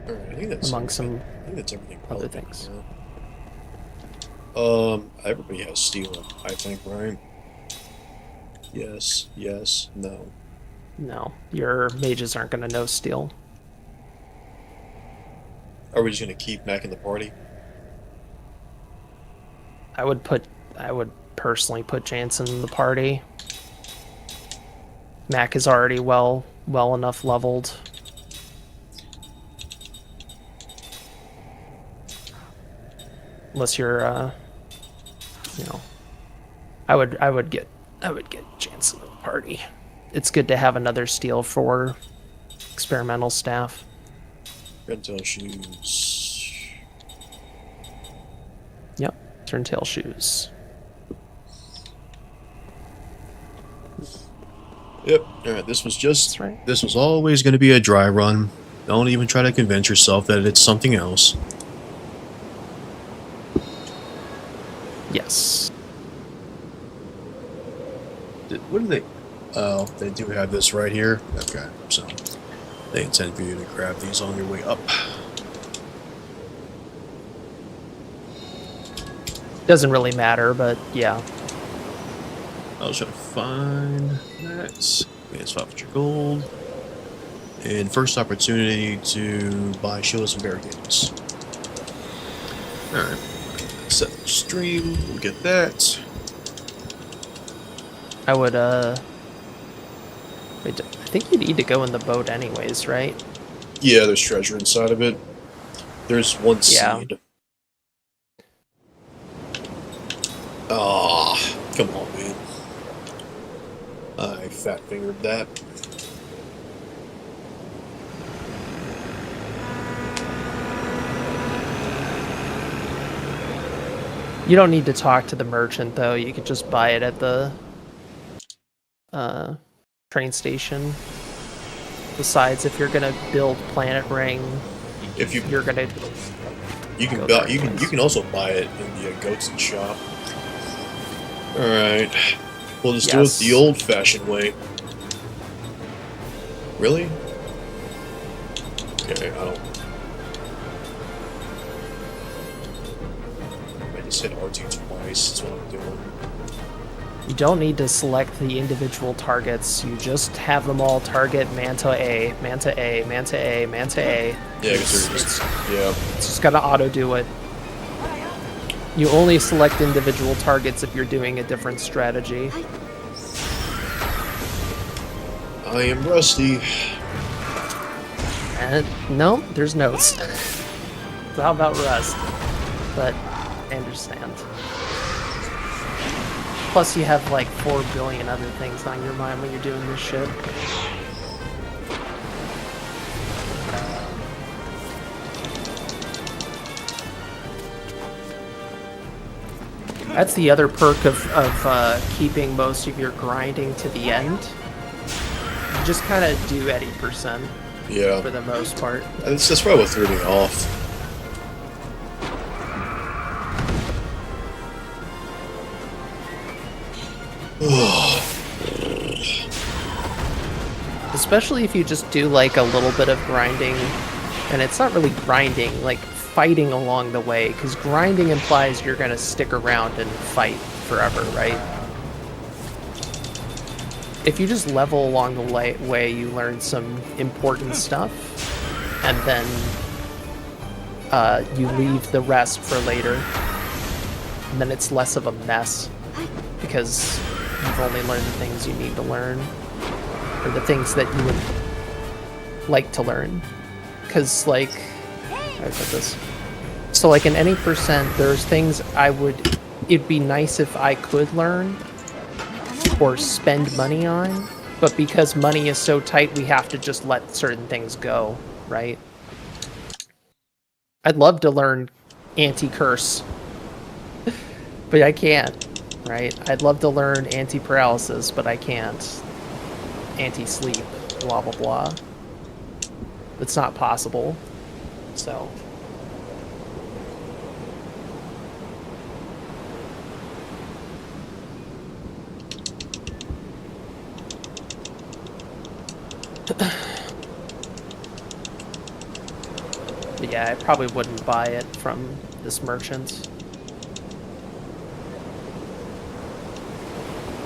Alright, I think that's Among everything. some I think that's everything. other relevant things. here. Everybody has steel, I think, right? Yes, no. No, your mages aren't going to know steel. Are we just gonna keep Mac in the party? I would personally put Jansen in the party. Mac is already well enough leveled. Unless you're, you know, I would get Jansen in the party. It's good to have another steal for experimental staff. Turntail shoes. Yep, turntail shoes. Yep. Alright, this was just... That's right. This was always going to be a dry run. Don't even try to convince yourself that it's something else. Yes. What do they... Oh, they do have this right here. Okay, so... They intend for you to grab these on your way up. Doesn't really matter, but yeah. I was trying to find that. It's 500 gold. And first opportunity to buy shields and barricades. Alright. Set the stream. We'll get that. I would, wait, I think you need to go in the boat anyways, right? Yeah, there's treasure inside of it. There's one Yeah. seed. Ah, come on, man. I fat fingered that. You don't need to talk to the merchant, though. You could just buy it at the train station. Besides, if you're gonna build Planet Ring, If you you're gonna you can go buy, there you anyways. can also buy it in the Goatson shop. All right, we'll just do it the Yes. old-fashioned way. Really? Okay, I don't. I just hit R2 twice. That's what I'm doing. You don't need to select the individual targets. You just have them all target Manta A, Manta A, Manta A, Manta A. Yeah, because they're just yeah. It's just gonna auto do it. You only select individual targets if you're doing a different strategy. I am rusty. And no, there's notes. It's all about Rust. But I understand. Plus you have like 4 billion other things on your mind when you're doing this shit. That's the other perk of keeping most of your grinding to the end. You just kind of do 80% Yeah, for the most part. that's probably what threw me off. Especially if you just do like a little bit of grinding, and it's not really grinding, like fighting along the way, because grinding implies you're gonna stick around and fight forever, right? If you just level along the way, you learn some important stuff, and then you leave the rest for later, and then it's less of a mess, because you've only learned the things you need to learn, or the things that you would like to learn. Because, like, how do I put this? So, like, in any percent, there's things it'd be nice if I could learn or spend money on, but because money is so tight, we have to just let certain things go, right? I'd love to learn anti-curse, but I can't, right? I'd love to learn anti-paralysis, but I can't. Anti-sleep, blah blah blah. It's not possible. So but yeah, I probably wouldn't buy it from this merchant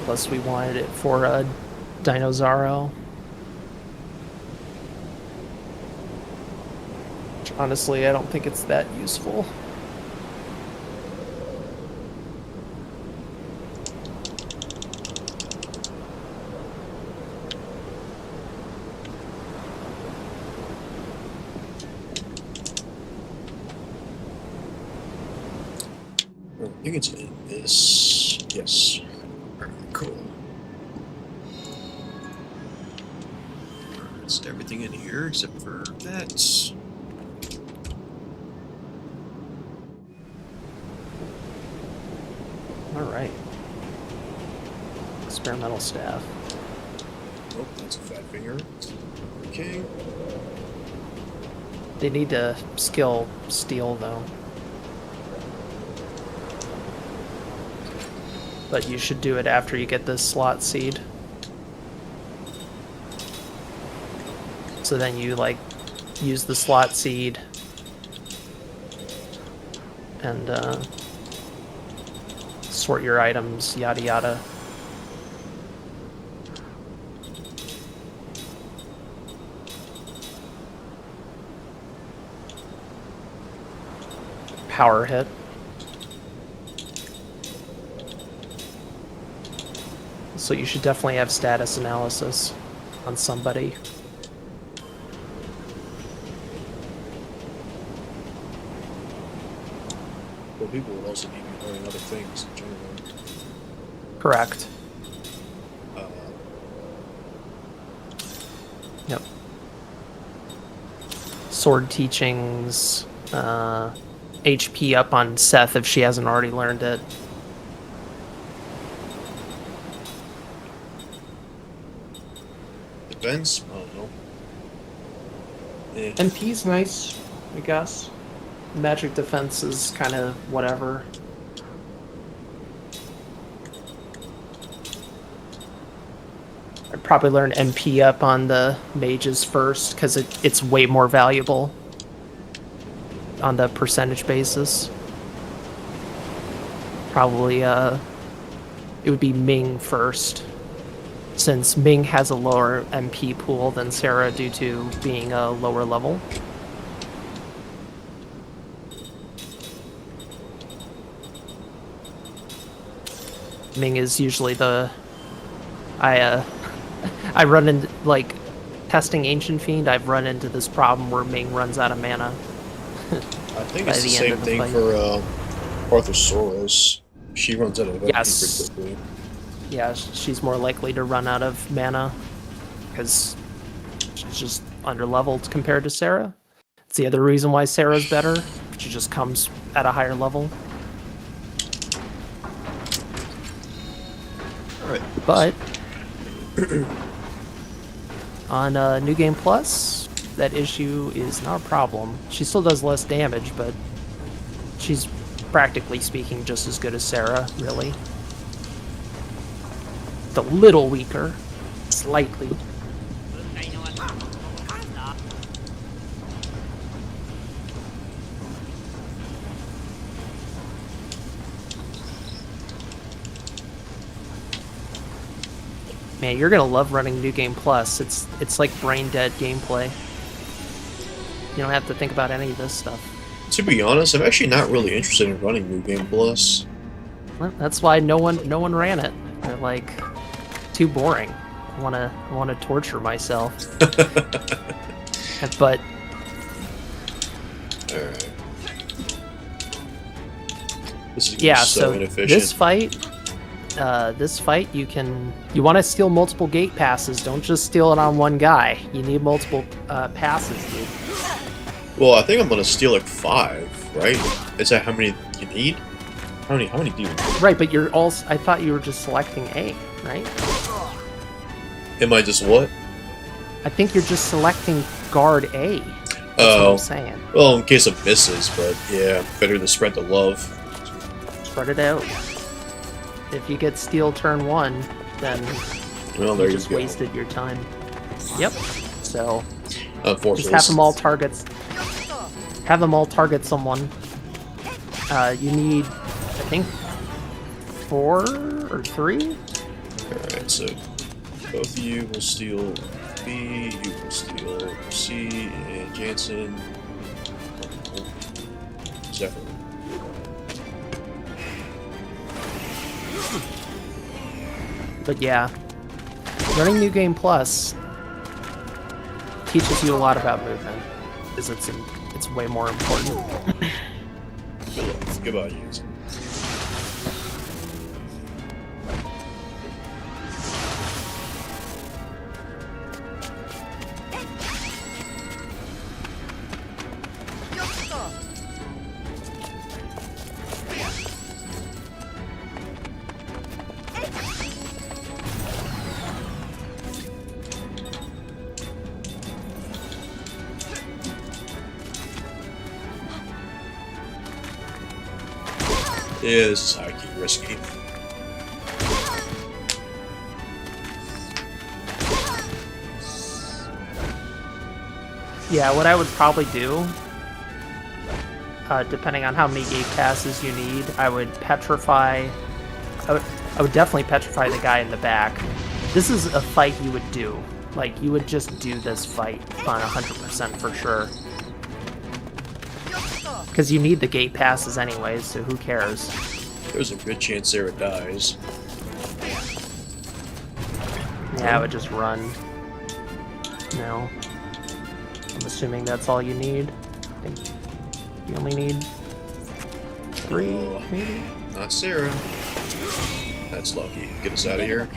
unless we wanted it for a Dinozaro. Which, honestly, I don't think it's that useful. I think it's in this. Yes. Cool. It's everything in here except for that. Alright. Experimental staff. Oh, that's a fat finger. Okay. They need to skill steel though. But you should do it after you get this slot seed. So then you like use the slot seed and sort your items, yada yada. Power hit. So you should definitely have status analysis on somebody. Well, people would also need to be learning other things in general. Correct. Uh, Yep. Sword teachings, HP up on Seth if she hasn't already learned it. Defense? I don't know. Eh. MP's nice, I guess. Magic defense is kind of whatever. I'd probably learn MP up on the mages first, because it's way more valuable on the percentage basis. Probably, it would be Ming first, since Ming has a lower MP pool than Sarah due to being a lower level. Ming is usually the... I run into, like, testing Ancient Fiend, I've run into this problem where Ming runs out of mana. I think it's the same thing for Arthosaurus. She runs out of MP Yes. pretty quickly. Yeah, she's more likely to run out of mana, because she's just under-leveled compared to Sarah. It's the other reason why Sarah's better. She just comes at a higher level. Alright. But on New Game Plus, that issue is not a problem. She still does less damage, but she's practically speaking just as good as Sarah, really. It's a little weaker, slightly. Man, you're gonna love running New Game Plus. It's like brain dead gameplay. You don't have to think about any of this stuff. To be honest, I'm actually not really interested in running New Game Plus. Well, that's why no one ran it. They're like too boring. I wanna torture myself. But Alright. This is yeah, so so inefficient. this fight you want to steal multiple gate passes. Don't just steal it on one guy. You need multiple passes, dude. Well, I think I'm gonna steal like 5, right? Is that how many you need? How many do you need? Right, but you're also. I thought you were just selecting A, right? Am I just what? I think you're just selecting guard A. That's what I'm saying. Well, in case of misses, but yeah, better to spread the love. Spread it out. If you get steal turn 1, then Well, there you you just go. wasted your time. Yep. So Unfortunately, just have them all targets. Have them all target someone. You need, I think, 4 or 3. Alright, so both of you will steal B, you will steal C, and Jansen. Zephyr. But yeah, running New Game Plus teaches you a lot about movement, because it's way more important. Goodbye, Jansen. Yeah, this is high-key risky. Yeah, what I would probably do, depending on how many gate passes you need, I would petrify. I would definitely petrify the guy in the back. This is a fight you would do. Like, you would just do this fight on 100% for sure. Because you need the gate passes anyways, so who cares? There's a good chance Sarah dies. Yeah, I would just run. No. I'm assuming that's all you need. I think you only need 3, maybe? Not Sarah. That's lucky. Get us out of here.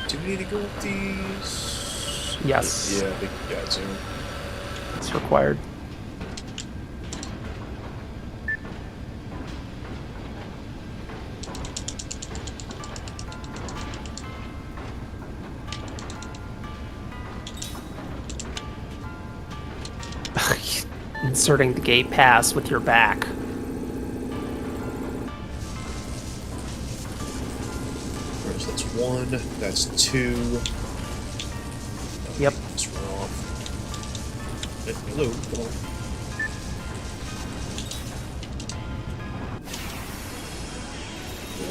Do we need to go with these? Yes. Yeah, I think we got to. It's required. Inserting the gate pass with your back. Whereas that's 1, that's 2. Yep. Let's run off. Hey, hello, come on.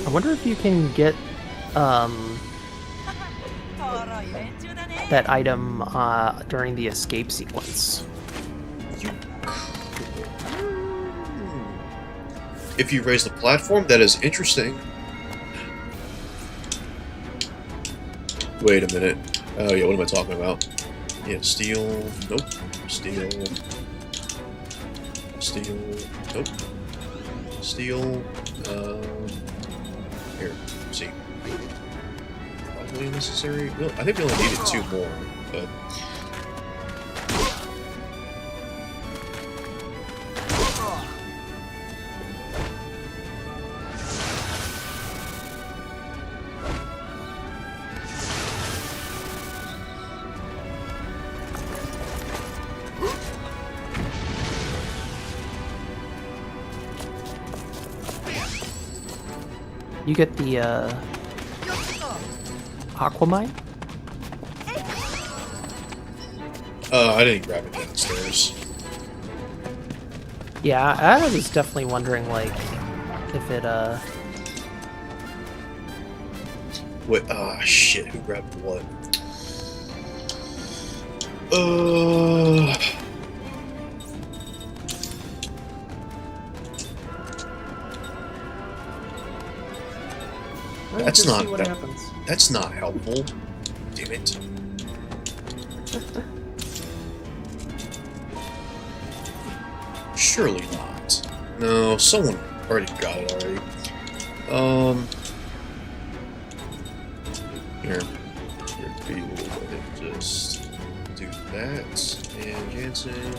I wonder if you can get that item during the escape sequence. If you raise the platform, that is interesting. Wait a minute. Oh yeah, what am I talking about? Yeah, steel. Nope. Steel. Steel. Nope. Steel. Here. See. Probably necessary. No, I think we only needed 2 more, but. You get the Aquamine? I didn't grab it downstairs. Yeah, I was definitely wondering, like, if it, Wait, shit, who grabbed what? That's not what that, happens. That's not helpful. Damn it. Surely not. No, someone already got it already. Here. Be able to just do that. And Jansen.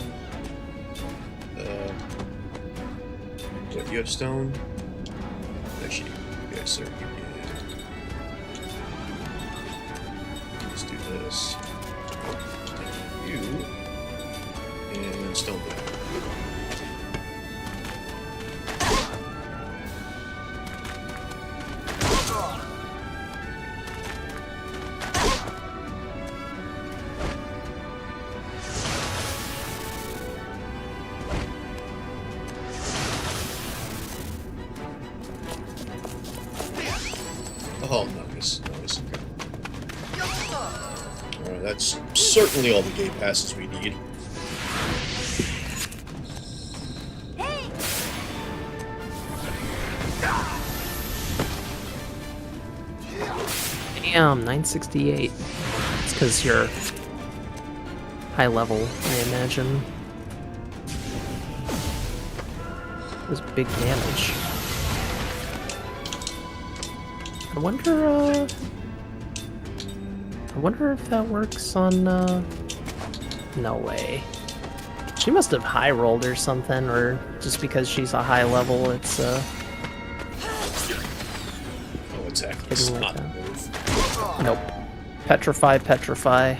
What, you have stone? Actually, yes, sir. Let's do this. And you. And stone back. Oh, nice. Nice. Okay. Alright, that's certainly all the gate passes we need. Damn, 968. It's because you're high level, I imagine. It was big damage. I wonder if that works on, no way. She must have high rolled or something, or just because she's a high level, it's, exactly. Hitting It's like not that. the move. Nope. Petrify, petrify.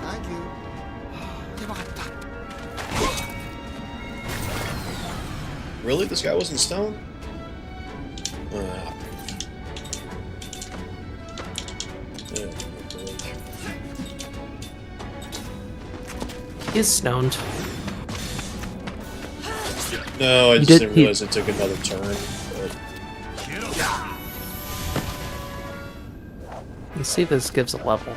Thank you. でわかった。 Really? This guy wasn't stoned? Yeah, He is stoned. no, I He just did- didn't he- realize it took another turn. But You see, this gives a level.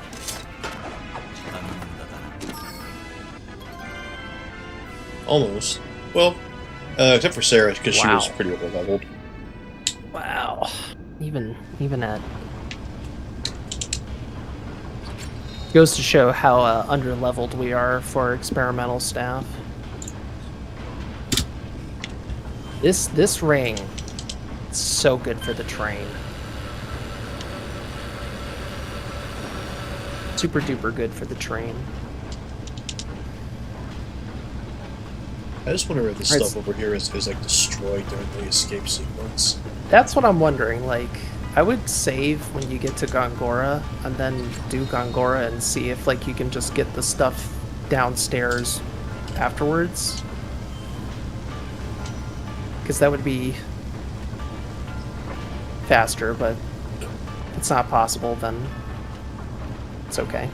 almost. Well, except for Sarah, because she was Wow. pretty over leveled. Wow. Even at goes to show how under-leveled we are for experimental staff. This ring is so good for the train. Super duper good for the train. I just wonder if this Alright, stuff over here is like destroyed during the escape sequence. That's what I'm wondering. Like, I would save when you get to Gongora and then do Gongora and see if like you can just get the stuff downstairs afterwards. Because that would be faster, but if it's not possible, then it's okay.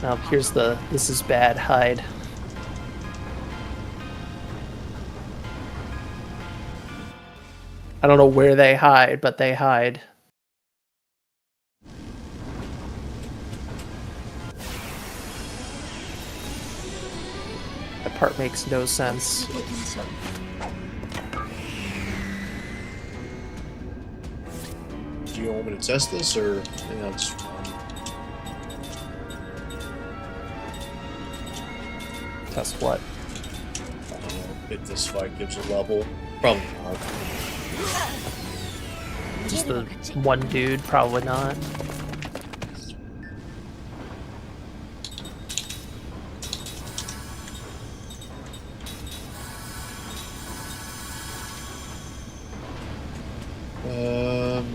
Now here's the "this is bad" hide. I don't know where they hide, but they hide. That part makes no sense. 行きましょう。 Do you want me to test this, or it's fine? Test what? I don't know if this fight gives a level. Probably not. Just the one dude? Probably not.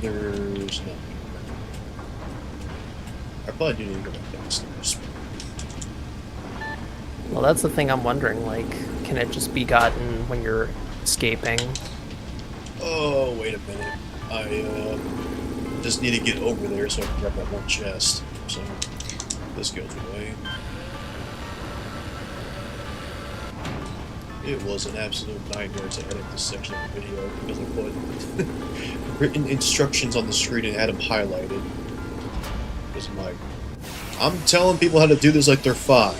There's nothing. I probably do need to go back downstairs. Well, that's the thing I'm wondering, like, can it just be gotten when you're escaping? Oh, wait a minute. I just need to get over there so I can grab that one chest. So this goes away. It was an absolute nightmare to edit this section of the video because I put written instructions on the screen and had them highlighted. Because I'm like, I'm telling people how to do this like they're 5.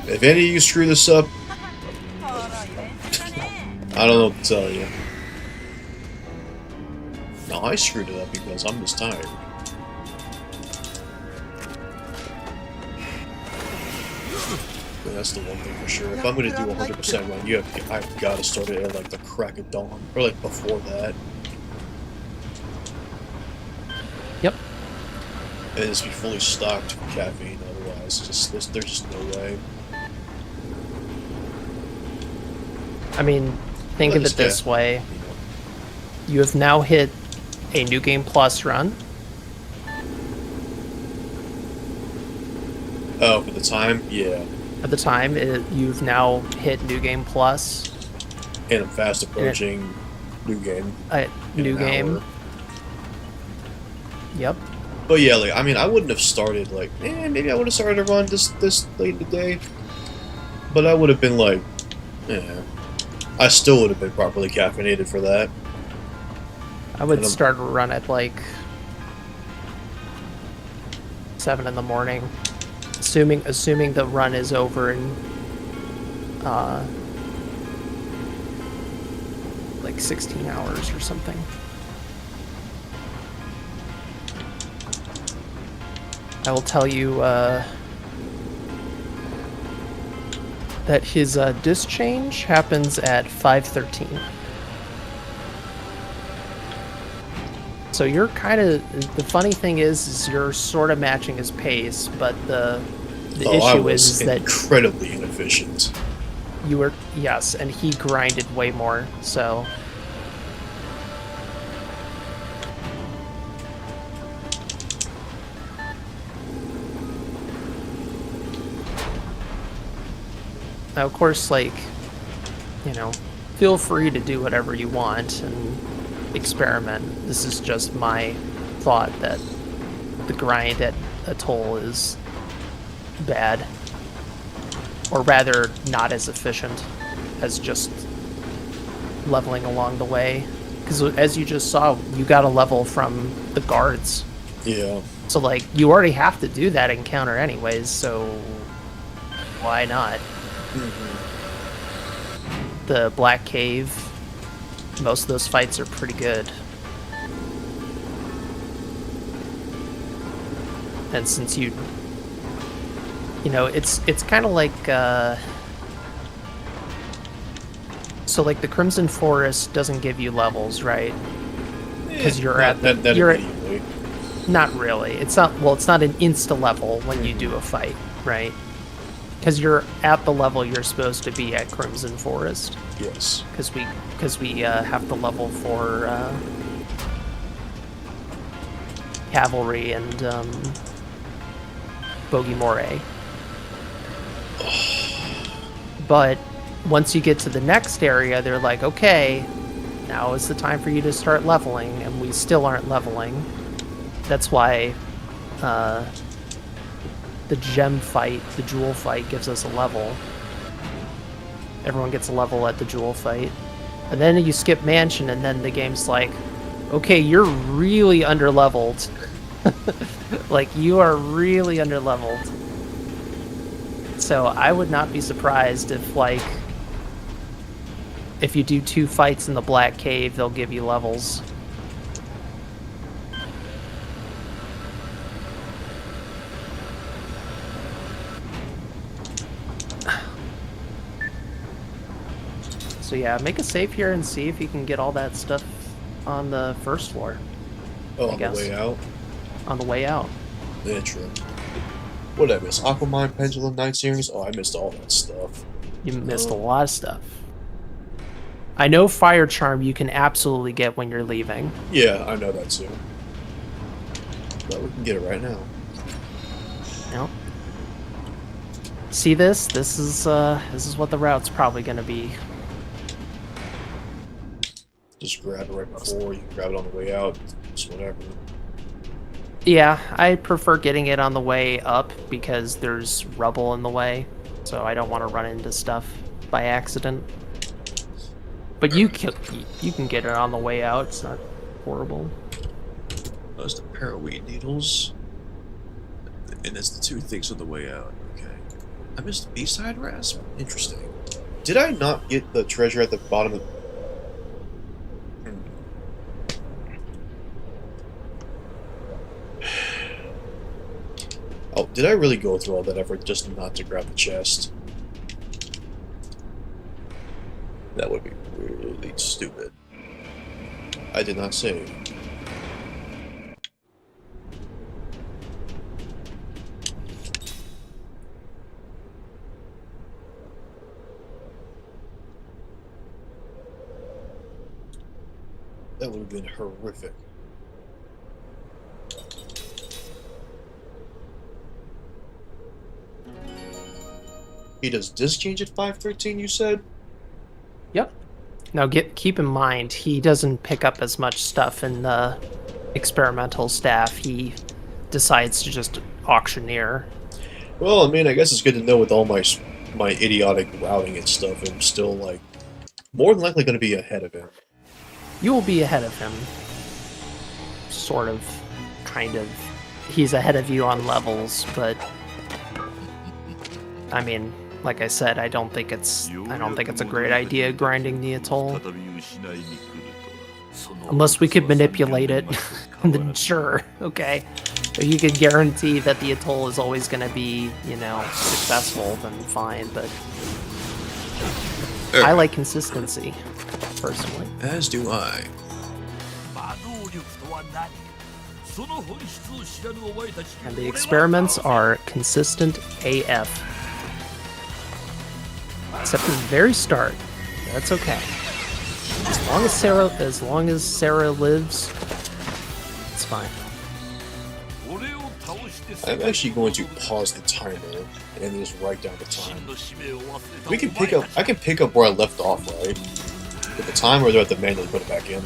If any of you screw this up, I don't know what to tell you. No, I screwed it up because I'm just tired. And that's the one thing for sure. If I'm gonna do 100% run, I've got to start it at like the crack of dawn, or like before that. Yep. And just be fully stocked with caffeine, otherwise It's just there's just no way. I mean, think of it this way. You have now hit a New Game Plus run. Oh, for the time, yeah. At the time, you've now hit New Game Plus. And I'm fast approaching New Game. New Game. Hour. Yep. But yeah, like I mean, I wouldn't have started like, maybe I would have started a run this late in the day. But I would have been like, I still would have been properly caffeinated for that. I would start a run at like 7 in the morning, assuming the run is over in like 16 hours or something. I will tell you that his disc change happens at 5:13. So you're kind of, the funny thing is you're sort of matching his pace, but the issue is that incredibly inefficient. You were, yes, and he grinded way more, so. Now, of course, like, you know, feel free to do whatever you want and experiment. This is just my thought that the grind at Atoll is bad. Or rather, not as efficient as just leveling along the way. Because as you just saw, you got a level from the guards. Yeah. So, like, you already have to do that encounter anyways, so why not? The Black Cave, most of those fights are pretty good. And since you know, it's kind of like, so like the Crimson Forest doesn't give you levels, right? Because you're at the, not really. It's not, well, it's not an insta level when you do a fight, right? Because you're at the level you're supposed to be at Crimson Forest. Yes. Because we have the level for Cavalry and Bogey Moray. But once you get to the next area, they're like, okay, now is the time for you to start leveling, and we still aren't leveling. That's why the gem fight, the jewel fight, gives us a level. Everyone gets a level at the jewel fight. And then you skip Mansion, and then the game's like, okay, you're really underleveled. Like, you are really underleveled. So I would not be surprised if, like, if you do 2 fights in the Black Cave, they'll give you levels. So yeah, make a save here and see if you can get all that stuff on the first floor. Oh, on the way out? On the way out. Yeah, true. What did I miss? Aquamine, Pendulum, Night Series? Oh, I missed all that stuff. You missed a lot of stuff. I know Fire Charm you can absolutely get when you're leaving. Yeah, I know that too. But we can get it right now. Yep. See this? This is what the route's probably gonna be. Just grab it right before, you can grab it on the way out, just whatever. Yeah, I prefer getting it on the way up because there's rubble in the way, so I don't want to run into stuff by accident. But you can get it on the way out, it's not horrible. Those the paraweed needles. And that's the 2 things on the way out. Okay. I missed the B-side rasp? Interesting. Did I not get the treasure at the bottom of... Oh, did I really go through all that effort just not to grab the chest? That would be really stupid. I did not save. That would have been horrific. He does disc change at 513, you said? Yep. Now keep in mind, he doesn't pick up as much stuff in the experimental staff. He decides to just auctioneer. Well, I mean, I guess it's good to know with all my idiotic routing and stuff, I'm still, like, more than likely going to be ahead of him. You will be ahead of him. Sort of. Kind of. He's ahead of you on levels, but... I mean, like I said, I don't think it's a great idea grinding the atoll. Unless we could manipulate it, then sure, okay. If you could guarantee that the atoll is always going to be, you know, successful, then fine, but... I like consistency, personally. As do I. And the experiments are consistent AF. Except at the very start. That's okay. As long as Sarah lives, it's fine. I'm actually going to pause the timer and just write down the time. We can pick up. I can pick up where I left off, right? With the time, or do I have to manually put it back in?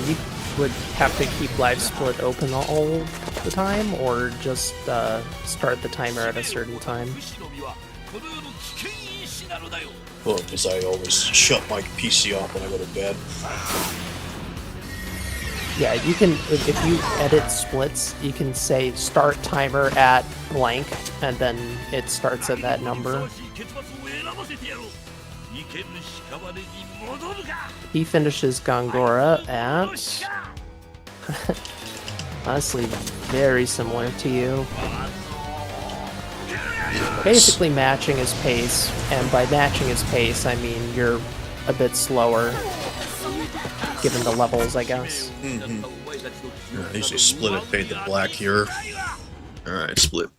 You would have to keep live split open all the time, or just start the timer at a certain time. Well, because I always shut my PC off when I go to bed. Yeah, you can, if you edit splits, you can say start timer at blank, and then it starts at that number. He finishes Gongora at... honestly, very similar to you. Basically matching his pace, and by matching his pace, I mean you're a bit slower, given the levels, I guess. I usually split it, fade to black here. Alright, split.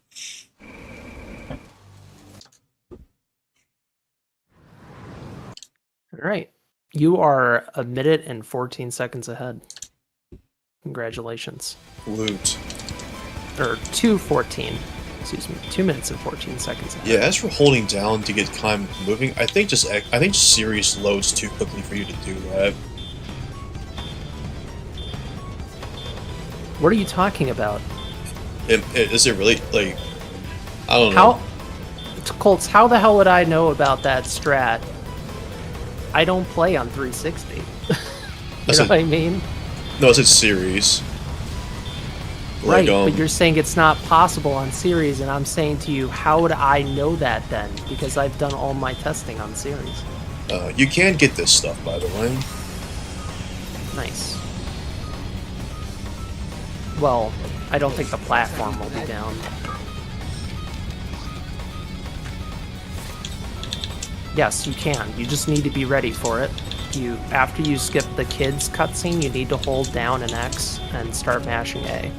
Alright, you are 1 minute and 14 seconds ahead. Congratulations. Loot. Or 2:14. Excuse me, 2 minutes and 14 seconds ahead. Yeah, as for holding down to get time moving, I think Sirius loads too quickly for you to do that. What are you talking about? Is it really, like, I don't know. Colts, how the hell would I know about that strat? I don't play on 360. You know what I mean? No, it's a series. Right, Like, but you're saying it's not possible on series, and I'm saying to you, how would I know that then? Because I've done all my testing on series. You can get this stuff, by the way. Nice. Well, I don't think the platform will be down. Yes, you can. You just need to be ready for it. After you skip the kids cutscene, you need to hold down an X and start mashing A.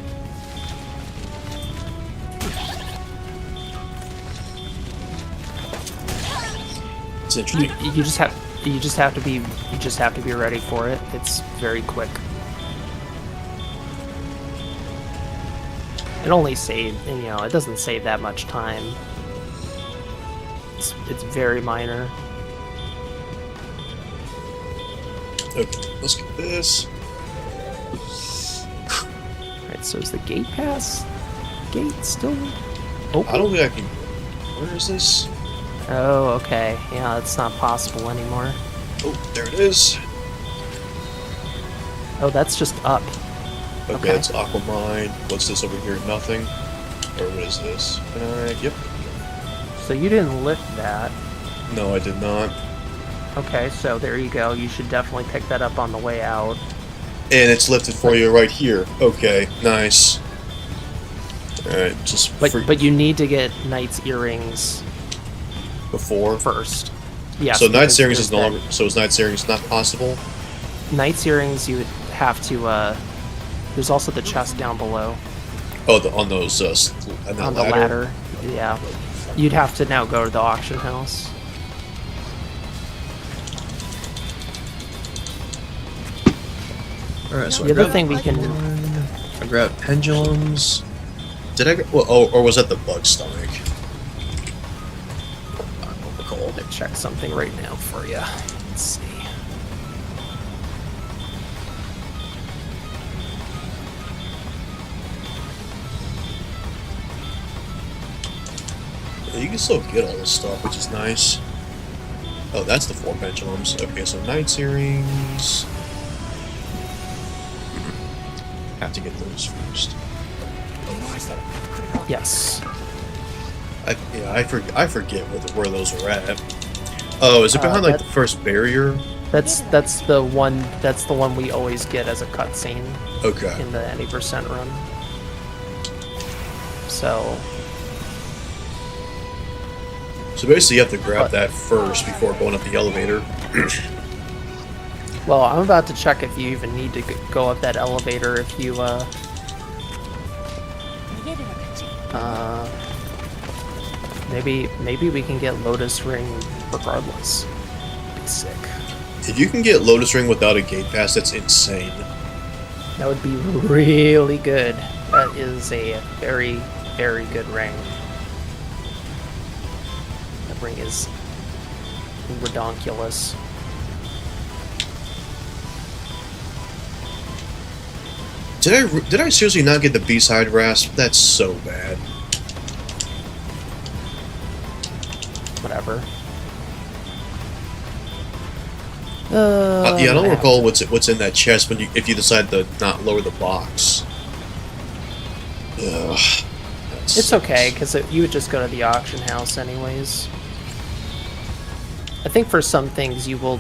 It's interesting. You just have to be ready for it. It's very quick. It only it doesn't save that much time. It's very minor. Okay, let's get this. Alright, so is the gate pass? Gate still open? I don't think I can. Where is this? Oh, okay. Yeah, it's not possible anymore. Oh, there it is. Oh, that's just up. Okay, it's Aquamine. What's this over here? Nothing. Or what is this? Yep. So you didn't lift that. No, I did not. Okay, so there you go. You should definitely pick that up on the way out. And it's lifted for you right here. Okay, nice. Alright, just But you need to get Knight's earrings before first. Yeah. So Knight's earrings is no longer. So is Knight's earrings not possible? Knight's earrings, you would have to. There's also the chest down below. Oh, on those. On the ladder. Yeah. You'd have to now go to the auction house. Alright, so The other thing we can... I grabbed pendulums. Did I? Well, oh, or was that the bug stomach? I don't recall. I'm gonna check something right now for you. Let's see. Yeah, you can still get all this stuff, which is nice. Oh, that's the 4 pendulums. Okay, so Knight's Earrings. Have to get those first. Yes. I forget where those are at. Oh, is it behind like the first barrier? That's the one we always get as a cutscene. Okay. In the any percent run. So basically, you have to grab that first before going up the elevator. well, I'm about to check if you even need to go up that elevator if you maybe we can get Lotus Ring regardless. Be sick. If you can get Lotus Ring without a gate pass, that's insane. That would be really good. That is a very, very good ring. That ring is redonkulous. Did I seriously not get the B-side rasp? That's so bad. Whatever. Yeah, I don't recall what's in that chest when if you decide to not lower the box. Ugh, it's okay because you would just go to the auction house anyways. I think for some things you will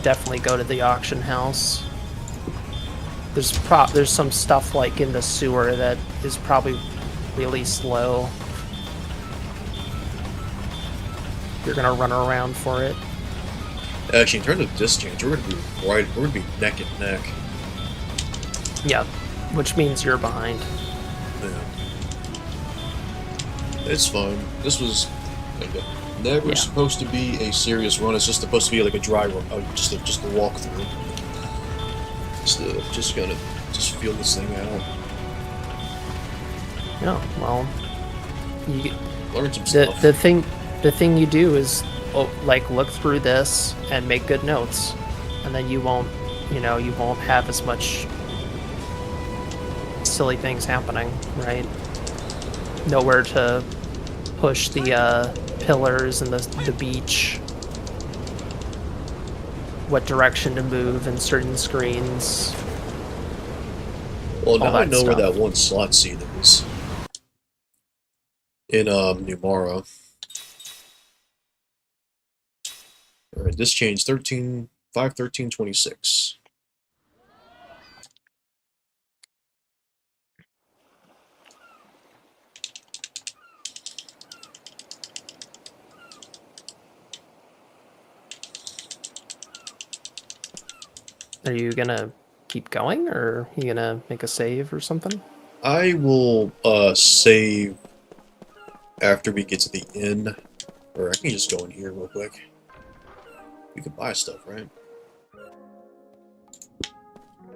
definitely go to the auction house. There's some stuff like in the sewer that is probably really slow. You're gonna run around for it. Actually, in terms of dischange, we're gonna be neck and neck. Yeah, which means you're behind. Yeah. It's fine. This was never supposed to be a serious run. It's just supposed to be like a dry run, just a walkthrough. Just gonna feel this thing out. Yeah, well, you learn some stuff. The thing you do is like look through this and make good notes, and then you won't have as much silly things happening, right? Know where to push the pillars and the beach. What direction to move in certain screens. Well, now I know stuff. where that one slot seat is. In Numara. Alright, this changed 5/13/26. Are you gonna keep going, or are you gonna make a save or something? I will save after we get to the inn. Or I can just go in here real quick. You can buy stuff, right?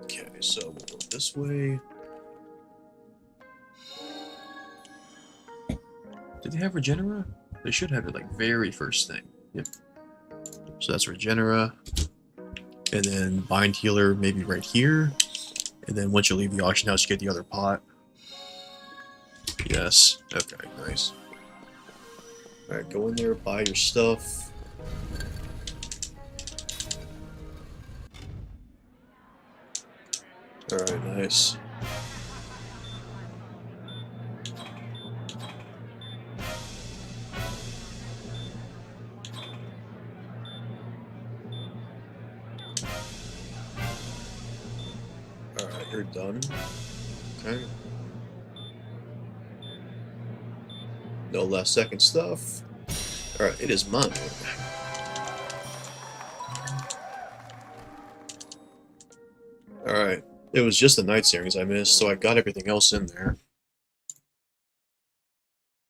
Okay, so we'll go this way. Did they have Regenera? They should have it like very first thing. Yep. So that's Regenera. And then Bind Healer maybe right here. And then once you leave the auction house, you get the other pot. Yes. Okay, nice. Alright, go in there, buy your stuff. Alright, nice. Alright, you're done. Okay. No last second stuff. Alright, it is mine. Alright. It was just the Knight's Earrings I missed, so I got everything else in there.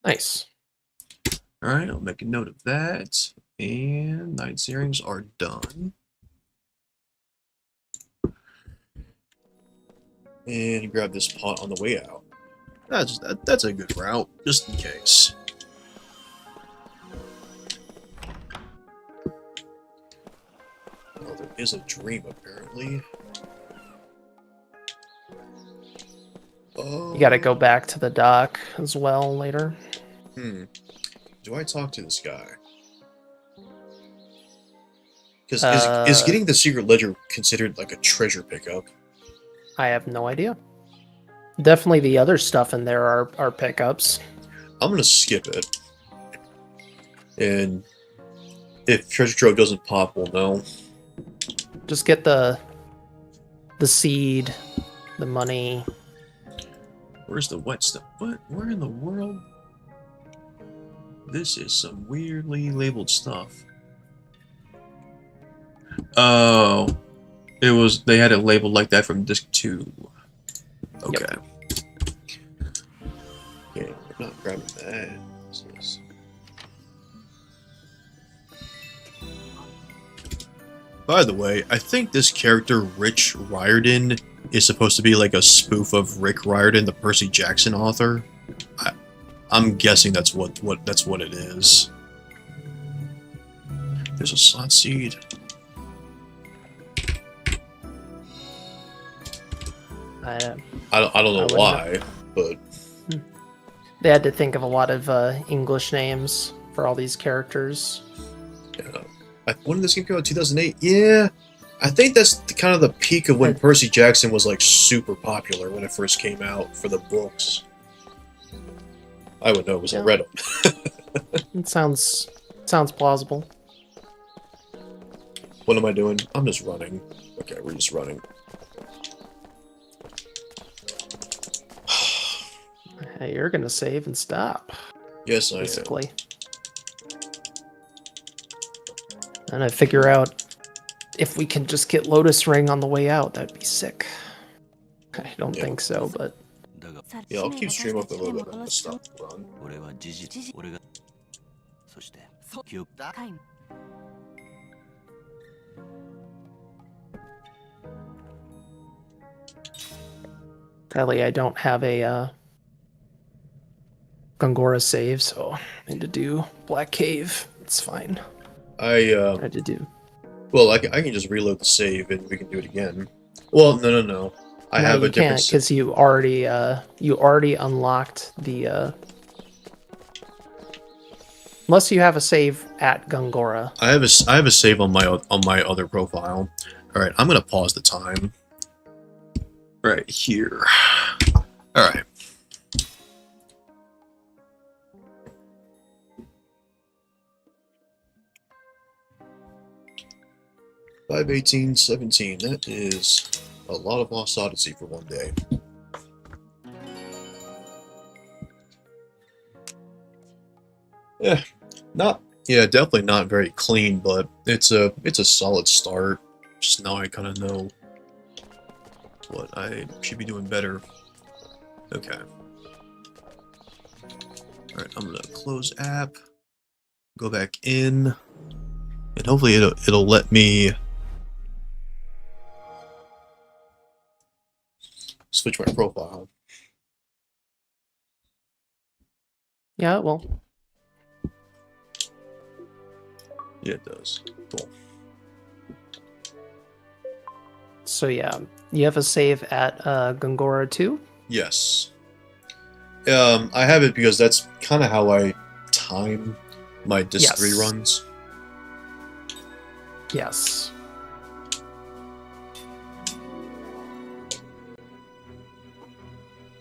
Nice. Alright, I'll make a note of that. And Knight's Earrings are done. And grab this pot on the way out. That's a good route, just in case. Oh, there is a dream, apparently. Oh. You gotta go back to the dock as well later. Do I talk to this guy? Because is getting the secret ledger considered like a treasure pickup? I have no idea. Definitely the other stuff in there are pickups. I'm gonna skip it. And if treasure trove doesn't pop, we'll know. Just get the seed, the money. Where's the wet stuff? What? Where in the world? This is some weirdly labeled stuff. Oh, it was. They had it labeled like that from disc 2. Okay. Yep. Okay, we're not grabbing that. What's this? By the way, I think this character, Rich Riordan, is supposed to be like a spoof of Rick Riordan, the Percy Jackson author. I'm guessing that's what it is. There's a slot seed. I don't know why, but they had to think of a lot of English names for all these characters. yeah. When did this game come out? 2008? Yeah, I think that's kind of the peak of when Percy Jackson was like super popular when it first came out for the books. I would know because I read them. It sounds plausible. What am I doing? I'm just running. Okay, we're just running. Hey, you're gonna save and stop. Yes, I basically. And I figure out if we can just get Lotus Ring on the way out, that'd be sick. I don't think so, but yeah, I'll keep streaming up a little bit on the stop run. Sadly, I don't have a Gongora save, so I need to do Black Cave. It's fine. I had to do. Well, I can just reload the save and we can do it again. Well, no. I have a different. Because you already unlocked the. Unless you have a save at Gongora. I have a save on my other profile. All right, I'm gonna pause the time. Right here. All right. $5/18/17. That is a lot of Lost Odyssey for one day. Yeah, definitely not very clean, but it's a solid start. Just now I kind of know what I should be doing better. Okay. Alright, I'm gonna close app, go back in, and hopefully it'll let me switch my profile. Yeah, well. Yeah, it does. Cool. So yeah, you have a save at Gongora too? Yes. I have it because that's kind of how I time my Disc 3 runs. Yes.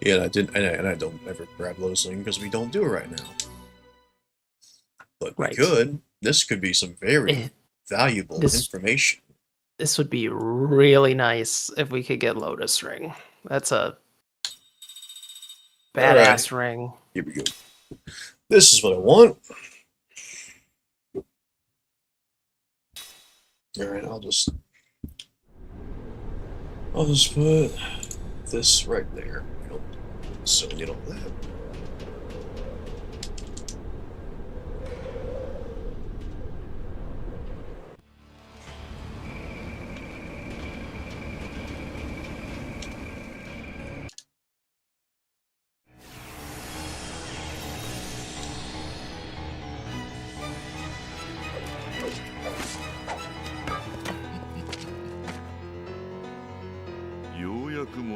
Yeah, and I don't ever grab Lotus Ring because we don't do it right now. But we could. This could be some very valuable information. This would be really nice if we could get Lotus Ring. That's a badass ring. Here we go. This is what I want. Alright, I'll just put this right there. So you don't have that.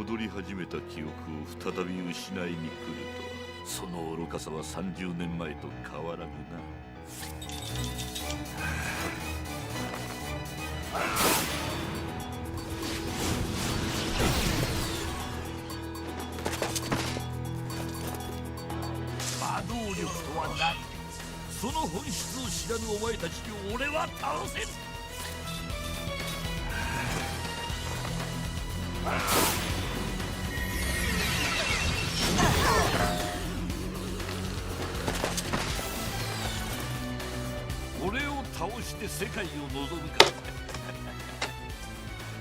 戻り始めた記憶を再び失いに来るとは、その愚かさは30年前と変わらぬな。魔動力とは何？その本質を知らぬお前たちに俺は倒せる。俺を倒して世界を望むか。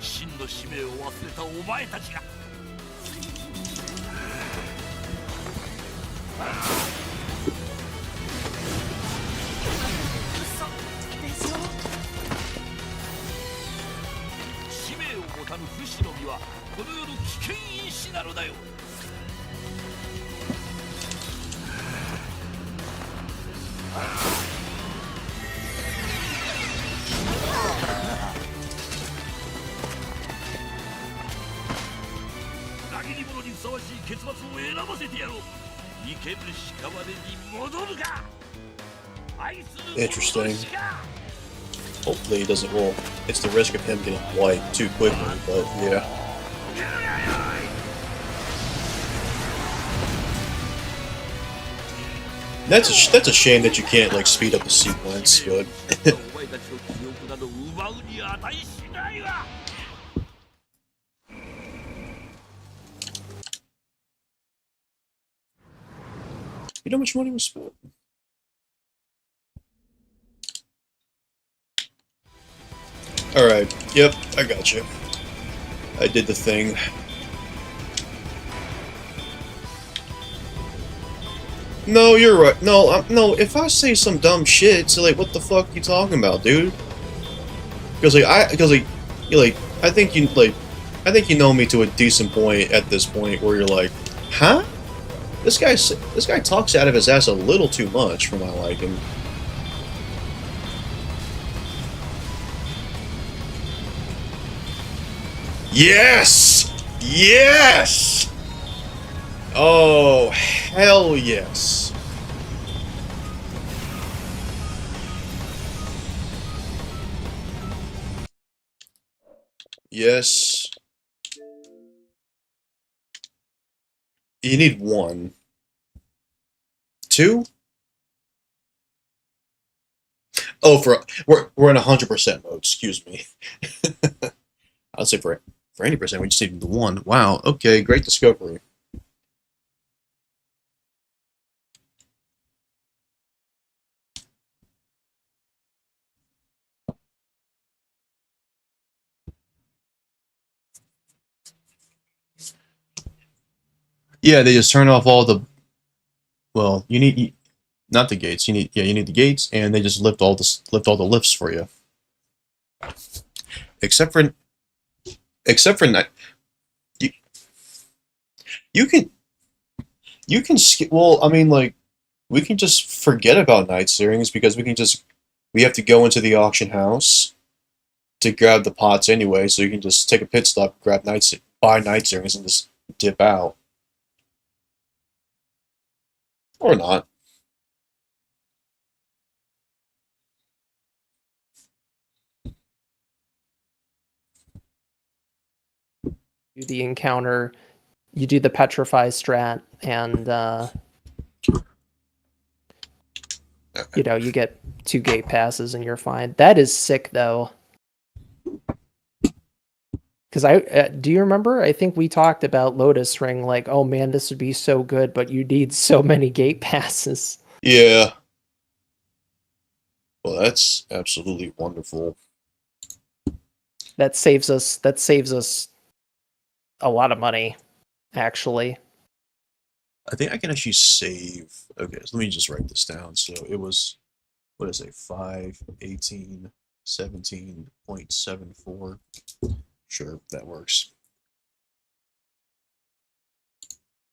真の使命を忘れたお前たちが。使命を持たぬ不死の実はこの世の危険因子なのだよ。裏切り者にふさわしい結末を選ばせてやろう。生ける屍に戻るか。愛する者の Interesting. 死か。 Hopefully he doesn't roll. It's the risk of him getting wiped too quickly, but yeah. That's a shame that you can't like speed up the sequence, but お前たちの記憶など奪うに値しないわ。 you know how much money was spent? Alright, yep, I got you. I did the thing. No, you're right. No, no, if I say some dumb shit, it's like, what the fuck you talking about, dude? Because I think you know me to a decent point at this point where you're like, huh? This guy talks out of his ass a little too much for my liking. Yes! Yes! Oh, hell yes. Yes. You need 1. 2? Oh, we're in 100% mode, excuse me. I'll say for 80%, we just need the 1. Wow, okay, great discovery. Yeah, they just turn off all the. Well, you need not the gates. You need the gates, and they just lift all the lifts for you. Except for night. You can skip. Well, I mean, like we can just forget about night searings because we have to go into the auction house to grab the pots anyway. So you can just take a pit stop, buy night searings, and just dip out. Or not. Do the encounter, you do the petrify strat, and you get 2 gate passes and you're fine. That is sick though. Because do you remember? I think we talked about Lotus Ring, like, oh man, this would be so good, but you need so many gate passes. Yeah. Well, that's absolutely wonderful. That saves us a lot of money, actually. I think I can actually save. Okay, so let me just write this down. So it was, what is it, 5, 18, 17.74. Sure, that works.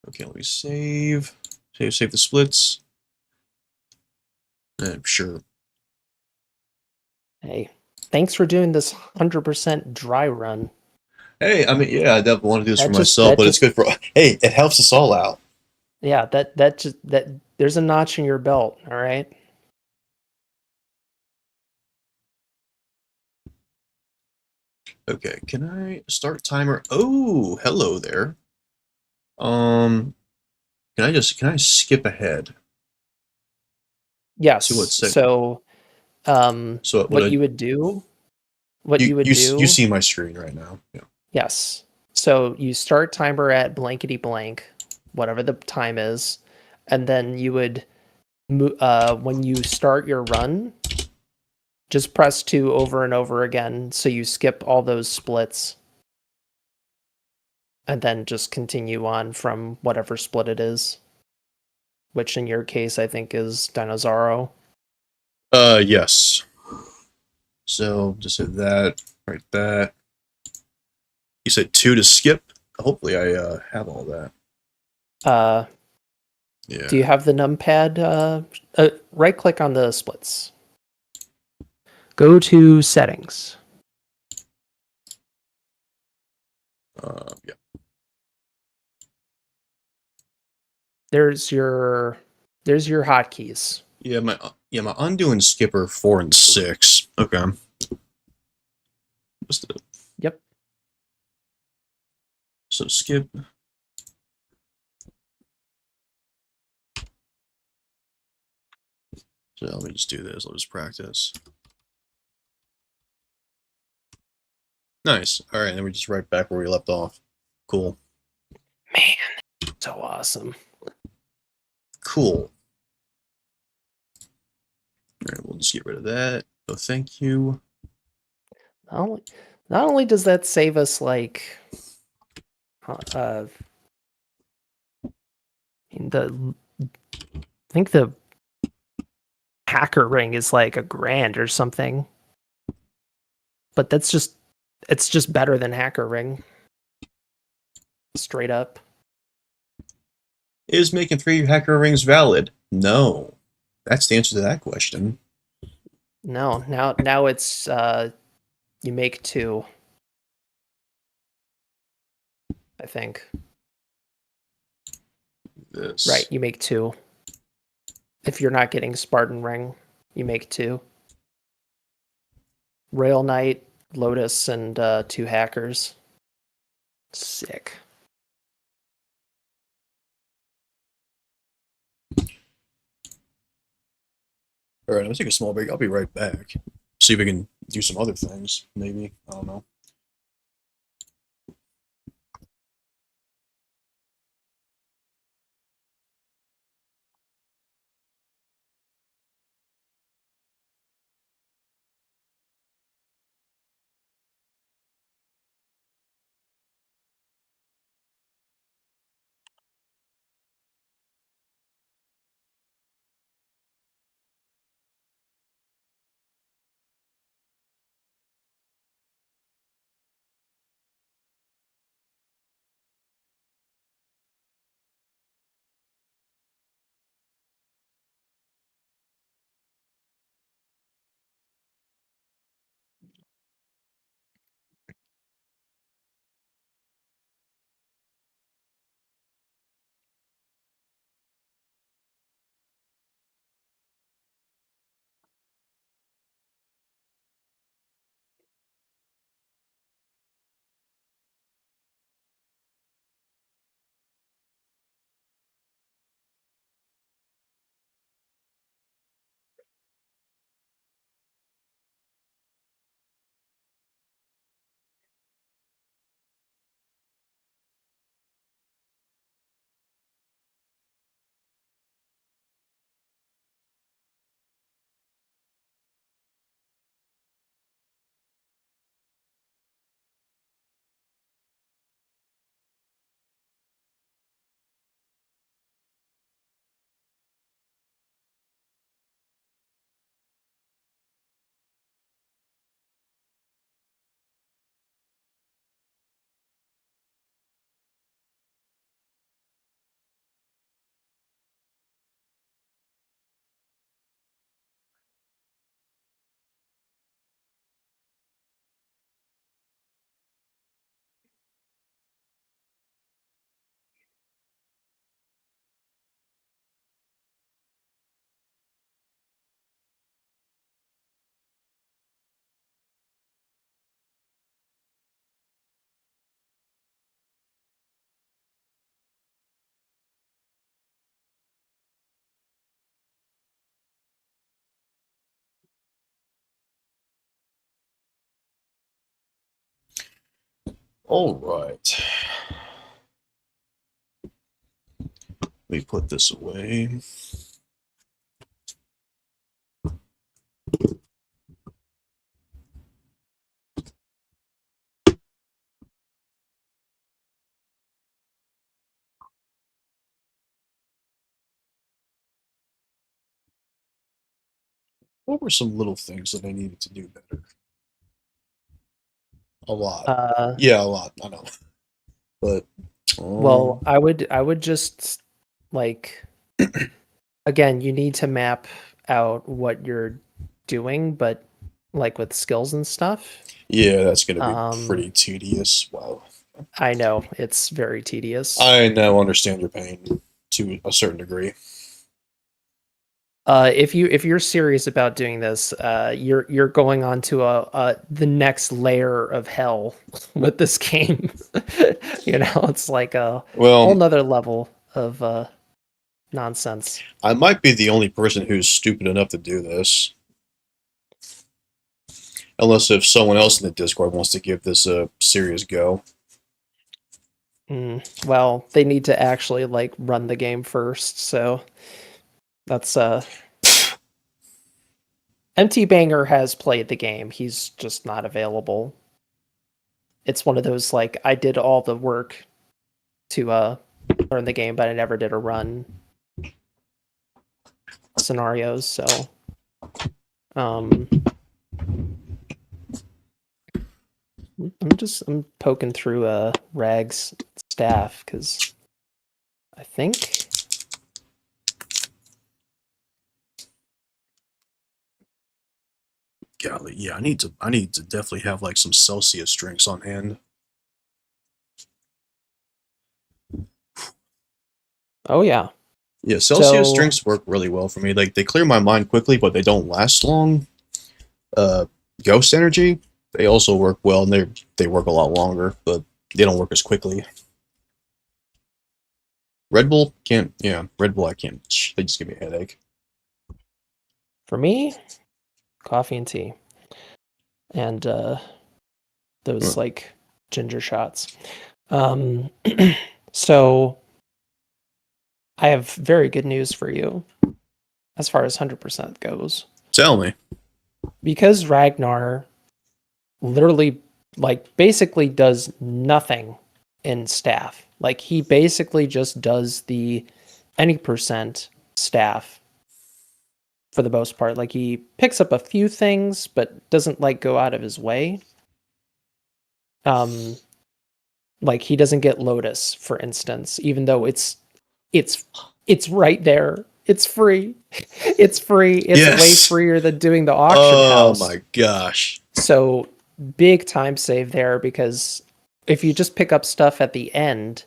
Okay, let me save. Save the splits. Sure. Hey, thanks for doing this 100% dry run. Hey, I mean, yeah, I definitely want to do this That for just myself, that but it's just good for. Hey, it helps us all out. yeah, that just that there's a notch in your belt, all right? Okay, can I start timer? Oh, hello there. Um, can I skip ahead to what Yes. second? So So what what I you would do, what you you would you you do, see my screen right now? Yeah. yes. So you start timer at blankety blank, whatever the time is, and then you would when you start your run, just press 2 over and over again so you skip all those splits and then just continue on from whatever split it is, which in your case I think is Dinosauro. Yes. So just hit that, right that. You said 2 to skip. Hopefully I have all that. Uh, Yeah. do you have the numpad? Right click on the splits. Go to settings. Yeah. There's your hotkeys. My undo and skipper 4 and 6. Okay. Just Yep. so skip. So let me just do this. I'll just practice. Nice. All right, then we're just right back where we left off. Cool. Man, so awesome. Cool. All right, we'll just get rid of that. Oh, thank you. Not only, not only does that save us like I think the hacker ring is like $1,000 or something. But it's just better than hacker ring. Straight up. Is making 3 hacker rings valid? No. That's the answer to that question. No, now it's you make 2, I think. This. Right, you make 2. If you're not getting Spartan ring, you make 2. Rail Knight, Lotus, and 2 hackers. Sick. All right, I'm gonna take a small break. I'll be right back. See if we can do some other things. Maybe. I don't know. All right. Let me put this away. What were some little things that I needed to do better? A lot. Yeah, a lot. I know. But Well, I would just like again, you need to map out what you're doing, but like with skills and stuff. yeah, that's gonna be Um, pretty tedious. Wow. I know it's very tedious. I now understand your pain to a certain degree. If you're serious about doing this, you're going on to the next layer of hell with this game. You know, it's like a whole Well, nother level of nonsense. I might be the only person who's stupid enough to do this. Unless if someone else in the Discord wants to give this a serious go. Well, they need to actually like run the game first, so that's MT Banger has played the game. He's just not available. It's one of those like I did all the work to learn the game, but I never did a run scenarios, so um I'm poking through Rag's staff because I think Golly, yeah, I need to definitely have like some Celsius drinks on hand. oh yeah. Yeah, Celsius So drinks work really well for me. Like they clear my mind quickly, but they don't last long. Ghost Energy, they also work well, and they work a lot longer, but they don't work as quickly. Red Bull can't. Yeah, Red Bull I can't. They just give me a headache. for me, coffee and tea. And those like ginger shots. Um so I have very good news for you as far as 100% goes. Tell me. Because Ragnar literally like basically does nothing in staff. Like he basically just does the any percent staff for the most part. Like he picks up a few things but doesn't like go out of his way. Like he doesn't get Lotus, for instance, even though it's right there. It's free. It's free. It's Yes. way freer than doing the auction Oh house. my gosh. So big time save there because if you just pick up stuff at the end,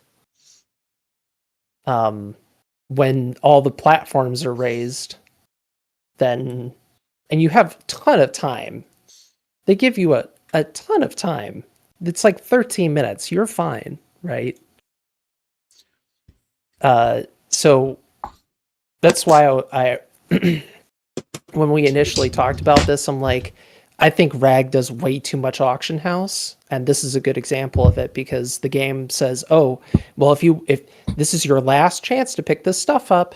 when all the platforms are raised, then and you have a ton of time. They give you a ton of time. It's like 13 minutes. You're fine, right? So that's why I when we initially talked about this, I'm like, I think Rag does way too much auction house, and this is a good example of it because the game says, "Oh, well, if this is your last chance to pick this stuff up,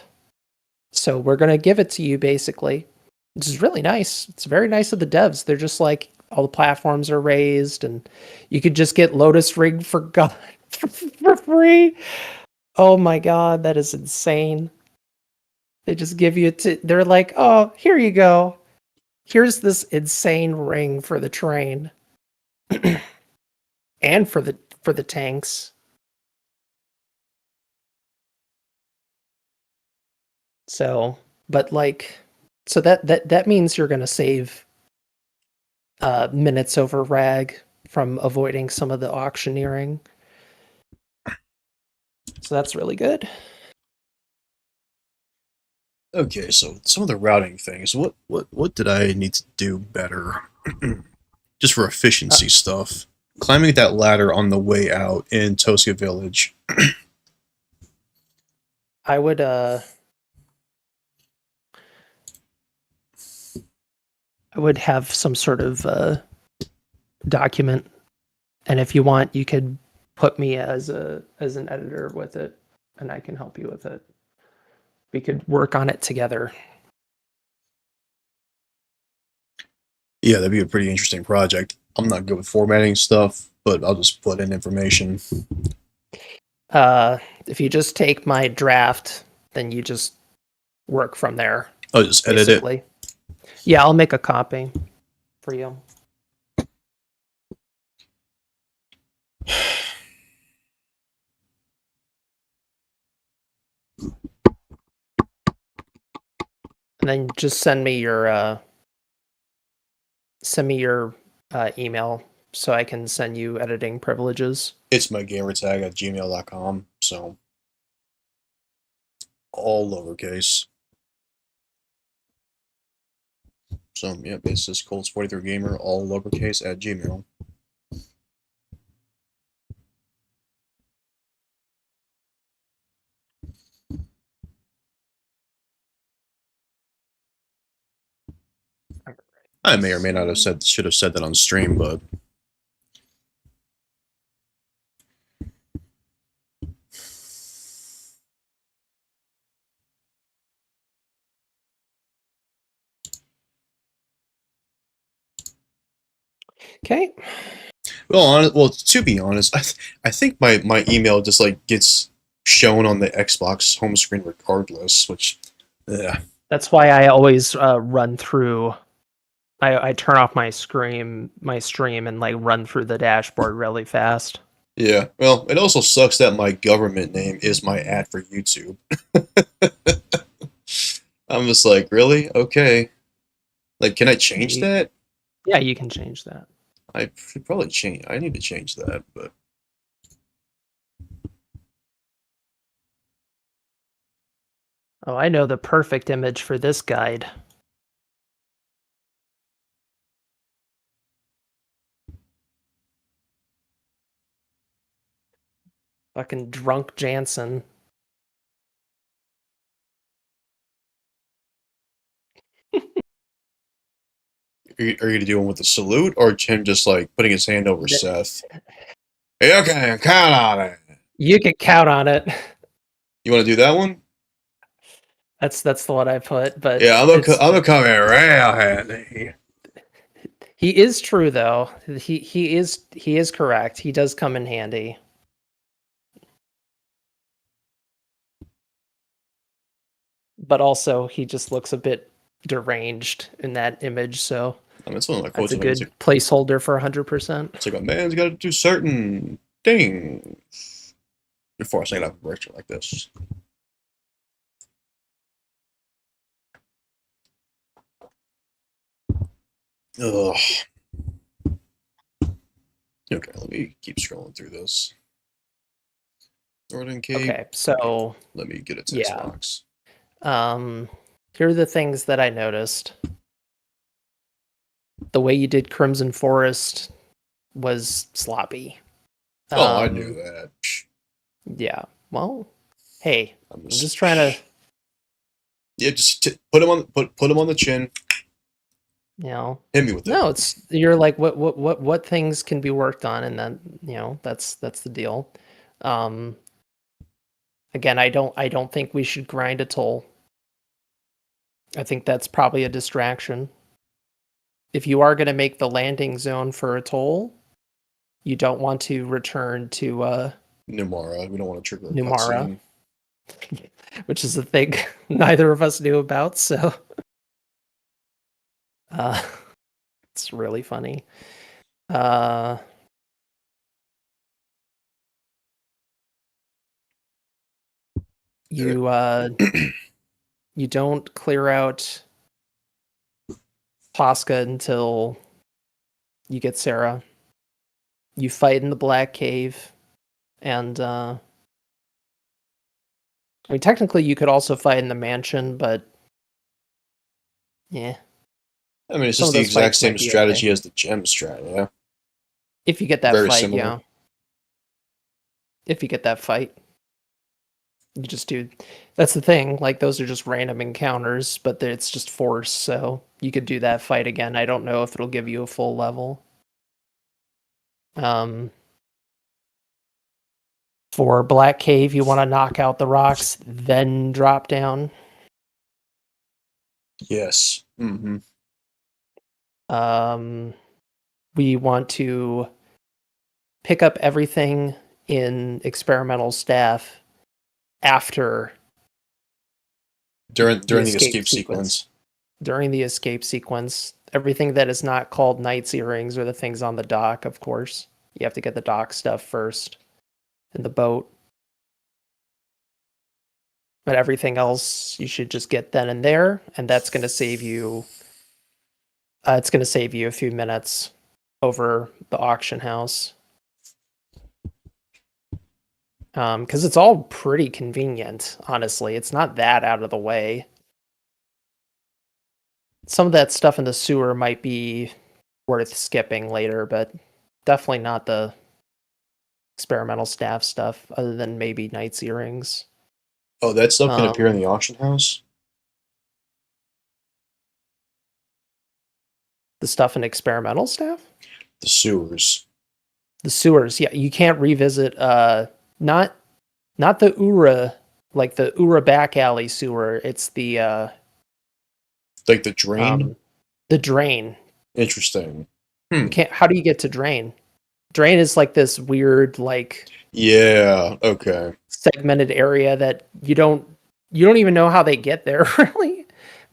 so we're gonna give it to you," basically, which is really nice. It's very nice of the devs. They're just like all the platforms are raised, and you could just get Lotus Ring for God for free. Oh my God, that is insane. They just give you they're like, "Oh, here you go. Here's this insane ring for the train." And for the tanks. So, but like so that means you're going to save minutes over Rag from avoiding some of the auctioneering. So that's really good. Okay, so some of the routing things. What did I need to do better? Just for efficiency stuff. Climbing that ladder on the way out in Tosca Village. I would have some sort of document And if you want, you could put me as an editor with it, and I can help you with it. We could work on it together. Yeah, that'd be a pretty interesting project. I'm not good with formatting stuff, but I'll just put in information. If you just take my draft, then you just work from there. I'll just edit basically. Yeah, I'll make a copy for you. And then just send me your email so I can send you editing privileges. It's my gamertag at gmail.com, so all lowercase. So, yep, it's just Colts43Gamer, all lowercase at Gmail. I may or may not have should have said that on stream, but Okay. well, to be honest, I think my email just like gets shown on the Xbox home screen regardless, which yeah. That's why I always run through. I turn off my stream and like run through the dashboard really fast. Yeah, well, it also sucks that my government name is my ad for YouTube. I'm just like, really? Okay. Like, can I change that? Yeah, you can change that. I should probably change. I need to change that, but Oh, I know the perfect image for this guide. Fucking drunk Jansen. are you gonna do one with the salute or him just like putting his hand over Seth? Hey, okay, count on it. You can count on it. You want to do that one? That's the one I put, but Yeah, I'm gonna come in real handy. he is true though. He is correct. He does come in handy. But also he just looks a bit deranged in that image, so I mean, it's one of my that's quotes. a good placeholder for 100%. It's like a man's got to do certain things before I say that virtue like this. Ugh. Okay, let me keep scrolling through this. Northern Cape. Okay, so let me get a text yeah. box. Here are the things that I noticed. The way you did Crimson Forest was sloppy. Oh, I knew that. Yeah. Well, hey, I'm just trying to. Yeah, just put him on the chin. You know, hit me with it. No, you're like what things can be worked on, and then that's the deal. Again, I don't think we should grind a toll. I think that's probably a distraction. If you are going to make the landing zone for a toll, you don't want to return to Numara. We don't want to trigger a Numara, which is a thing neither of us knew about. So, it's really funny. You don't clear out Tosca until you get Sarah. You fight in the Black Cave, and I mean, technically, you could also fight in the mansion, but yeah. I mean, it's just the exact same strategy as the gem strat, yeah. If you get that Very fight, similar. yeah. If you get that fight, you just do. That's the thing. Like, those are just random encounters, but it's just force. So you could do that fight again. I don't know if it'll give you a full level. For Black Cave, you want to knock out the rocks, then drop down. Yes. Mm-hmm. We want to pick up everything in experimental staff after During the escape sequence. During the escape sequence, everything that is not called Knight's earrings or the things on the dock, of course. You have to get the dock stuff first in the boat. But everything else you should just get then and there, and that's going to save you. It's going to save you a few minutes over the auction house. Because it's all pretty convenient, honestly. It's not that out of the way. Some of that stuff in the sewer might be worth skipping later, but definitely not the experimental staff stuff, other than maybe Knight's earrings. Oh, that stuff can appear in the auction house? The stuff in experimental staff? The sewers. The sewers, yeah. You can't revisit not the Ura, like the Ura back alley sewer. It's the like the drain? The drain. Interesting. How do you get to drain? Drain is like this weird, like, yeah, okay, segmented area that you don't even know how they get there. Really,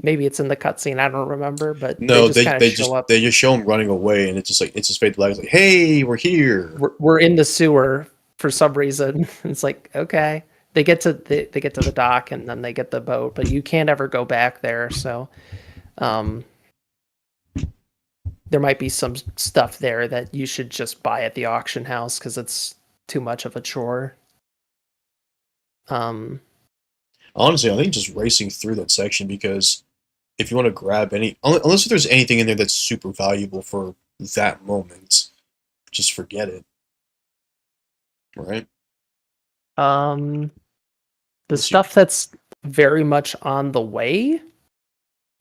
maybe it's in the cutscene. I don't remember, but no, they just show them running away, and it's just fade to black. It's like, hey, we're here. We're in the sewer for some reason. It's like, okay, they get to the dock, and then they get the boat, but you can't ever go back there. So, there might be some stuff there that you should just buy at the auction house because it's too much of a chore. Honestly, I think just racing through that section, because if you want to grab unless there's anything in there that's super valuable for that moment, just forget it. Right? The stuff that's very much on the way,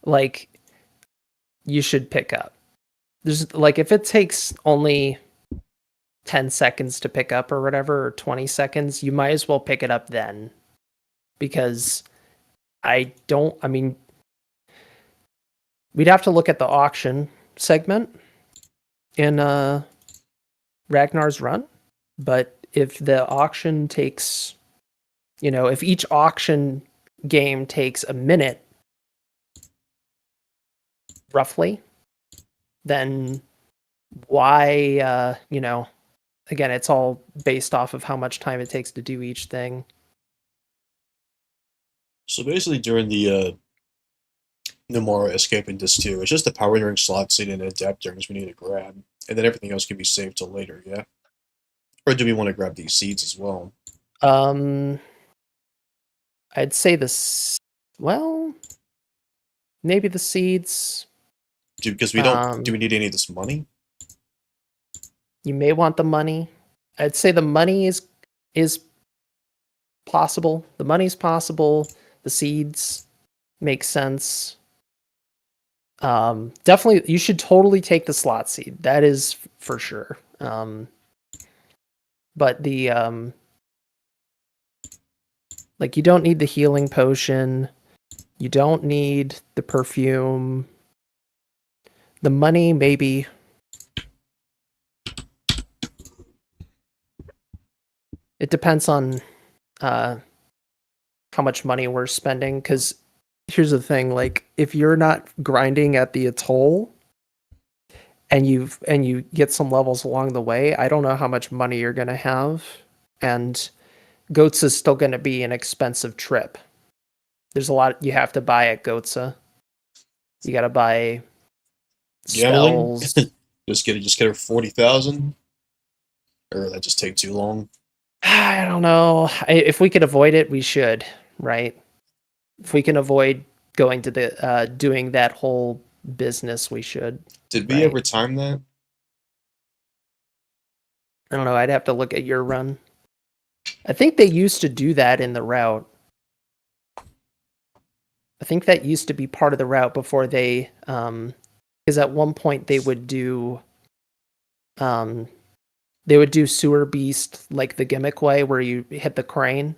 like, you should pick up. There's, like, if it takes only 10 seconds to pick up or whatever, or 20 seconds, you might as well pick it up then. Because we'd have to look at the auction segment in Ragnar's Run. But if the auction takes, if each auction game takes a minute, roughly, then why, again, it's all based off of how much time it takes to do each thing. So basically, during the Nomura escape in Disc 2, it's just the power ring slot seat and adept rings we need to grab, and then everything else can be saved till later, yeah? Or do we want to grab these seeds as well? I'd say maybe the seeds. Because we don't. Do we need any of this money? You may want the money. I'd say the money is possible. The money's possible. The seeds make sense. Definitely, you should totally take the slot seed. That is for sure. But the like, you don't need the healing potion. You don't need the perfume. The money, maybe. It depends on how much money we're spending, because here's the thing, like, if you're not grinding at the atoll and you get some levels along the way, I don't know how much money you're gonna have, and Goatsa is still gonna be an expensive trip. There's a lot you have to buy at Goatsa. You gotta buy spells. just get her 40,000, or that just take too long. I don't know. If we could avoid it, we should, right? If we can avoid going to the doing that whole business, we should. Did we ever time that? I don't know. I'd have to look at your run. I think they used to do that in the route. I think that used to be part of the route before they, because at one point they would do, They would do Sewer Beast like the gimmick way, where you hit the crane,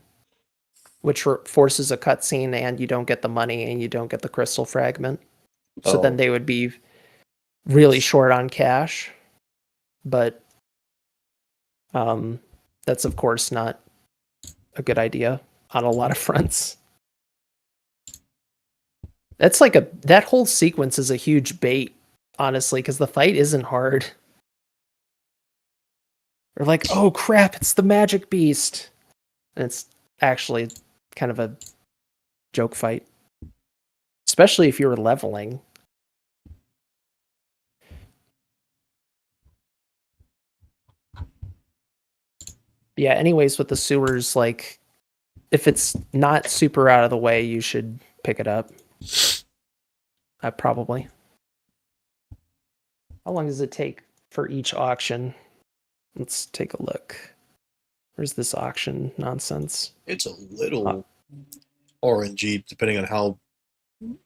which forces a cutscene, and you don't get the money, and you don't get the crystal fragment. So then Oh. they would be really short on cash. But that's of course not a good idea on a lot of fronts. That's like that whole sequence is a huge bait, honestly, because the fight isn't hard. Or like, oh crap, it's the magic beast. And it's actually kind of a joke fight. Especially if you were leveling. Yeah, anyways, with the sewers, like, if it's not super out of the way, you should pick it up. Probably. How long does it take for each auction? Let's take a look. Where's this auction nonsense? It's a little RNG, depending on how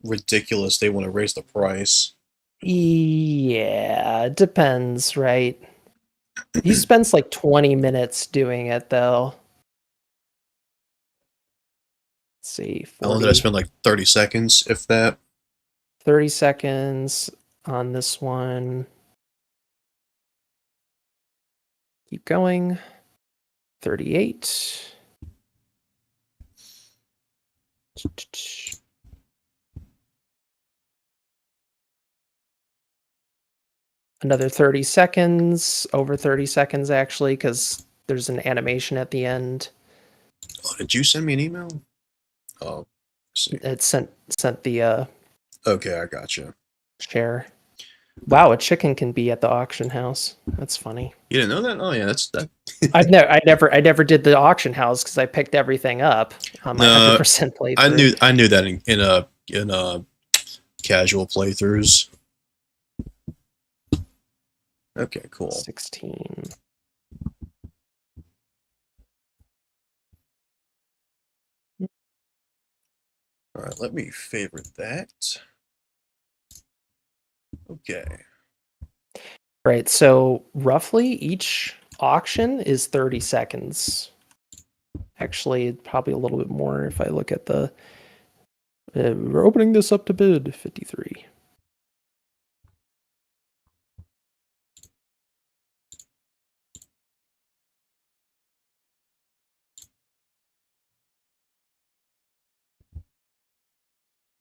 ridiculous they want to raise the price. Yeah, it depends, right? He spends like 20 minutes doing it, though. Let's see. 40, How long did I spend? Like 30 seconds, if that? 30 seconds on this one. Keep going. 38. Another 30 seconds, over 30 seconds actually, because there's an animation at the end. Oh, did you send me an email? Oh, see. It sent the Okay, I gotcha. share. Wow, a chicken can be at the auction house. That's funny. You didn't know that? Oh yeah, that's that. I never did the auction house because I picked everything up on my 100% playthrough. I knew that in casual playthroughs. Okay, cool. 16. All right, let me favorite that. Okay. Right, so roughly each auction is 30 seconds. Actually, probably a little bit more if I look at the... we're opening this up to bid, 53.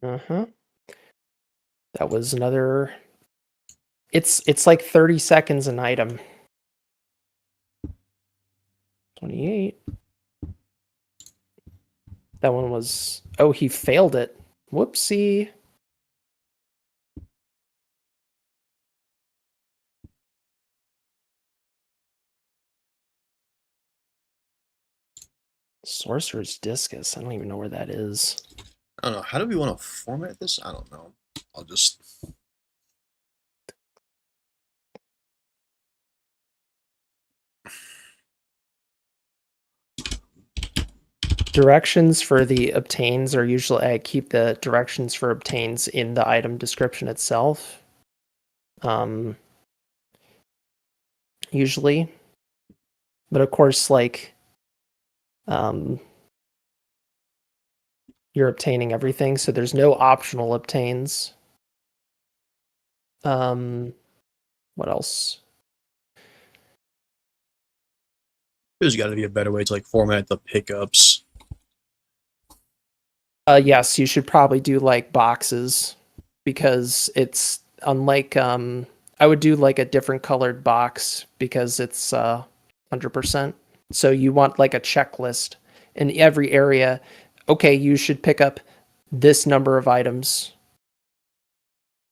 Uh-huh. That was another... It's like 30 seconds an item. 28. That one was... Oh, he failed it. Whoopsie. Sorcerer's Discus. I don't even know where that is. I don't know. How do we want to format this? I don't know. I'll just... Directions for the obtains are usually... I keep the directions for obtains in the item description itself. Usually. But of course, like... you're obtaining everything, so there's no optional obtains. What else? There's got to be a better way to like format the pickups. Yes, you should probably do like boxes because it's unlike I would do like a different colored box because it's 100%. So you want like a checklist in every area. Okay, you should pick up this number of items.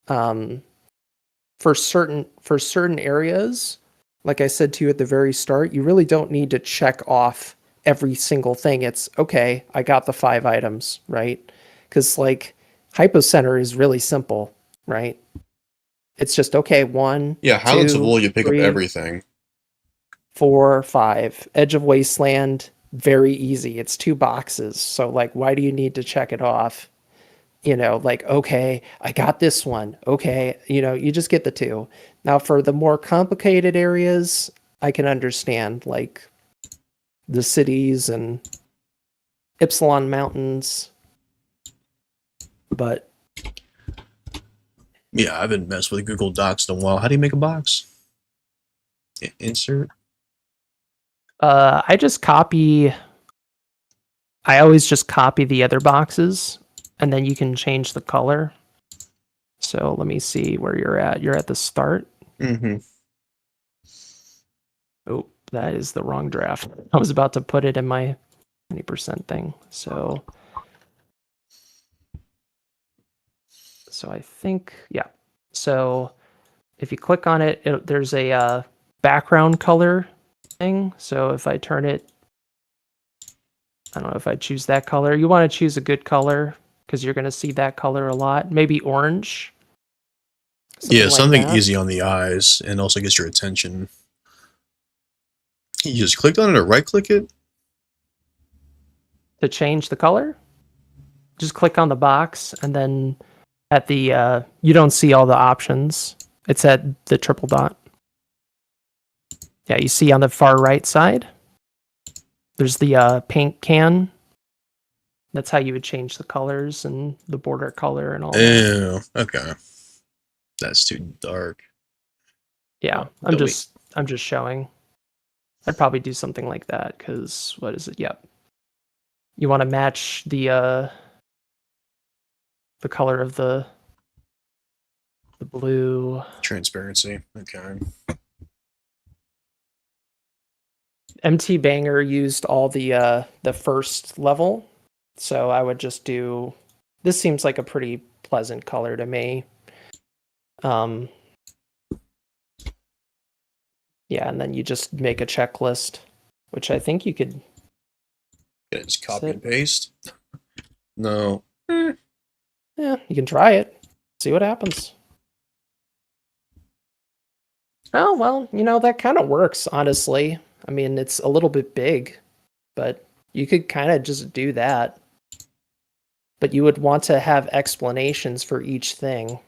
For certain areas, like I said to you at the very start, you really don't need to check off every single thing. It's okay, I got the 5 items, right? Because like Hypo Center is really simple, right? It's just okay, 1, Yeah, Highlands 2, of Wool, you pick 3, up everything. 4, 5. Edge of Wasteland, very easy. It's 2 boxes. So like, why do you need to check it off? You know, like, okay, I got this one. Okay, you know, you just get the 2. Now for the more complicated areas, I can understand like the cities and Ypsilon Mountains, but Yeah, I haven't messed with Google Docs in a while. How do you make a box? Insert. I just copy. I always just copy the other boxes, and then you can change the color. So let me see where you're at. You're at the start. Mm-hmm. Oh, that is the wrong draft. I was about to put it in my 20% thing. So I think, yeah. So if you click on it, there's a background color thing. So if I turn it, I don't know if I choose that color. You want to choose a good color because you're going to see that color a lot. Maybe orange. Yeah, like something that. easy on the eyes and also gets your attention. You just click on it or right click it? To change the color, just click on the box and then at the, you don't see all the options. It's at the triple dot. Yeah, you see on the far right side, there's the paint can. That's how you would change the colors and the border color and all that. Ew, okay. That's too dark. Yeah, I'm just showing. I'd probably do something like that because what is it? Yep. You want to match the color of the blue. Transparency. Okay. MT Banger used all the first level, so I would just do. This seems like a pretty pleasant color to me. Yeah, and then you just make a checklist, which I think you could. Yeah, just copy and paste. No. Yeah, you can try it. See what happens. Oh, well, that kind of works, honestly. I mean, it's a little bit big, but you could kind of just do that. But you would want to have explanations for each thing.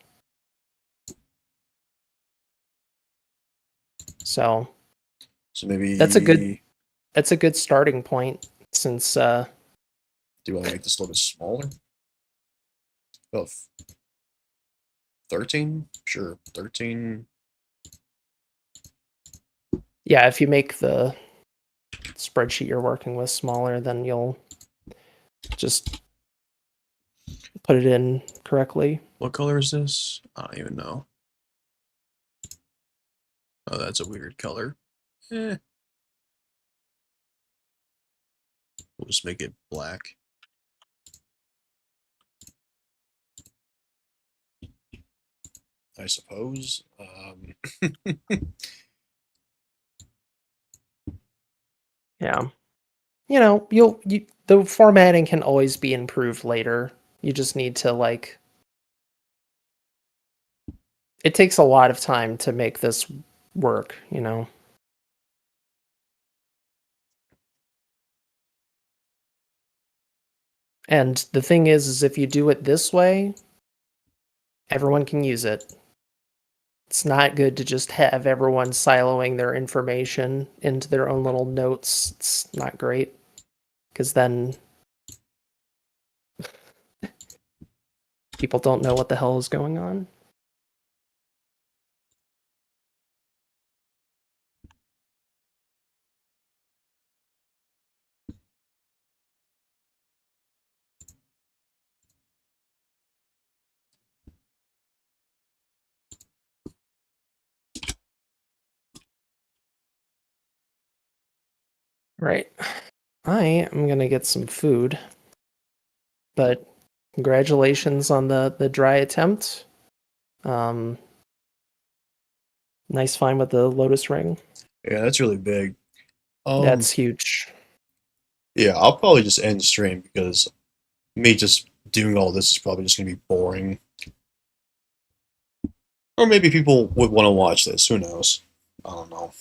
So maybe that's a good starting point since do you want to make this a little bit smaller? Oh, 13? Sure, 13. Yeah, if you make the spreadsheet you're working with smaller, then you'll just put it in correctly. What color is this? I don't even know. Oh, that's a weird color. We'll just make it black. I suppose. Yeah. The formatting can always be improved later. You just need to it takes a lot of time to make this work, And the thing is if you do it this way, everyone can use it. It's not good to just have everyone siloing their information into their own little notes. It's not great. Because then people don't know what the hell is going on. Right. I am going to get some food. But congratulations on the dry attempt. Nice find with the Lotus Ring. Yeah, that's really big. That's huge. Yeah, I'll probably just end stream because me just doing all this is probably just gonna be boring. Or maybe people would want to watch this. Who knows? I don't know.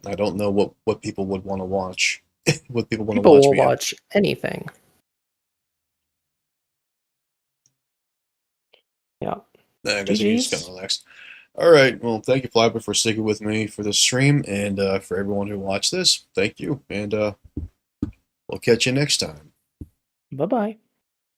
I don't know what people would want to watch. What people want to People watch will me. watch anything. Yeah. I guess you can just GGs. kind of relax. Alright, well, thank you, Flapper, for sticking with me for this stream, and for everyone who watched this, thank you, and we'll catch you next time. Bye bye.